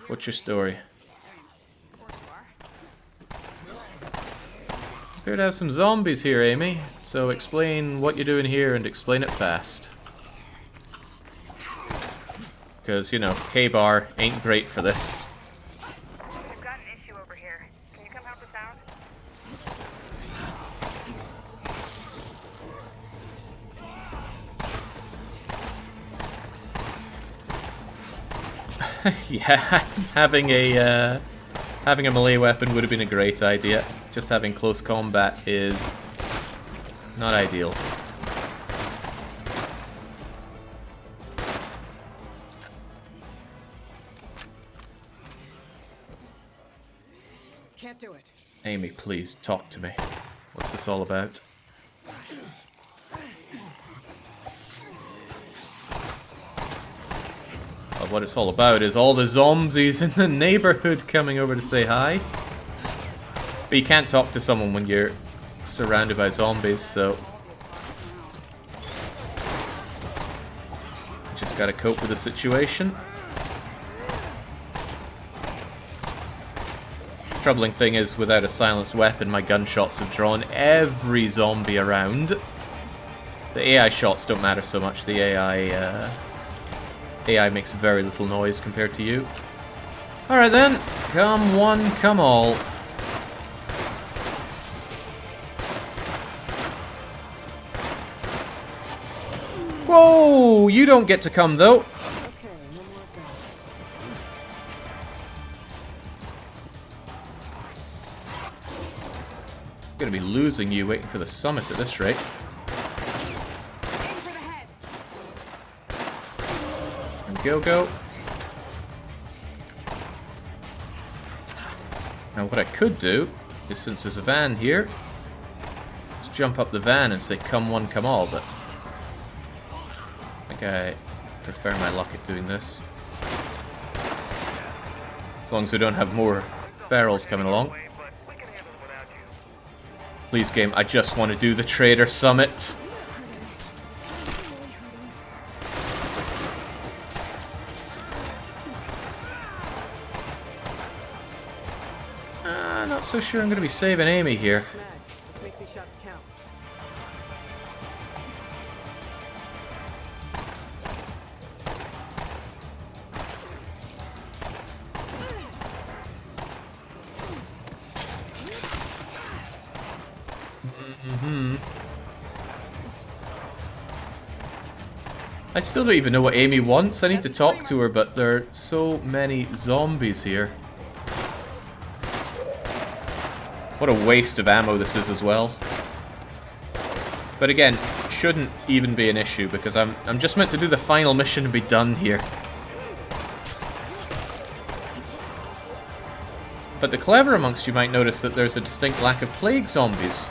Speaker 1: What's your story? Appear to have some zombies here, Amy. So explain what you're doing here and explain it fast. Because, you know, K-bar ain't great for this.
Speaker 2: We've got an issue over here. Can you come help us out?
Speaker 1: Yeah, having a melee weapon would have been a great idea. Just having close combat is not ideal.
Speaker 7: Can't do it.
Speaker 1: Amy, please, talk to me. What's this all about? Well, what it's all about is all the zombies in the neighborhood coming over to say hi. But you can't talk to someone when you're surrounded by zombies, so... just gotta cope with the situation. Troubling thing is, without a silenced weapon, my gunshots have drawn every zombie around. The AI shots don't matter so much. The AI makes very little noise compared to you. Alright then, come one, come all. Whoa! You don't get to come though.
Speaker 7: Okay, no more of that.
Speaker 1: I'm gonna be losing you waiting for the summit at this rate.
Speaker 7: Aim for the head.
Speaker 1: Go, go. Now what I could do is, since there's a van here, just jump up the van and say come one, come all, but I think I prefer my luck at doing this. As long as we don't have more ferals coming along. Please, game, I just want to do the Trader Summit. Not so sure I'm going to be saving Amy here.
Speaker 7: Let's make these shots count.
Speaker 1: I still don't even know what Amy wants. I need to talk to her, but there are so many zombies here. What a waste of ammo this is as well. But again, shouldn't even be an issue because I'm just meant to do the final mission and be done here. But the clever amongst you might notice that there's a distinct lack of plague zombies.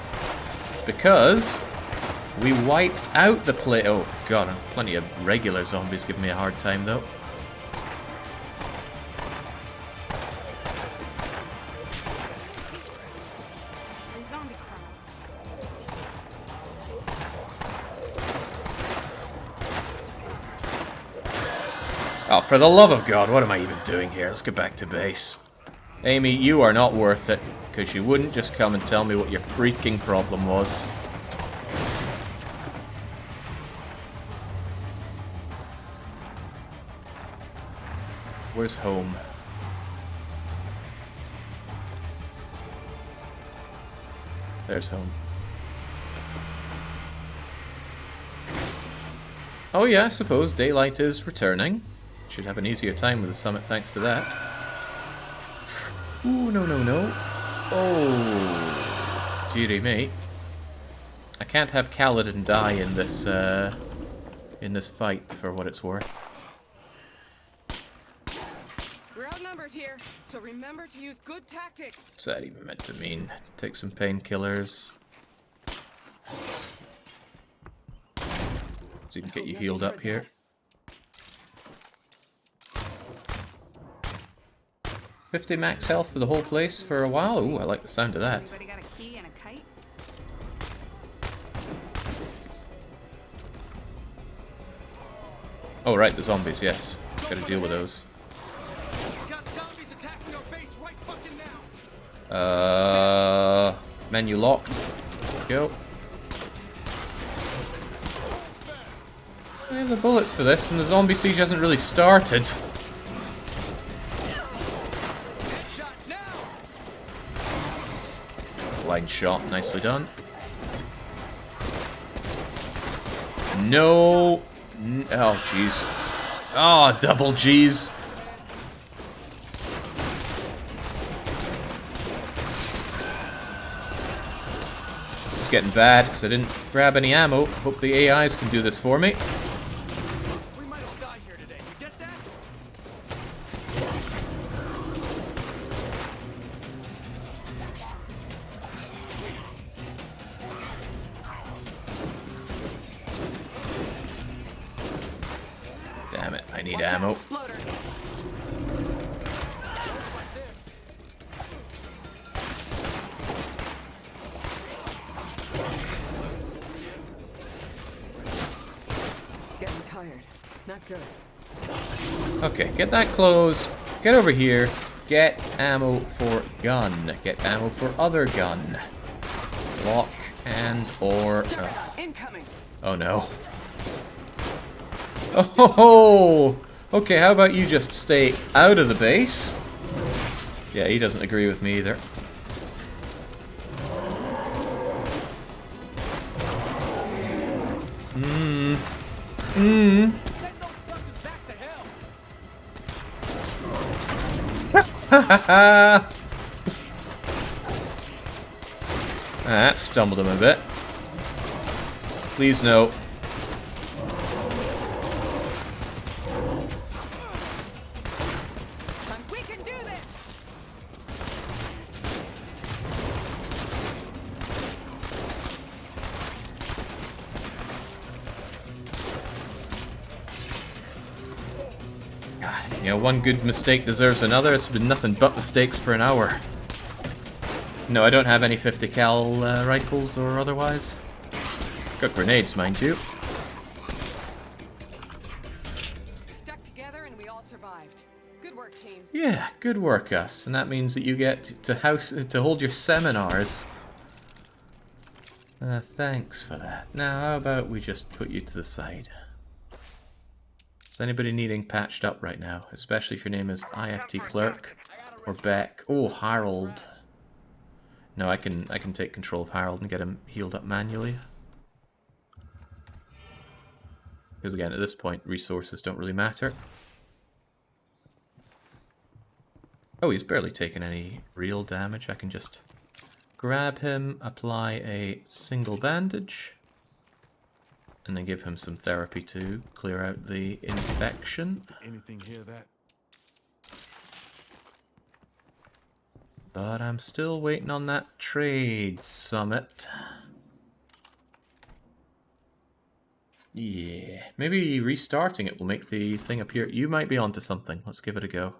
Speaker 1: Because we wiped out the plague. Oh god, plenty of regular zombies giving me a hard time though.
Speaker 5: Zombie criminals.
Speaker 1: Oh, for the love of God, what am I even doing here? Let's get back to base. Amy, you are not worth it, because you wouldn't just come and tell me what your freaking problem was. Where's home? There's home. Oh yeah, I suppose daylight is returning. Should have an easier time with the summit thanks to that. Ooh, no, no, no. Oh, dearie me. I can't have Kaladin die in this fight, for what it's worth.
Speaker 7: We're outnumbered here, so remember to use good tactics.
Speaker 1: What's that even meant to mean? Take some painkillers. So you can get you healed up here. $50 max health for the whole place for a while. Ooh, I like the sound of that.
Speaker 5: Anybody got a key and a kite?
Speaker 1: Oh right, the zombies, yes. Gotta deal with those.
Speaker 8: Got zombies attacking our base right fucking now.
Speaker 1: Menu locked. Go. I have the bullets for this, and the zombie siege hasn't really started.
Speaker 8: Headshot now.
Speaker 1: Line shot, nicely done. No. Oh, jeez. Oh, double G's. This is getting bad because I didn't grab any ammo. Hope the AIs can do this for me.
Speaker 8: We might all die here today. You get that?
Speaker 1: Damn it, I need ammo.
Speaker 7: Loader. Getting tired. Not good.
Speaker 1: Okay, get that closed. Get over here. Get ammo for gun. Get ammo for other gun. Lock and or...
Speaker 7: Incoming.
Speaker 1: Oh no. Oh, okay, how about you just stay out of the base? Yeah, he doesn't agree with me either.
Speaker 8: Send those fuckers back to hell.
Speaker 1: That stumbled him a bit. Please no. You know, one good mistake deserves another. It's been nothing but mistakes for an hour. No, I don't have any 50 cal rifles or otherwise. Got grenades, mind you.
Speaker 7: We stuck together and we all survived. Good work, team.
Speaker 1: Yeah, good work, us. And that means that you get to hold your seminars. Thanks for that. Now, how about we just put you to the side? Is anybody needing patched up right now? Especially if your name is IFT Clerk or Beck. Oh, Harold. No, I can take control of Harold and get him healed up manually. Because again, at this point, resources don't really matter. Oh, he's barely taken any real damage. I can just grab him, apply a single bandage, and then give him some therapy to clear out the infection.
Speaker 6: Anything hear that?
Speaker 1: But I'm still waiting on that trade summit. Yeah, maybe restarting it will make the thing appear. You might be onto something. Let's give it a go.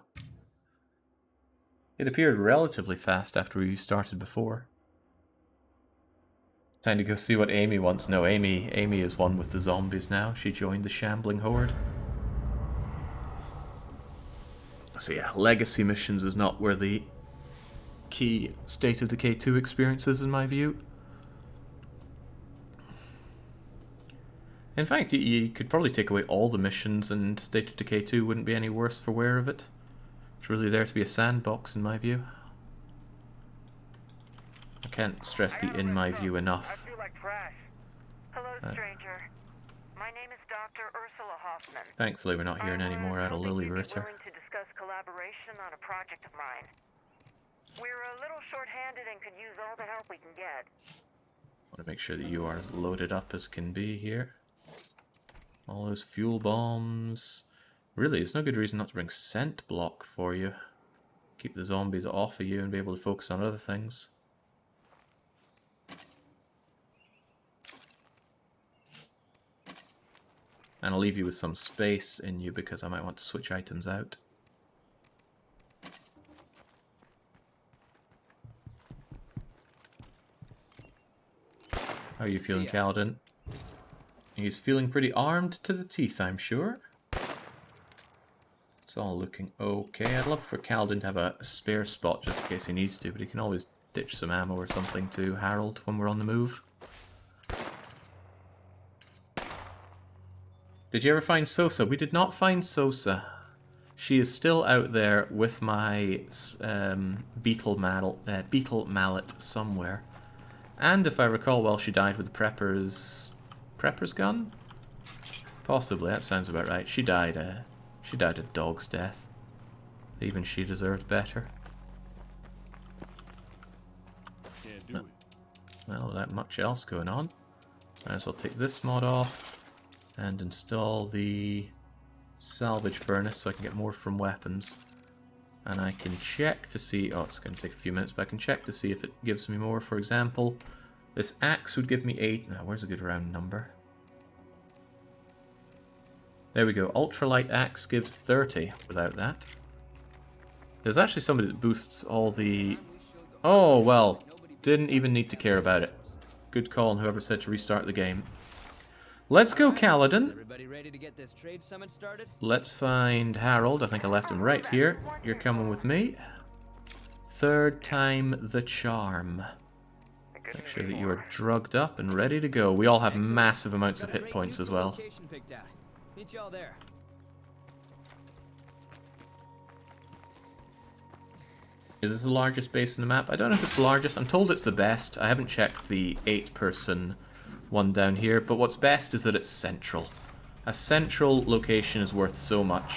Speaker 1: It appeared relatively fast after we started before. Time to go see what Amy wants. No, Amy is one with the zombies now. She joined the shambling horde. So yeah, legacy missions is not where the key State of Decay 2 experience is, in my view. In fact, you could probably take away all the missions and State of Decay 2 wouldn't be any worse for wear of it. It's really there to be a sandbox, in my view. I can't stress the in my view enough.
Speaker 2: I feel like trash. Hello, stranger. My name is Dr. Ursula Hoffman.
Speaker 1: Thankfully, we're not hearing any more out of Lily
Speaker 2: Willing
Speaker 1: Ritter.
Speaker 2: to discuss collaboration on a project of mine. We're a little short-handed and could use all the help we can get.
Speaker 1: I want to make sure that you are as loaded up as can be here. All those fuel bombs. Really, it's no good reason not to bring scent block for you. Keep the zombies off of you and be able to focus on other things. And I'll leave you with some space in you because I might want to switch items out. How are you feeling, Kaladin? He's feeling pretty armed to the teeth, I'm sure. It's all looking okay. I'd love for Kaladin to have a spare spot just in case he needs to, but he can always ditch some ammo or something to Harold when we're on the move. Did you ever find Sosa? We did not find Sosa. She is still out there with my beetle mallet somewhere. And if I recall well, she died with the Prepper's gun? Possibly, that sounds about right. She died a dog's death. Even she deserved better.
Speaker 6: Can't do it.
Speaker 1: Well, without much else going on. Might as well take this mod off and install the salvage furnace so I can get more from weapons. And I can check to see... Oh, it's going to take a few minutes, but I can check to see if it gives me more. For example, this axe would give me 8. Now, where's a good round number? There we go. Ultralight axe gives 30 without that. There's actually somebody that boosts all the... Oh, well. Didn't even need to care about it. Good call on whoever said to restart the game. Let's go, Kaladin.
Speaker 3: Everybody ready to get this trade summit started?
Speaker 1: Let's find Harold. I think I left him right here. You're coming with me. Third time the charm. Make sure that you are drugged up and ready to go. We all have massive amounts of hit points as well.
Speaker 3: Meet y'all there.
Speaker 1: Is this the largest base in the map? I don't know if it's the largest. I'm told it's the best. I haven't checked the 8-person one down here, but what's best is that it's central. A central location is worth so much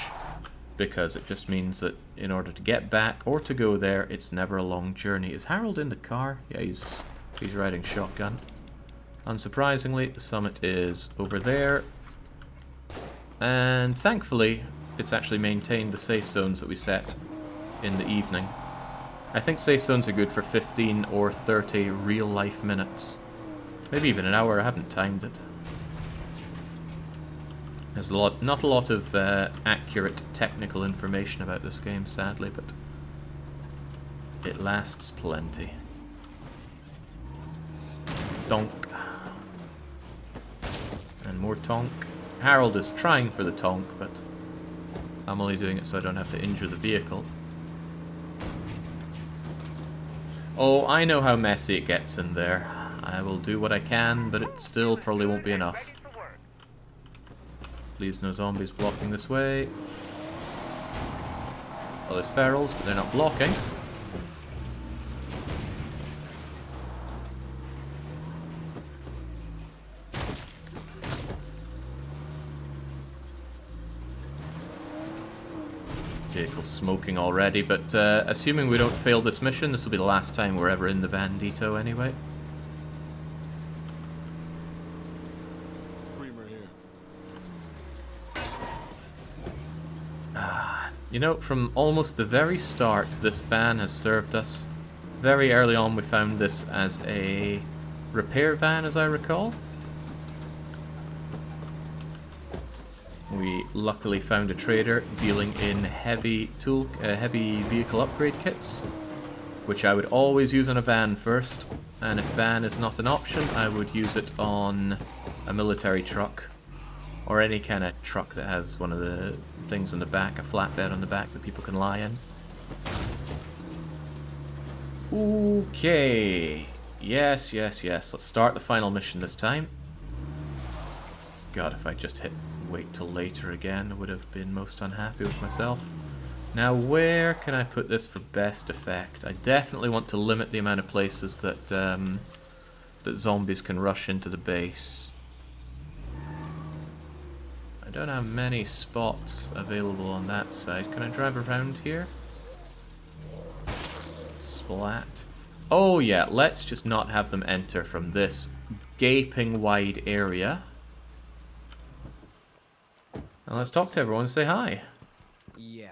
Speaker 1: because it just means that in order to get back or to go there, it's never a long journey. Is Harold in the car? Yeah, he's riding shotgun. Unsurprisingly, the summit is over there. And thankfully, it's actually maintained the safe zones that we set in the evening. I think safe zones are good for 15 or 30 real-life minutes. Maybe even an hour, I haven't timed it. There's not a lot of accurate technical information about this game, sadly, but it lasts plenty. Donk. And more tonk. Harold is trying for the tonk, but I'm only doing it so I don't have to injure the vehicle. Oh, I know how messy it gets in there. I will do what I can, but it still probably won't be enough. Please, no zombies blocking this way. Well, there's ferals, but they're not blocking. Vehicle's smoking already, but assuming we don't fail this mission, this will be the last time we're ever in the Bandito anyway. You know, from almost the very start, this van has served us. Very early on, we found this as a repair van, as I recall. We luckily found a trader dealing in heavy vehicle upgrade kits, which I would always use on a van first. And if van is not an option, I would use it on a military truck. Or any kind of truck that has one of the things on the back, a flatbed on the back that people can lie in. Okay. Yes, yes, yes. Let's start the final mission this time. God, if I just hit wait till later again, I would have been most unhappy with myself. Now, where can I put this for best effect? I definitely want to limit the amount of places that, that zombies can rush into the base. I don't have many spots available on that side. Can I drive around here? Splat. Oh yeah, let's just not have them enter from this gaping wide area. And let's talk to everyone and say hi.
Speaker 3: Yeah,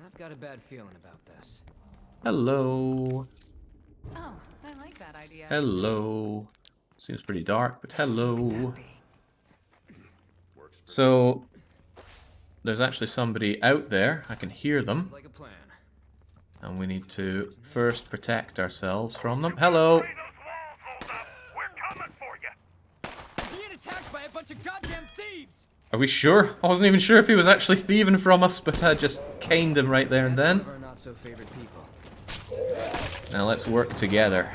Speaker 3: I've got a bad feeling about this.
Speaker 1: Hello.
Speaker 5: Oh, I like that idea.
Speaker 1: Hello. Seems pretty dark, but hello. So, there's actually somebody out there. I can hear them.
Speaker 3: Like a plan.
Speaker 1: And we need to first protect ourselves from them. Hello.
Speaker 3: Being attacked by a bunch of goddamn thieves.
Speaker 1: Are we sure? I wasn't even sure if he was actually thieving from us, but I just caned him right there and then.
Speaker 3: That's one of our not so favorite people.
Speaker 1: Now let's work together.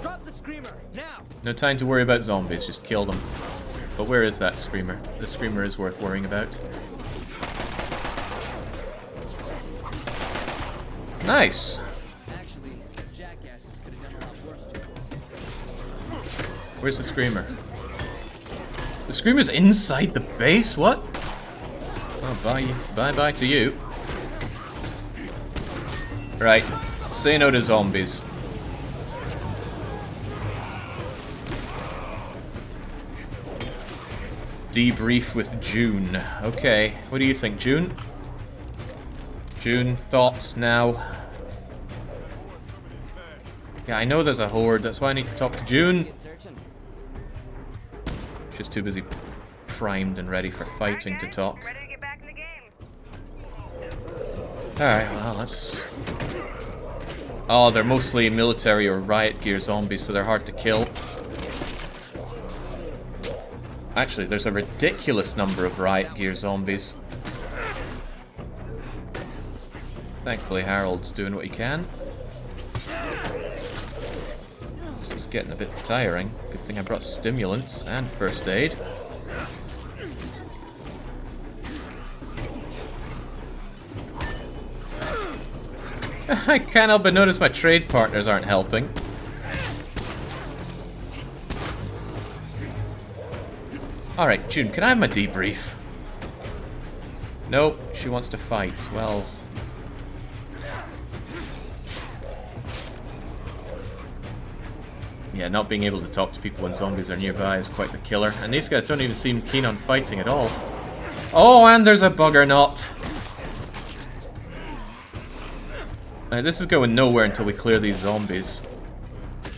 Speaker 3: Drop the screamer now.
Speaker 1: No time to worry about zombies, just kill them. But where is that screamer? The screamer is worth worrying about. Nice!
Speaker 3: Actually, those jackasses could have done a lot worse to us.
Speaker 1: Where's the screamer? The screamer's inside the base? What? Oh, bye-bye to you. Right, say no to zombies. Debrief with June. Okay, what do you think, June? June, thoughts now? Yeah, I know there's a horde, that's why I need to talk to June.
Speaker 3: Get searching.
Speaker 1: She's too busy primed and ready for fighting to talk.
Speaker 2: Ready to get back in the game.
Speaker 1: Alright, well, let's... Oh, they're mostly military or riot gear zombies, so they're hard to kill. Actually, there's a ridiculous number of riot gear zombies. Thankfully, Harold's doing what he can. This is getting a bit tiring. Good thing I brought stimulants and first aid. I can't help but notice my trade partners aren't helping. Alright, June, can I have my debrief? Nope, she wants to fight. Well... Yeah, not being able to talk to people when zombies are nearby is quite the killer. And these guys don't even seem keen on fighting at all. Oh, and there's a bugger knot. This is going nowhere until we clear these zombies.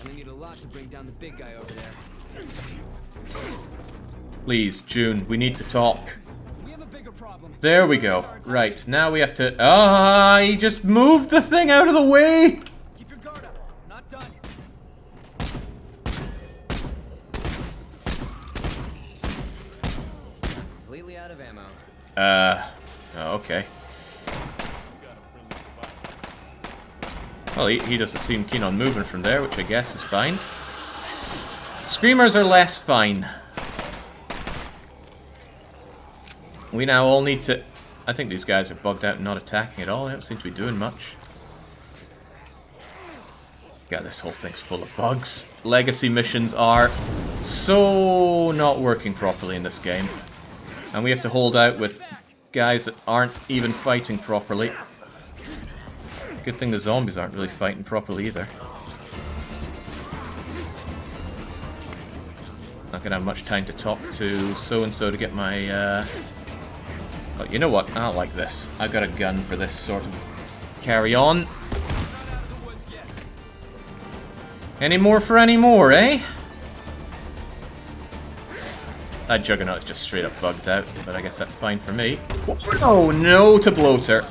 Speaker 3: Gonna need a lot to bring down the big guy over there.
Speaker 1: Please, June, we need to talk.
Speaker 3: We have a bigger problem.
Speaker 1: There we go. Right, now we have to... Ah, he just moved the thing out of the way!
Speaker 3: Keep your guard up. Not done. Completely out of ammo.
Speaker 1: Oh, okay. Well, he doesn't seem keen on moving from there, which I guess is fine. Screamers are less fine. We now all need to... I think these guys are bugged out and not attacking at all. They don't seem to be doing much. God, this whole thing's full of bugs. Legacy missions are so not working properly in this game. And we have to hold out with guys that aren't even fighting properly. Good thing the zombies aren't really fighting properly either. Not gonna have much time to talk to so-and-so to get my, But you know what? I don't like this. I've got a gun for this sort of carry on. Any more for any more, eh? That Juggernaut is just straight up bugged out, but I guess that's fine for me. Oh no to bloater.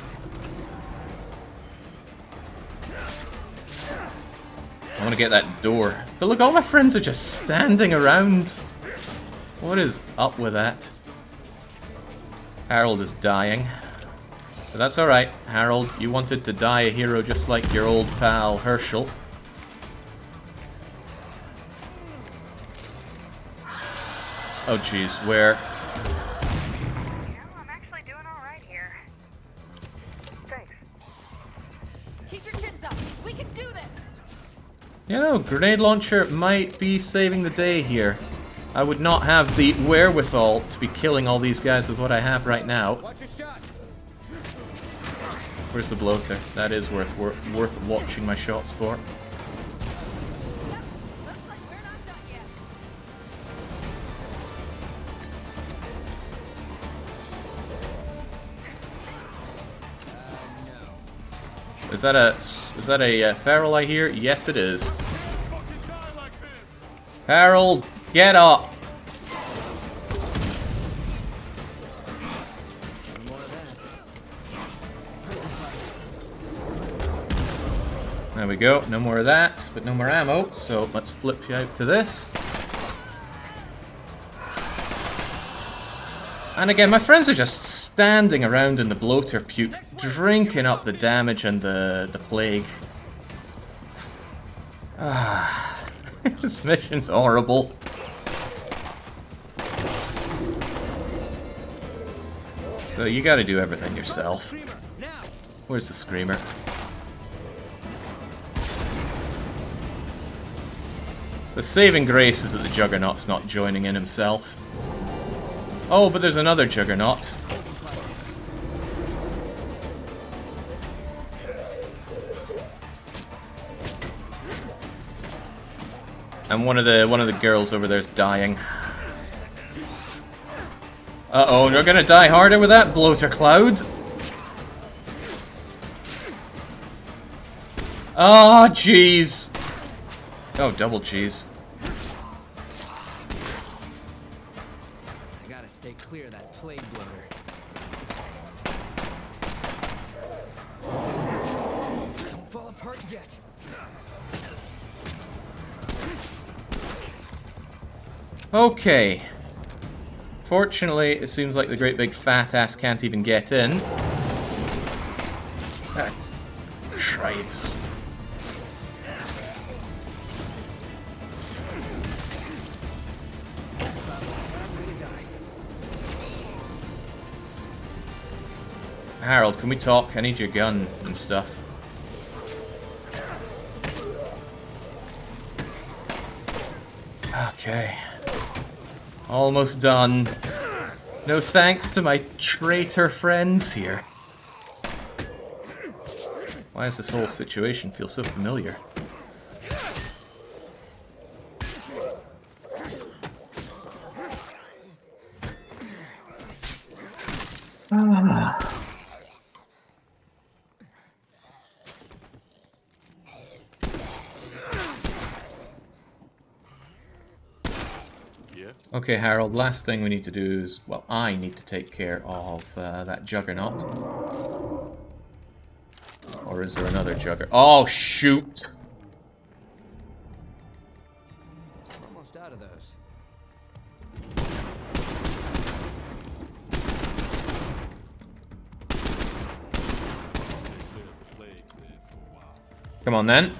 Speaker 1: I want to get that door. But look, all my friends are just standing around. What is up with that? Harold is dying. But that's alright. Harold, you wanted to die a hero just like your old pal Herschel. Oh jeez, where?
Speaker 2: I'm actually doing alright here. Thanks.
Speaker 5: Keep your chins up. We can do this.
Speaker 1: You know, grenade launcher might be saving the day here. I would not have the wherewithal to be killing all these guys with what I have right now.
Speaker 3: Watch your shots.
Speaker 1: Where's the bloater? That is worth watching my shots for.
Speaker 5: Yep. Looks like we're not done yet.
Speaker 1: Is that a feral I hear? Yes, it is. Harold, get up! There we go. No more of that, but no more ammo. So let's flip you out to this. And again, my friends are just standing around in the bloater puke, drinking up the damage and the plague. Ah, this mission's horrible. So you gotta do everything yourself. Where's the screamer? The saving grace is that the Juggernaut's not joining in himself. Oh, but there's another Juggernaut. And one of the girls over there is dying. Uh-oh, you're gonna die harder with that bloater cloud. Oh, jeez. Oh, double cheese.
Speaker 3: I gotta stay clear of that plague bloater. Don't fall apart yet.
Speaker 1: Okay. Fortunately, it seems like the great big fat ass can't even get in. Ah, shrives. Harold, can we talk? I need your gun and stuff. Okay. Almost done. No thanks to my traitor friends here. Why does this whole situation feel so familiar? Okay, Harold, last thing we need to do is, well, I need to take care of that juggernaut. Or is there another jugger? Oh, shoot!
Speaker 3: We're almost out of those.
Speaker 1: Come on, then.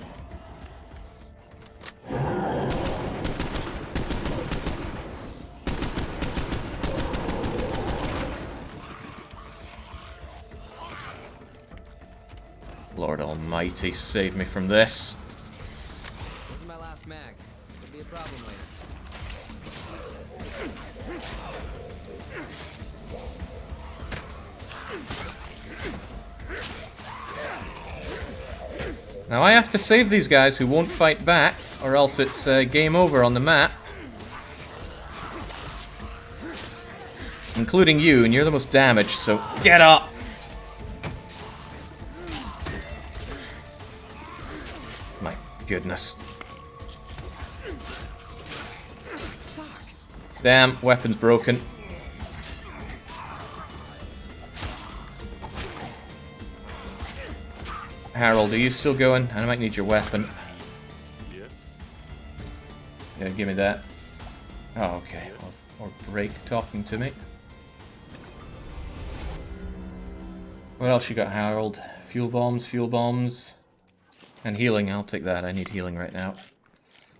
Speaker 1: Lord Almighty, save me from this.
Speaker 3: This is my last mag. Could be a problem later.
Speaker 1: Now I have to save these guys who won't fight back, or else it's game over on the map. Including you, and you're the most damaged, so get up! My goodness. Damn, weapon's broken. Harold, are you still going? I might need your weapon. Yeah, give me that. Oh, okay. Or break talking to me. What else you got, Harold? Fuel bombs. And healing, I'll take that. I need healing right now.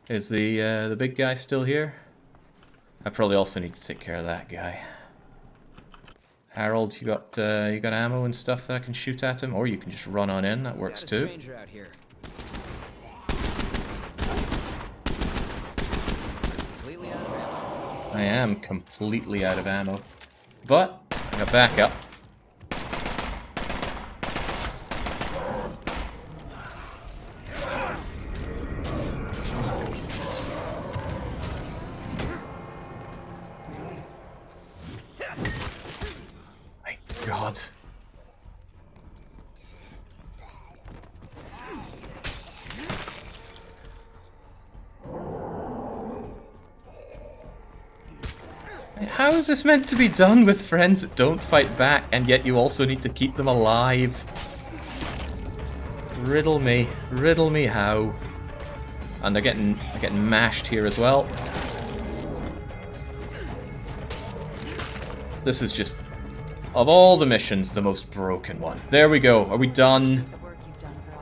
Speaker 1: Is the big guy still here? I probably also need to take care of that guy. Harold, you got ammo and stuff that I can shoot at him, or you can just run on in. That works too.
Speaker 3: Stranger out here. Completely out of ammo.
Speaker 1: I am completely out of ammo, but I got backup. God. How is this meant to be done with friends that don't fight back, and yet you also need to keep them alive? Riddle me how. And they're getting mashed here as well. This is just, of all the missions, the most broken one. There we go. Are we done?
Speaker 5: The work you've done for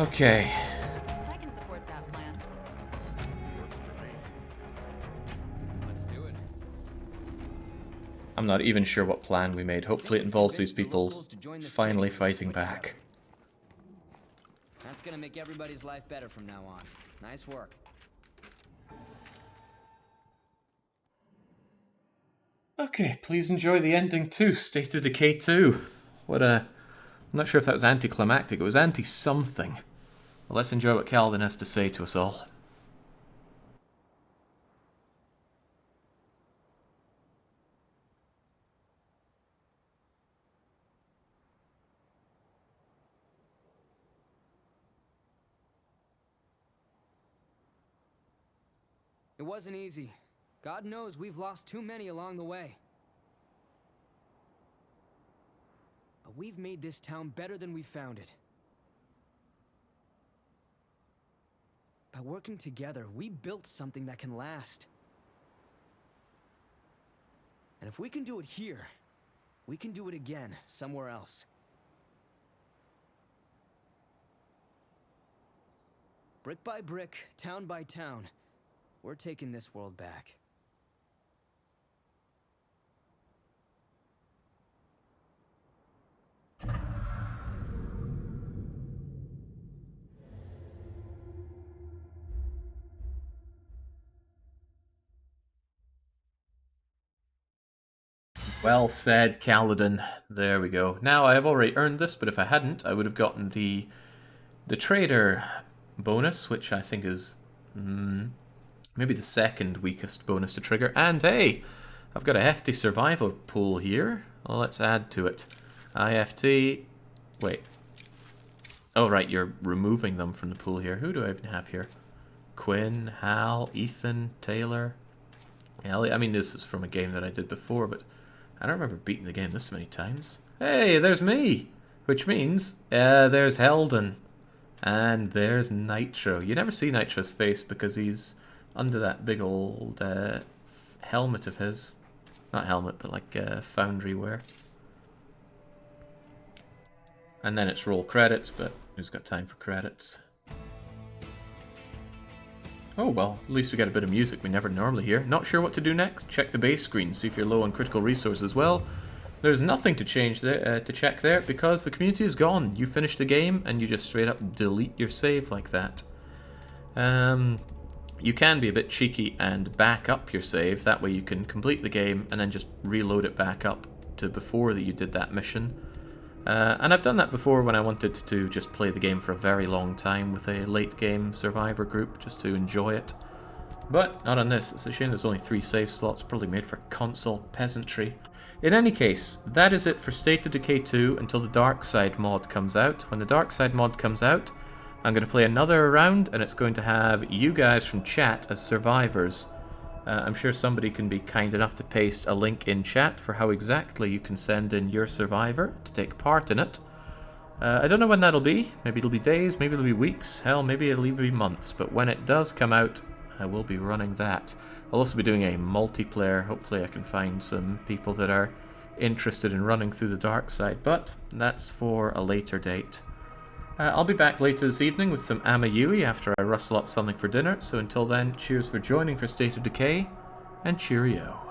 Speaker 5: us.
Speaker 1: Okay.
Speaker 5: I can support that plan.
Speaker 3: Let's do it.
Speaker 1: I'm not even sure what plan we made. Hopefully it involves these people finally fighting back.
Speaker 3: That's gonna make everybody's life better from now on. Nice work.
Speaker 1: Okay, please enjoy the ending too. State of Decay 2. What a... I'm not sure if that was anticlimactic. It was anti-something. Well, let's enjoy what Kaladin has to say to us all.
Speaker 3: It wasn't easy. God knows we've lost too many along the way. But we've made this town better than we found it. By working together, we built something that can last. And if we can do it here, we can do it again somewhere else. Brick by brick, town by town, we're taking this world back.
Speaker 1: Well said, Kaladin. There we go. Now, I have already earned this, but if I hadn't, I would have gotten the trader bonus, which I think is maybe the second weakest bonus to trigger. And hey, I've got a hefty survival pool here. Well, let's add to it. IFT. Wait. Oh, right, you're removing them from the pool here. Who do I even have here? Quinn, Hal, Ethan, Taylor, Ellie. I mean, this is from a game that I did before, but I don't remember beating the game this many times. Hey, there's me! Which means, there's Heldon. And there's Nitro. You never see Nitro's face because he's under that big old helmet of his. Not helmet, but like foundry wear. And then it's roll credits, but who's got time for credits? Oh well, at least we got a bit of music we never normally hear. Not sure what to do next? Check the base screen, see if you're low on critical resources. Well, there's nothing to change there, to check there, because the community is gone. You finish the game and you just straight up delete your save like that. You can be a bit cheeky and back up your save. That way you can complete the game and then just reload it back up to before that you did that mission. And I've done that before when I wanted to just play the game for a very long time with a late game survivor group, just to enjoy it. But not on this. It's a shame there's only 3 save slots, probably made for console peasantry. In any case, that is it for State of Decay 2 until the Dark Side mod comes out. When the Dark Side mod comes out, I'm going to play another round, and it's going to have you guys from chat as survivors. I'm sure somebody can be kind enough to paste a link in chat for how exactly you can send in your survivor to take part in it. I don't know when that'll be. Maybe it'll be days, maybe it'll be weeks, hell, maybe it'll even be months. But when it does come out, I will be running that. I'll also be doing a multiplayer. Hopefully I can find some people that are interested in running through the dark side, but that's for a later date. I'll be back later this evening with some Amayui after I rustle up something for dinner, so until then, cheers for joining for State of Decay, and cheerio.